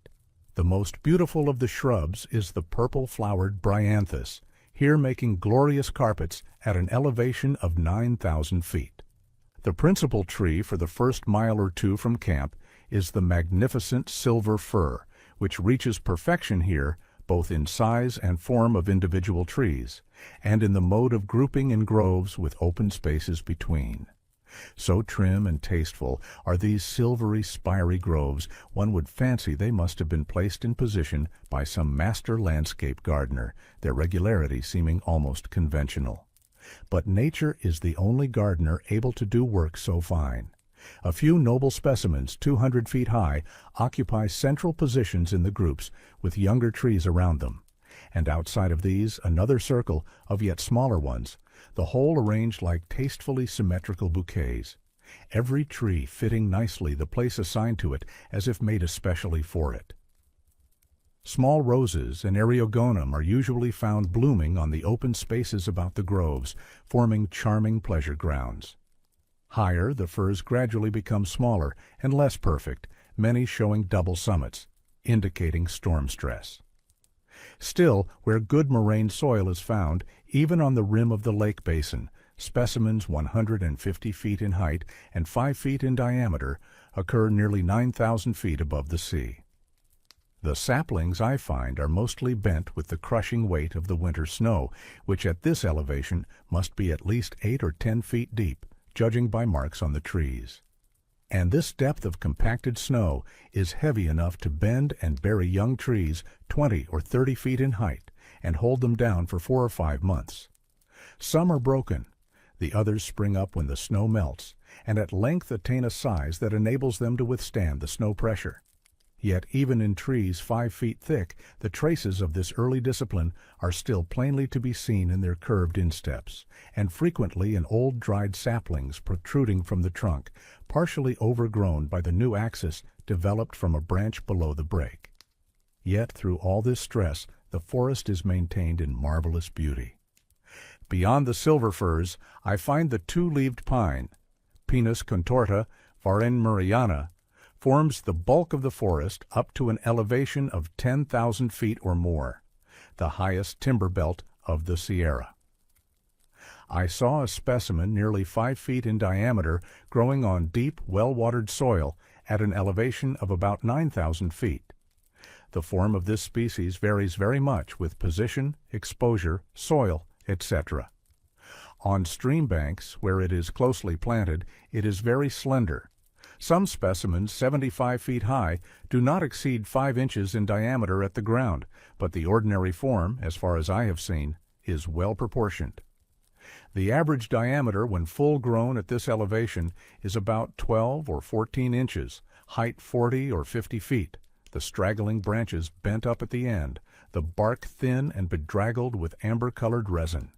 S1: The most beautiful of the shrubs is the purple-flowered bryanthus, here making glorious carpets at an elevation of 9,000 feet. The principal tree for the first mile or two from camp is the magnificent silver fir, which reaches perfection here both in size and form of individual trees, and in the mode of grouping in groves with open spaces between. So trim and tasteful are these silvery, spiry groves, one would fancy they must have been placed in position by some master landscape gardener, their regularity seeming almost conventional. But nature is the only gardener able to do work so fine. A few noble specimens 200 feet high occupy central positions in the groups with younger trees around them, and outside of these another circle of yet smaller ones, the whole arranged like tastefully symmetrical bouquets, every tree fitting nicely the place assigned to it as if made especially for it. Small roses and eriogonum are usually found blooming on the open spaces about the groves, forming charming pleasure grounds. Higher, the firs gradually become smaller and less perfect, many showing double summits, indicating storm stress. Still, where good moraine soil is found, even on the rim of the lake basin, specimens 150 feet in height and 5 feet in diameter occur nearly 9,000 feet above the sea. The saplings I find are mostly bent with the crushing weight of the winter snow, which at this elevation must be at least 8 or 10 feet deep, judging by marks on the trees. And this depth of compacted snow is heavy enough to bend and bury young trees 20 or 30 feet in height and hold them down for 4 or 5 months. Some are broken, the others spring up when the snow melts, and at length attain a size that enables them to withstand the snow pressure. Yet even in trees 5 feet thick, the traces of this early discipline are still plainly to be seen in their curved insteps, and frequently in old dried saplings protruding from the trunk, partially overgrown by the new axis developed from a branch below the break. Yet through all this stress, the forest is maintained in marvelous beauty. Beyond the silver firs, I find the two-leaved pine, Pinus contorta varenmuriana, forms the bulk of the forest up to an elevation of 10,000 feet or more, the highest timber belt of the Sierra. I saw a specimen nearly 5 feet in diameter growing on deep, well-watered soil at an elevation of about 9,000 feet. The form of this species varies very much with position, exposure, soil, etc. On stream banks, where it is closely planted, it is very slender. Some specimens 75 feet high do not exceed 5 inches in diameter at the ground, but the ordinary form, as far as I have seen, is well proportioned. The average diameter when full grown at this elevation is about 12 or 14 inches, height 40 or 50 feet, the straggling branches bent up at the end, the bark thin and bedraggled with amber-colored resin.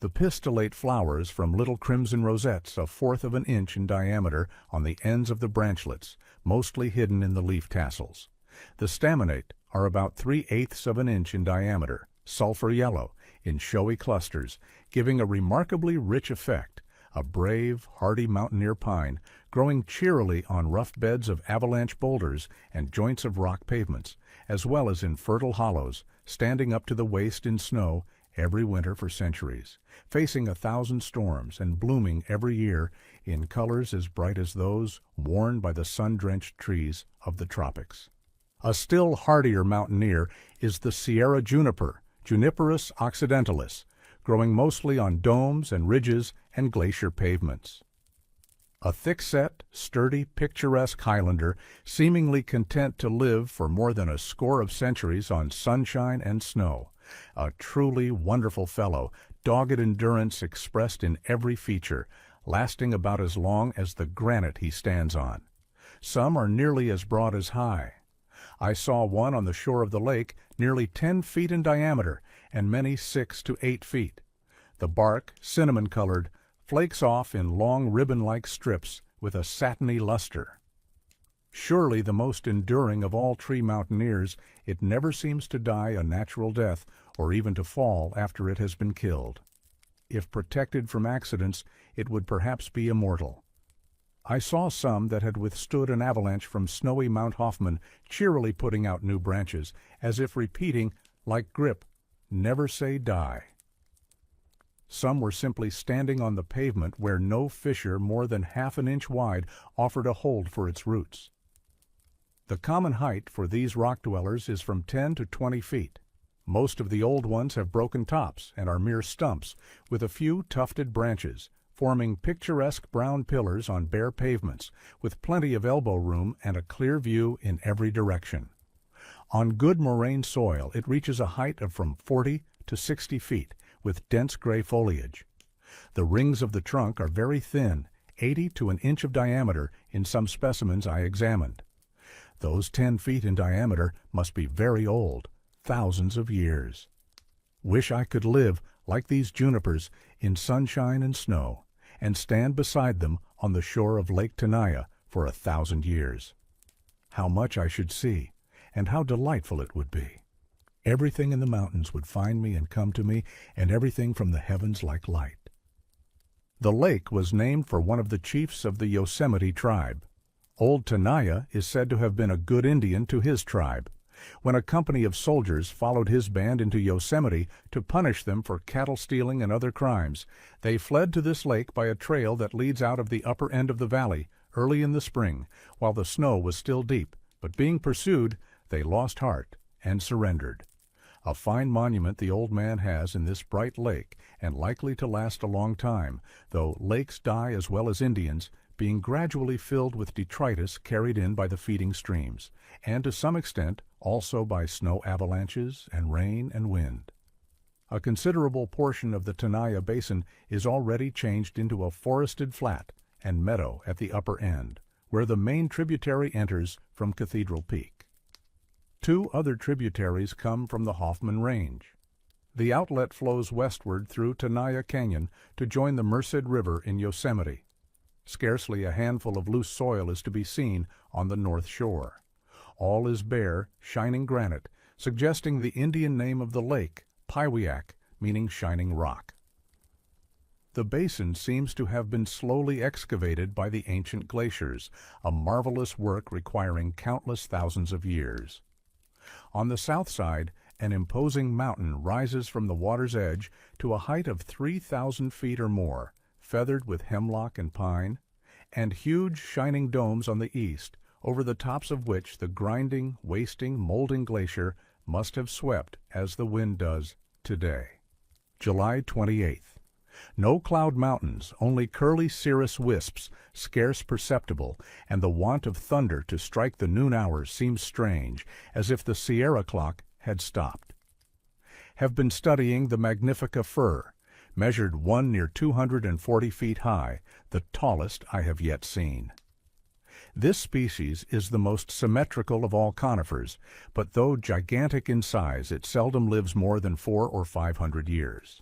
S1: The pistillate flowers from little crimson rosettes 1/4 of an inch in diameter on the ends of the branchlets, mostly hidden in the leaf tassels. The staminate are about 3/8 of an inch in diameter, sulphur yellow, in showy clusters, giving a remarkably rich effect, a brave, hardy mountaineer pine, growing cheerily on rough beds of avalanche boulders and joints of rock pavements, as well as in fertile hollows, standing up to the waist in snow every winter for centuries, facing 1,000 storms and blooming every year in colors as bright as those worn by the sun-drenched trees of the tropics. A still hardier mountaineer is the Sierra juniper, Juniperus occidentalis, growing mostly on domes and ridges and glacier pavements. A thick-set, sturdy, picturesque Highlander, seemingly content to live for more than a score of centuries on sunshine and snow. A truly wonderful fellow, dogged endurance expressed in every feature, lasting about as long as the granite he stands on. Some are nearly as broad as high. I saw one on the shore of the lake nearly 10 feet in diameter and many 6 to 8 feet. The bark, cinnamon-colored, flakes off in long ribbon-like strips with a satiny luster. Surely the most enduring of all tree mountaineers, it never seems to die a natural death or even to fall after it has been killed. If protected from accidents, it would perhaps be immortal. I saw some that had withstood an avalanche from snowy Mount Hoffman cheerily putting out new branches, as if repeating, like Grip, "Never say die." Some were simply standing on the pavement where no fissure more than half an inch wide offered a hold for its roots. The common height for these rock dwellers is from 10 to 20 feet. Most of the old ones have broken tops and are mere stumps, with a few tufted branches, forming picturesque brown pillars on bare pavements, with plenty of elbow room and a clear view in every direction. On good moraine soil it reaches a height of from 40 to 60 feet, with dense gray foliage. The rings of the trunk are very thin, 80 to an inch of diameter in some specimens I examined. Those 10 feet in diameter must be very old, thousands of years. Wish I could live, like these junipers, in sunshine and snow, and stand beside them on the shore of Lake Tenaya for 1,000 years. How much I should see, and how delightful it would be. Everything in the mountains would find me and come to me, and everything from the heavens like light. The lake was named for one of the chiefs of the Yosemite tribe. Old Tenaya is said to have been a good Indian to his tribe. When a company of soldiers followed his band into Yosemite to punish them for cattle stealing and other crimes, they fled to this lake by a trail that leads out of the upper end of the valley early in the spring, while the snow was still deep, but being pursued, they lost heart and surrendered. A fine monument the old man has in this bright lake, and likely to last a long time, though lakes die as well as Indians, being gradually filled with detritus carried in by the feeding streams, and to some extent also by snow avalanches and rain and wind. A considerable portion of the Tenaya Basin is already changed into a forested flat and meadow at the upper end, where the main tributary enters from Cathedral Peak. 2 other tributaries come from the Hoffman Range. The outlet flows westward through Tenaya Canyon to join the Merced River in Yosemite. Scarcely a handful of loose soil is to be seen on the north shore. All is bare, shining granite, suggesting the Indian name of the lake, Piwiak, meaning shining rock. The basin seems to have been slowly excavated by the ancient glaciers, a marvelous work requiring countless thousands of years. On the south side, an imposing mountain rises from the water's edge to a height of 3,000 feet or more, feathered with hemlock and pine, and huge shining domes on the east, over the tops of which the grinding, wasting, molding glacier must have swept as the wind does today. July 28th. No cloud mountains, only curly cirrus wisps, scarce perceptible, and the want of thunder to strike the noon hours seems strange, as if the Sierra clock had stopped. Have been studying the Magnifica fir, measured one near 240 feet high, the tallest I have yet seen. This species is the most symmetrical of all conifers, but though gigantic in size, it seldom lives more than 400 or 500 years.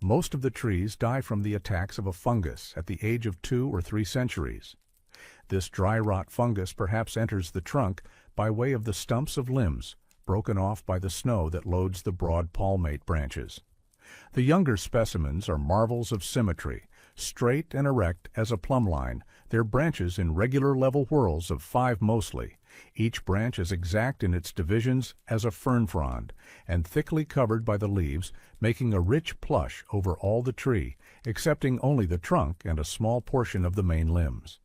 S1: Most of the trees die from the attacks of a fungus at the age of 2 or 3 centuries. This dry rot fungus perhaps enters the trunk by way of the stumps of limbs, broken off by the snow that loads the broad palmate branches. The younger specimens are marvels of symmetry, straight and erect as a plumb line, their branches in regular level whorls of 5 mostly, Each branch is exact in its divisions as a fern frond, and thickly covered by the leaves, making a rich plush over all the tree, excepting only the trunk and a small portion of the main limbs.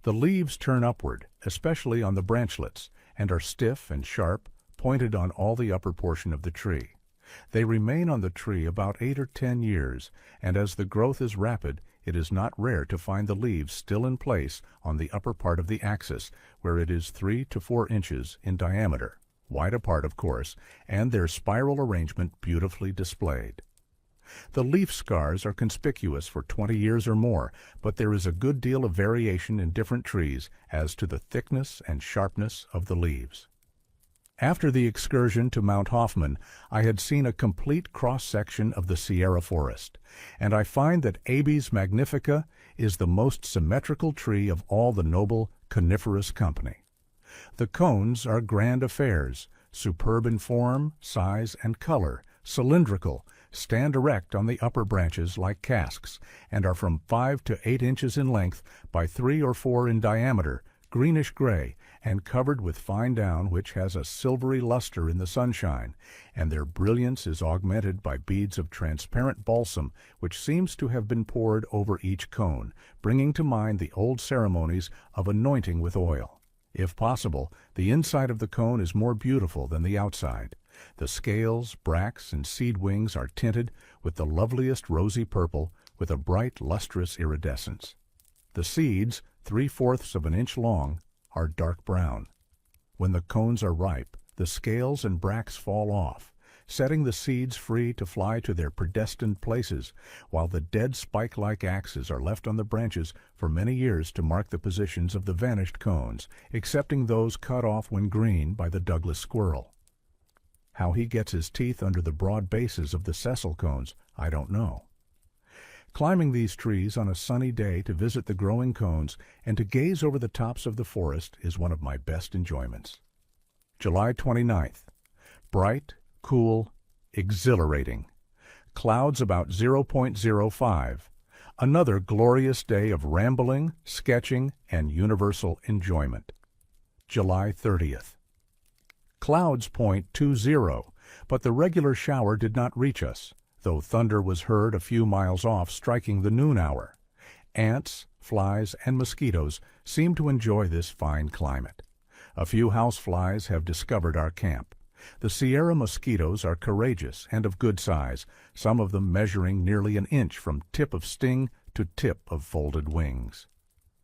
S1: The leaves turn upward, especially on the branchlets, and are stiff and sharp, pointed on all the upper portion of the tree. They remain on the tree about 8 or 10 years, and as the growth is rapid, it is not rare to find the leaves still in place on the upper part of the axis, where it is 3 to 4 inches in diameter, wide apart of course, and their spiral arrangement beautifully displayed. The leaf scars are conspicuous for 20 years or more, but there is a good deal of variation in different trees as to the thickness and sharpness of the leaves. After the excursion to Mount Hoffman, I had seen a complete cross-section of the Sierra forest, and I find that Abies magnifica is the most symmetrical tree of all the noble coniferous company. The cones are grand affairs, superb in form, size, and color, cylindrical, stand erect on the upper branches like casks, and are from 5 to 8 inches in length by 3 or 4 in diameter, greenish-gray, and covered with fine down which has a silvery luster in the sunshine, and their brilliance is augmented by beads of transparent balsam which seems to have been poured over each cone, bringing to mind the old ceremonies of anointing with oil. If possible, the inside of the cone is more beautiful than the outside. The scales, bracts, and seed wings are tinted with the loveliest rosy purple, with a bright, lustrous iridescence. The seeds, 3/4 of an inch long, are dark brown. When the cones are ripe, the scales and bracts fall off, setting the seeds free to fly to their predestined places, while the dead spike-like axes are left on the branches for many years to mark the positions of the vanished cones, excepting those cut off when green by the Douglas squirrel. How he gets his teeth under the broad bases of the sessile cones, I don't know. Climbing these trees on a sunny day to visit the growing cones and to gaze over the tops of the forest is one of my best enjoyments. July 29th. Bright, cool, exhilarating. Clouds about 0.05. Another glorious day of rambling, sketching, and universal enjoyment. July 30th. Clouds point 20, but the regular shower did not reach us, though thunder was heard a few miles off striking the noon hour. Ants, flies, and mosquitoes seem to enjoy this fine climate. A few houseflies have discovered our camp. The Sierra mosquitoes are courageous and of good size, some of them measuring nearly an inch from tip of sting to tip of folded wings.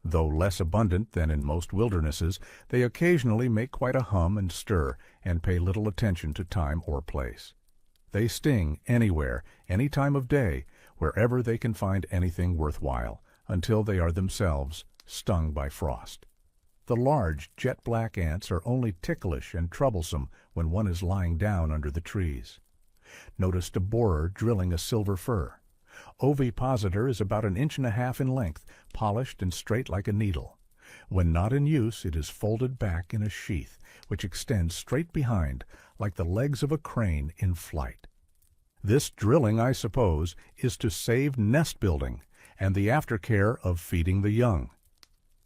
S1: Though less abundant than in most wildernesses, they occasionally make quite a hum and stir, and pay little attention to time or place. They sting anywhere, any time of day, wherever they can find anything worthwhile, until they are themselves stung by frost. The large, jet-black ants are only ticklish and troublesome when one is lying down under the trees. Noticed a borer drilling a silver fir. Ovipositor is about 1.5 inches in length, polished and straight like a needle. When not in use, it is folded back in a sheath, which extends straight behind, like the legs of a crane in flight. This drilling, I suppose, is to save nest building, and the aftercare of feeding the young.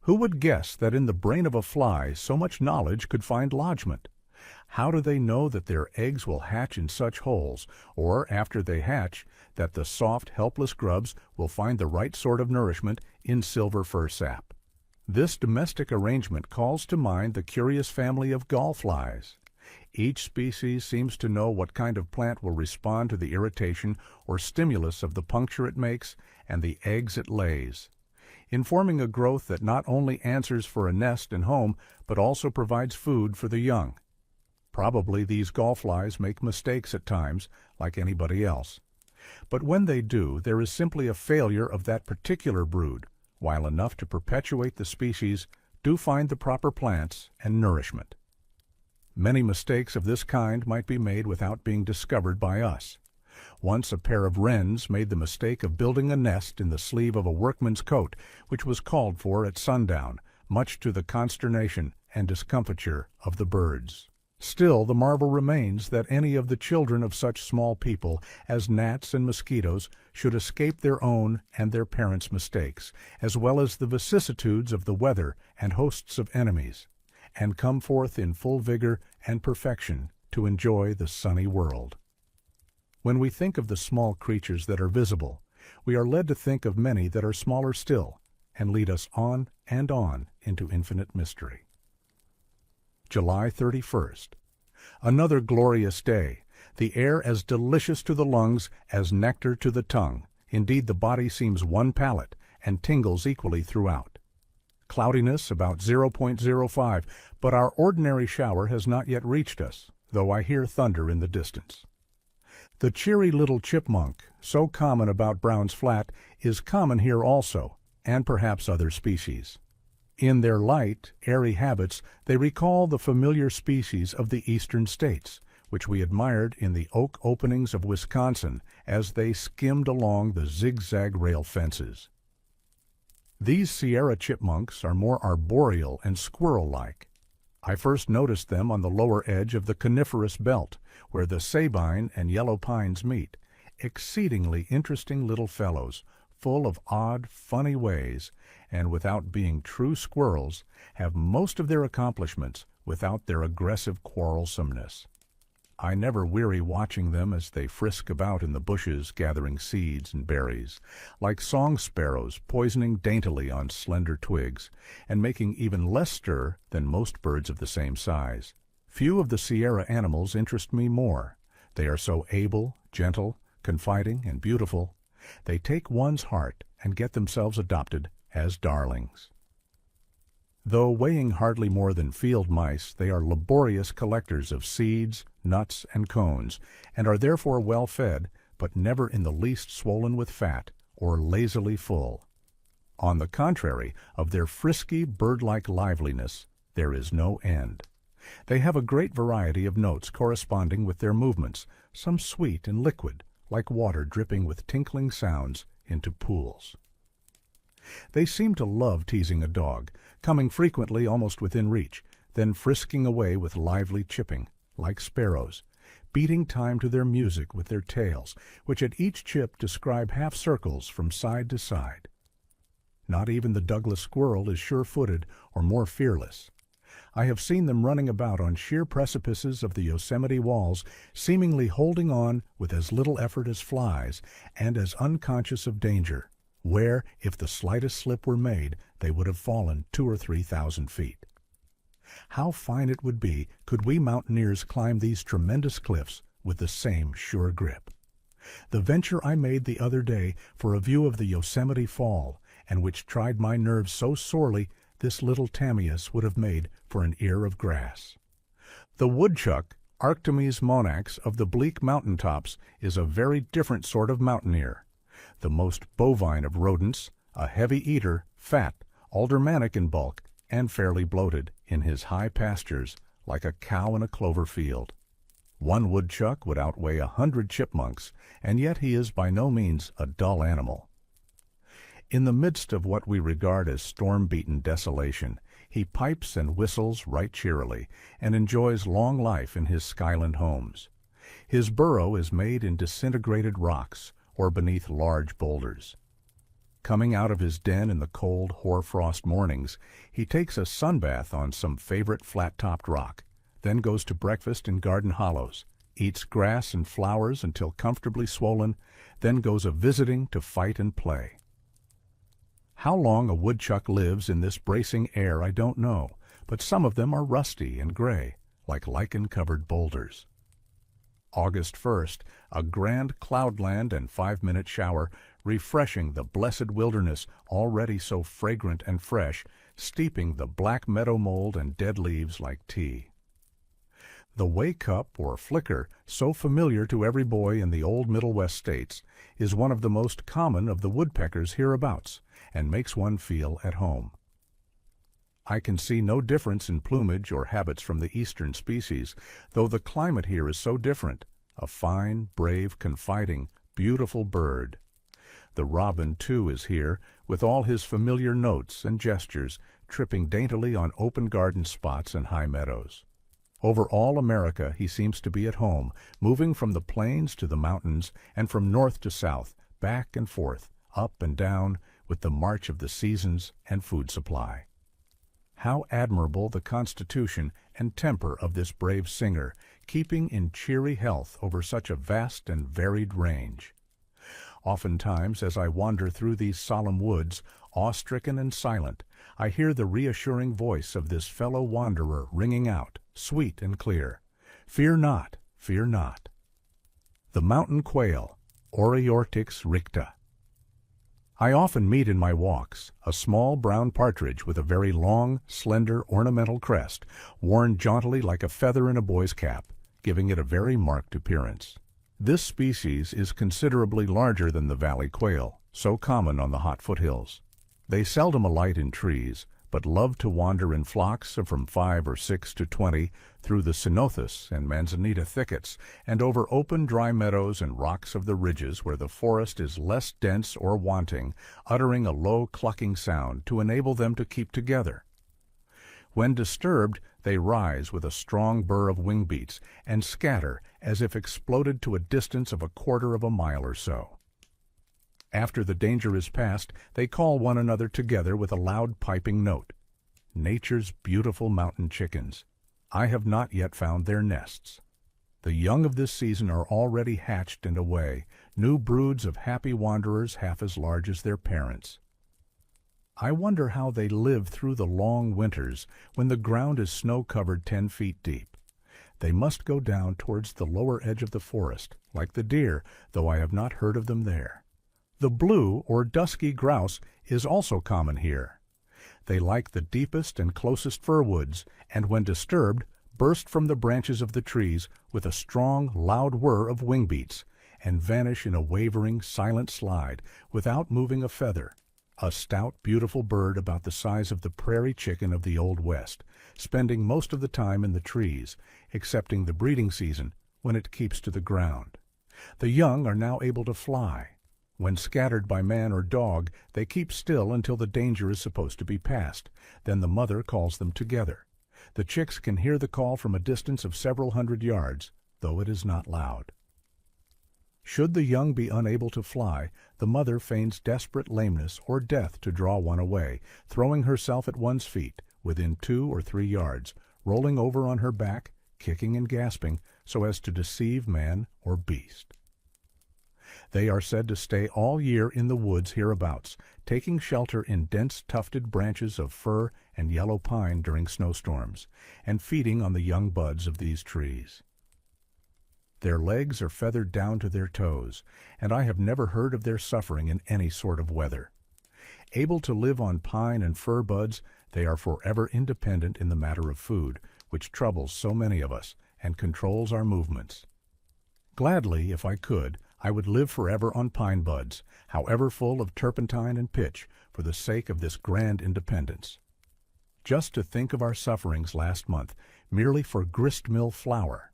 S1: Who would guess that in the brain of a fly so much knowledge could find lodgment? How do they know that their eggs will hatch in such holes, or, after they hatch, that the soft, helpless grubs will find the right sort of nourishment in silver fir sap? This domestic arrangement calls to mind the curious family of gallflies. Each species seems to know what kind of plant will respond to the irritation or stimulus of the puncture it makes and the eggs it lays, in forming a growth that not only answers for a nest and home, but also provides food for the young. Probably these gallflies make mistakes at times, like anybody else. But when they do, there is simply a failure of that particular brood, while enough to perpetuate the species do find the proper plants and nourishment. Many mistakes of this kind might be made without being discovered by us. Once a pair of wrens made the mistake of building a nest in the sleeve of a workman's coat, which was called for at sundown, much to the consternation and discomfiture of the birds. Still, the marvel remains that any of the children of such small people as gnats and mosquitoes should escape their own and their parents' mistakes, as well as the vicissitudes of the weather and hosts of enemies. and come forth in full vigor and perfection to enjoy the sunny world. When we think of the small creatures that are visible, we are led to think of many that are smaller still, and lead us on and on into infinite mystery. July 31st. Another glorious day, the air as delicious to the lungs as nectar to the tongue. Indeed, the body seems one palate and tingles equally throughout. Cloudiness about 0.05, but our ordinary shower has not yet reached us, though I hear thunder in the distance. The cheery little chipmunk, so common about Brown's Flat, is common here also, and perhaps other species. In their light, airy habits, they recall the familiar species of the eastern states, which we admired in the oak openings of Wisconsin as they skimmed along the zigzag rail fences. These Sierra chipmunks are more arboreal and squirrel-like. I first noticed them on the lower edge of the coniferous belt, where the sabine and yellow pines meet, exceedingly interesting little fellows, full of odd, funny ways, and without being true squirrels, have most of their accomplishments without their aggressive quarrelsomeness. I never weary watching them as they frisk about in the bushes gathering seeds and berries, like song sparrows poisoning daintily on slender twigs, and making even less stir than most birds of the same size. Few of the Sierra animals interest me more. They are so able, gentle, confiding, and beautiful. They take one's heart and get themselves adopted as darlings. Though weighing hardly more than field mice, they are laborious collectors of seeds, nuts, and cones, and are therefore well fed, but never in the least swollen with fat or lazily full. On the contrary, of their frisky, bird-like liveliness there is no end. They have a great variety of notes corresponding with their movements, some sweet and liquid, like water dripping with tinkling sounds into pools. They seem to love teasing a dog, coming frequently almost within reach, then frisking away with lively chipping, like sparrows, beating time to their music with their tails, which at each chip describe half-circles from side to side. Not even the Douglas squirrel is sure-footed or more fearless. I have seen them running about on sheer precipices of the Yosemite walls, seemingly holding on with as little effort as flies, and as unconscious of danger, where, if the slightest slip were made, they would have fallen 2,000 or 3,000 feet. How fine it would be could we mountaineers climb these tremendous cliffs with the same sure grip. The venture I made the other day for a view of the Yosemite Fall, and which tried my nerves so sorely, this little Tamias would have made for an ear of grass. The woodchuck, Arctomys monax of the bleak mountain tops, is a very different sort of mountaineer. The most bovine of rodents, a heavy eater, fat, aldermanic in bulk, and fairly bloated in his high pastures, like a cow in a clover field. One woodchuck would outweigh 100 chipmunks, and yet he is by no means a dull animal. In the midst of what we regard as storm-beaten desolation, he pipes and whistles right cheerily, and enjoys long life in his skyland homes. His burrow is made in disintegrated rocks, or beneath large boulders. Coming out of his den in the cold hoar-frost mornings, he takes a sunbath on some favorite flat-topped rock, then goes to breakfast in garden hollows, eats grass and flowers until comfortably swollen, then goes a-visiting to fight and play. How long a woodchuck lives in this bracing air I don't know, but some of them are rusty and gray, like lichen-covered boulders. August 1st, a grand cloudland and 5-minute shower, refreshing the blessed wilderness already so fragrant and fresh, steeping the black meadow mold and dead leaves like tea. The wake-up or flicker, so familiar to every boy in the old Middle West states, is one of the most common of the woodpeckers hereabouts, and makes one feel at home. I can see no difference in plumage or habits from the eastern species, though the climate here is so different, a fine, brave, confiding, beautiful bird. The robin, too, is here, with all his familiar notes and gestures, tripping daintily on open garden spots and high meadows. Over all America he seems to be at home, moving from the plains to the mountains, and from north to south, back and forth, up and down, with the march of the seasons and food supply. How admirable the constitution and temper of this brave singer, keeping in cheery health over such a vast and varied range. Oftentimes, as I wander through these solemn woods, awe-stricken and silent, I hear the reassuring voice of this fellow wanderer ringing out, sweet and clear, "Fear not, fear not." The mountain quail, Oreortix ricta. I often meet in my walks a small brown partridge with a very long, slender, ornamental crest, worn jauntily like a feather in a boy's cap, giving it a very marked appearance. This species is considerably larger than the valley quail, so common on the hot foothills. They seldom alight in trees, but love to wander in flocks of from 5 or 6 to 20 through the ceanothus and manzanita thickets and over open dry meadows and rocks of the ridges where the forest is less dense or wanting, uttering a low clucking sound to enable them to keep together. When disturbed, they rise with a strong burr of wing beats and scatter as if exploded to a distance of 1/4 of a mile or so. After the danger is past, they call one another together with a loud piping note. Nature's beautiful mountain chickens. I have not yet found their nests. The young of this season are already hatched and away, new broods of happy wanderers half as large as their parents. I wonder how they live through the long winters when the ground is snow-covered 10 feet deep. They must go down towards the lower edge of the forest, like the deer, though I have not heard of them there. The blue or dusky grouse is also common here. They like the deepest and closest fir woods, and when disturbed, burst from the branches of the trees with a strong, loud whir of wing beats, and vanish in a wavering, silent slide, without moving a feather. A stout, beautiful bird about the size of the prairie chicken of the Old West, spending most of the time in the trees, excepting the breeding season, when it keeps to the ground. The young are now able to fly. When scattered by man or dog, they keep still until the danger is supposed to be past. Then the mother calls them together. The chicks can hear the call from a distance of several hundred yards, though it is not loud. Should the young be unable to fly, the mother feigns desperate lameness or death to draw one away, throwing herself at one's feet, within 2 or 3 yards, rolling over on her back, kicking and gasping, so as to deceive man or beast. They are said to stay all year in the woods hereabouts, taking shelter in dense tufted branches of fir and yellow pine during snowstorms, and feeding on the young buds of these trees. Their legs are feathered down to their toes, and I have never heard of their suffering in any sort of weather. Able to live on pine and fir buds, they are forever independent in the matter of food, which troubles so many of us and controls our movements. Gladly, if I could, I would live forever on pine buds, however full of turpentine and pitch, for the sake of this grand independence. Just to think of our sufferings last month, merely for gristmill flour.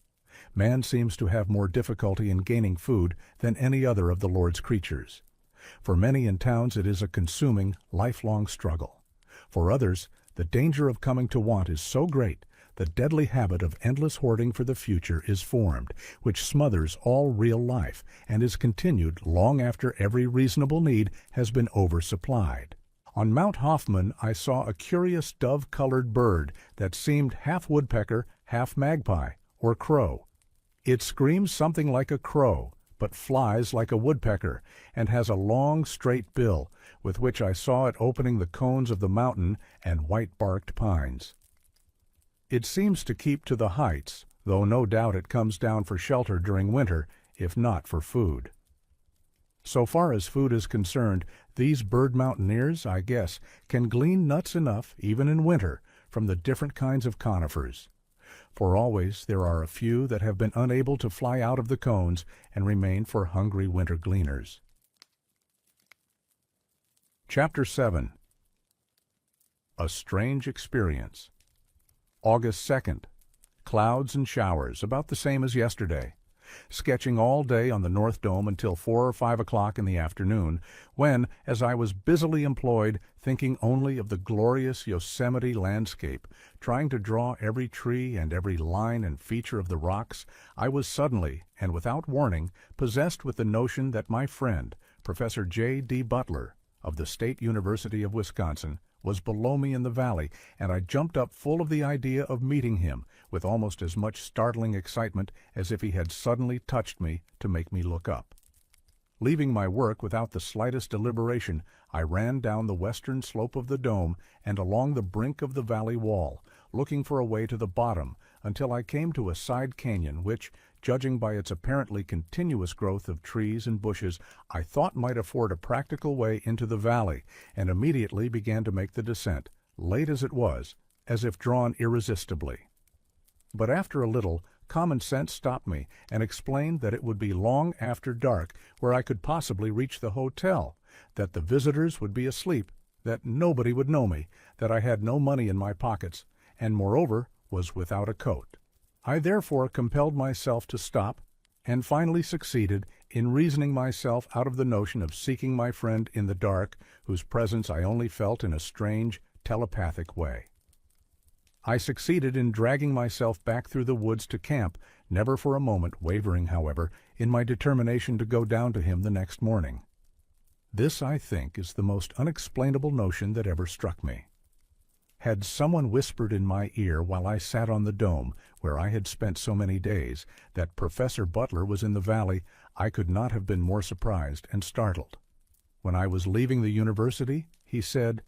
S1: Man seems to have more difficulty in gaining food than any other of the Lord's creatures. For many in towns it is a consuming, lifelong struggle. For others, the danger of coming to want is so great, the deadly habit of endless hoarding for the future is formed, which smothers all real life, and is continued long after every reasonable need has been oversupplied. On Mount Hoffman I saw a curious dove-colored bird that seemed half woodpecker, half magpie, or crow. It screams something like a crow, but flies like a woodpecker, and has a long, straight bill, with which I saw it opening the cones of the mountain and white-barked pines. It seems to keep to the heights, though no doubt it comes down for shelter during winter, if not for food. So far as food is concerned, these bird mountaineers, I guess, can glean nuts enough, even in winter, from the different kinds of conifers. For always there are a few that have been unable to fly out of the cones and remain for hungry winter gleaners. Chapter 7. A Strange Experience. August 2nd. Clouds and showers, about the same as yesterday. Sketching all day on the North Dome until 4 or 5 o'clock in the afternoon, when, as I was busily employed, thinking only of the glorious Yosemite landscape, trying to draw every tree and every line and feature of the rocks, I was suddenly, and without warning, possessed with the notion that my friend, Professor J. D. Butler, of the State University of Wisconsin, was below me in the valley, and I jumped up full of the idea of meeting him, with almost as much startling excitement as if he had suddenly touched me to make me look up. Leaving my work without the slightest deliberation, I ran down the western slope of the dome and along the brink of the valley wall, looking for a way to the bottom, until I came to a side canyon which, judging by its apparently continuous growth of trees and bushes, I thought might afford a practical way into the valley, and immediately began to make the descent, late as it was, as if drawn irresistibly. But after a little, common sense stopped me and explained that it would be long after dark where I could possibly reach the hotel, that the visitors would be asleep, that nobody would know me, that I had no money in my pockets, and moreover was without a coat. I therefore compelled myself to stop, and finally succeeded in reasoning myself out of the notion of seeking my friend in the dark, whose presence I only felt in a strange, telepathic way. I succeeded in dragging myself back through the woods to camp, never for a moment wavering, however, in my determination to go down to him the next morning. This, I think, is the most unexplainable notion that ever struck me. Had someone whispered in my ear while I sat on the dome, where I had spent so many days, that Professor Butler was in the valley, I could not have been more surprised and startled. When I was leaving the university, he said,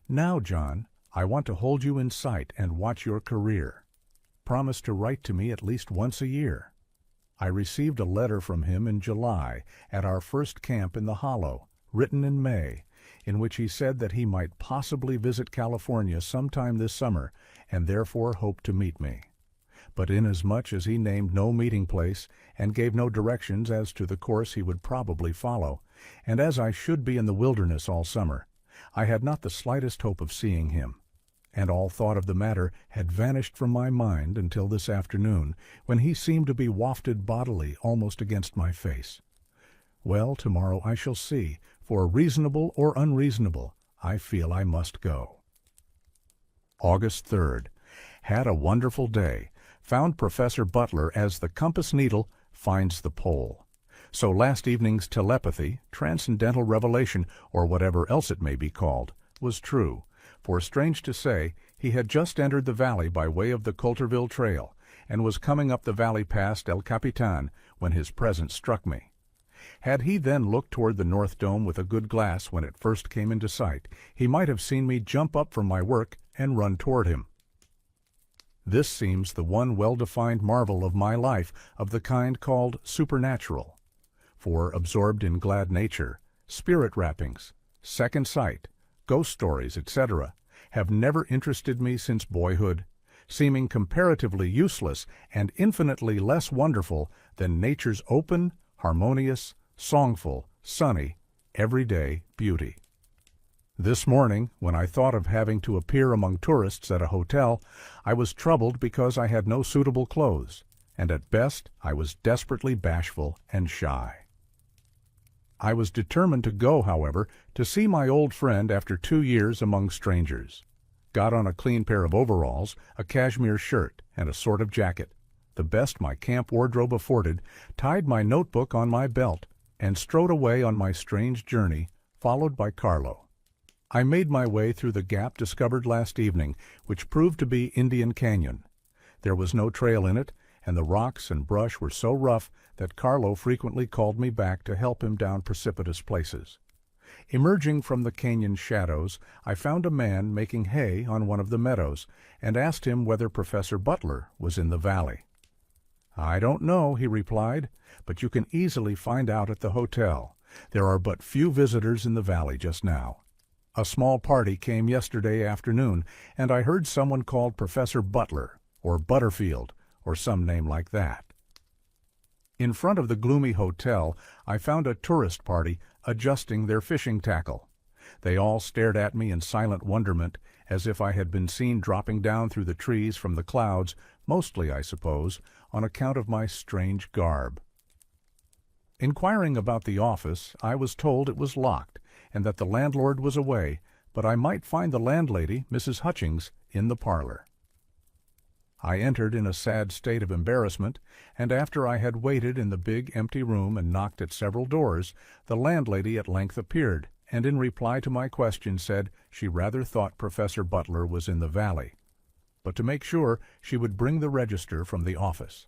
S1: "Now, John, I want to hold you in sight and watch your career. Promise to write to me at least once a year." I received a letter from him in July, at our first camp in the Hollow, written in May, in which he said that he might possibly visit California sometime this summer, and therefore hoped to meet me. But inasmuch as he named no meeting place, and gave no directions as to the course he would probably follow, and as I should be in the wilderness all summer, I had not the slightest hope of seeing him, and all thought of the matter had vanished from my mind until this afternoon, when he seemed to be wafted bodily almost against my face. Well, tomorrow I shall see, for reasonable or unreasonable, I feel I must go. August 3rd. Had a wonderful day. Found Professor Butler as the compass needle finds the pole. So last evening's telepathy, transcendental revelation, or whatever else it may be called, was true, for strange to say, he had just entered the valley by way of the Coulterville Trail, and was coming up the valley past El Capitan when his presence struck me. Had he then looked toward the North Dome with a good glass when it first came into sight, he might have seen me jump up from my work and run toward him. This seems the one well-defined marvel of my life, of the kind called supernatural. For, absorbed in glad nature, spirit rappings, second sight, ghost stories, etc., have never interested me since boyhood, seeming comparatively useless and infinitely less wonderful than nature's open, harmonious, songful, sunny, everyday beauty. This morning, when I thought of having to appear among tourists at a hotel, I was troubled because I had no suitable clothes, and at best I was desperately bashful and shy. I was determined to go, however, to see my old friend after 2 years among strangers. Got on a clean pair of overalls, a cashmere shirt, and a sort of jacket, the best my camp wardrobe afforded, tied my notebook on my belt, and strode away on my strange journey, followed by Carlo. I made my way through the gap discovered last evening, which proved to be Indian Canyon. There was no trail in it, and the rocks and brush were so rough that Carlo frequently called me back to help him down precipitous places. Emerging from the canyon shadows, I found a man making hay on one of the meadows, and asked him whether Professor Butler was in the valley. "I don't know," he replied, "but you can easily find out at the hotel. There are but few visitors in the valley just now. A small party came yesterday afternoon, and I heard someone called Professor Butler, or Butterfield, or some name like that." In front of the gloomy hotel, I found a tourist party adjusting their fishing tackle. They all stared at me in silent wonderment, as if I had been seen dropping down through the trees from the clouds, mostly, I suppose, on account of my strange garb. Inquiring about the office, I was told it was locked, and that the landlord was away, but I might find the landlady, Mrs. Hutchings, in the parlor. I entered in a sad state of embarrassment, and after I had waited in the big empty room and knocked at several doors, the landlady at length appeared, and in reply to my question said she rather thought Professor Butler was in the valley, but to make sure she would bring the register from the office.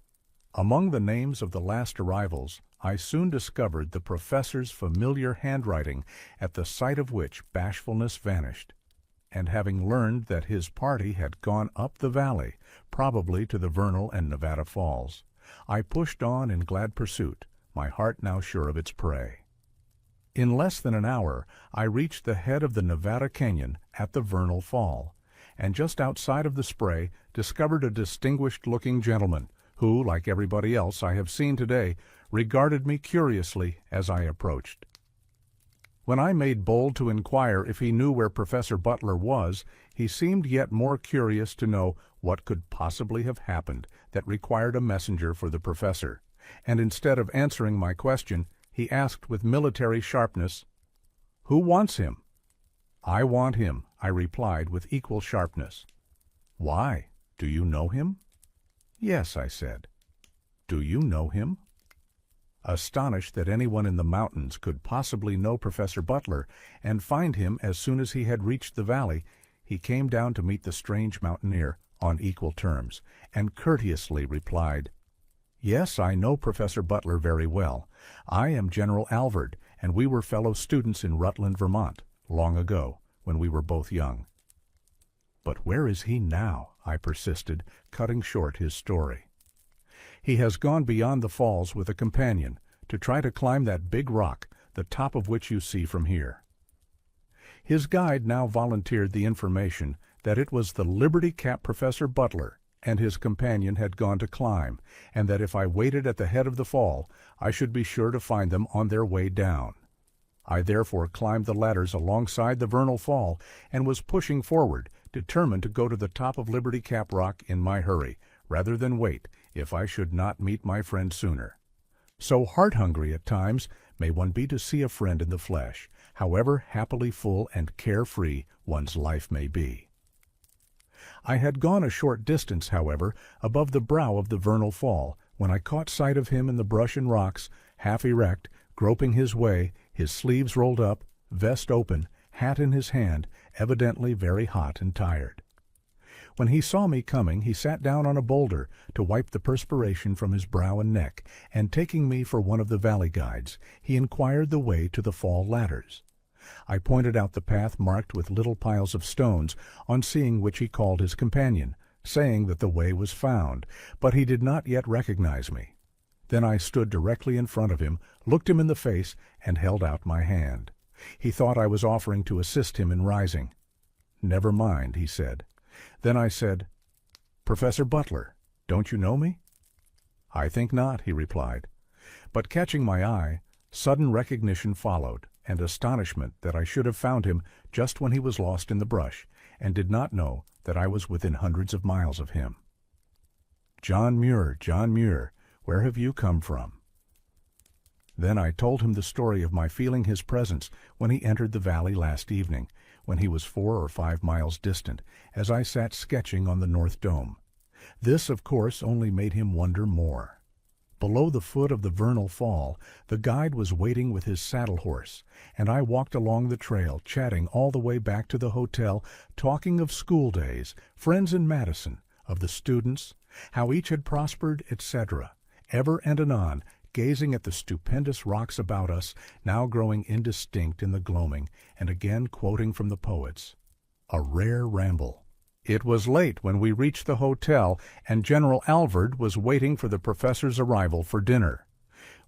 S1: Among the names of the last arrivals, I soon discovered the professor's familiar handwriting, at the sight of which bashfulness vanished, and having learned that his party had gone up the valley, probably to the Vernal and Nevada Falls, I pushed on in glad pursuit, my heart now sure of its prey. In less than an hour, I reached the head of the Nevada Canyon at the Vernal Fall, and just outside of the spray discovered a distinguished-looking gentleman, who, like everybody else I have seen today, regarded me curiously as I approached. When I made bold to inquire if he knew where Professor Butler was, he seemed yet more curious to know what could possibly have happened that required a messenger for the professor, and instead of answering my question, he asked with military sharpness, "Who wants him?" "I want him," I replied with equal sharpness. "Why? Do you know him?" "Yes," I said. "Do you know him?" Astonished that anyone in the mountains could possibly know Professor Butler and find him as soon as he had reached the valley, he came down to meet the strange mountaineer on equal terms, and courteously replied, "Yes, I know Professor Butler very well. I am General Alvord, and we were fellow students in Rutland, Vermont, long ago, when we were both young." "But where is he now?" I persisted, cutting short his story. "He has gone beyond the falls with a companion to try to climb that big rock, the top of which you see from here." His guide now volunteered the information that it was the Liberty Cap Professor Butler and his companion had gone to climb, and that if I waited at the head of the fall, I should be sure to find them on their way down. I therefore climbed the ladders alongside the Vernal Fall and was pushing forward, determined to go to the top of Liberty Cap Rock in my hurry, rather than wait if I should not meet my friend sooner. So heart-hungry at times may one be to see a friend in the flesh, however happily full and care-free one's life may be. I had gone a short distance, however, above the brow of the Vernal Fall, when I caught sight of him in the brush and rocks, half erect, groping his way, his sleeves rolled up, vest open, hat in his hand, evidently very hot and tired. When he saw me coming, he sat down on a boulder to wipe the perspiration from his brow and neck, and taking me for one of the valley guides, he inquired the way to the fall ladders. I pointed out the path marked with little piles of stones, on seeing which he called his companion, saying that the way was found, but he did not yet recognize me. Then I stood directly in front of him, looked him in the face, and held out my hand. He thought I was offering to assist him in rising. "Never mind," he said. Then I said, "Professor Butler, don't you know me?" "I think not," he replied. But catching my eye, sudden recognition followed, and astonishment that I should have found him just when he was lost in the brush, and did not know that I was within hundreds of miles of him. John Muir, where have you come from?" Then I told him the story of my feeling his presence when he entered the valley last evening, when he was 4 or 5 miles distant, as I sat sketching on the North Dome. This, of course, only made him wonder more. Below the foot of the Vernal Fall, the guide was waiting with his saddle horse, and I walked along the trail, chatting all the way back to the hotel, talking of school days, friends in Madison, of the students, how each had prospered, etc., ever and anon, gazing at the stupendous rocks about us, now growing indistinct in the gloaming, and again quoting from the poets. A rare ramble. It was late when we reached the hotel, and General Alvord was waiting for the professor's arrival for dinner.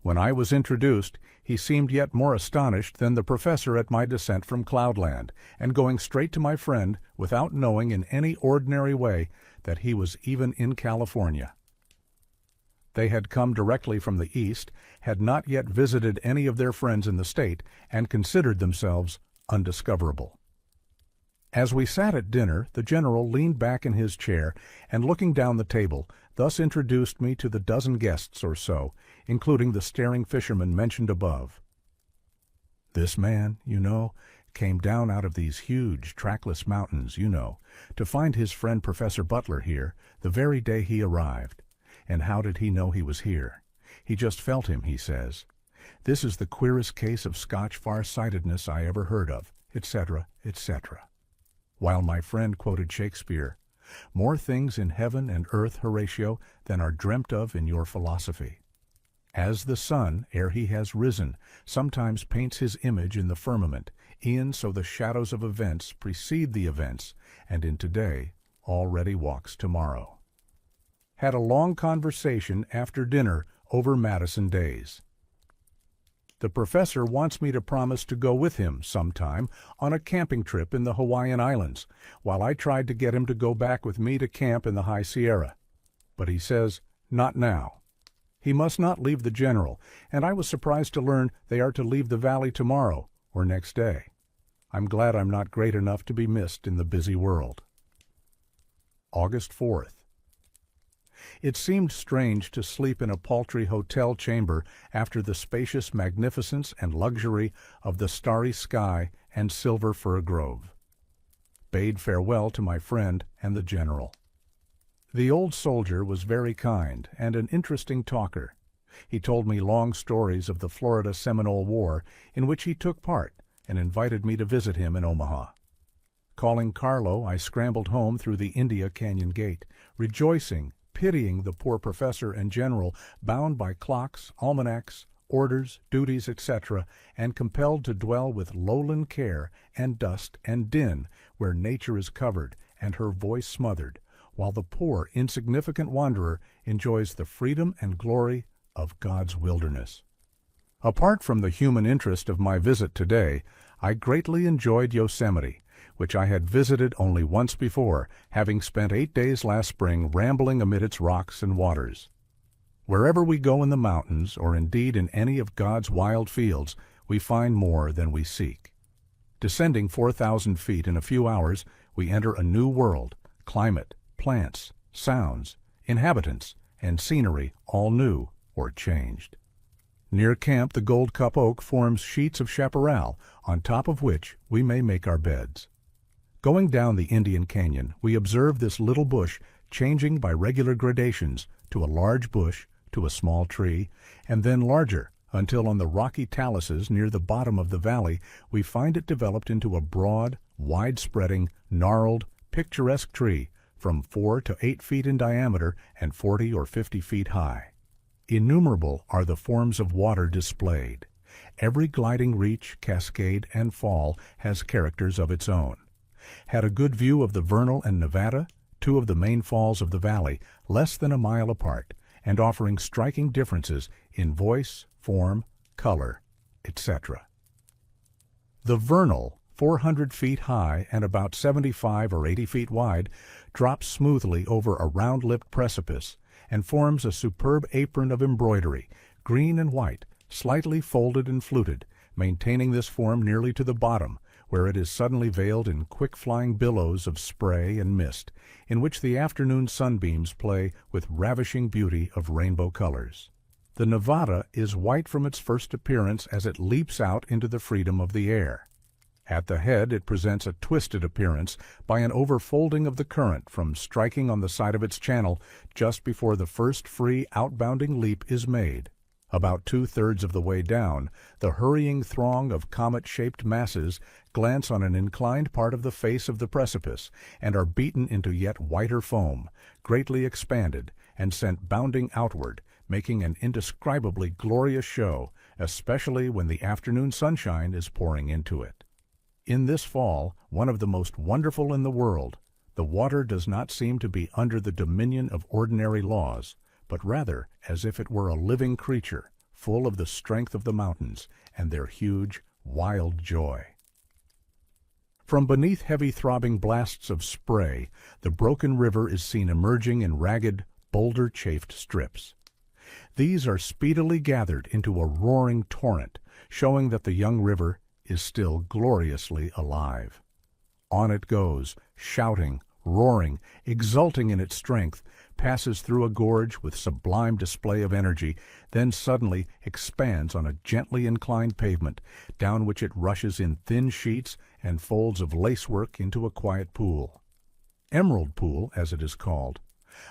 S1: When I was introduced, he seemed yet more astonished than the professor at my descent from Cloudland, and going straight to my friend without knowing in any ordinary way that he was even in California. They had come directly from the East, had not yet visited any of their friends in the state, and considered themselves undiscoverable. As we sat at dinner, the general leaned back in his chair, and looking down the table, thus introduced me to the dozen guests or so, including the staring fisherman mentioned above. "This man, you know, came down out of these huge, trackless mountains, you know, to find his friend Professor Butler here, the very day he arrived. And how did he know he was here? He just felt him, he says. This is the queerest case of Scotch far-sightedness I ever heard of, etc., etc. While my friend quoted Shakespeare, more things in heaven and earth, Horatio, than are dreamt of in your philosophy. As the sun, ere he has risen, sometimes paints his image in the firmament, e'en so the shadows of events precede the events, and in today already walks tomorrow. Had a long conversation after dinner over Madison days. The professor wants me to promise to go with him sometime on a camping trip in the Hawaiian Islands, while I tried to get him to go back with me to camp in the High Sierra. But he says, not now. He must not leave the general, and I was surprised to learn they are to leave the valley tomorrow or next day. I'm glad I'm not great enough to be missed in the busy world. August 4th. It seemed strange to sleep in a paltry hotel chamber after the spacious magnificence and luxury of the starry sky and silver fir grove. Bade farewell to my friend and the general. The old soldier was very kind and an interesting talker. He told me long stories of the Florida Seminole War in which he took part and invited me to visit him in Omaha. Calling Carlo, I scrambled home through the India Canyon Gate, rejoicing, pitying the poor professor and general bound by clocks, almanacs, orders, duties, etc., and compelled to dwell with lowland care and dust and din where nature is covered and her voice smothered, while the poor, insignificant wanderer enjoys the freedom and glory of God's wilderness. Apart from the human interest of my visit today, I greatly enjoyed Yosemite, which I had visited only once before, having spent 8 days last spring rambling amid its rocks and waters. Wherever we go in the mountains, or indeed in any of God's wild fields, we find more than we seek. Descending 4,000 feet in a few hours, we enter a new world, climate, plants, sounds, inhabitants, and scenery all new or changed. Near camp, the Gold Cup Oak forms sheets of chaparral, on top of which we may make our beds. Going down the Indian Canyon, we observe this little bush changing by regular gradations to a large bush, to a small tree, and then larger, until on the rocky taluses near the bottom of the valley we find it developed into a broad, wide-spreading, gnarled, picturesque tree from 4 to 8 feet in diameter and 40 or 50 feet high. Innumerable are the forms of water displayed. Every gliding reach, cascade, and fall has characters of its own. Had a good view of the Vernal and Nevada, 2 of the main falls of the valley, less than a mile apart, and offering striking differences in voice, form, color, etc. The Vernal, 400 feet high and about 75 or 80 feet wide, drops smoothly over a round-lipped precipice and forms a superb apron of embroidery, green and white, slightly folded and fluted, maintaining this form nearly to the bottom, where it is suddenly veiled in quick-flying billows of spray and mist, in which the afternoon sunbeams play with ravishing beauty of rainbow colors. The Nevada is white from its first appearance as it leaps out into the freedom of the air. At the head it presents a twisted appearance by an overfolding of the current from striking on the side of its channel just before the first free outbounding leap is made. About 2/3 of the way down, the hurrying throng of comet-shaped masses glance on an inclined part of the face of the precipice and are beaten into yet whiter foam, greatly expanded, and sent bounding outward, making an indescribably glorious show, especially when the afternoon sunshine is pouring into it. In this fall, one of the most wonderful in the world, the water does not seem to be under the dominion of ordinary laws, but rather as if it were a living creature, full of the strength of the mountains and their huge, wild joy. From beneath heavy throbbing blasts of spray, the broken river is seen emerging in ragged, boulder-chafed strips. These are speedily gathered into a roaring torrent, showing that the young river is still gloriously alive. On it goes, shouting, roaring, exulting in its strength, passes through a gorge with sublime display of energy, then suddenly expands on a gently inclined pavement, down which it rushes in thin sheets and folds of lacework into a quiet pool. Emerald Pool, as it is called,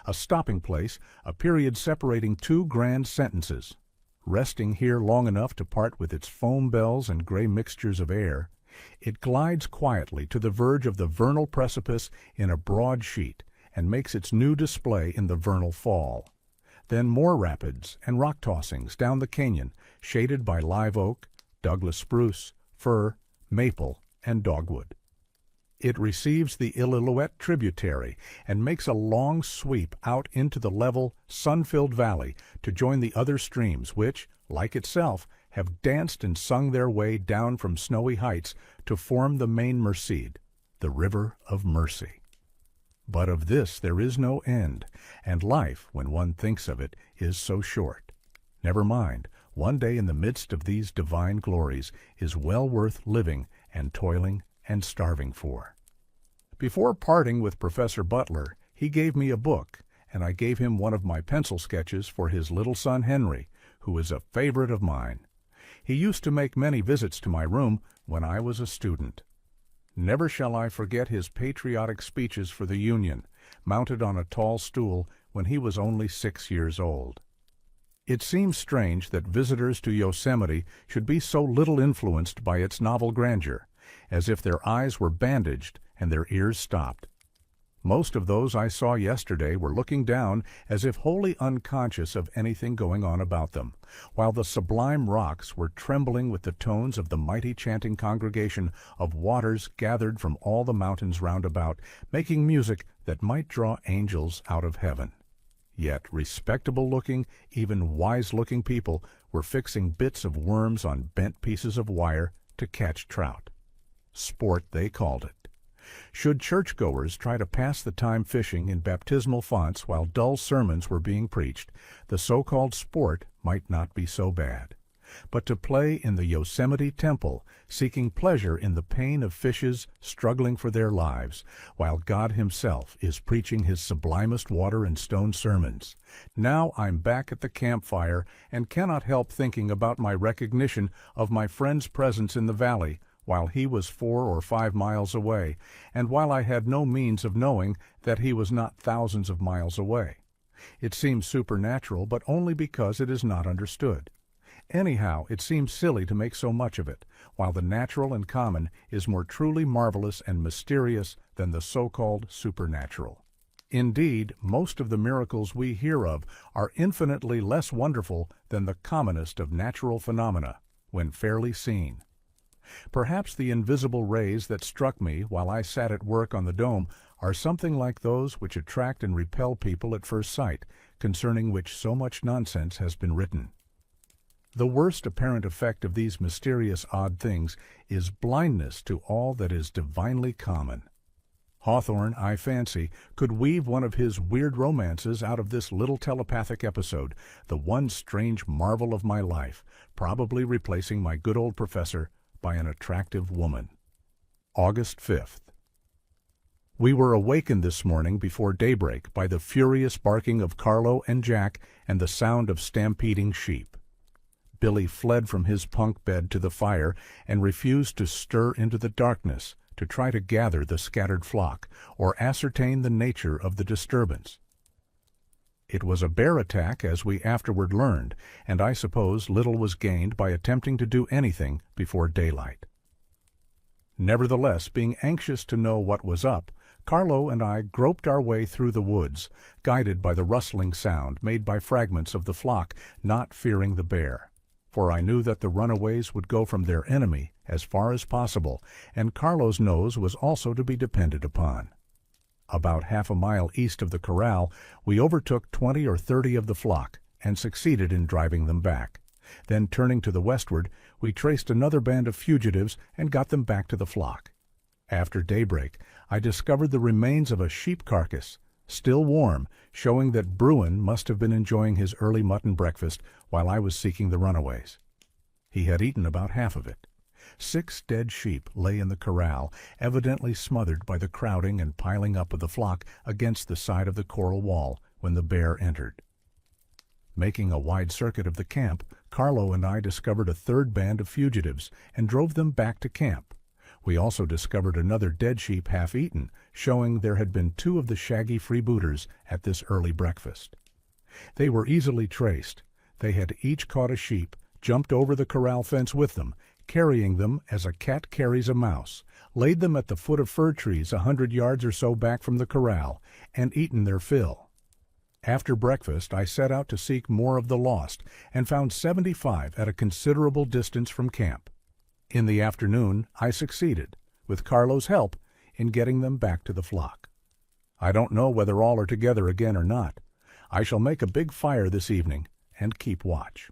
S1: a stopping place, a period separating 2 grand sentences. Resting here long enough to part with its foam bells and gray mixtures of air, it glides quietly to the verge of the vernal precipice in a broad sheet and makes its new display in the vernal fall. Then more rapids and rock tossings down the canyon, shaded by live oak, Douglas spruce, fir, maple, and dogwood. It receives the Illilouette tributary and makes a long sweep out into the level, sun-filled valley to join the other streams which, like itself, have danced and sung their way down from snowy heights to form the main Merced, the River of Mercy. But of this there is no end, and life, when one thinks of it, is so short. Never mind, one day in the midst of these divine glories is well worth living and toiling and starving for. Before parting with Professor Butler, he gave me a book, and I gave him one of my pencil sketches for his little son Henry, who is a favorite of mine. He used to make many visits to my room when I was a student. Never shall I forget his patriotic speeches for the Union, mounted on a tall stool when he was only 6 years old. It seems strange that visitors to Yosemite should be so little influenced by its novel grandeur, as if their eyes were bandaged and their ears stopped. Most of those I saw yesterday were looking down as if wholly unconscious of anything going on about them, while the sublime rocks were trembling with the tones of the mighty chanting congregation of waters gathered from all the mountains round about, making music that might draw angels out of heaven. Yet respectable-looking, even wise-looking people were fixing bits of worms on bent pieces of wire to catch trout. Sport, they called it. Should churchgoers try to pass the time fishing in baptismal fonts while dull sermons were being preached, the so-called sport might not be so bad. But to play in the Yosemite Temple, seeking pleasure in the pain of fishes struggling for their lives, while God himself is preaching his sublimest water and stone sermons. Now I'm back at the campfire and cannot help thinking about my recognition of my friend's presence in the valley, while he was 4 or 5 miles away, and while I had no means of knowing that he was not thousands of miles away. It seems supernatural, but only because it is not understood. Anyhow, it seems silly to make so much of it, while the natural and common is more truly marvelous and mysterious than the so-called supernatural. Indeed, most of the miracles we hear of are infinitely less wonderful than the commonest of natural phenomena, when fairly seen. Perhaps the invisible rays that struck me while I sat at work on the dome are something like those which attract and repel people at first sight, concerning which so much nonsense has been written. The worst apparent effect of these mysterious odd things is blindness to all that is divinely common. Hawthorne, I fancy, could weave one of his weird romances out of this little telepathic episode, the one strange marvel of my life, probably replacing my good old professor by an attractive woman. August 5th. We were awakened this morning before daybreak by the furious barking of Carlo and Jack and the sound of stampeding sheep. Billy fled from his punk bed to the fire and refused to stir into the darkness to try to gather the scattered flock or ascertain the nature of the disturbance. It was a bear attack, as we afterward learned, and I suppose little was gained by attempting to do anything before daylight. Nevertheless, being anxious to know what was up, Carlo and I groped our way through the woods, guided by the rustling sound made by fragments of the flock, not fearing the bear. For I knew that the runaways would go from their enemy as far as possible, and Carlo's nose was also to be depended upon. About half a mile east of the corral, we overtook 20 or 30 of the flock, and succeeded in driving them back. Then, turning to the westward, we traced another band of fugitives and got them back to the flock. After daybreak, I discovered the remains of a sheep carcass, still warm, showing that Bruin must have been enjoying his early mutton breakfast while I was seeking the runaways. He had eaten about half of it. 6 dead sheep lay in the corral, evidently smothered by the crowding and piling up of the flock against the side of the coral wall when the bear entered. Making a wide circuit of the camp, Carlo and I discovered a third band of fugitives and drove them back to camp. We also discovered another dead sheep half-eaten, showing there had been 2 of the shaggy freebooters at this early breakfast. They were easily traced. They had each caught a sheep, jumped over the corral fence with them, carrying them as a cat carries a mouse, laid them at the foot of fir trees 100 yards or so back from the corral, and eaten their fill. After breakfast, I set out to seek more of the lost, and found 75 at a considerable distance from camp. In the afternoon, I succeeded, with Carlo's help, in getting them back to the flock. I don't know whether all are together again or not. I shall make a big fire this evening and keep watch.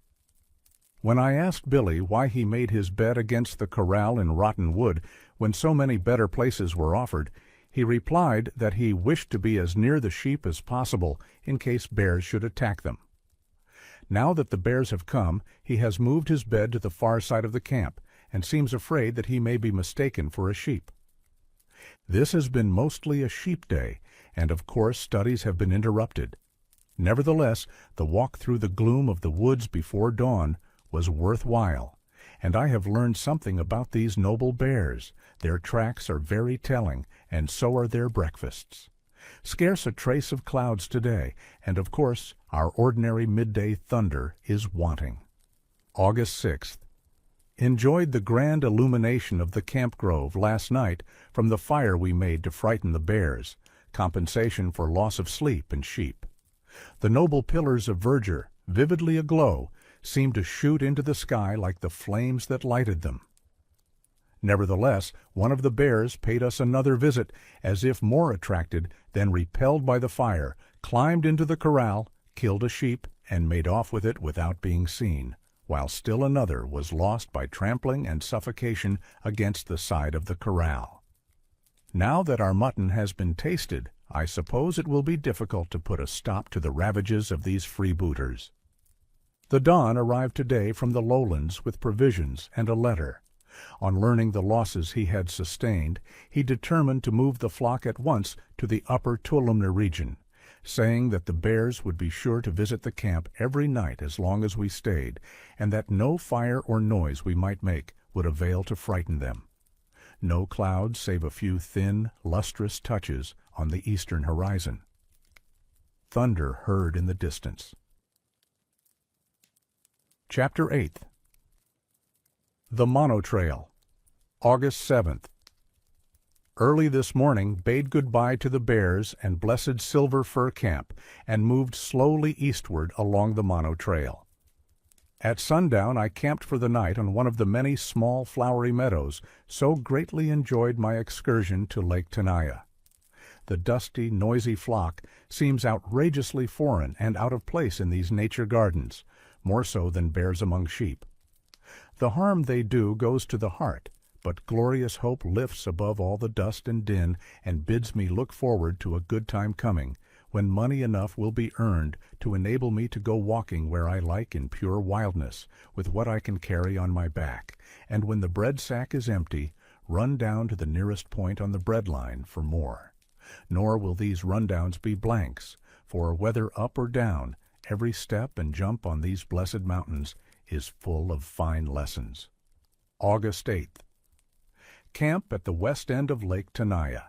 S1: When I asked Billy why he made his bed against the corral in rotten wood when so many better places were offered, he replied that he wished to be as near the sheep as possible in case bears should attack them. Now that the bears have come, he has moved his bed to the far side of the camp and seems afraid that he may be mistaken for a sheep. This has been mostly a sheep day, and of course studies have been interrupted. Nevertheless, the walk through the gloom of the woods before dawn was worthwhile, and I have learned something about these noble bears. Their tracks are very telling, and so are their breakfasts. Scarce a trace of clouds today, and of course our ordinary midday thunder is wanting. August 6th. Enjoyed the grand illumination of the camp grove last night from the fire we made to frighten the bears, compensation for loss of sleep and sheep. The noble pillars of verdure, vividly aglow, seemed to shoot into the sky like the flames that lighted them. Nevertheless, one of the bears paid us another visit, as if more attracted than repelled by the fire, climbed into the corral, killed a sheep, and made off with it without being seen, while still another was lost by trampling and suffocation against the side of the corral. Now that our mutton has been tasted, I suppose it will be difficult to put a stop to the ravages of these freebooters. The Don arrived today from the lowlands with provisions and a letter. On learning the losses he had sustained, he determined to move the flock at once to the upper Tuolumne region, saying that the bears would be sure to visit the camp every night as long as we stayed, and that no fire or noise we might make would avail to frighten them. No clouds save a few thin, lustrous touches on the eastern horizon. Thunder heard in the distance. Chapter 8. The Mono Trail, August 7th. Early this morning bade goodbye to the bears and blessed Silver Fir Camp, and moved slowly eastward along the Mono Trail. At sundown I camped for the night on one of the many small flowery meadows, so greatly enjoyed my excursion to Lake Tenaya. The dusty, noisy flock seems outrageously foreign and out of place in these nature gardens, more so than bears among sheep. The harm they do goes to the heart, but glorious hope lifts above all the dust and din and bids me look forward to a good time coming, when money enough will be earned to enable me to go walking where I like in pure wildness, with what I can carry on my back, and when the bread sack is empty, run down to the nearest point on the bread line for more. Nor will these rundowns be blanks, for whether up or down, every step and jump on these blessed mountains is full of fine lessons. August 8th. Camp at the west end of Lake Tenaya.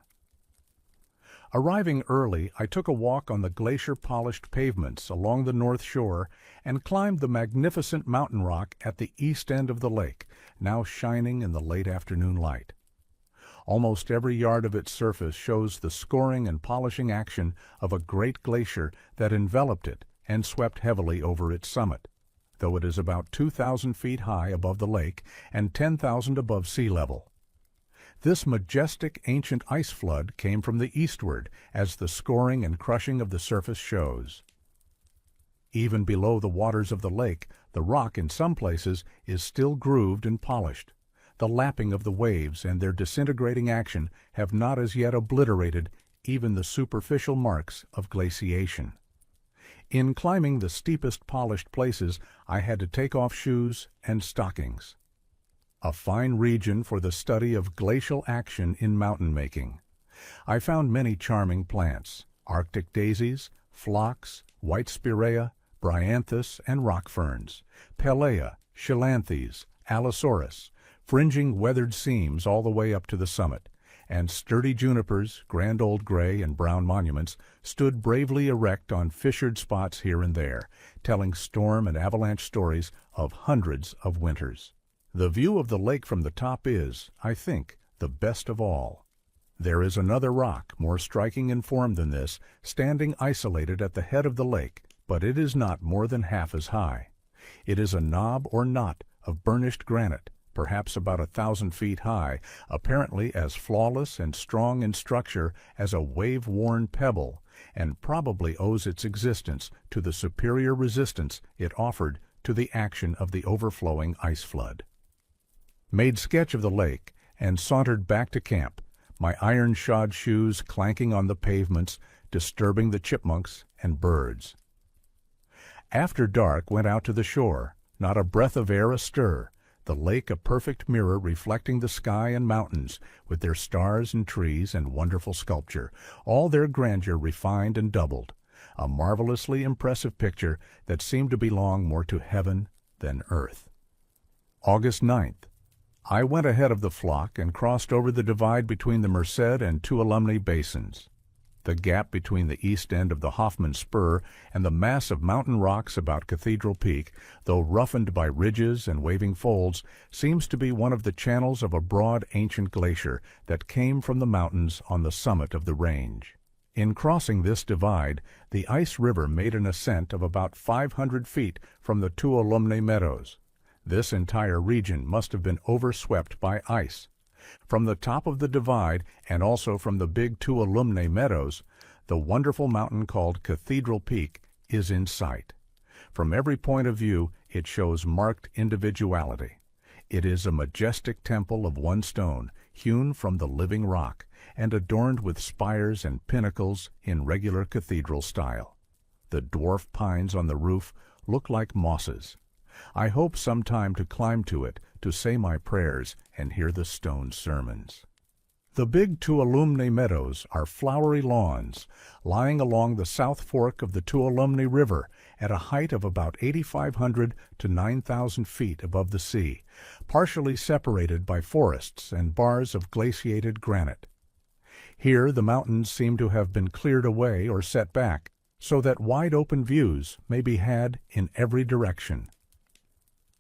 S1: Arriving early, I took a walk on the glacier-polished pavements along the north shore and climbed the magnificent mountain rock at the east end of the lake, now shining in the late afternoon light. Almost every yard of its surface shows the scoring and polishing action of a great glacier that enveloped it and swept heavily over its summit, though it is about 2,000 feet high above the lake and 10,000 above sea level. This majestic ancient ice flood came from the eastward, as the scoring and crushing of the surface shows. Even below the waters of the lake, the rock in some places is still grooved and polished. The lapping of the waves and their disintegrating action have not as yet obliterated even the superficial marks of glaciation. In climbing the steepest polished places, I had to take off shoes and stockings. A fine region for the study of glacial action in mountain making. I found many charming plants: Arctic daisies, phlox, white spirea, bryanthus, and rock ferns, pelea, cheilanthes, allosaurus, fringing weathered seams all the way up to the summit, and sturdy junipers, grand old gray and brown monuments, stood bravely erect on fissured spots here and there, telling storm and avalanche stories of hundreds of winters. The view of the lake from the top is, I think, the best of all. There is another rock, more striking in form than this, standing isolated at the head of the lake, but it is not more than half as high. It is a knob or knot of burnished granite, perhaps about 1,000 feet high, apparently as flawless and strong in structure as a wave-worn pebble, and probably owes its existence to the superior resistance it offered to the action of the overflowing ice flood. Made sketch of the lake, and sauntered back to camp, my iron-shod shoes clanking on the pavements, disturbing the chipmunks and birds. After dark, went out to the shore, not a breath of air astir, the lake a perfect mirror reflecting the sky and mountains, with their stars and trees and wonderful sculpture, all their grandeur refined and doubled, a marvelously impressive picture that seemed to belong more to heaven than earth. August 9th. I went ahead of the flock and crossed over the divide between the Merced and Tuolumne basins. The gap between the east end of the Hoffman Spur and the mass of mountain rocks about Cathedral Peak, though roughened by ridges and waving folds, seems to be one of the channels of a broad ancient glacier that came from the mountains on the summit of the range. In crossing this divide, the ice river made an ascent of about 500 feet from the Tuolumne meadows. This entire region must have been overswept by ice. From the top of the divide, and also from the big Tuolumne meadows, the wonderful mountain called Cathedral Peak is in sight. From every point of view, it shows marked individuality. It is a majestic temple of one stone, hewn from the living rock, and adorned with spires and pinnacles in regular cathedral style. The dwarf pines on the roof look like mosses. I hope sometime to climb to it, to say my prayers and hear the stone sermons. The big Tuolumne meadows are flowery lawns, lying along the south fork of the Tuolumne River at a height of about 8,500 to 9,000 feet above the sea, partially separated by forests and bars of glaciated granite. Here the mountains seem to have been cleared away or set back, so that wide-open views may be had in every direction.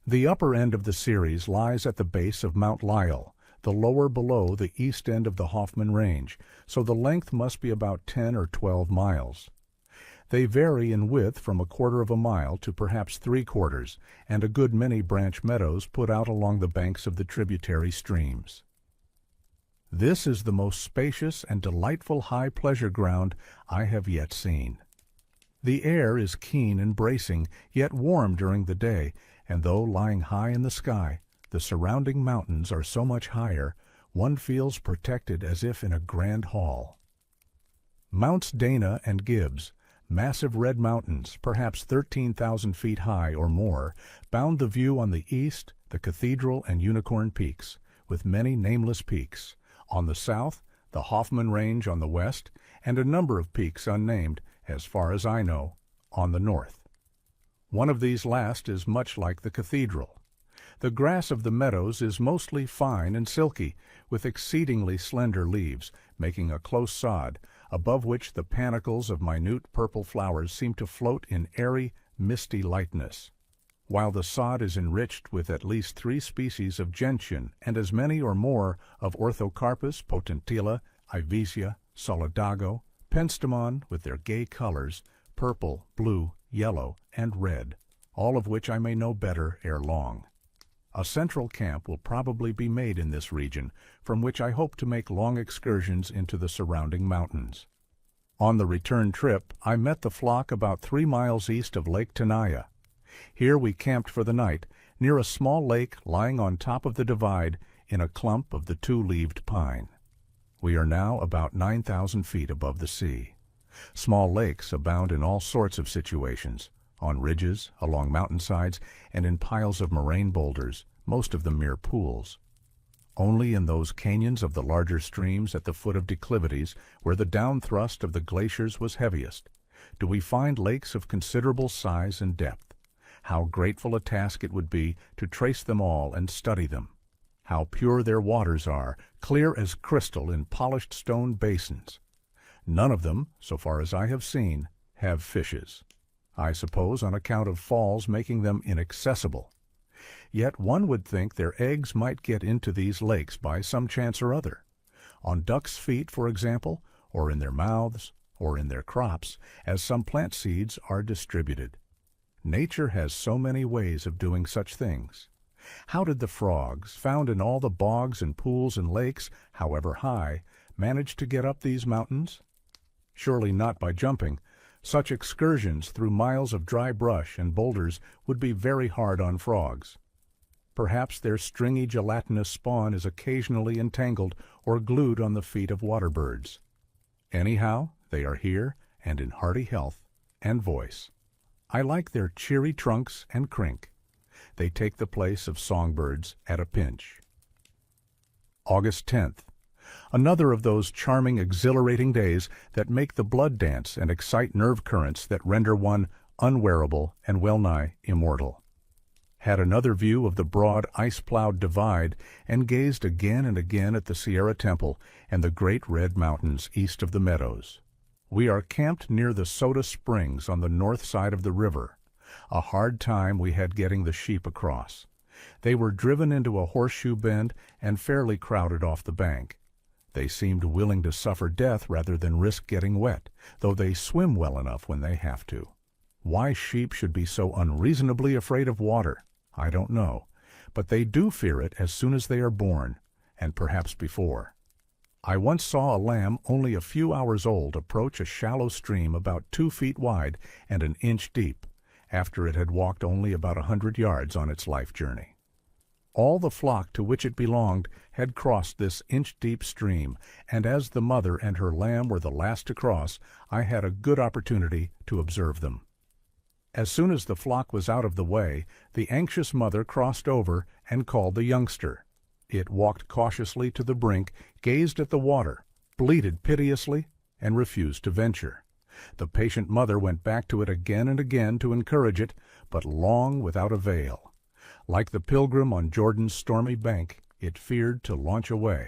S1: The upper end of the series lies at the base of Mount Lyell, the lower below the east end of the Hoffman Range, so the length must be about 10 or 12 miles. They vary in width from 1/4 of a mile to perhaps 3/4, and a good many branch meadows put out along the banks of the tributary streams. This is the most spacious and delightful high pleasure ground I have yet seen. The air is keen and bracing, yet warm during the day, and though lying high in the sky, the surrounding mountains are so much higher, one feels protected as if in a grand hall. Mounts Dana and Gibbs, massive red mountains, perhaps 13,000 feet high or more, bound the view on the east, the Cathedral and Unicorn Peaks, with many nameless peaks. On the south, the Hoffman Range on the west, and a number of peaks unnamed, as far as I know, on the north. One of these last is much like the cathedral. The grass of the meadows is mostly fine and silky, with exceedingly slender leaves, making a close sod, above which the panicles of minute purple flowers seem to float in airy, misty lightness, while the sod is enriched with at least 3 species of gentian and as many or more of Orthocarpus potentilla, Ivisia, solidago, penstemon with their gay colors, purple, blue, yellow, and red, all of which I may know better ere long. A central camp will probably be made in this region, from which I hope to make long excursions into the surrounding mountains. On the return trip, I met the flock about 3 miles east of Lake Tenaya. Here we camped for the night, near a small lake lying on top of the divide in a clump of the 2-leaved pine. We are now about 9,000 feet above the sea. Small lakes abound in all sorts of situations, on ridges, along mountainsides, and in piles of moraine boulders, most of them mere pools. Only in those canyons of the larger streams at the foot of declivities, where the down-thrust of the glaciers was heaviest, do we find lakes of considerable size and depth. How grateful a task it would be to trace them all and study them. How pure their waters are, clear as crystal in polished stone basins. None of them, so far as I have seen, have fishes. I suppose on account of falls making them inaccessible. Yet one would think their eggs might get into these lakes by some chance or other. On ducks' feet, for example, or in their mouths, or in their crops, as some plant seeds are distributed. Nature has so many ways of doing such things. How did the frogs, found in all the bogs and pools and lakes, however high, manage to get up these mountains? Surely not by jumping. Such excursions through miles of dry brush and boulders would be very hard on frogs. Perhaps their stringy gelatinous spawn is occasionally entangled or glued on the feet of water birds. Anyhow, they are here and in hearty health and voice. I like their cheery trunks and crink. They take the place of songbirds at a pinch. August 10th. Another of those charming, exhilarating days that make the blood dance and excite nerve currents that render one unwearable and well-nigh immortal. Had another view of the broad, ice-plowed divide, and gazed again and again at the Sierra Temple and the great red mountains east of the meadows. We are camped near the Soda Springs on the north side of the river. A hard time we had getting the sheep across. They were driven into a horseshoe bend and fairly crowded off the bank. They seemed willing to suffer death rather than risk getting wet, though they swim well enough when they have to. Why sheep should be so unreasonably afraid of water, I don't know, but they do fear it as soon as they are born, and perhaps before. I once saw a lamb only a few hours old approach a shallow stream about 2 feet wide and an inch deep, after it had walked only about 100 yards on its life journey. All the flock to which it belonged had crossed this inch-deep stream, and as the mother and her lamb were the last to cross, I had a good opportunity to observe them. As soon as the flock was out of the way, the anxious mother crossed over and called the youngster. It walked cautiously to the brink, gazed at the water, bleated piteously, and refused to venture. The patient mother went back to it again and again to encourage it, but long without avail. Like the pilgrim on Jordan's stormy bank, it feared to launch away.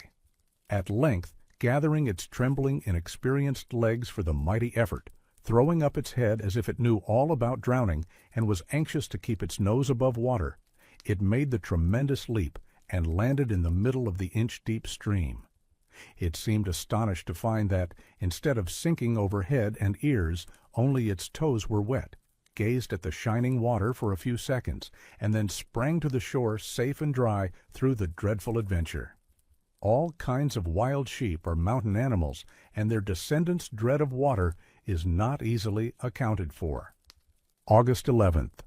S1: At length, gathering its trembling, inexperienced legs for the mighty effort, throwing up its head as if it knew all about drowning and was anxious to keep its nose above water, it made the tremendous leap and landed in the middle of the inch-deep stream. It seemed astonished to find that, instead of sinking over head and ears, only its toes were wet, gazed at the shining water for a few seconds, and then sprang to the shore safe and dry through the dreadful adventure. All kinds of wild sheep are mountain animals, and their descendants' dread of water is not easily accounted for. August 11th.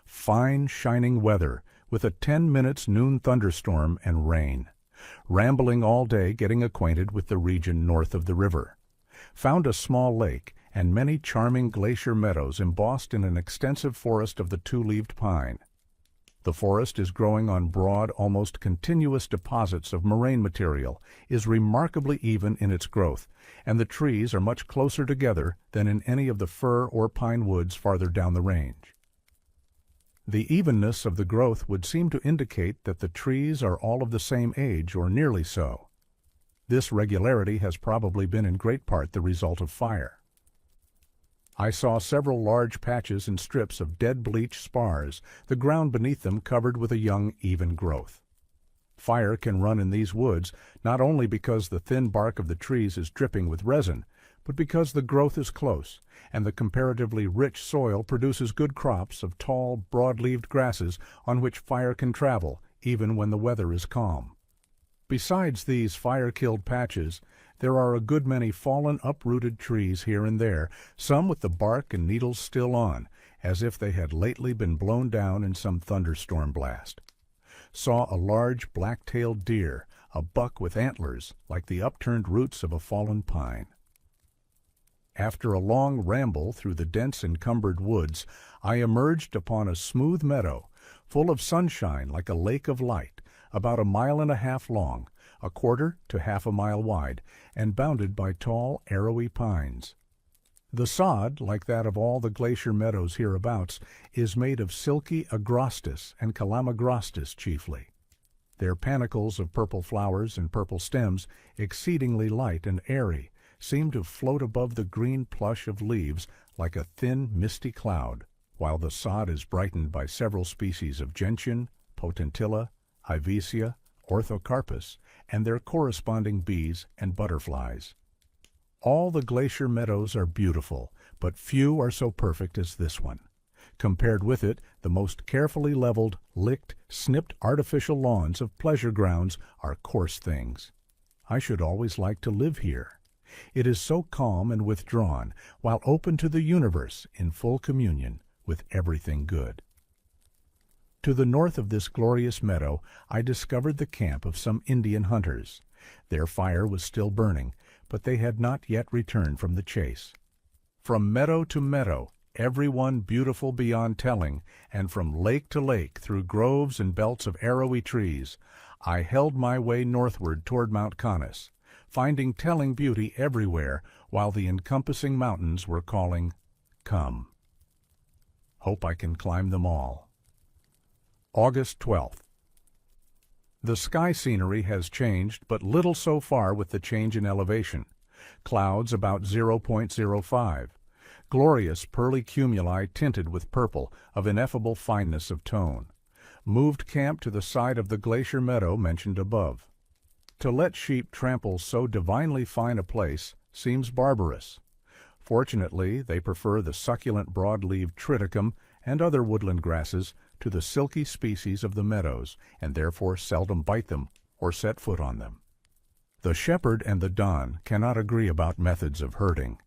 S1: Fine, shining weather, with a 10 minutes noon thunderstorm and rain. Rambling all day getting acquainted with the region north of the river. Found a small lake and many charming glacier meadows embossed in an extensive forest of the two-leaved pine. The forest is growing on broad, almost continuous deposits of moraine material, is remarkably even in its growth, and the trees are much closer together than in any of the fir or pine woods farther down the range. The evenness of the growth would seem to indicate that the trees are all of the same age or nearly so. This regularity has probably been in great part the result of fire. I saw several large patches and strips of dead bleached spars, the ground beneath them covered with a young, even growth. Fire can run in these woods not only because the thin bark of the trees is dripping with resin, but because the growth is close, and the comparatively rich soil produces good crops of tall, broad-leaved grasses on which fire can travel, even when the weather is calm. Besides these fire-killed patches, there are a good many fallen, uprooted trees here and there, some with the bark and needles still on, as if they had lately been blown down in some thunderstorm blast. Saw a large black-tailed deer, a buck with antlers, like the upturned roots of a fallen pine. After a long ramble through the dense encumbered woods, I emerged upon a smooth meadow, full of sunshine like a lake of light, about 1.5 miles long, 1/4 to half a mile wide, and bounded by tall, arrowy pines. The sod, like that of all the glacier meadows hereabouts, is made of silky agrostis and calamagrostis chiefly. Their panicles of purple flowers and purple stems, exceedingly light and airy, seem to float above the green plush of leaves like a thin, misty cloud, while the sod is brightened by several species of gentian, potentilla, ivesia, orthocarpus, and their corresponding bees and butterflies. All the glacier meadows are beautiful, but few are so perfect as this one. Compared with it, the most carefully leveled, licked, snipped artificial lawns of pleasure grounds are coarse things. I should always like to live here. It is so calm and withdrawn, while open to the universe in full communion with everything good. To the north of this glorious meadow, I discovered the camp of some Indian hunters. Their fire was still burning, but they had not yet returned from the chase. From meadow to meadow, every one beautiful beyond telling, and from lake to lake through groves and belts of arrowy trees, I held my way northward toward Mount Conness, finding telling beauty everywhere, while the encompassing mountains were calling, "Come." Hope I can climb them all. August 12th. The sky scenery has changed but little so far with the change in elevation. Clouds about 0.05. Glorious pearly cumuli tinted with purple of ineffable fineness of tone. Moved camp to the side of the glacier meadow mentioned above. To let sheep trample so divinely fine a place seems barbarous. Fortunately, they prefer the succulent broad-leaved triticum and other woodland grasses to the silky species of the meadows, and therefore seldom bite them or set foot on them. The shepherd and the don cannot agree about methods of herding.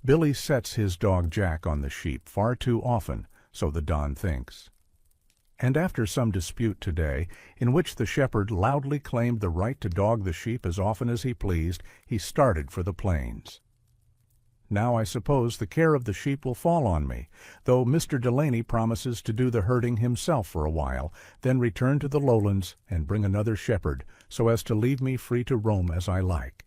S1: Billy sets his dog Jack on the sheep far too often, so the don thinks. And after some dispute today, in which the shepherd loudly claimed the right to dog the sheep as often as he pleased, he started for the plains. Now I suppose the care of the sheep will fall on me, though Mr. Delaney promises to do the herding himself for a while, then return to the lowlands and bring another shepherd, so as to leave me free to roam as I like.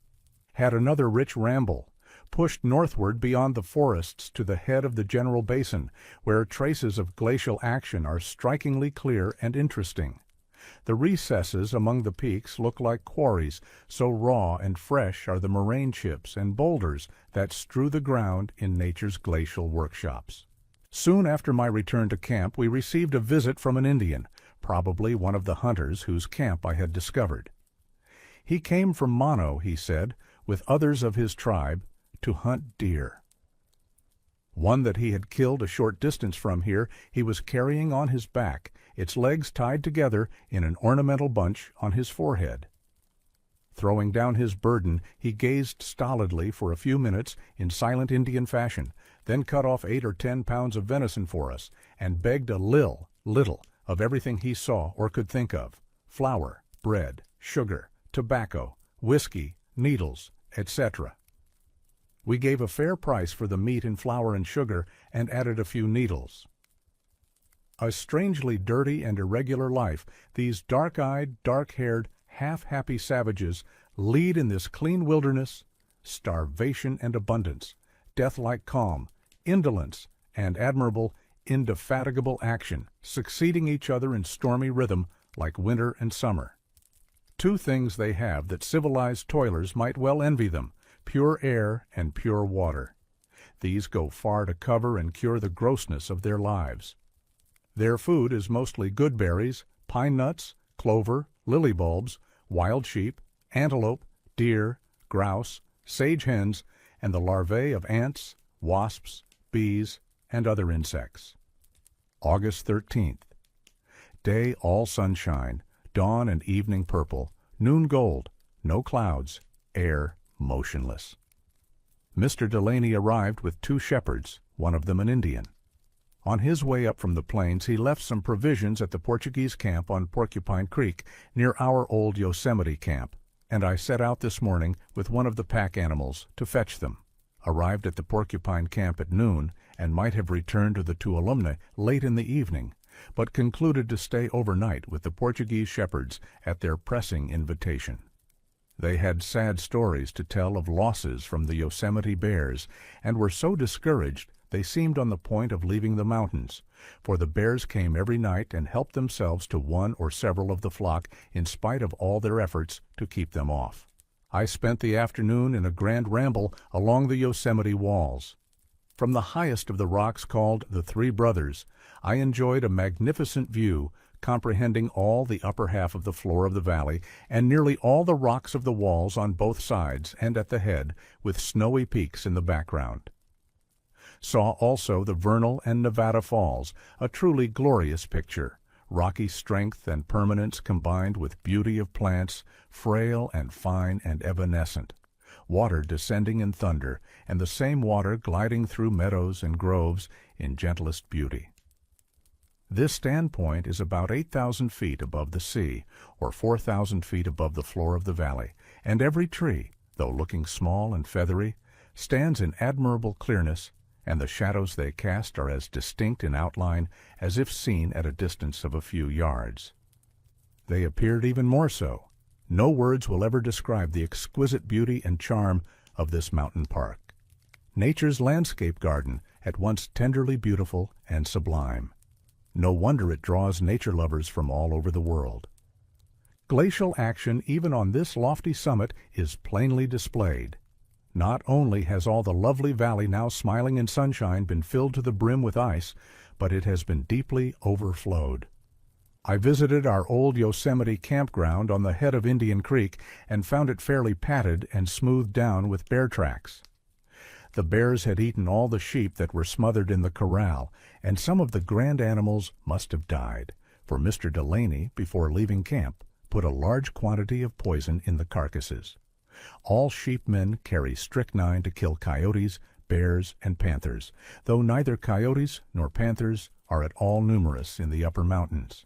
S1: Had another rich ramble. Pushed northward beyond the forests to the head of the general basin, where traces of glacial action are strikingly clear and interesting. The recesses among the peaks look like quarries, so raw and fresh are the moraine chips and boulders that strew the ground in nature's glacial workshops. Soon after my return to camp we received a visit from an Indian, probably one of the hunters whose camp I had discovered. He came from Mono, he said, with others of his tribe, to hunt deer. One that he had killed a short distance from here he was carrying on his back, its legs tied together in an ornamental bunch on his forehead. Throwing down his burden, he gazed stolidly for a few minutes in silent Indian fashion, then cut off 8 or 10 pounds of venison for us, and begged a little of everything he saw or could think of: flour, bread, sugar, tobacco, whiskey, needles, etc. We gave a fair price for the meat and flour and sugar, and added a few needles. A strangely dirty and irregular life these dark-eyed, dark-haired, half-happy savages lead in this clean wilderness: starvation and abundance, death-like calm, indolence, and admirable, indefatigable action, succeeding each other in stormy rhythm like winter and summer. Two things they have that civilized toilers might well envy them: pure air and pure water. These go far to cover and cure the grossness of their lives. Their food is mostly good berries, pine nuts, clover, lily bulbs, wild sheep, antelope, deer, grouse, sage hens, and the larvae of ants, wasps, bees, and other insects. August 13th. Day all sunshine, dawn and evening purple, noon gold, no clouds, air motionless. Mr. Delaney arrived with 2 shepherds, one of them an Indian. On his way up from the plains he left some provisions at the Portuguese camp on Porcupine Creek, near our old Yosemite camp, and I set out this morning with one of the pack animals to fetch them. Arrived at the Porcupine camp at noon, and might have returned to the Tuolumne late in the evening, but concluded to stay overnight with the Portuguese shepherds at their pressing invitation. They had sad stories to tell of losses from the Yosemite bears, and were so discouraged they seemed on the point of leaving the mountains, for the bears came every night and helped themselves to one or several of the flock in spite of all their efforts to keep them off. I spent the afternoon in a grand ramble along the Yosemite walls. From the highest of the rocks called the Three Brothers, I enjoyed a magnificent view comprehending all the upper half of the floor of the valley and nearly all the rocks of the walls on both sides and at the head, with snowy peaks in the background. Saw also the Vernal and Nevada Falls, a truly glorious picture, rocky strength and permanence combined with beauty of plants, frail and fine and evanescent, water descending in thunder, and the same water gliding through meadows and groves in gentlest beauty. This standpoint is about 8,000 feet above the sea, or 4,000 feet above the floor of the valley, and every tree, though looking small and feathery, stands in admirable clearness, and the shadows they cast are as distinct in outline as if seen at a distance of a few yards. They appeared even more so. No words will ever describe the exquisite beauty and charm of this mountain park. Nature's landscape garden, at once tenderly beautiful and sublime. No wonder it draws nature lovers from all over the world. Glacial action even on this lofty summit is plainly displayed. Not only has all the lovely valley now smiling in sunshine been filled to the brim with ice, but it has been deeply overflowed. I visited our old Yosemite campground on the head of Indian Creek and found it fairly padded and smoothed down with bear tracks. The bears had eaten all the sheep that were smothered in the corral, and some of the grand animals must have died, for Mr. Delaney, before leaving camp, put a large quantity of poison in the carcasses. All sheepmen carry strychnine to kill coyotes, bears, and panthers, though neither coyotes nor panthers are at all numerous in the upper mountains.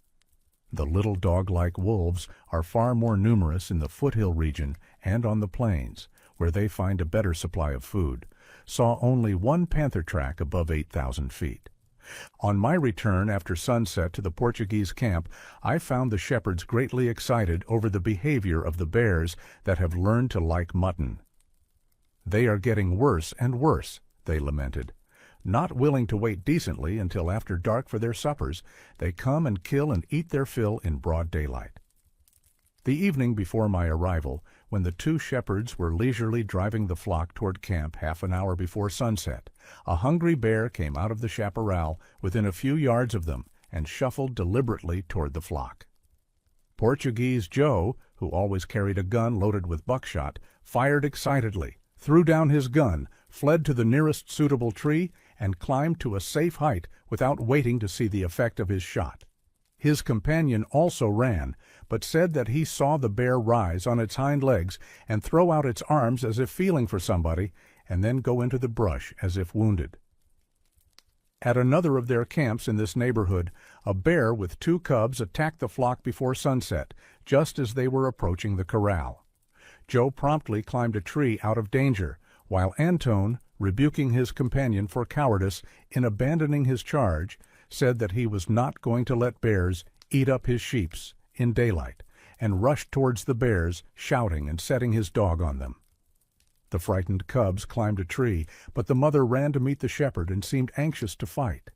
S1: The little dog-like wolves are far more numerous in the foothill region and on the plains, where they find a better supply of food. Saw only one panther track above 8,000 feet. On my return after sunset to the Portuguese camp, I found the shepherds greatly excited over the behavior of the bears that have learned to like mutton. "They are getting worse and worse," they lamented. Not willing to wait decently until after dark for their suppers, they come and kill and eat their fill in broad daylight. The evening before my arrival, when the two shepherds were leisurely driving the flock toward camp half an hour before sunset, a hungry bear came out of the chaparral within a few yards of them and shuffled deliberately toward the flock. Portuguese Joe, who always carried a gun loaded with buckshot, fired excitedly, threw down his gun, fled to the nearest suitable tree, and climbed to a safe height without waiting to see the effect of his shot. His companion also ran, but said that he saw the bear rise on its hind legs and throw out its arms as if feeling for somebody, and then go into the brush as if wounded. At another of their camps in this neighborhood, a bear with two cubs attacked the flock before sunset, just as they were approaching the corral. Joe promptly climbed a tree out of danger, while Antone, rebuking his companion for cowardice in abandoning his charge, said that he was not going to let bears eat up his sheeps in daylight, and rushed towards the bears, shouting and setting his dog on them. The frightened cubs climbed a tree, but the mother ran to meet the shepherd and seemed anxious to fight.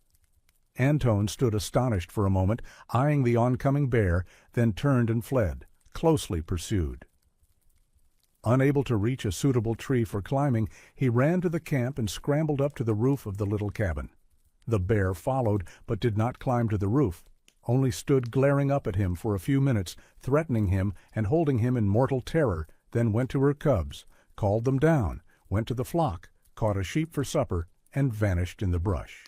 S1: Antone stood astonished for a moment, eyeing the oncoming bear, then turned and fled, closely pursued. Unable to reach a suitable tree for climbing, he ran to the camp and scrambled up to the roof of the little cabin. The bear followed, but did not climb to the roof, only stood glaring up at him for a few minutes, threatening him and holding him in mortal terror, then went to her cubs, called them down, went to the flock, caught a sheep for supper, and vanished in the brush.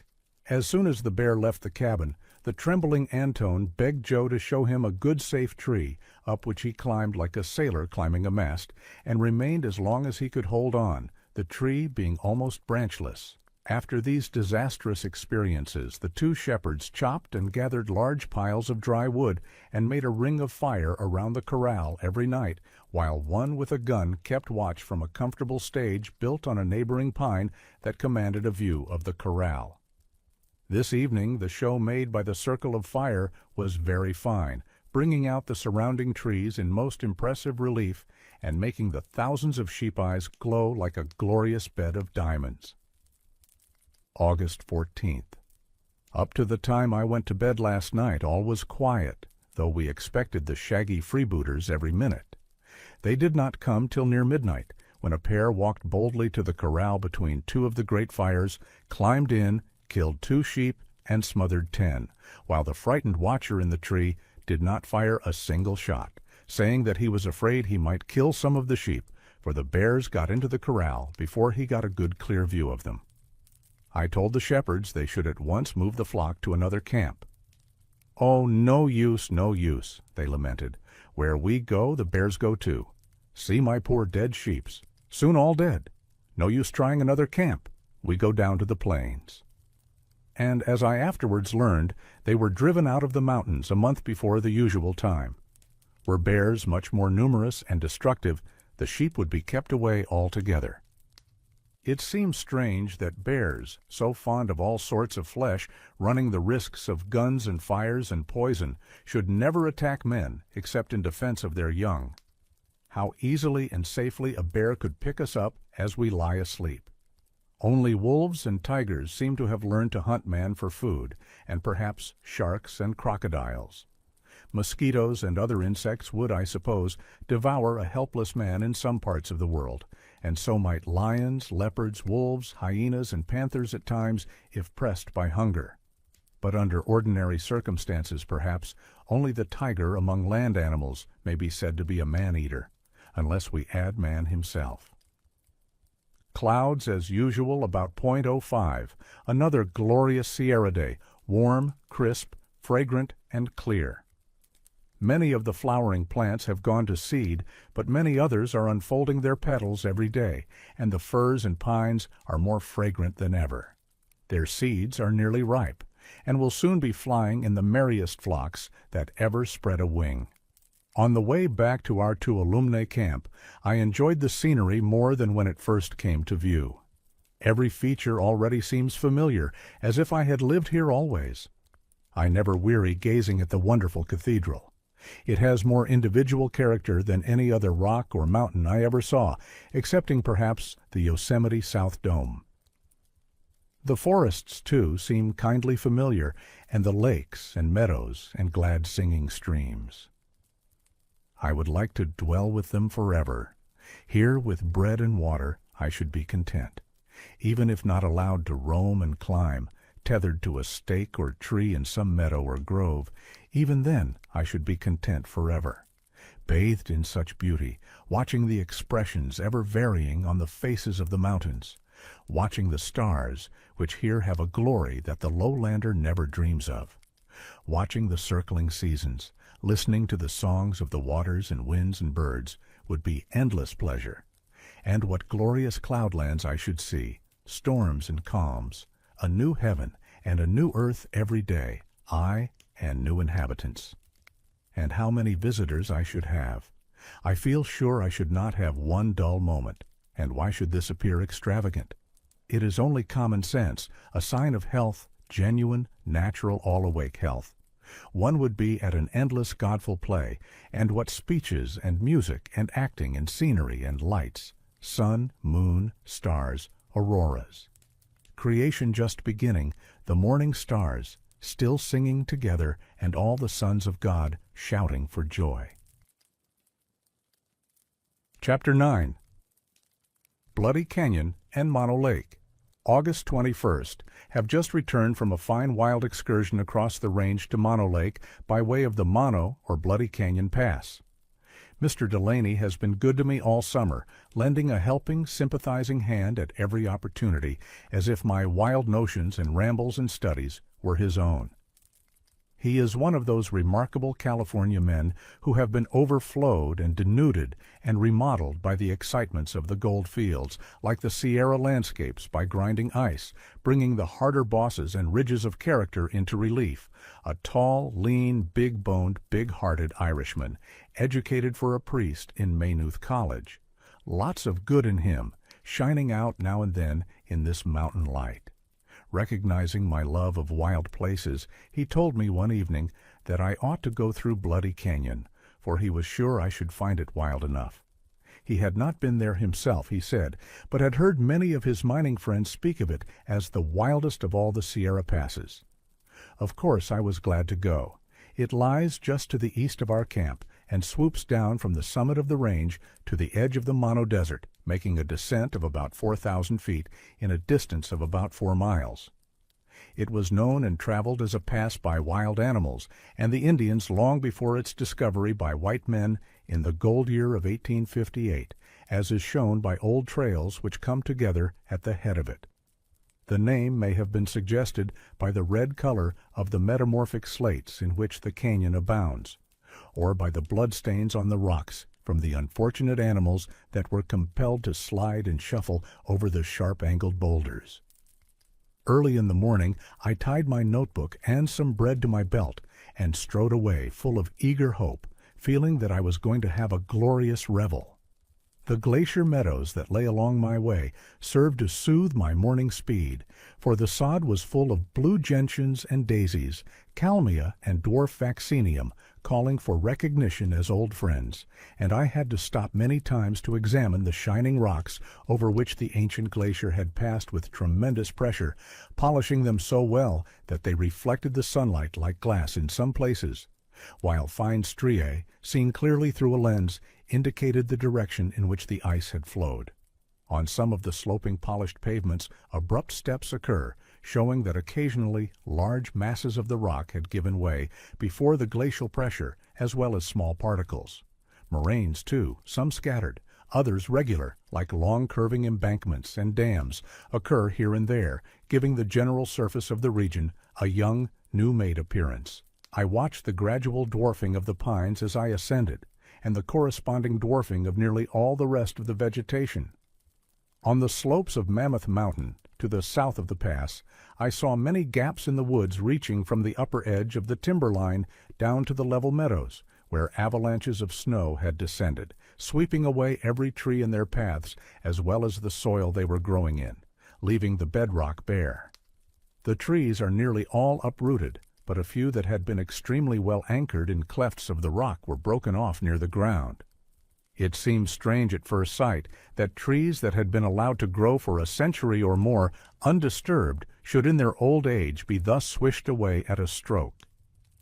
S1: As soon as the bear left the cabin, the trembling Antone begged Joe to show him a good safe tree, up which he climbed like a sailor climbing a mast, and remained as long as he could hold on, the tree being almost branchless. After these disastrous experiences, the two shepherds chopped and gathered large piles of dry wood and made a ring of fire around the corral every night, while one with a gun kept watch from a comfortable stage built on a neighboring pine that commanded a view of the corral. This evening the show made by the circle of fire was very fine, bringing out the surrounding trees in most impressive relief and making the thousands of sheep eyes glow like a glorious bed of diamonds. August 14th. Up to the time I went to bed last night, all was quiet, though we expected the shaggy freebooters every minute. They did not come till near midnight, when a pair walked boldly to the corral between two of the great fires, climbed in, killed 2 sheep, and smothered 10, while the frightened watcher in the tree did not fire a single shot, saying that he was afraid he might kill some of the sheep, for the bears got into the corral before he got a good clear view of them. I told the shepherds they should at once move the flock to another camp. "Oh, no use, no use," they lamented. "Where we go, the bears go too. See my poor dead sheeps, soon all dead. No use trying another camp. We go down to the plains." And as I afterwards learned, they were driven out of the mountains a month before the usual time. Were bears much more numerous and destructive, the sheep would be kept away altogether. It seems strange that bears, so fond of all sorts of flesh, running the risks of guns and fires and poison, should never attack men except in defense of their young. How easily and safely a bear could pick us up as we lie asleep. Only wolves and tigers seem to have learned to hunt man for food, and perhaps sharks and crocodiles. Mosquitoes and other insects would, I suppose, devour a helpless man in some parts of the world, and so might lions, leopards, wolves, hyenas, and panthers at times, if pressed by hunger. But under ordinary circumstances, perhaps, only the tiger among land animals may be said to be a man-eater, unless we add man himself. Clouds as usual about .05, another glorious Sierra day, warm, crisp, fragrant, and clear. Many of the flowering plants have gone to seed, but many others are unfolding their petals every day, and the firs and pines are more fragrant than ever. Their seeds are nearly ripe, and will soon be flying in the merriest flocks that ever spread a wing. On the way back to our Tuolumne camp, I enjoyed the scenery more than when it first came to view. Every feature already seems familiar, as if I had lived here always. I never weary gazing at the wonderful cathedral. It has more individual character than any other rock or mountain I ever saw, excepting perhaps the Yosemite South Dome. The forests, too, seem kindly familiar, and the lakes and meadows and glad singing streams. I would like to dwell with them forever. Here, with bread and water, I should be content. Even if not allowed to roam and climb, tethered to a stake or tree in some meadow or grove, even then I should be content forever. Bathed in such beauty, watching the expressions ever varying on the faces of the mountains, watching the stars, which here have a glory that the lowlander never dreams of, watching the circling seasons, listening to the songs of the waters and winds and birds, would be endless pleasure. And what glorious cloudlands I should see, storms and calms, a new heaven and a new earth every day, aye, and new inhabitants. And how many visitors I should have. I feel sure I should not have one dull moment. And why should this appear extravagant? It is only common sense, a sign of health, genuine, natural, all-awake health. One would be at an endless godful play, and what speeches and music and acting and scenery and lights, sun, moon, stars, auroras. Creation just beginning, the morning stars, still singing together, and all the sons of God shouting for joy. Chapter 9. Bloody Canyon and Mono Lake. August 21st. Have just returned from a fine wild excursion across the range to Mono Lake by way of the Mono or Bloody Canyon Pass. Mr. Delaney has been good to me all summer, lending a helping, sympathizing hand at every opportunity, as if my wild notions and rambles and studies were his own. He is one of those remarkable California men who have been overflowed and denuded and remodeled by the excitements of the gold fields, like the Sierra landscapes by grinding ice, bringing the harder bosses and ridges of character into relief. A tall, lean, big-boned, big-hearted Irishman, educated for a priest in Maynooth College. Lots of good in him, shining out now and then in this mountain light. Recognizing my love of wild places, he told me one evening that I ought to go through Bloody Canyon, for he was sure I should find it wild enough. He had not been there himself, he said, but had heard many of his mining friends speak of it as the wildest of all the Sierra passes. Of course I was glad to go. It lies just to the east of our camp and swoops down from the summit of the range to the edge of the Mono Desert, making a descent of about 4,000 feet in a distance of about 4 miles. It was known and traveled as a pass by wild animals, and the Indians long before its discovery by white men in the gold year of 1858, as is shown by old trails which come together at the head of it. The name may have been suggested by the red color of the metamorphic slates in which the canyon abounds, or by the bloodstains on the rocks from the unfortunate animals that were compelled to slide and shuffle over the sharp-angled boulders. Early in the morning I tied my notebook and some bread to my belt and strode away full of eager hope, feeling that I was going to have a glorious revel. The glacier meadows that lay along my way served to soothe my morning speed, for the sod was full of blue gentians and daisies, kalmia and dwarf vaccinium, calling for recognition as old friends, and I had to stop many times to examine the shining rocks over which the ancient glacier had passed with tremendous pressure, polishing them so well that they reflected the sunlight like glass in some places, while fine striae, seen clearly through a lens, indicated the direction in which the ice had flowed. On some of the sloping polished pavements abrupt steps occur, showing that occasionally large masses of the rock had given way before the glacial pressure, as well as small particles. Moraines, too, some scattered, others regular, like long curving embankments and dams, occur here and there, giving the general surface of the region a young, new-made appearance. I watched the gradual dwarfing of the pines as I ascended, and the corresponding dwarfing of nearly all the rest of the vegetation. On the slopes of Mammoth Mountain, to the south of the pass, I saw many gaps in the woods reaching from the upper edge of the timberline down to the level meadows, where avalanches of snow had descended, sweeping away every tree in their paths as well as the soil they were growing in, leaving the bedrock bare. The trees are nearly all uprooted, but a few that had been extremely well anchored in clefts of the rock were broken off near the ground. It seemed strange at first sight that trees that had been allowed to grow for a century or more undisturbed should in their old age be thus swished away at a stroke.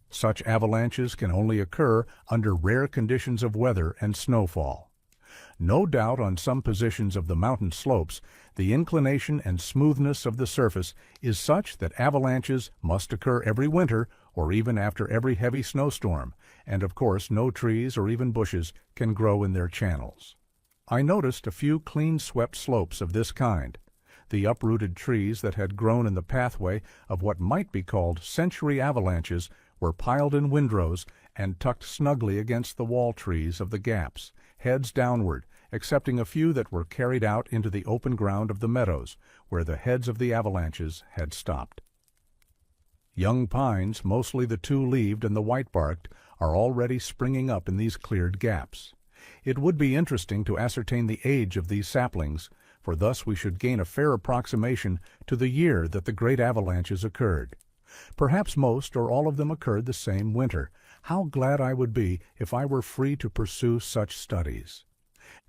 S1: Such avalanches can only occur under rare conditions of weather and snowfall. No doubt on some positions of the mountain slopes, the inclination and smoothness of the surface is such that avalanches must occur every winter or even after every heavy snowstorm, and of course no trees or even bushes can grow in their channels. I noticed a few clean-swept slopes of this kind. The uprooted trees that had grown in the pathway of what might be called century avalanches were piled in windrows and tucked snugly against the wall trees of the gaps, heads downward, excepting a few that were carried out into the open ground of the meadows, where the heads of the avalanches had stopped. Young pines, mostly the two-leaved and the white-barked, are already springing up in these cleared gaps. It would be interesting to ascertain the age of these saplings, for thus we should gain a fair approximation to the year that the great avalanches occurred. Perhaps most or all of them occurred the same winter. How glad I would be if I were free to pursue such studies.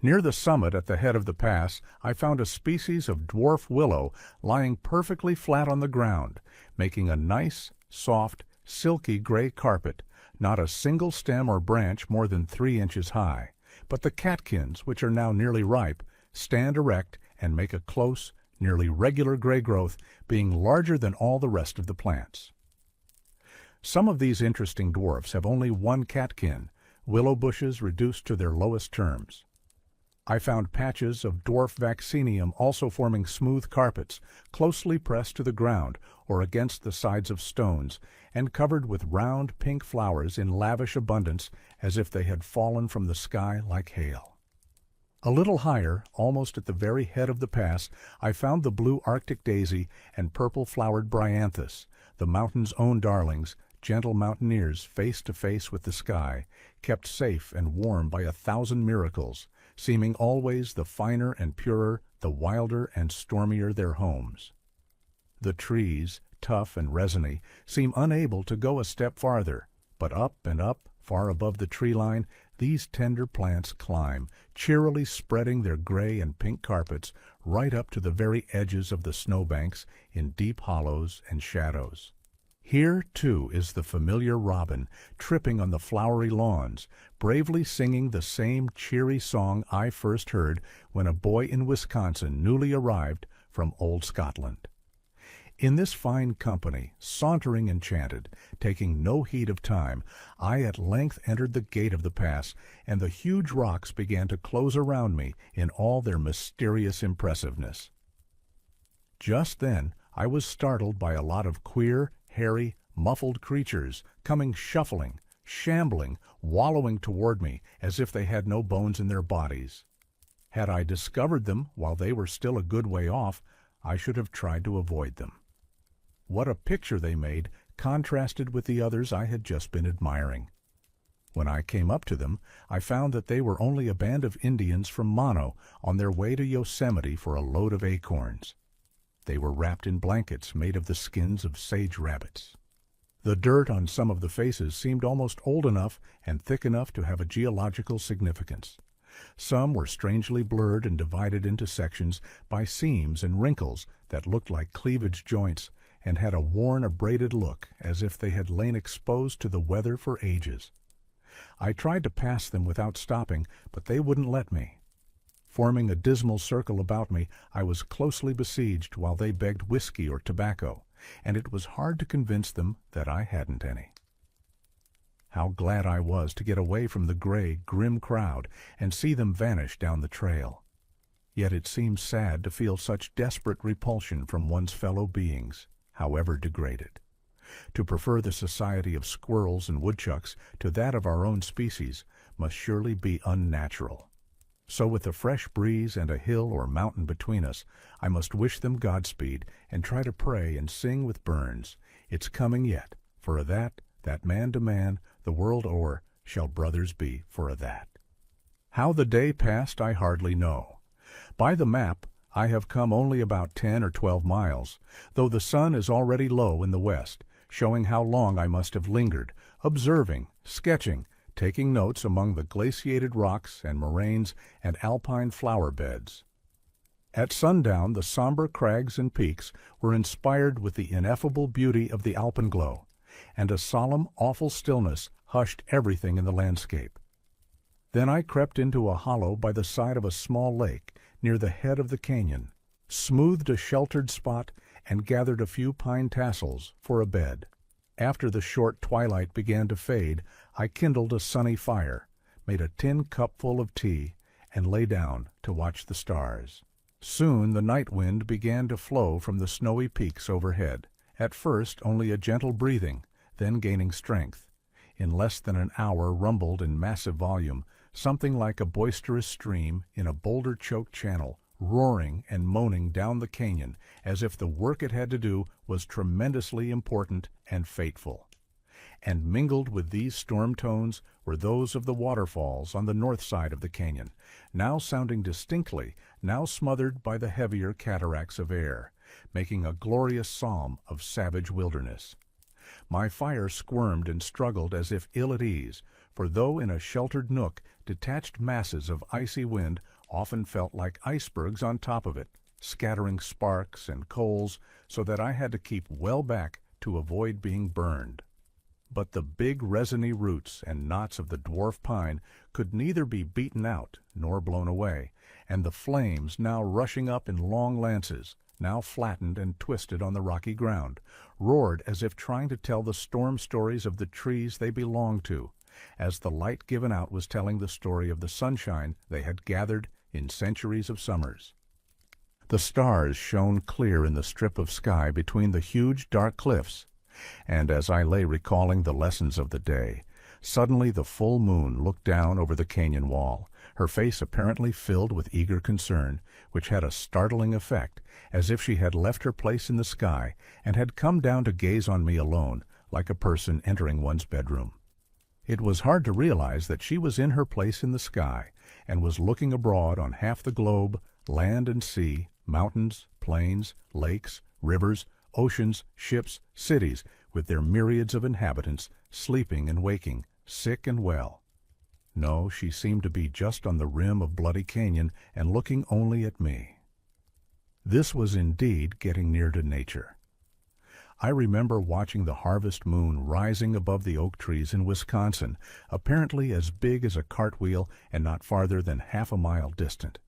S1: Near the summit at the head of the pass, I found a species of dwarf willow lying perfectly flat on the ground, making a nice, soft, silky gray carpet, not a single stem or branch more than 3 inches high, but the catkins, which are now nearly ripe, stand erect and make a close, nearly regular gray growth, being larger than all the rest of the plants. Some of these interesting dwarfs have only one catkin, willow bushes reduced to their lowest terms. I found patches of dwarf vaccinium also forming smooth carpets, closely pressed to the ground or against the sides of stones, and covered with round pink flowers in lavish abundance as if they had fallen from the sky like hail. A little higher, almost at the very head of the pass, I found the blue Arctic daisy and purple-flowered bryanthus, the mountain's own darlings, gentle mountaineers face to face with the sky, kept safe and warm by 1,000 miracles, seeming always the finer and purer, the wilder and stormier their homes. The trees, tough and resiny, seem unable to go a step farther, but up and up, Far above the tree line, these tender plants climb, cheerily spreading their gray and pink carpets right up to the very edges of the snowbanks in deep hollows and shadows. Here, too, is the familiar robin, tripping on the flowery lawns, bravely singing the same cheery song I first heard when a boy in Wisconsin newly arrived from old Scotland. In this fine company, sauntering enchanted, taking no heed of time, I at length entered the gate of the pass, and the huge rocks began to close around me in all their mysterious impressiveness. Just then I was startled by a lot of queer, hairy, muffled creatures coming shuffling, shambling, wallowing toward me as if they had no bones in their bodies. Had I discovered them while they were still a good way off, I should have tried to avoid them. What a picture they made, contrasted with the others I had just been admiring. When I came up to them, I found that they were only a band of Indians from Mono on their way to Yosemite for a load of acorns. They were wrapped in blankets made of the skins of sage rabbits. The dirt on some of the faces seemed almost old enough and thick enough to have a geological significance. Some were strangely blurred and divided into sections by seams and wrinkles that looked like cleavage joints and had a worn, abraded look as if they had lain exposed to the weather for ages. I tried to pass them without stopping, but they wouldn't let me. Forming a dismal circle about me, I was closely besieged while they begged whiskey or tobacco, and it was hard to convince them that I hadn't any. How glad I was to get away from the gray, grim crowd and see them vanish down the trail. Yet it seemed sad to feel such desperate repulsion from one's fellow beings, however degraded. To prefer the society of squirrels and woodchucks to that of our own species must surely be unnatural. So with a fresh breeze and a hill or mountain between us, I must wish them Godspeed and try to pray and sing with Burns, "It's coming yet, for a that man to man, the world o'er, shall brothers be for a that." How the day passed I hardly know. By the map, I have come only about 10 or 12 miles, though the sun is already low in the west, showing how long I must have lingered, observing, sketching, taking notes among the glaciated rocks and moraines and alpine flower beds. At sundown, the somber crags and peaks were inspired with the ineffable beauty of the alpenglow, and a solemn, awful stillness hushed everything in the landscape. Then I crept into a hollow by the side of a small lake near the head of the canyon, smoothed a sheltered spot, and gathered a few pine tassels for a bed. After the short twilight began to fade, I kindled a sunny fire, made a tin cupful of tea, and lay down to watch the stars. Soon the night wind began to flow from the snowy peaks overhead, at first only a gentle breathing, then gaining strength. In less than an hour rumbled in massive volume, something like a boisterous stream in a boulder-choked channel, roaring and moaning down the canyon as if the work it had to do was tremendously important and fateful. And mingled with these storm tones were those of the waterfalls on the north side of the canyon, now sounding distinctly, now smothered by the heavier cataracts of air, making a glorious psalm of savage wilderness. My fire squirmed and struggled as if ill at ease, for though in a sheltered nook, detached masses of icy wind often felt like icebergs on top of it, scattering sparks and coals so that I had to keep well back to avoid being burned. But the big resiny roots and knots of the dwarf pine could neither be beaten out nor blown away, and the flames, now rushing up in long lances, now flattened and twisted on the rocky ground, roared as if trying to tell the storm stories of the trees they belonged to, as the light given out was telling the story of the sunshine they had gathered in centuries of summers. The stars shone clear in the strip of sky between the huge dark cliffs, and as I lay recalling the lessons of the day, suddenly the full moon looked down over the canyon wall, her face apparently filled with eager concern, which had a startling effect, as if she had left her place in the sky and had come down to gaze on me alone, like a person entering one's bedroom. It was hard to realize that she was in her place in the sky and was looking abroad on half the globe, land and sea, mountains, plains, lakes, rivers, oceans, ships, cities, with their myriads of inhabitants, sleeping and waking, sick and well. No, she seemed to be just on the rim of Bloody Canyon and looking only at me. This was indeed getting near to nature. I remember watching the harvest moon rising above the oak trees in Wisconsin, apparently as big as a cartwheel and not farther than half a mile distant.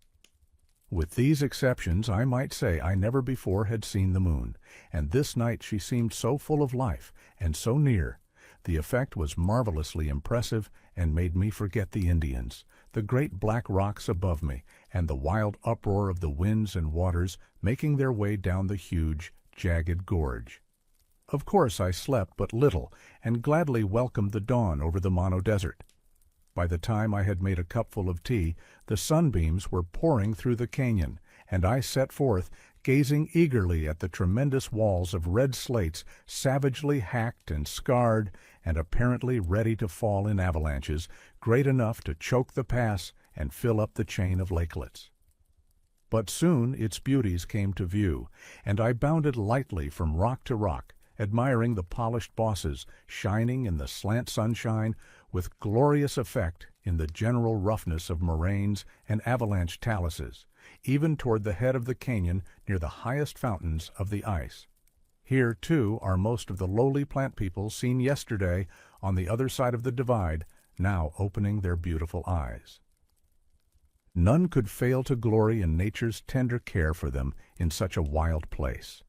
S1: With these exceptions, I might say I never before had seen the moon, and this night she seemed so full of life and so near. The effect was marvelously impressive and made me forget the Indians, the great black rocks above me, and the wild uproar of the winds and waters making their way down the huge, jagged gorge. Of course I slept but little, and gladly welcomed the dawn over the Mono Desert. By the time I had made a cupful of tea, the sunbeams were pouring through the canyon, and I set forth, gazing eagerly at the tremendous walls of red slates savagely hacked and scarred and apparently ready to fall in avalanches, great enough to choke the pass and fill up the chain of lakelets. But soon its beauties came to view, and I bounded lightly from rock to rock, admiring the polished bosses shining in the slant sunshine with glorious effect in the general roughness of moraines and avalanche taluses, even toward the head of the canyon near the highest fountains of the ice. Here, too, are most of the lowly plant people seen yesterday on the other side of the divide, now opening their beautiful eyes. None could fail to glory in nature's tender care for them in such a wild place.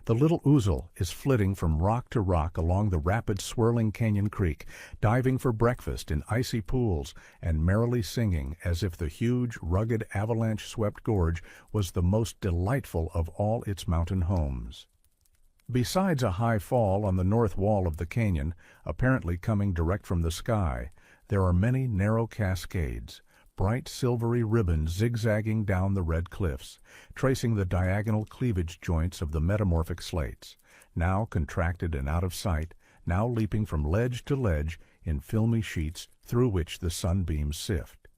S1: The little ouzel is flitting from rock to rock along the rapid swirling canyon creek, diving for breakfast in icy pools and merrily singing as if the huge, rugged, avalanche-swept gorge was the most delightful of all its mountain homes. Besides a high fall on the north wall of the canyon, apparently coming direct from the sky, there are many narrow cascades, bright silvery ribbons zigzagging down the red cliffs, tracing the diagonal cleavage joints of the metamorphic slates, now contracted and out of sight, now leaping from ledge to ledge in filmy sheets through which the sunbeams sift.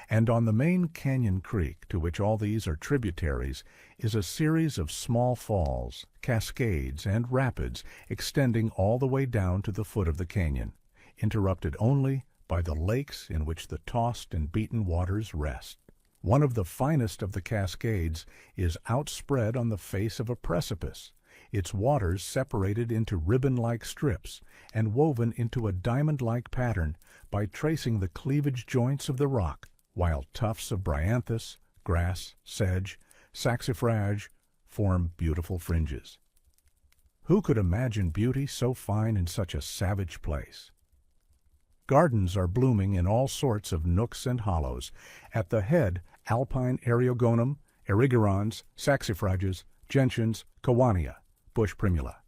S1: And on the main canyon creek, to which all these are tributaries, is a series of small falls, cascades, and rapids extending all the way down to the foot of the canyon, interrupted only by the lakes in which the tossed and beaten waters rest. One of the finest of the cascades is outspread on the face of a precipice, its waters separated into ribbon-like strips and woven into a diamond-like pattern by tracing the cleavage joints of the rock, while tufts of bryanthus, grass, sedge, saxifrage form beautiful fringes. Who could imagine beauty so fine in such a savage place? Gardens are blooming in all sorts of nooks and hollows. At the head, alpine eriogonum, erigerons, saxifrages, gentians, kawania, bush primula.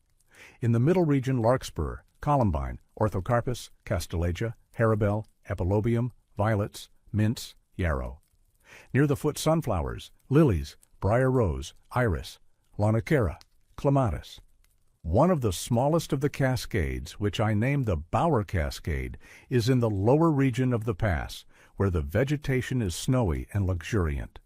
S1: In the middle region, larkspur, columbine, orthocarpus, castellagia, harebell, epilobium, violets, mints, yarrow. Near the foot, sunflowers, lilies, briar rose, iris, lonicera, clematis. One of the smallest of the cascades, which I name the Bower Cascade, is in the lower region of the pass, where the vegetation is snowy and luxuriant.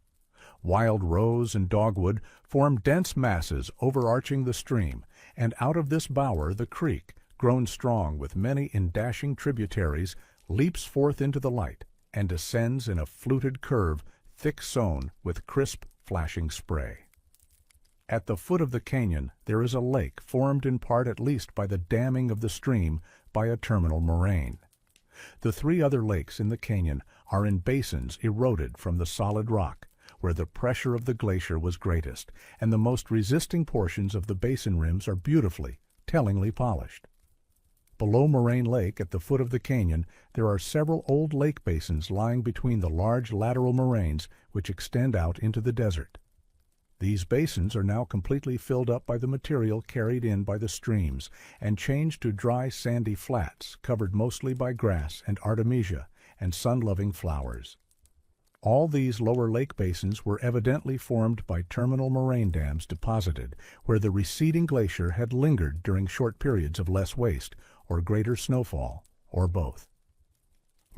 S1: Wild rose and dogwood form dense masses overarching the stream, and out of this bower the creek, grown strong with many indashing tributaries, leaps forth into the light and descends in a fluted curve thick sown with crisp, flashing spray. At the foot of the canyon there is a lake formed in part at least by the damming of the stream by a terminal moraine. The three other lakes in the canyon are in basins eroded from the solid rock, where the pressure of the glacier was greatest, and the most resisting portions of the basin rims are beautifully, tellingly polished. Below Moraine Lake at the foot of the canyon there are several old lake basins lying between the large lateral moraines which extend out into the desert. These basins are now completely filled up by the material carried in by the streams and changed to dry sandy flats covered mostly by grass and artemisia and sun-loving flowers. All these lower lake basins were evidently formed by terminal moraine dams deposited where the receding glacier had lingered during short periods of less waste or greater snowfall, or both.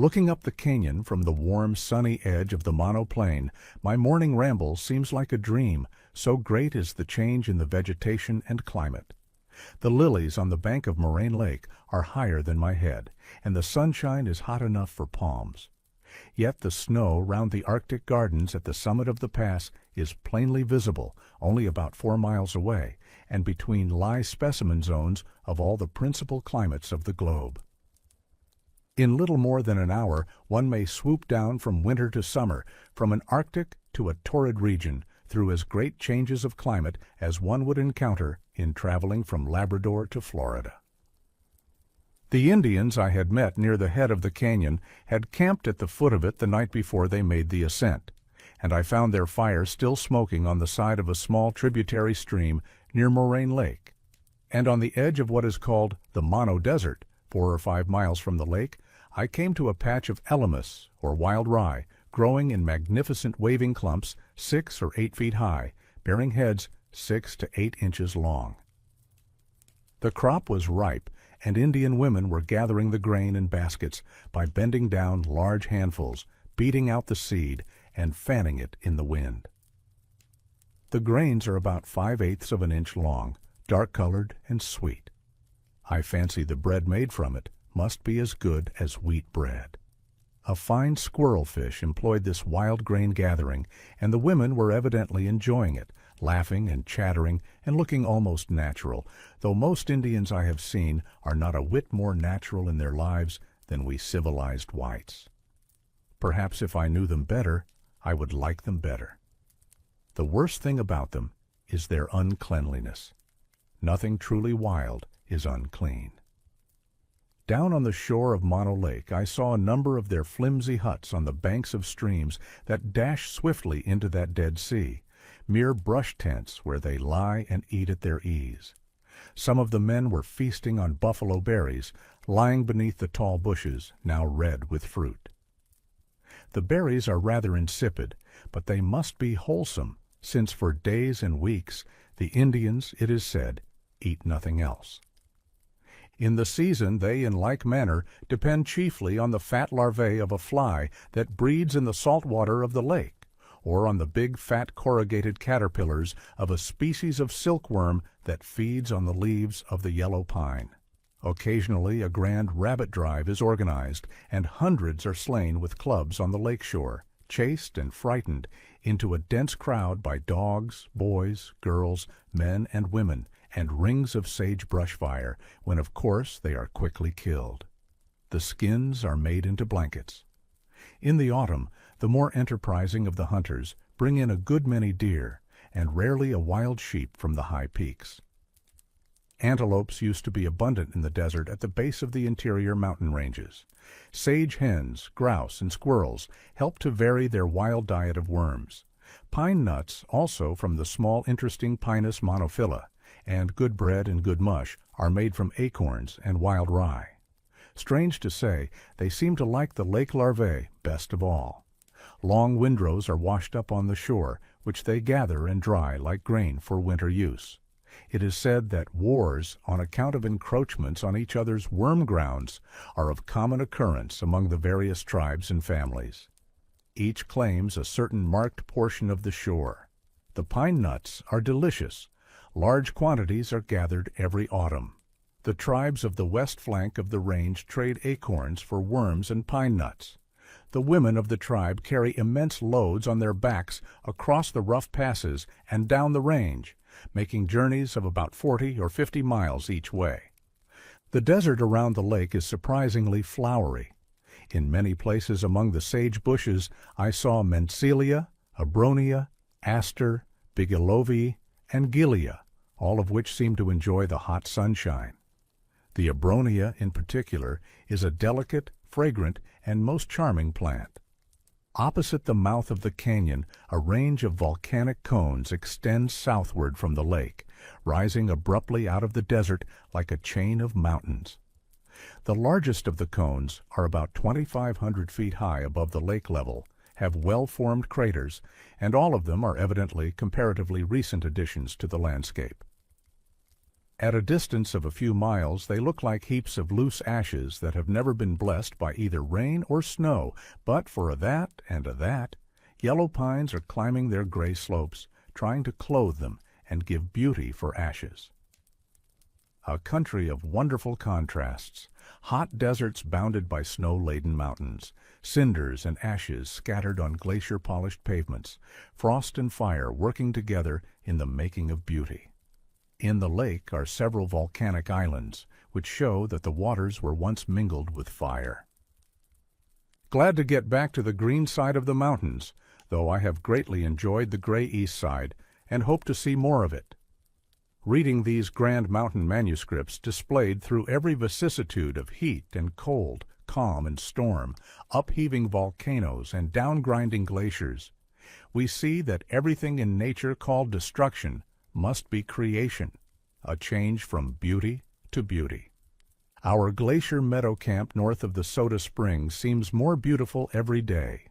S1: Looking up the canyon from the warm, sunny edge of the Mono Plain, my morning ramble seems like a dream, so great is the change in the vegetation and climate. The lilies on the bank of Moraine Lake are higher than my head, and the sunshine is hot enough for palms. Yet the snow round the Arctic gardens at the summit of the pass is plainly visible only about 4 miles away, and between lie specimen zones of all the principal climates of the globe. In little more than an hour one may swoop down from winter to summer, from an Arctic to a torrid region, through as great changes of climate as one would encounter in traveling from Labrador to Florida. The Indians I had met near the head of the canyon had camped at the foot of it the night before they made the ascent, and I found their fire still smoking on the side of a small tributary stream near Moraine Lake. And on the edge of what is called the Mono Desert, 4 or 5 miles from the lake, I came to a patch of elemus, or wild rye, growing in magnificent waving clumps 6 or 8 feet high, bearing heads 6 to 8 inches long. The crop was ripe, and Indian women were gathering the grain in baskets by bending down large handfuls, beating out the seed, and fanning it in the wind. The grains are about 5/8 of an inch long, dark-colored and sweet. I fancy the bread made from it must be as good as wheat bread. A fine squirrel fish employed this wild grain gathering, and the women were evidently enjoying it, laughing and chattering and looking almost natural, though most Indians I have seen are not a whit more natural in their lives than we civilized whites. Perhaps if I knew them better, I would like them better. The worst thing about them is their uncleanliness. Nothing truly wild is unclean. Down on the shore of Mono Lake I saw a number of their flimsy huts on the banks of streams that dash swiftly into that Dead Sea, mere brush tents where they lie and eat at their ease. Some of the men were feasting on buffalo berries, lying beneath the tall bushes, now red with fruit. The berries are rather insipid, but they must be wholesome, since for days and weeks the Indians, it is said, eat nothing else. In the season they, in like manner, depend chiefly on the fat larvae of a fly that breeds in the salt water of the lake, or on the big fat corrugated caterpillars of a species of silkworm that feeds on the leaves of the yellow pine. Occasionally a grand rabbit drive is organized, and hundreds are slain with clubs on the lake shore, chased and frightened into a dense crowd by dogs, boys, girls, men, and women, and rings of sagebrush fire, when of course they are quickly killed. The skins are made into blankets. In the autumn, the more enterprising of the hunters bring in a good many deer, and rarely a wild sheep from the high peaks. Antelopes used to be abundant in the desert at the base of the interior mountain ranges. Sage hens, grouse, and squirrels help to vary their wild diet of worms. Pine nuts, also from the small interesting Pinus monophylla, and good bread and good mush are made from acorns and wild rye. Strange to say, they seem to like the lake larvae best of all. Long windrows are washed up on the shore, which they gather and dry like grain for winter use. It is said that wars, on account of encroachments on each other's worm grounds, are of common occurrence among the various tribes and families. Each claims a certain marked portion of the shore. The pine nuts are delicious. Large quantities are gathered every autumn. The tribes of the west flank of the range trade acorns for worms and pine nuts. The women of the tribe carry immense loads on their backs across the rough passes and down the range, making journeys of about 40 or 50 miles each way. The desert around the lake is surprisingly flowery. In many places among the sage bushes I saw mentzelia, abronia, aster, bigelovii, and gilia, all of which seem to enjoy the hot sunshine. The abronia, in particular, is a delicate, fragrant, and most charming plant. Opposite the mouth of the canyon, a range of volcanic cones extends southward from the lake, rising abruptly out of the desert like a chain of mountains. The largest of the cones are about 2,500 feet high above the lake level, have well-formed craters, and all of them are evidently comparatively recent additions to the landscape. At a distance of a few miles they look like heaps of loose ashes that have never been blessed by either rain or snow, but for a that and a that, yellow pines are climbing their gray slopes, trying to clothe them and give beauty for ashes. a country of wonderful contrasts. Hot deserts bounded by snow-laden mountains, cinders and ashes scattered on glacier-polished pavements, frost and fire working together in the making of beauty. In the lake are several volcanic islands, which show that the waters were once mingled with fire. Glad to get back to the green side of the mountains, though I have greatly enjoyed the gray east side and hope to see more of it. Reading these grand mountain manuscripts displayed through every vicissitude of heat and cold, calm and storm, upheaving volcanoes and down-grinding glaciers, we see that everything in nature called destruction must be creation, a change from beauty to beauty. Our glacier meadow camp north of the Soda Springs seems more beautiful every day.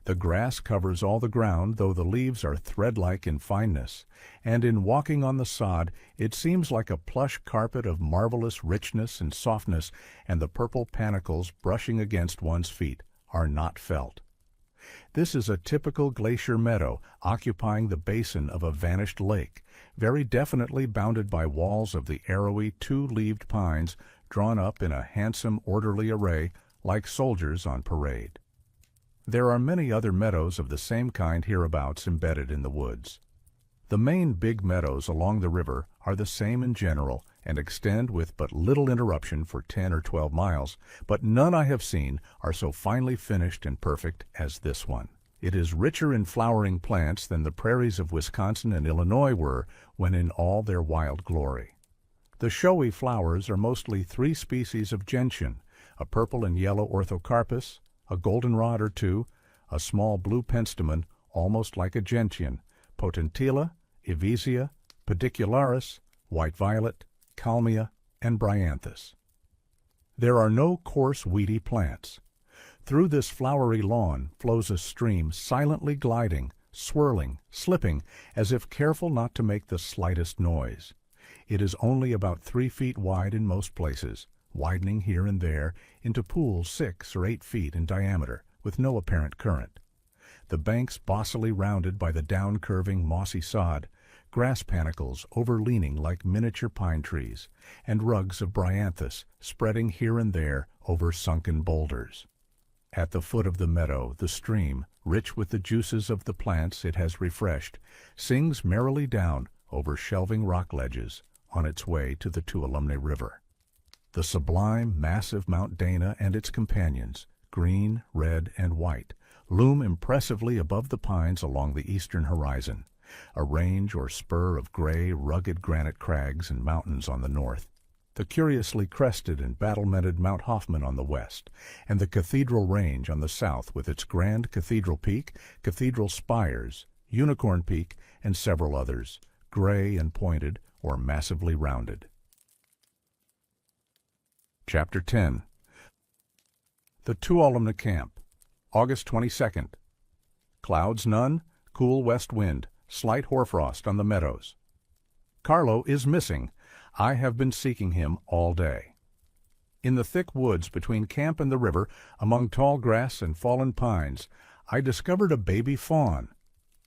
S1: The grass covers all the ground, though the leaves are thread-like in fineness, and in walking on the sod it seems like a plush carpet of marvelous richness and softness, and the purple panicles brushing against one's feet are not felt. This is a typical glacier meadow occupying the basin of a vanished lake, very definitely bounded by walls of the arrowy two-leaved pines drawn up in a handsome orderly array like soldiers on parade. There are many other meadows of the same kind hereabouts embedded in the woods. The main big meadows along the river are the same in general and extend with but little interruption for 10 or 12 miles, but none I have seen are so finely finished and perfect as this one. It is richer in flowering plants than the prairies of Wisconsin and Illinois were when in all their wild glory. The showy flowers are mostly 3 species of gentian, a purple and yellow orthocarpus, a goldenrod or 2, a small blue penstemon almost like a gentian, potentilla, evisia, pedicularis, white violet, kalmia, and bryanthus. There are no coarse weedy plants. Through this flowery lawn flows a stream silently gliding, swirling, slipping, as if careful not to make the slightest noise. It is only about 3 feet wide in most places, widening here and there into pools 6 or 8 feet in diameter, with no apparent current. The banks bossily rounded by the down-curving mossy sod, grass panicles overleaning like miniature pine trees, and rugs of bryanthus spreading here and there over sunken boulders. At the foot of the meadow, the stream, rich with the juices of the plants it has refreshed, sings merrily down over shelving rock ledges on its way to the Tuolumne River. The sublime, massive Mount Dana and its companions, green, red, and white, loom impressively above the pines along the eastern horizon, a range or spur of gray, rugged granite crags and mountains on the north, the curiously crested and battlemented Mount Hoffman on the west, and the Cathedral Range on the south with its grand Cathedral Peak, Cathedral Spires, Unicorn Peak, and several others, gray and pointed or massively rounded. Chapter 10. The Tuolumne Camp, August 22nd. Clouds none, cool west wind, slight hoarfrost on the meadows. Carlo is missing. I have been seeking him all day. In the thick woods between camp and the river, among tall grass and fallen pines, I discovered a baby fawn.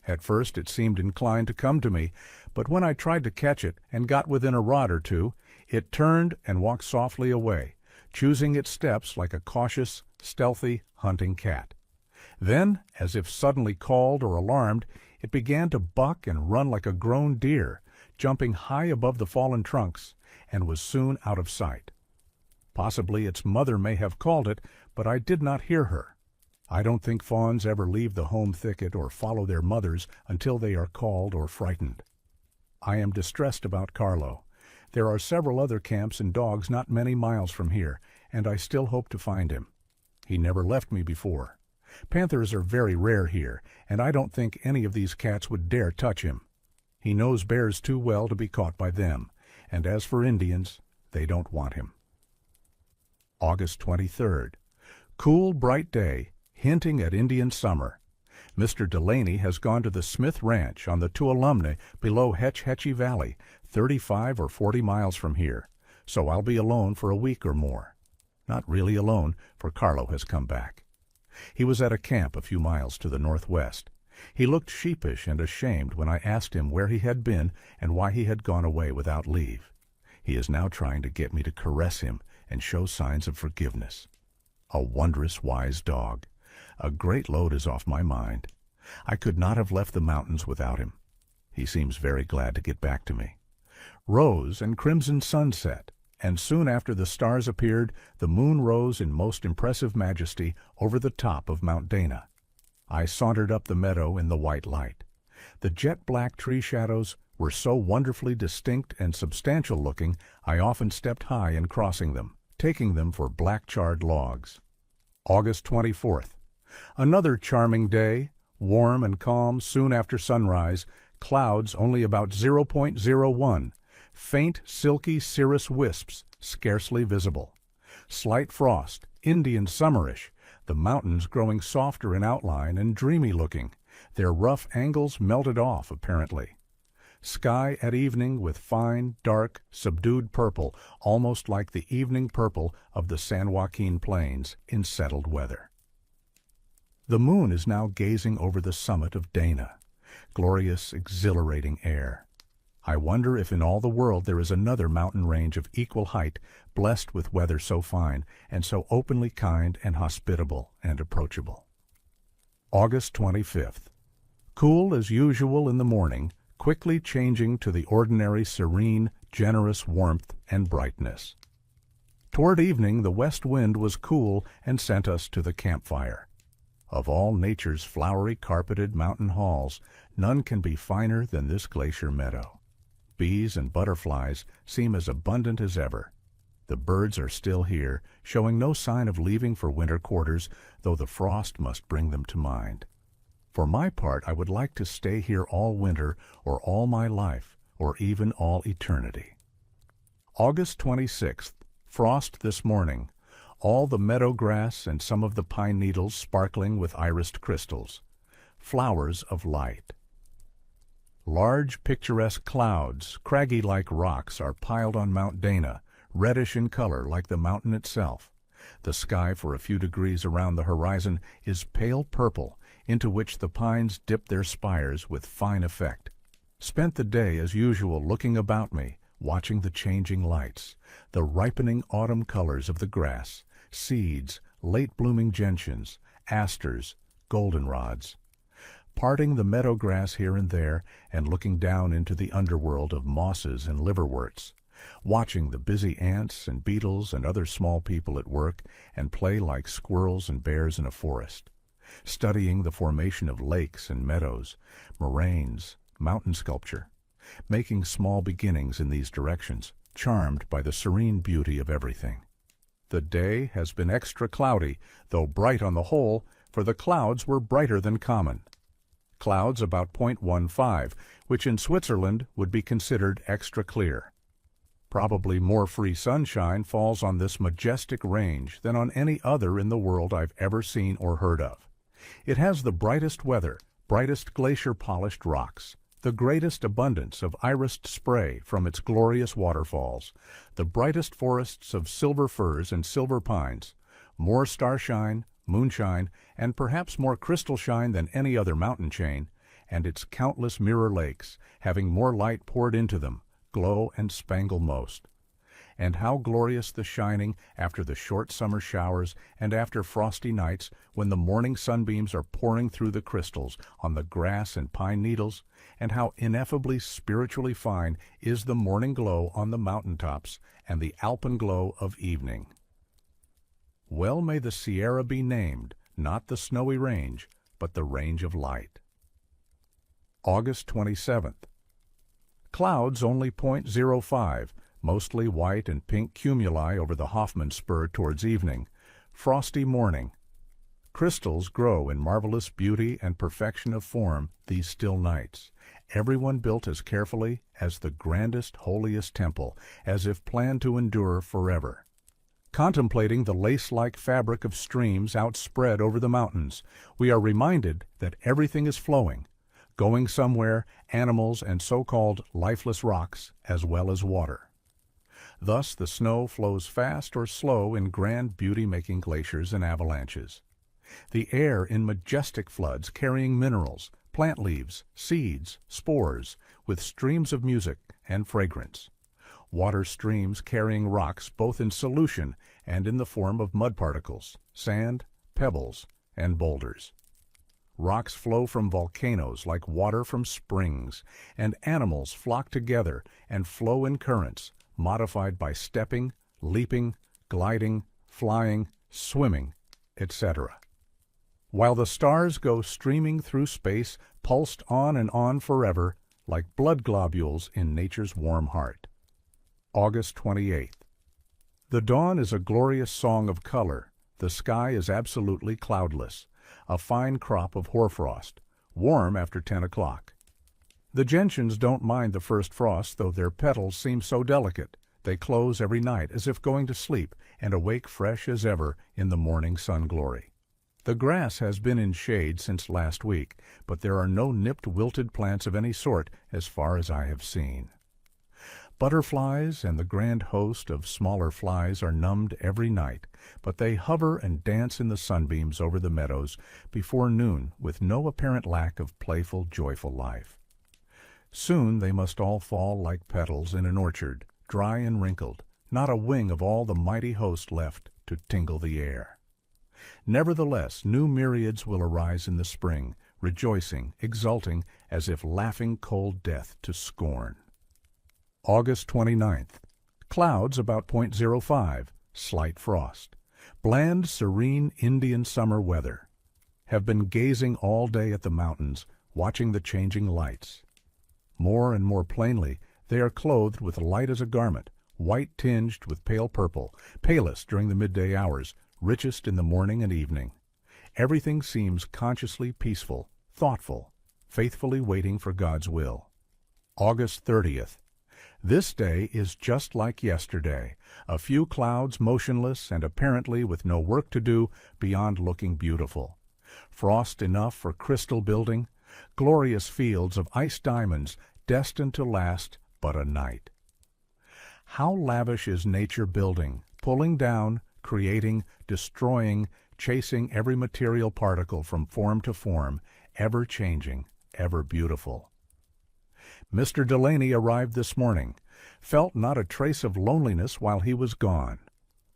S1: At first it seemed inclined to come to me, but when I tried to catch it and got within a rod or 2, it turned and walked softly away, choosing its steps like a cautious, stealthy, hunting cat. Then, as if suddenly called or alarmed, it began to buck and run like a grown deer, jumping high above the fallen trunks, and was soon out of sight. Possibly its mother may have called it, but I did not hear her. I don't think fawns ever leave the home thicket or follow their mothers until they are called or frightened. I am distressed about Carlo. There are several other camps and dogs not many miles from here, and I still hope to find him. He never left me before. Panthers are very rare here, and I don't think any of these cats would dare touch him. He knows bears too well to be caught by them, and as for Indians, they don't want him. August 23rd. Cool, bright day, hinting at Indian summer. Mr. Delaney has gone to the Smith Ranch on the Tuolumne below Hetch Hetchy Valley, 35 or 40 miles from here, so I'll be alone for a week or more. Not really alone, for Carlo has come back. He was at a camp a few miles to the northwest. He looked sheepish and ashamed when I asked him where he had been and why he had gone away without leave. He is now trying to get me to caress him and show signs of forgiveness. A wondrous wise dog. A great load is off my mind. I could not have left the mountains without him. He seems very glad to get back to me. Rose and crimson sunset, and soon after the stars appeared, the moon rose in most impressive majesty over the top of Mount Dana. I sauntered up the meadow in the white light. The jet-black tree shadows were so wonderfully distinct and substantial-looking, I often stepped high in crossing them, taking them for black-charred logs. August 24th. Another charming day, warm and calm soon after sunrise, clouds only about 0.01, faint silky cirrus wisps scarcely visible. Slight frost, Indian summerish, the mountains growing softer in outline and dreamy-looking, their rough angles melted off apparently. Sky at evening with fine, dark, subdued purple, almost like the evening purple of the San Joaquin Plains in settled weather. The moon is now gazing over the summit of Dana. Glorious, exhilarating air. I wonder if in all the world there is another mountain range of equal height, blessed with weather so fine, and so openly kind and hospitable and approachable. August 25th. Cool as usual in the morning, quickly changing to the ordinary serene, generous warmth and brightness. Toward evening the west wind was cool and sent us to the campfire. Of all nature's flowery carpeted mountain halls, none can be finer than this glacier meadow. Bees and butterflies seem as abundant as ever. The birds are still here, showing no sign of leaving for winter quarters, though the frost must bring them to mind. For my part, I would like to stay here all winter, or all my life, or even all eternity. August 26th. Frost this morning. All the meadow grass and some of the pine needles sparkling with irised crystals. Flowers of light. Large picturesque clouds, craggy like rocks, are piled on Mount Dana, reddish in color like the mountain itself. The sky for a few degrees around the horizon is pale purple, into which the pines dip their spires with fine effect. Spent the day as usual looking about me, watching the changing lights, the ripening autumn colors of the grass, seeds, late-blooming gentians, asters, goldenrods. Parting the meadow grass here and there and looking down into the underworld of mosses and liverworts, watching the busy ants and beetles and other small people at work and play like squirrels and bears in a forest, studying the formation of lakes and meadows, moraines, mountain sculpture, making small beginnings in these directions, charmed by the serene beauty of everything. The day has been extra cloudy, though bright on the whole, for the clouds were brighter than common. Clouds about 0.15, which in Switzerland would be considered extra clear. Probably more free sunshine falls on this majestic range than on any other in the world I've ever seen or heard of. It has the brightest weather, brightest glacier-polished rocks, the greatest abundance of irised spray from its glorious waterfalls, the brightest forests of silver firs and silver pines, more starshine, moonshine, and perhaps more crystal shine than any other mountain chain, and its countless mirror lakes, having more light poured into them, glow and spangle most. And how glorious the shining after the short summer showers and after frosty nights when the morning sunbeams are pouring through the crystals on the grass and pine needles, and how ineffably spiritually fine is the morning glow on the mountain tops and the alpenglow of evening. Well may the Sierra be named, not the snowy range, but the range of light. August 27th. Clouds only 0.05, mostly white and pink cumuli over the Hoffman Spur towards evening. Frosty morning. Crystals grow in marvelous beauty and perfection of form these still nights, everyone built as carefully as the grandest, holiest temple, as if planned to endure forever. Contemplating the lace-like fabric of streams outspread over the mountains, we are reminded that everything is flowing, going somewhere, animals and so-called lifeless rocks as well as water. Thus the snow flows fast or slow in grand beauty-making glaciers and avalanches. The air in majestic floods carrying minerals, plant leaves, seeds, spores, with streams of music and fragrance. water streams carrying rocks both in solution and in the form of mud particles, sand, pebbles, and boulders. Rocks flow from volcanoes like water from springs, and animals flock together and flow in currents, modified by stepping, leaping, gliding, flying, swimming, etc. While the stars go streaming through space, pulsed on and on forever, like blood globules in nature's warm heart. August 28th. The dawn is a glorious song of color. The sky is absolutely cloudless, a fine crop of hoarfrost, warm after 10 o'clock. The gentians don't mind the first frost, though their petals seem so delicate. They close every night as if going to sleep and awake fresh as ever in the morning sun glory. The grass has been in shade since last week, but there are no nipped, wilted plants of any sort as far as I have seen. Butterflies and the grand host of smaller flies are numbed every night, but they hover and dance in the sunbeams over the meadows before noon with no apparent lack of playful, joyful life. Soon they must all fall like petals in an orchard, dry and wrinkled, not a wing of all the mighty host left to tingle the air. Nevertheless, new myriads will arise in the spring, rejoicing, exulting, as if laughing cold death to scorn. August 29th. Clouds about .05, slight frost. Bland, serene Indian summer weather. Have been gazing all day at the mountains, watching the changing lights. More and more plainly, they are clothed with light as a garment, white tinged with pale purple, palest during the midday hours, richest in the morning and evening. Everything seems consciously peaceful, thoughtful, faithfully waiting for God's will. August 30th. This day is just like yesterday, a few clouds motionless and apparently with no work to do beyond looking beautiful. Frost enough for crystal building, glorious fields of ice diamonds destined to last but a night. How lavish is nature building, pulling down, creating, destroying, chasing every material particle from form to form, ever changing, ever beautiful. Mr. Delaney arrived this morning, felt not a trace of loneliness while he was gone.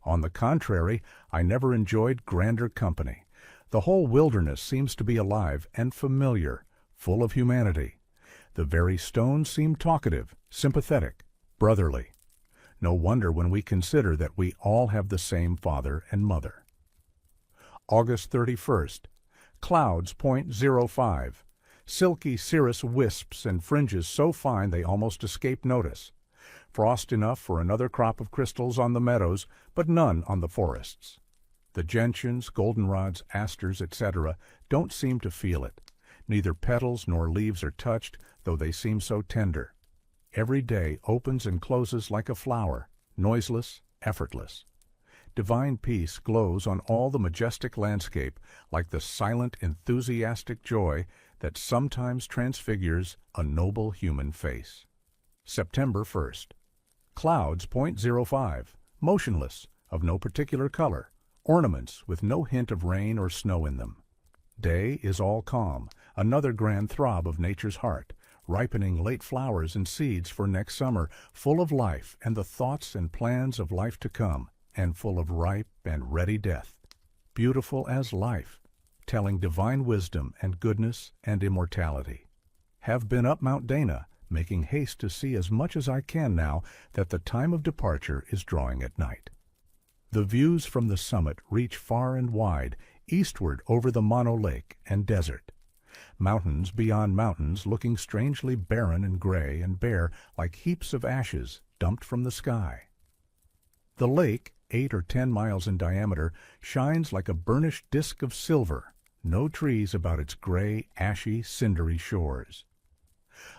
S1: On the contrary, I never enjoyed grander company. The whole wilderness seems to be alive and familiar, full of humanity. The very stones seem talkative, sympathetic, brotherly. No wonder when we consider that we all have the same father and mother. August 31st. Clouds .05. Silky cirrus wisps and fringes so fine they almost escape notice. Frost enough for another crop of crystals on the meadows, but none on the forests. The gentians, goldenrods, asters, etc. don't seem to feel it. Neither petals nor leaves are touched, though they seem so tender. Every day opens and closes like a flower, noiseless, effortless. Divine peace glows on all the majestic landscape like the silent, enthusiastic joy that sometimes transfigures a noble human face. September 1st. Clouds .05, motionless, of no particular color, ornaments with no hint of rain or snow in them. Day is all calm, another grand throb of nature's heart, ripening late flowers and seeds for next summer, full of life and the thoughts and plans of life to come, and full of ripe and ready death. Beautiful as life, telling divine wisdom and goodness and immortality. Have been up Mount Dana, making haste to see as much as I can now that the time of departure is drawing at night. The views from the summit reach far and wide, eastward over the Mono Lake and desert. Mountains beyond mountains looking strangely barren and gray and bare like heaps of ashes dumped from the sky. The lake, 8 or 10 miles in diameter, shines like a burnished disk of silver, no trees about its gray, ashy, cindery shores.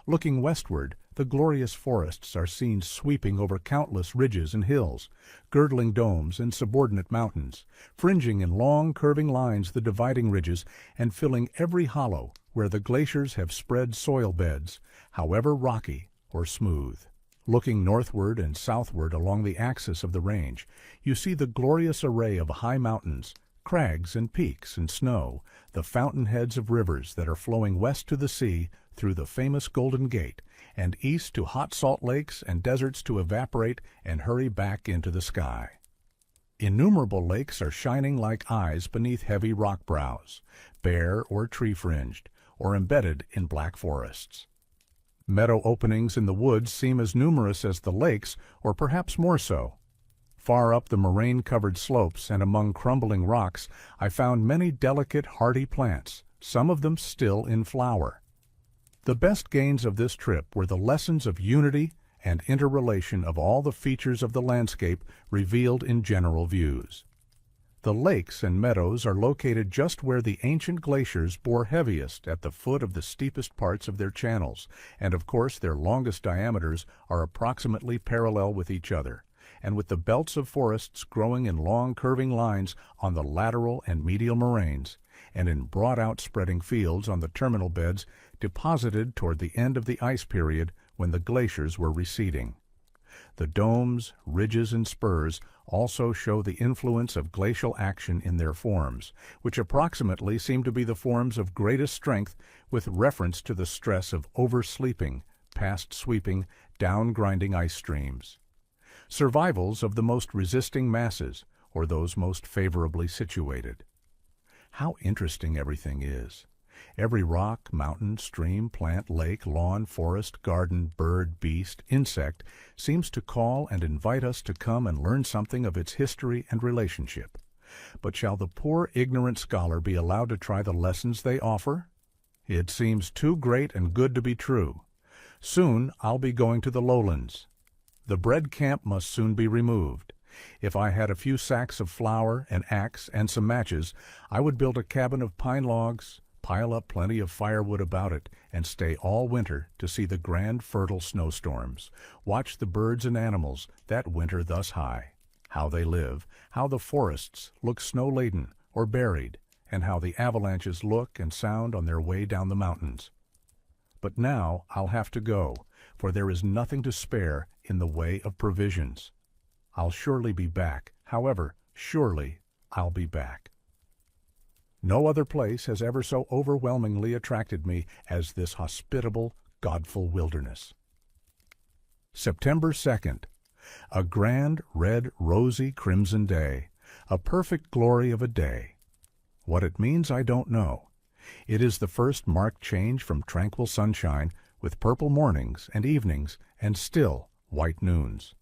S1: Looking westward, the glorious forests are seen sweeping over countless ridges and hills, girdling domes and subordinate mountains, fringing in long curving lines the dividing ridges and filling every hollow where the glaciers have spread soil beds, however rocky or smooth. Looking northward and southward along the axis of the range, you see the glorious array of high mountains, crags and peaks and snow, the fountainheads of rivers that are flowing west to the sea through the famous Golden Gate, and east to hot salt lakes and deserts to evaporate and hurry back into the sky. Innumerable lakes are shining like eyes beneath heavy rock brows, bare or tree-fringed, or embedded in black forests. Meadow openings in the woods seem as numerous as the lakes, or perhaps more so. Far up the moraine-covered slopes and among crumbling rocks, I found many delicate, hardy plants, some of them still in flower. The best gains of this trip were the lessons of unity and interrelation of all the features of the landscape revealed in general views. The lakes and meadows are located just where the ancient glaciers bore heaviest at the foot of the steepest parts of their channels, and of course their longest diameters are approximately parallel with each other, and with the belts of forests growing in long curving lines on the lateral and medial moraines, and in broad outspreading fields on the terminal beds deposited toward the end of the ice period when the glaciers were receding. The domes, ridges, and spurs also show the influence of glacial action in their forms, which approximately seem to be the forms of greatest strength with reference to the stress of oversleeping, past sweeping, down-grinding ice streams. Survivals of the most resisting masses, or those most favorably situated. How interesting everything is. Every rock, mountain, stream, plant, lake, lawn, forest, garden, bird, beast, insect seems to call and invite us to come and learn something of its history and relationship. But shall the poor ignorant scholar be allowed to try the lessons they offer? It seems too great and good to be true. Soon I'll be going to the lowlands. The bread camp must soon be removed. If I had a few sacks of flour, an axe, and some matches, I would build a cabin of pine logs, pile up plenty of firewood about it, and stay all winter to see the grand fertile snowstorms, watch the birds and animals that winter thus high, how they live, how the forests look snow-laden or buried, and how the avalanches look and sound on their way down the mountains. But now I'll have to go, for there is nothing to spare in the way of provisions. I'll surely be back, however, surely I'll be back. No other place has ever so overwhelmingly attracted me as this hospitable, godful wilderness. September 2nd. A grand, red, rosy, crimson day. A perfect glory of a day. What it means I don't know. It is the first marked change from tranquil sunshine, with purple mornings and evenings and still white noons.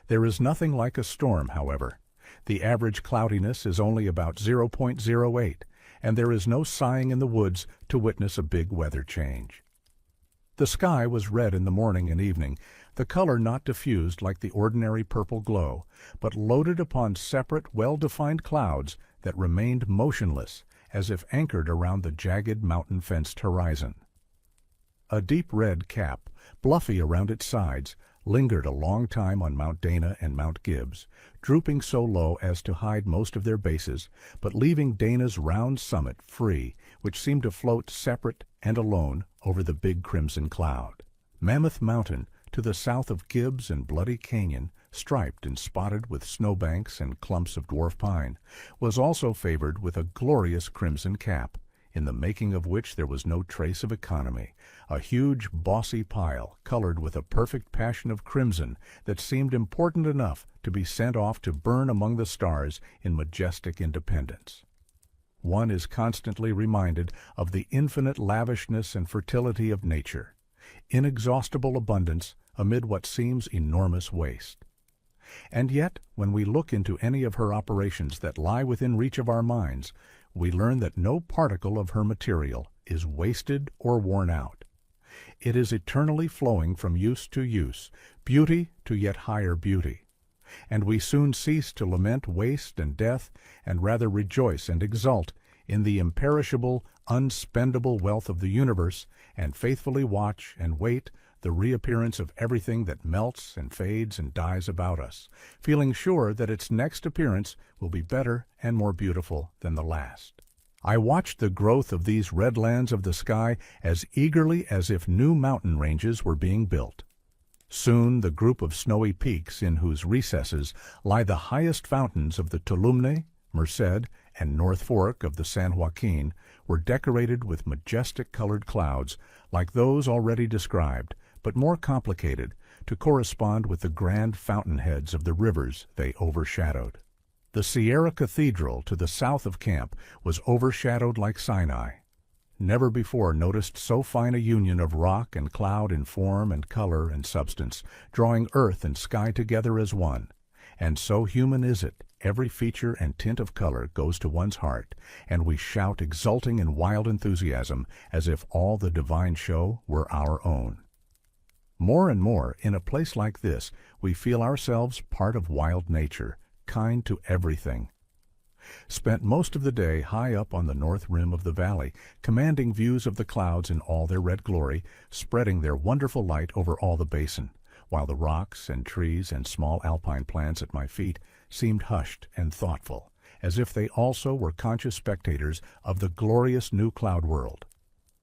S1: There is nothing like a storm, however. The average cloudiness is only about 0.08, and there is no sighing in the woods to witness a big weather change. The sky was red in the morning and evening, the color not diffused like the ordinary purple glow, but loaded upon separate, well-defined clouds that remained motionless, as if anchored around the jagged mountain-fenced horizon. A deep red cap, bluffy around its sides, lingered a long time on Mount Dana and Mount Gibbs, drooping so low as to hide most of their bases, but leaving Dana's round summit free, which seemed to float separate and alone over the big crimson cloud. Mammoth Mountain, to the south of Gibbs and Bloody Canyon, striped and spotted with snowbanks and clumps of dwarf pine, was also favored with a glorious crimson cap, in the making of which there was no trace of economy, a huge bossy pile colored with a perfect passion of crimson that seemed important enough to be sent off to burn among the stars in majestic independence. One is constantly reminded of the infinite lavishness and fertility of nature, inexhaustible abundance amid what seems enormous waste. And yet, when we look into any of her operations that lie within reach of our minds, we learn that no particle of her material is wasted or worn out. It is eternally flowing from use to use, beauty to yet higher beauty. And we soon cease to lament waste and death, and rather rejoice and exult in the imperishable, unspendable wealth of the universe, and faithfully watch and wait the reappearance of everything that melts and fades and dies about us, feeling sure that its next appearance will be better and more beautiful than the last. I watched the growth of these red lands of the sky as eagerly as if new mountain ranges were being built. Soon the group of snowy peaks in whose recesses lie the highest fountains of the Tuolumne, Merced and North Fork of the San Joaquin were decorated with majestic colored clouds like those already described, but more complicated to correspond with the grand fountainheads of the rivers they overshadowed. The Sierra Cathedral to the south of camp was overshadowed like Sinai. Never before noticed so fine a union of rock and cloud in form and color and substance, drawing earth and sky together as one. And so human is it, every feature and tint of color goes to one's heart, and we shout exulting in wild enthusiasm as if all the divine show were our own. More and more, in a place like this, we feel ourselves part of wild nature, kind to everything. Spent most of the day high up on the north rim of the valley, commanding views of the clouds in all their red glory, spreading their wonderful light over all the basin, while the rocks and trees and small alpine plants at my feet seemed hushed and thoughtful, as if they also were conscious spectators of the glorious new cloud world.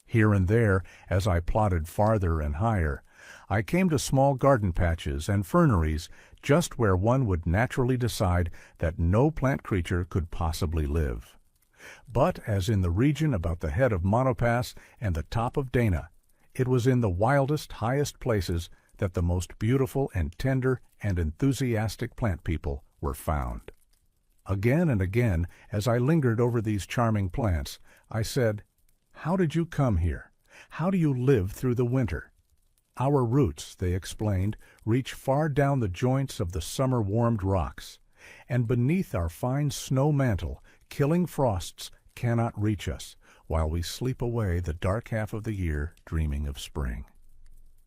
S1: Here and there, as I plodded farther and higher, I came to small garden patches and ferneries just where one would naturally decide that no plant creature could possibly live. But as in the region about the head of Mono Pass and the top of Dana, it was in the wildest, highest places that the most beautiful and tender and enthusiastic plant people were found. Again and again, as I lingered over these charming plants, I said, "How did you come here? How do you live through the winter?" Our roots, they explained, reach far down the joints of the summer-warmed rocks, and beneath our fine snow mantle, killing frosts cannot reach us, while we sleep away the dark half of the year dreaming of spring.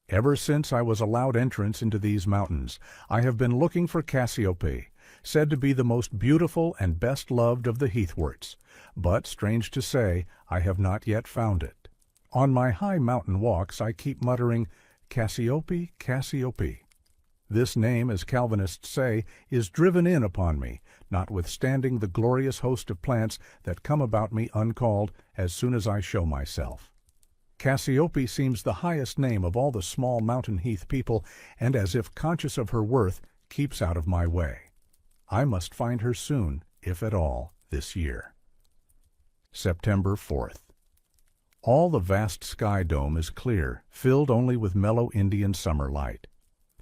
S1: Ever since I was allowed entrance into these mountains, I have been looking for cassiope, said to be the most beautiful and best loved of the heathworts, but, strange to say, I have not yet found it. On my high mountain walks I keep muttering, "Cassiope, Cassiope." This name, as Calvinists say, is driven in upon me, notwithstanding the glorious host of plants that come about me uncalled as soon as I show myself. Cassiope seems the highest name of all the small mountain heath people, and as if conscious of her worth, keeps out of my way. I must find her soon, if at all, this year. September 4th. All the vast sky dome is clear, filled only with mellow Indian summer light.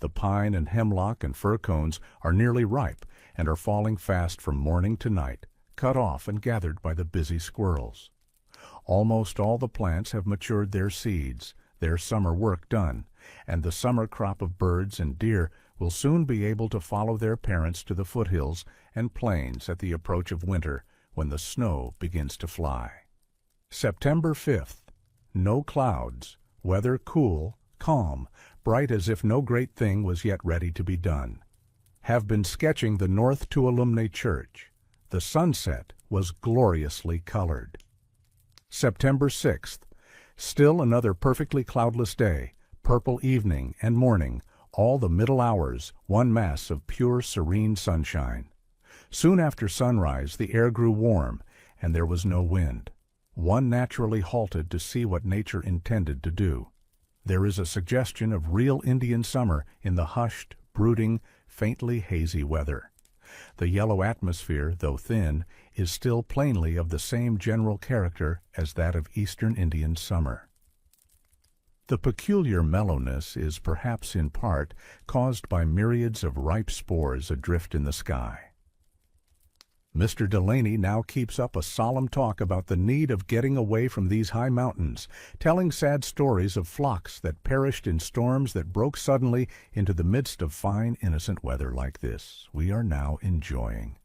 S1: The pine and hemlock and fir cones are nearly ripe and are falling fast from morning to night, cut off and gathered by the busy squirrels. Almost all the plants have matured their seeds, their summer work done, and the summer crop of birds and deer will soon be able to follow their parents to the foothills and plains at the approach of winter when the snow begins to fly. September 5th. No clouds, weather cool, calm, bright as if no great thing was yet ready to be done. Have been sketching the North Tuolumne Church. The sunset was gloriously colored. September 6th. Still another perfectly cloudless day, purple evening and morning, all the middle hours, one mass of pure serene sunshine. Soon after sunrise the air grew warm, and there was no wind. One naturally halted to see what nature intended to do. There is a suggestion of real Indian summer in the hushed, brooding, faintly hazy weather. The yellow atmosphere, though thin, is still plainly of the same general character as that of eastern Indian summer. The peculiar mellowness is perhaps in part caused by myriads of ripe spores adrift in the sky. Mr. Delaney now keeps up a solemn talk about the need of getting away from these high mountains, telling sad stories of flocks that perished in storms that broke suddenly into the midst of fine, innocent weather like this we are now enjoying.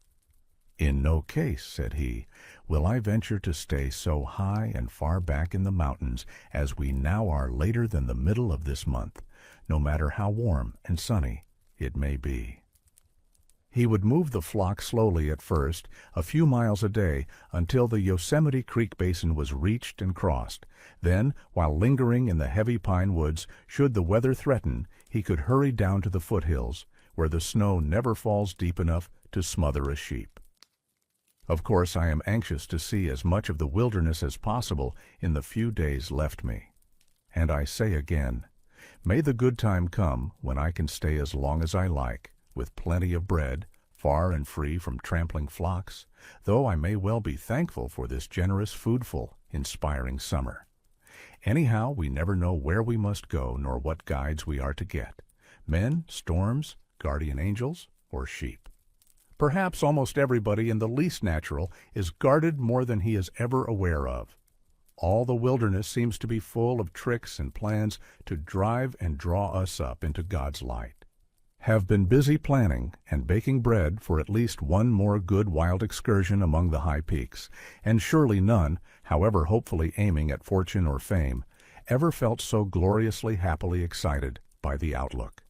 S1: "In no case," said he, "will I venture to stay so high and far back in the mountains as we now are later than the middle of this month, no matter how warm and sunny it may be." He would move the flock slowly at first, a few miles a day, until the Yosemite Creek basin was reached and crossed. Then, while lingering in the heavy pine woods, should the weather threaten, he could hurry down to the foothills, where the snow never falls deep enough to smother a sheep. Of course, I am anxious to see as much of the wilderness as possible in the few days left me. And I say again, may the good time come when I can stay as long as I like, with plenty of bread, far and free from trampling flocks, though I may well be thankful for this generous, foodful, inspiring summer. Anyhow, we never know where we must go nor what guides we are to get: men, storms, guardian angels, or sheep. Perhaps almost everybody in the least natural is guarded more than he is ever aware of. All the wilderness seems to be full of tricks and plans to drive and draw us up into God's light. Have been busy planning and baking bread for at least one more good wild excursion among the high peaks, and surely none, however hopefully aiming at fortune or fame, ever felt so gloriously happily excited by the outlook.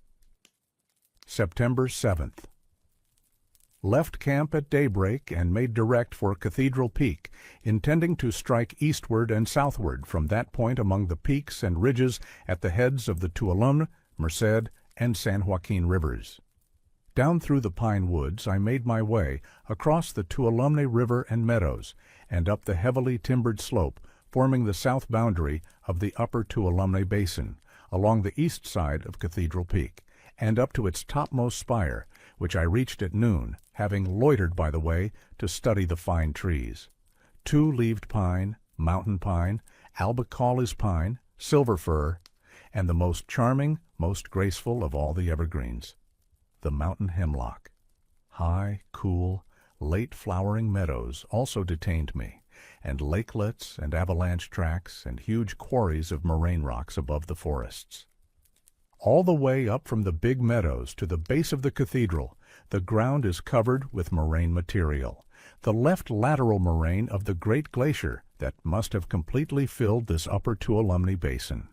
S1: September 7th. Left camp at daybreak and made direct for Cathedral Peak, intending to strike eastward and southward from that point among the peaks and ridges at the heads of the Tuolumne, Merced, and San Joaquin rivers. Down through the pine woods I made my way across the Tuolumne River and meadows, and up the heavily timbered slope forming the south boundary of the upper Tuolumne Basin, along the east side of Cathedral Peak, and up to its topmost spire, which I reached at noon, having loitered by the way to study the fine trees: two-leaved pine, mountain pine, albicaulis pine, silver fir, and the most charming, most graceful of all the evergreens, the mountain hemlock. High, cool, late-flowering meadows also detained me, and lakelets and avalanche tracks and huge quarries of moraine rocks above the forests. All the way up from the big meadows to the base of the cathedral, the ground is covered with moraine material, the left lateral moraine of the great glacier that must have completely filled this upper Tuolumne Basin.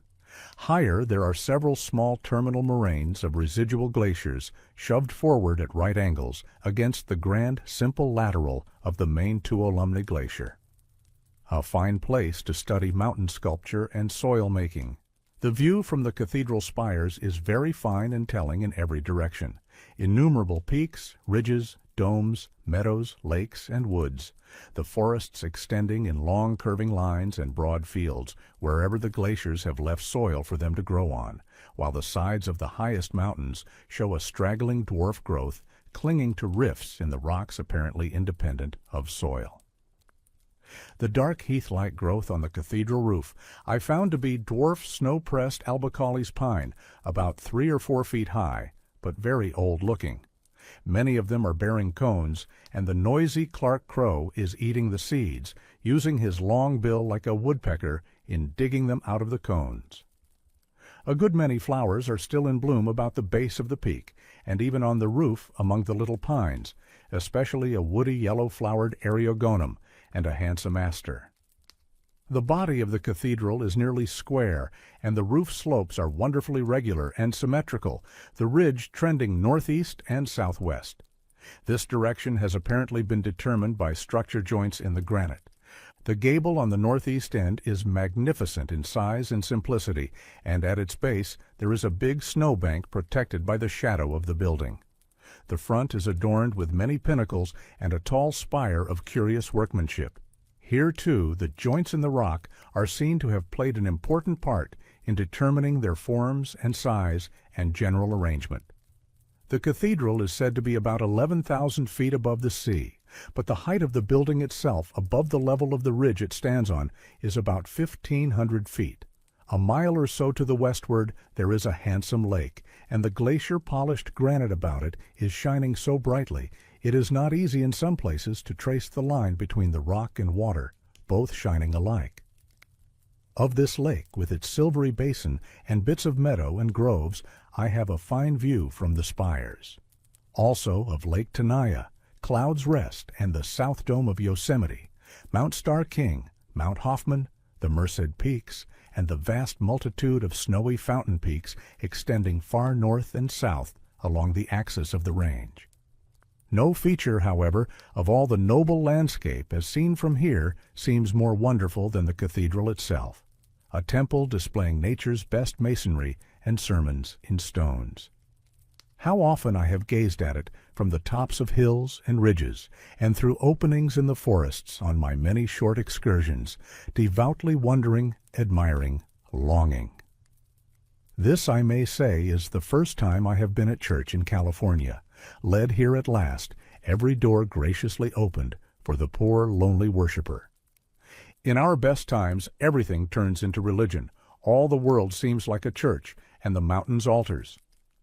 S1: Higher, there are several small terminal moraines of residual glaciers shoved forward at right angles against the grand, simple lateral of the main Tuolumne Glacier. A fine place to study mountain sculpture and soil making. The view from the cathedral spires is very fine and telling in every direction. Innumerable peaks, ridges, domes, meadows, lakes, and woods, the forests extending in long curving lines and broad fields wherever the glaciers have left soil for them to grow on, while the sides of the highest mountains show a straggling dwarf growth clinging to rifts in the rocks apparently independent of soil. The dark heath-like growth on the cathedral roof I found to be dwarf snow-pressed albicaulis pine, about 3 or 4 feet high, but very old-looking. Many of them are bearing cones, and the noisy Clark crow is eating the seeds, using his long bill like a woodpecker in digging them out of the cones. A good many flowers are still in bloom about the base of the peak, and even on the roof among the little pines, especially a woody yellow-flowered eriogonum and a handsome aster. The body of the cathedral is nearly square, and the roof slopes are wonderfully regular and symmetrical, the ridge trending northeast and southwest. This direction has apparently been determined by structure joints in the granite. The gable on the northeast end is magnificent in size and simplicity, and at its base there is a big snowbank protected by the shadow of the building. The front is adorned with many pinnacles and a tall spire of curious workmanship. Here, too, the joints in the rock are seen to have played an important part in determining their forms and size and general arrangement. The cathedral is said to be about 11,000 feet above the sea, but the height of the building itself above the level of the ridge it stands on is about 1,500 feet. A mile or so to the westward there is a handsome lake, and the glacier-polished granite about it is shining so brightly it is not easy in some places to trace the line between the rock and water, both shining alike. Of this lake, with its silvery basin and bits of meadow and groves, I have a fine view from the spires. Also of Lake Tenaya, Cloud's Rest, and the South Dome of Yosemite, Mount Star King, Mount Hoffman, the Merced Peaks, and the vast multitude of snowy fountain peaks extending far north and south along the axis of the range. No feature, however, of all the noble landscape as seen from here seems more wonderful than the cathedral itself, a temple displaying nature's best masonry and sermons in stones. How often I have gazed at it from the tops of hills and ridges, and through openings in the forests on my many short excursions, devoutly wondering, admiring, longing. This, I may say, is the first time I have been at church in California, led here at last, every door graciously opened for the poor, lonely worshiper. In our best times, everything turns into religion. All the world seems like a church, and the mountains altars.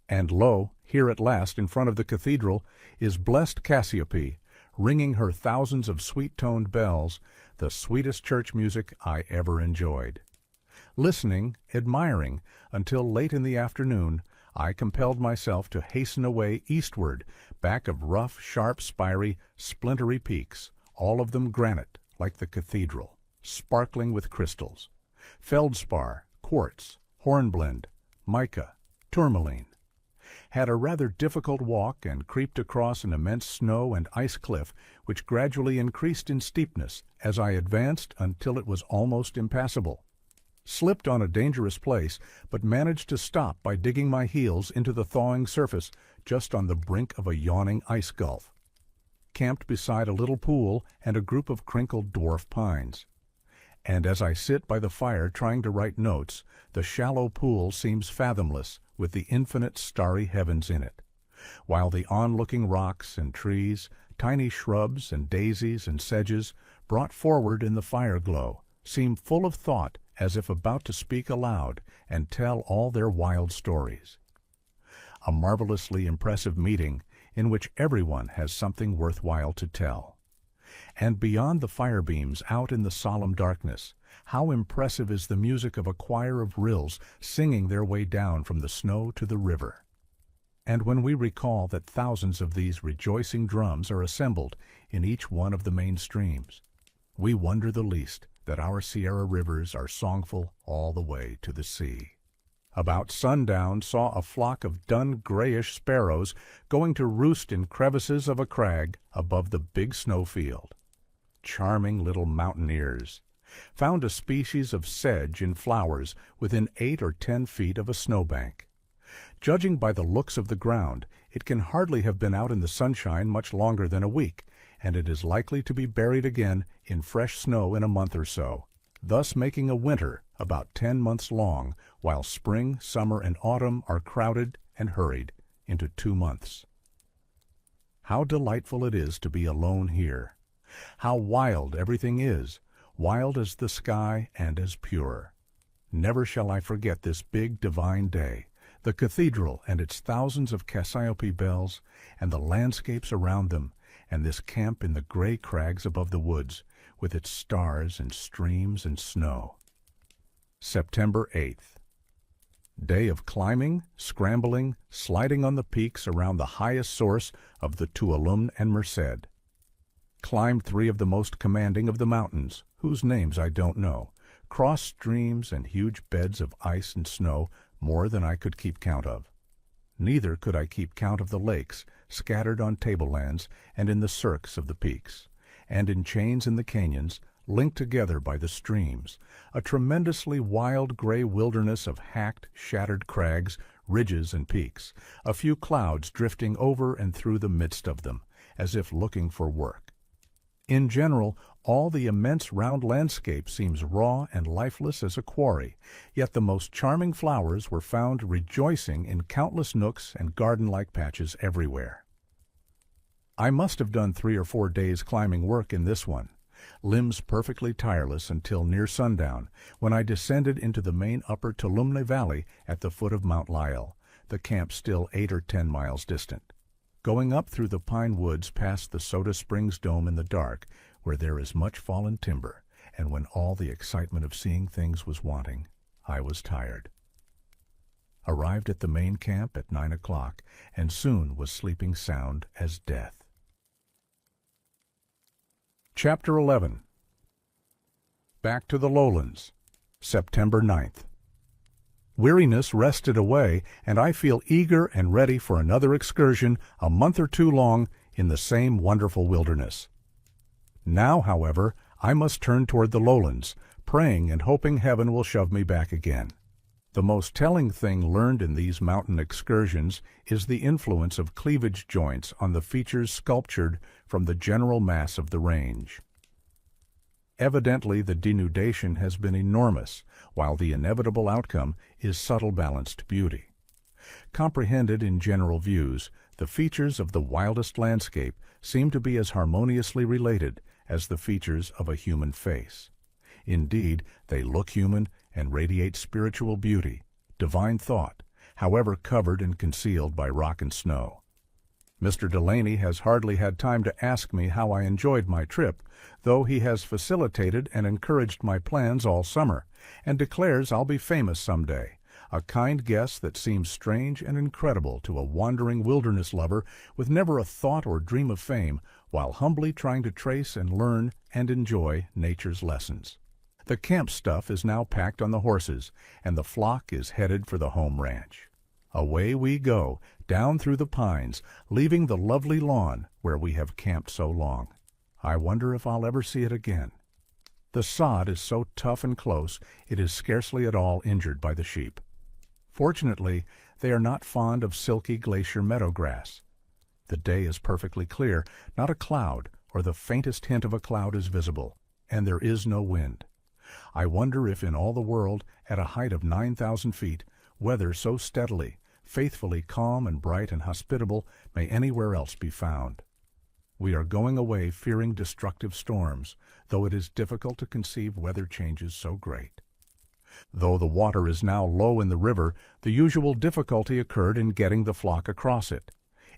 S1: And lo, here at last, in front of the cathedral, is blessed Cassiope, ringing her thousands of sweet-toned bells, the sweetest church music I ever enjoyed. Listening, admiring, until late in the afternoon, I compelled myself to hasten away eastward, back of rough, sharp, spiry, splintery peaks, all of them granite, like the cathedral, sparkling with crystals, feldspar, quartz, hornblende, mica, tourmaline. Had a rather difficult walk and creeped across an immense snow and ice cliff which gradually increased in steepness as I advanced until it was almost impassable. Slipped on a dangerous place, but managed to stop by digging my heels into the thawing surface just on the brink of a yawning ice gulf. Camped beside a little pool and a group of crinkled dwarf pines. And as I sit by the fire trying to write notes, the shallow pool seems fathomless with the infinite starry heavens in it, while the onlooking rocks and trees, tiny shrubs and daisies and sedges, brought forward in the fire glow, seem full of thought as if about to speak aloud and tell all their wild stories. A marvelously impressive meeting in which everyone has something worthwhile to tell. And beyond the fire beams, out in the solemn darkness, how impressive is the music of a choir of rills singing their way down from the snow to the river. And when we recall that thousands of these rejoicing drums are assembled in each one of the main streams, we wonder the least that our Sierra rivers are songful all the way to the sea. About sundown saw a flock of dun grayish sparrows going to roost in crevices of a crag above the big snowfield. Charming little mountaineers. Found a species of sedge in flowers within 8 or 10 feet of a snowbank. Judging by the looks of the ground, it can hardly have been out in the sunshine much longer than a week, and it is likely to be buried again in fresh snow in a month or so, thus making a winter about 10 months long, while spring, summer, and autumn are crowded and hurried into 2 months. How delightful it is to be alone here! How wild everything is, wild as the sky and as pure. Never shall I forget this big divine day, the cathedral and its thousands of Cassiope bells, and the landscapes around them, and this camp in the gray crags above the woods, with its stars and streams and snow. September 8th. Day of climbing, scrambling, sliding on the peaks around the highest source of the Tuolumne and Merced. Climbed 3 of the most commanding of the mountains, whose names I don't know, crossed streams and huge beds of ice and snow, more than I could keep count of. Neither could I keep count of the lakes, scattered on tablelands and in the cirques of the peaks, and in chains in the canyons, linked together by the streams, a tremendously wild gray wilderness of hacked, shattered crags, ridges, and peaks, a few clouds drifting over and through the midst of them, as if looking for work. In general, all the immense round landscape seems raw and lifeless as a quarry, yet the most charming flowers were found rejoicing in countless nooks and garden-like patches everywhere. I must have done 3 or 4 days' climbing work in this one, limbs perfectly tireless until near sundown, when I descended into the main upper Tuolumne Valley at the foot of Mount Lyell, the camp still 8 or 10 miles distant. Going up through the pine woods past the Soda Springs Dome in the dark, where there is much fallen timber, and when all the excitement of seeing things was wanting, I was tired. Arrived at the main camp at 9 o'clock, and soon was sleeping sound as death. Chapter 11. Back to the lowlands, September 9th. Weariness rested away, and I feel eager and ready for another excursion a month or 2 long in the same wonderful wilderness. Now, however, I must turn toward the lowlands, praying and hoping heaven will shove me back again. The most telling thing learned in these mountain excursions is the influence of cleavage joints on the features sculptured from the general mass of the range. Evidently, the denudation has been enormous, while the inevitable outcome is subtle balanced beauty. Comprehended in general views, The features of the wildest landscape seem to be as harmoniously related as the features of a human face. Indeed, they look human and radiate spiritual beauty, divine thought, however covered and concealed by rock and snow. Mr. Delaney has hardly had time to ask me how I enjoyed my trip, though he has facilitated and encouraged my plans all summer, and declares I'll be famous someday, a kind guess that seems strange and incredible to a wandering wilderness lover with never a thought or dream of fame, while humbly trying to trace and learn and enjoy nature's lessons. The camp stuff is now packed on the horses, and the flock is headed for the home ranch. Away we go, down through the pines, leaving the lovely lawn where we have camped so long. I wonder if I'll ever see it again. The sod is so tough and close, it is scarcely at all injured by the sheep. Fortunately, they are not fond of silky glacier meadow grass. The day is perfectly clear, not a cloud or the faintest hint of a cloud is visible, and there is no wind. I wonder if in all the world, at a height of 9,000 feet, weather so steadily, faithfully calm and bright and hospitable may anywhere else be found. We are going away fearing destructive storms, though it is difficult to conceive weather changes so great. Though the water is now low in the river, the usual difficulty occurred in getting the flock across it.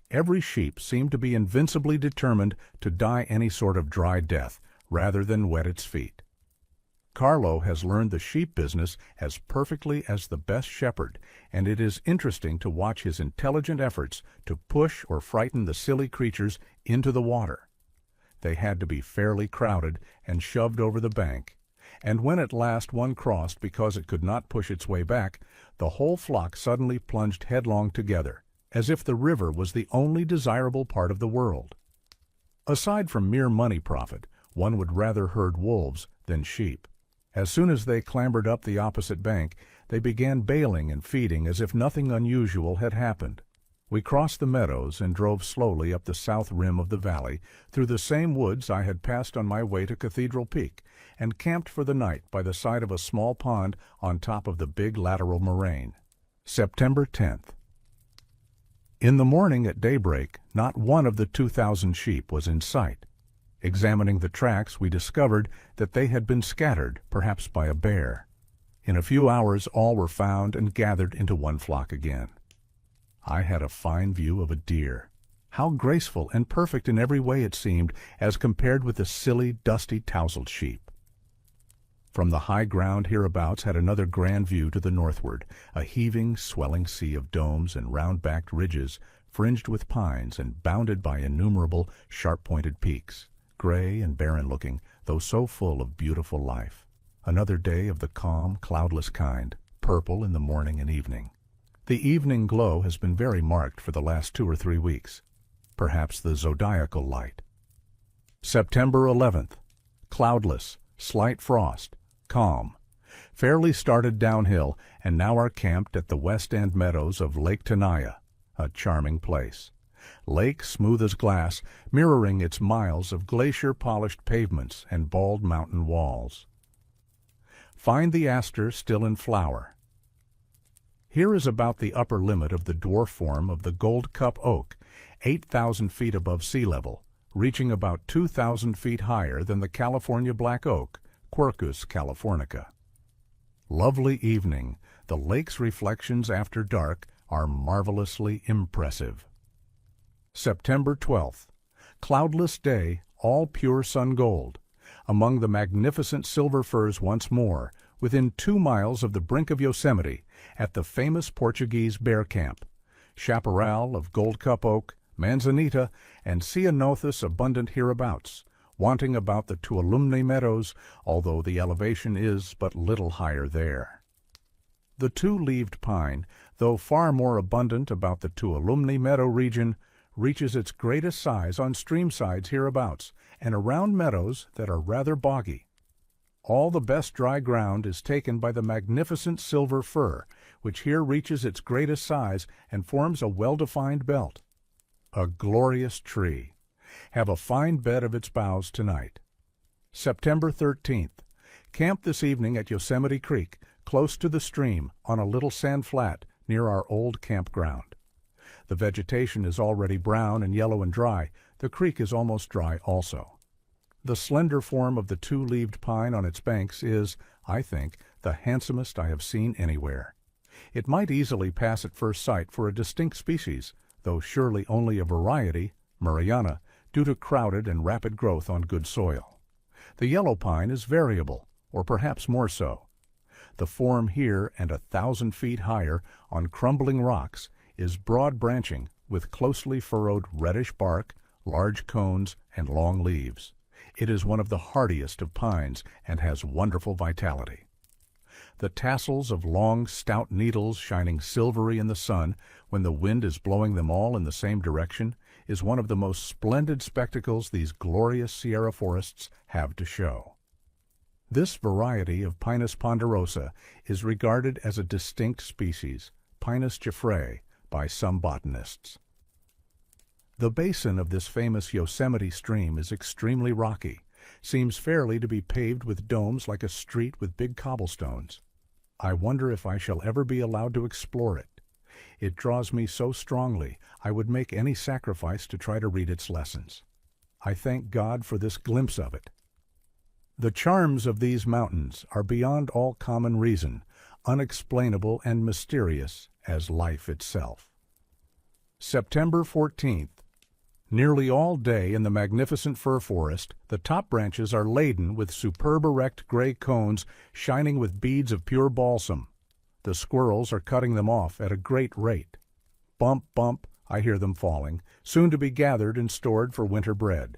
S1: Every sheep seemed to be invincibly determined to die any sort of dry death, rather than wet its feet. Carlo has learned the sheep business as perfectly as the best shepherd, and it is interesting to watch his intelligent efforts to push or frighten the silly creatures into the water. They had to be fairly crowded and shoved over the bank, and when at last one crossed because it could not push its way back, the whole flock suddenly plunged headlong together, as if the river was the only desirable part of the world. Aside from mere money profit, one would rather herd wolves than sheep. As soon as they clambered up the opposite bank, they began bailing and feeding as if nothing unusual had happened. We crossed the meadows and drove slowly up the south rim of the valley, through the same woods I had passed on my way to Cathedral Peak, and camped for the night by the side of a small pond on top of the big lateral moraine. September 10th. In the morning at daybreak, not one of the 2,000 sheep was in sight. Examining the tracks, we discovered that they had been scattered, perhaps by a bear. In a few hours all were found and gathered into one flock again. I had a fine view of a deer. How graceful and perfect in every way it seemed, as compared with the silly, dusty, tousled sheep. From the high ground hereabouts had another grand view to the northward, a heaving, swelling sea of domes and round-backed ridges, fringed with pines and bounded by innumerable sharp-pointed peaks, gray and barren-looking, though so full of beautiful life. Another day of the calm, cloudless kind, purple in the morning and evening. The evening glow has been very marked for the last 2 or 3 weeks, perhaps the zodiacal light. September 11th. Cloudless, slight frost, calm. Fairly started downhill and now are camped at the west end meadows of Lake Tenaya, a charming place. Lake smooth as glass, mirroring its miles of glacier-polished pavements and bald mountain walls. Find the aster still in flower. Here is about the upper limit of the dwarf form of the gold cup oak, 8,000 feet above sea level, reaching about 2,000 feet higher than the California black oak, Quercus californica. Lovely evening. The lake's reflections after dark are marvelously impressive. September 12th. Cloudless day, all pure sun gold. Among the magnificent silver firs once more, within 2 miles of the brink of Yosemite, at the famous Portuguese bear camp. Chaparral of gold cup oak, manzanita, and ceanothus abundant hereabouts, wanting about the Tuolumne meadows, although the elevation is but little higher there. The 2-leaved pine, though far more abundant about the Tuolumne meadow region, reaches its greatest size on stream sides hereabouts and around meadows that are rather boggy. All the best dry ground is taken by the magnificent silver fir, which here reaches its greatest size and forms a well-defined belt. A glorious tree. Have a fine bed of its boughs tonight. September 13th. Camp this evening at Yosemite Creek, close to the stream, on a little sand flat near our old campground. The vegetation is already brown and yellow and dry. The creek is almost dry also. The slender form of the two-leaved pine on its banks is, I think, the handsomest I have seen anywhere. It might easily pass at first sight for a distinct species, though surely only a variety, Murrayana, due to crowded and rapid growth on good soil. The yellow pine is variable, or perhaps more so. The form here and 1,000 feet higher on crumbling rocks is broad branching with closely furrowed reddish bark, large cones, and long leaves. It is one of the hardiest of pines and has wonderful vitality. The tassels of long, stout needles shining silvery in the sun when the wind is blowing them all in the same direction is one of the most splendid spectacles these glorious Sierra forests have to show. This variety of Pinus ponderosa is regarded as a distinct species, Pinus Giffray, by some botanists. The basin of this famous Yosemite stream is extremely rocky, seems fairly to be paved with domes like a street with big cobblestones. I wonder if I shall ever be allowed to explore it. It draws me so strongly I would make any sacrifice to try to read its lessons. I thank God for this glimpse of it. The charms of these mountains are beyond all common reason, unexplainable and mysterious as life itself. September 14th. Nearly all day in the magnificent fir forest, the top branches are laden with superb erect gray cones shining with beads of pure balsam. The squirrels are cutting them off at a great rate. Bump, bump, I hear them falling, soon to be gathered and stored for winter bread.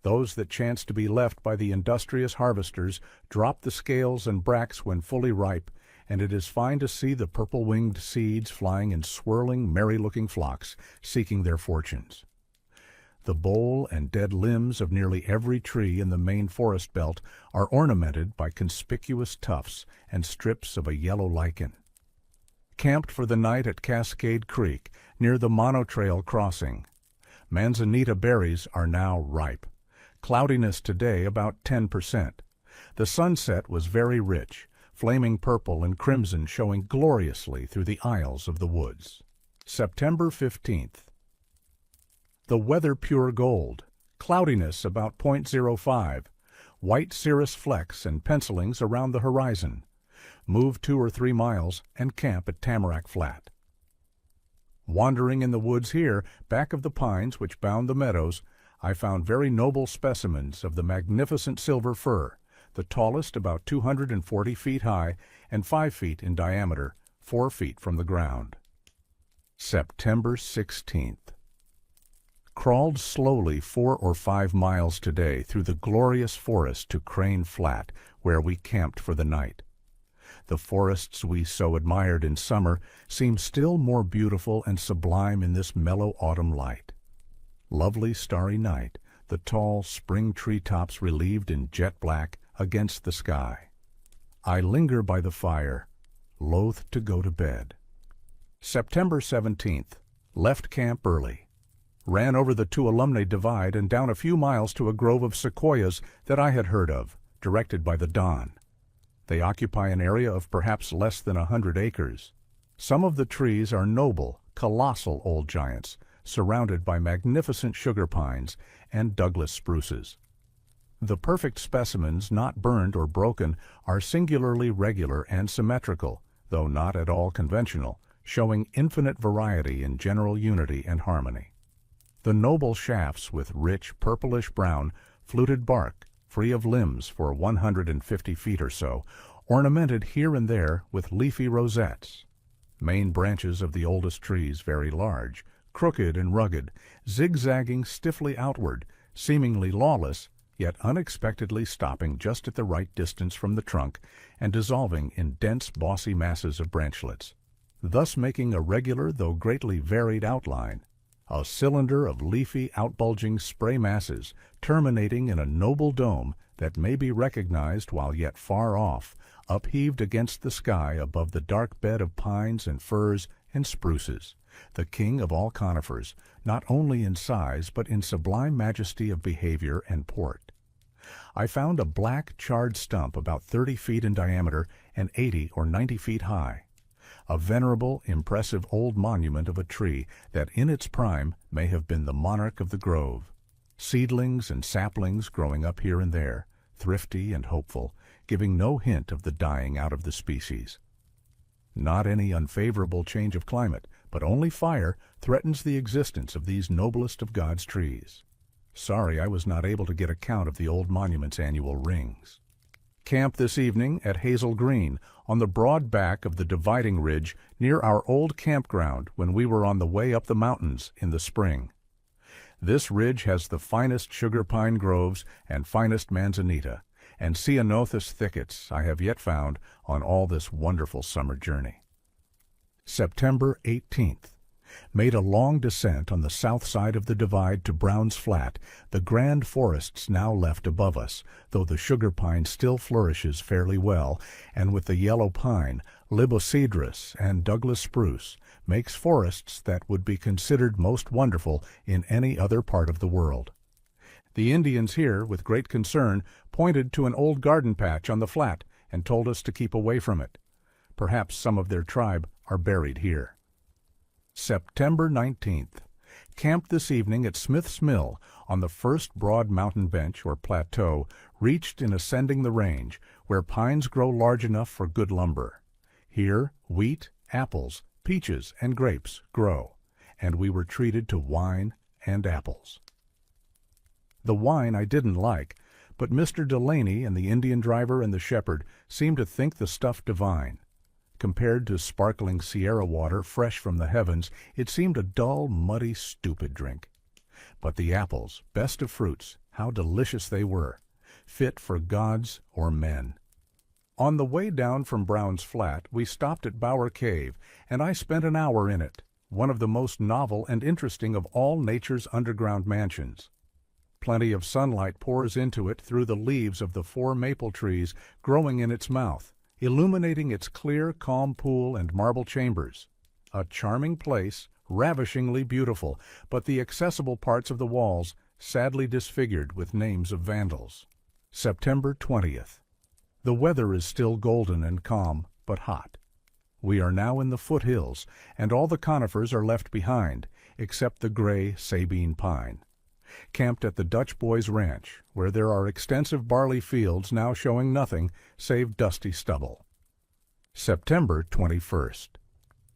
S1: Those that chance to be left by the industrious harvesters drop the scales and bracts when fully ripe, and it is fine to see the purple-winged seeds flying in swirling, merry-looking flocks, seeking their fortunes. The bole and dead limbs of nearly every tree in the main forest belt are ornamented by conspicuous tufts and strips of a yellow lichen. Camped for the night at Cascade Creek, near the Mono Trail crossing. Manzanita berries are now ripe. Cloudiness today about 10%. The sunset was very rich, flaming purple and crimson showing gloriously through the aisles of the woods. September 15th. The weather pure gold, cloudiness about .05, white cirrus flecks and pencilings around the horizon. Move 2 or 3 miles and camp at Tamarack Flat. Wandering in the woods here, back of the pines which bound the meadows, I found very noble specimens of the magnificent silver fir, the tallest about 240 feet high and 5 feet in diameter, 4 feet from the ground. September 16th. Crawled slowly 4 or 5 miles today through the glorious forest to Crane Flat, where we camped for the night. The forests we so admired in summer seem still more beautiful and sublime in this mellow autumn light. Lovely starry night, the tall spring tree tops relieved in jet black against the sky. I linger by the fire, loath to go to bed. September 17th. Left camp early. Ran over the Tuolumne Divide and down a few miles to a grove of sequoias that I had heard of, directed by the Don. They occupy an area of perhaps less than 100 acres. Some of the trees are noble, colossal old giants, surrounded by magnificent sugar pines and Douglas spruces. The perfect specimens, not burned or broken, are singularly regular and symmetrical, though not at all conventional, showing infinite variety in general unity and harmony. The noble shafts with rich purplish-brown, fluted bark, free of limbs for 150 feet or so, ornamented here and there with leafy rosettes. Main branches of the oldest trees very large, crooked and rugged, zigzagging stiffly outward, seemingly lawless, yet unexpectedly stopping just at the right distance from the trunk and dissolving in dense bossy masses of branchlets, thus making a regular though greatly varied outline. A cylinder of leafy, outbulging spray masses, terminating in a noble dome that may be recognized while yet far off, upheaved against the sky above the dark bed of pines and firs and spruces, the king of all conifers, not only in size but in sublime majesty of behavior and port. I found a black, charred stump about 30 feet in diameter and 80 or 90 feet high. a venerable, impressive old monument of a tree that in its prime may have been the monarch of the grove. Seedlings and saplings growing up here and there, thrifty and hopeful, giving no hint of the dying out of the species. Not any unfavorable change of climate, but only fire threatens the existence of these noblest of God's trees. Sorry I was not able to get a count of the old monument's annual rings. Camp this evening at Hazel Green, on the broad back of the dividing ridge near our old campground when we were on the way up the mountains in the spring. This ridge has the finest sugar pine groves and finest manzanita and ceanothus thickets I have yet found on all this wonderful summer journey. September 18th. Made a long descent on the south side of the divide to Brown's Flat, the grand forests now left above us, though the sugar pine still flourishes fairly well, and with the yellow pine, libocedrus, and Douglas spruce, makes forests that would be considered most wonderful in any other part of the world. The Indians here, with great concern, pointed to an old garden patch on the flat and told us to keep away from it. Perhaps some of their tribe are buried here. September 19th. Camped this evening at Smith's Mill on the first broad mountain bench or plateau reached in ascending the range, where pines grow large enough for good lumber. Here wheat, apples, peaches, and grapes grow, and we were treated to wine and apples. The wine I didn't like, but Mr. Delaney and the Indian driver and the shepherd seemed to think the stuff divine. Compared to sparkling Sierra water fresh from the heavens, it seemed a dull, muddy, stupid drink. But the apples, best of fruits, how delicious they were, fit for gods or men. On the way down from Brown's Flat, we stopped at Bower Cave, and I spent an hour in it, one of the most novel and interesting of all nature's underground mansions. Plenty of sunlight pours into it through the leaves of the 4 maple trees growing in its mouth, illuminating its clear, calm pool and marble chambers. A charming place, ravishingly beautiful, but the accessible parts of the walls sadly disfigured with names of vandals. September 20th. The weather is still golden and calm, but hot. We are now in the foothills, and all the conifers are left behind, except the gray Sabine pine. Camped at the Dutch Boys Ranch, where there are extensive barley fields now showing nothing save dusty stubble. September 21st.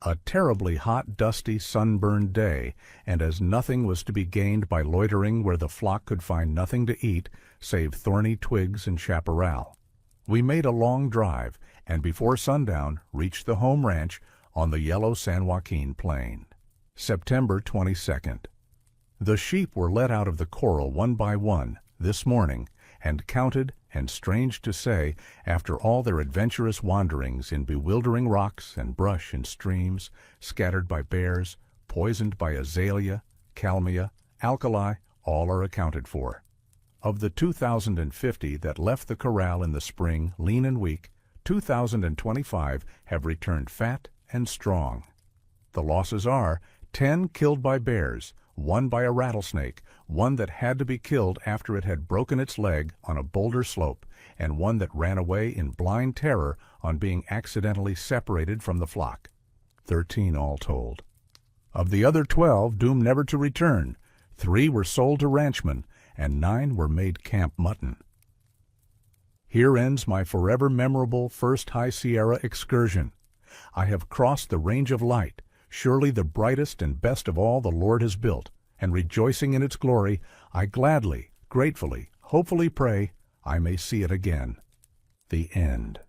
S1: A terribly hot, dusty, sunburned day, and as nothing was to be gained by loitering where the flock could find nothing to eat save thorny twigs and chaparral, we made a long drive, and before sundown reached the home ranch on the yellow San Joaquin Plain. September 22nd. The sheep were let out of the corral one by one this morning, and counted, and strange to say, after all their adventurous wanderings in bewildering rocks and brush and streams, scattered by bears, poisoned by azalea, calmia, alkali, all are accounted for. Of the 2,050 that left the corral in the spring lean and weak, 2,025 have returned fat and strong. The losses are 10 killed by bears, 1 by a rattlesnake, 1 that had to be killed after it had broken its leg on a boulder slope, and 1 that ran away in blind terror on being accidentally separated from the flock. 13 all told. Of the other 12 doomed never to return, 3 were sold to ranchmen, and 9 were made camp mutton. Here ends my forever memorable first High Sierra excursion. I have crossed the range of light, surely the brightest and best of all the Lord has built, and rejoicing in its glory, I gladly, gratefully, hopefully pray I may see it again. The End.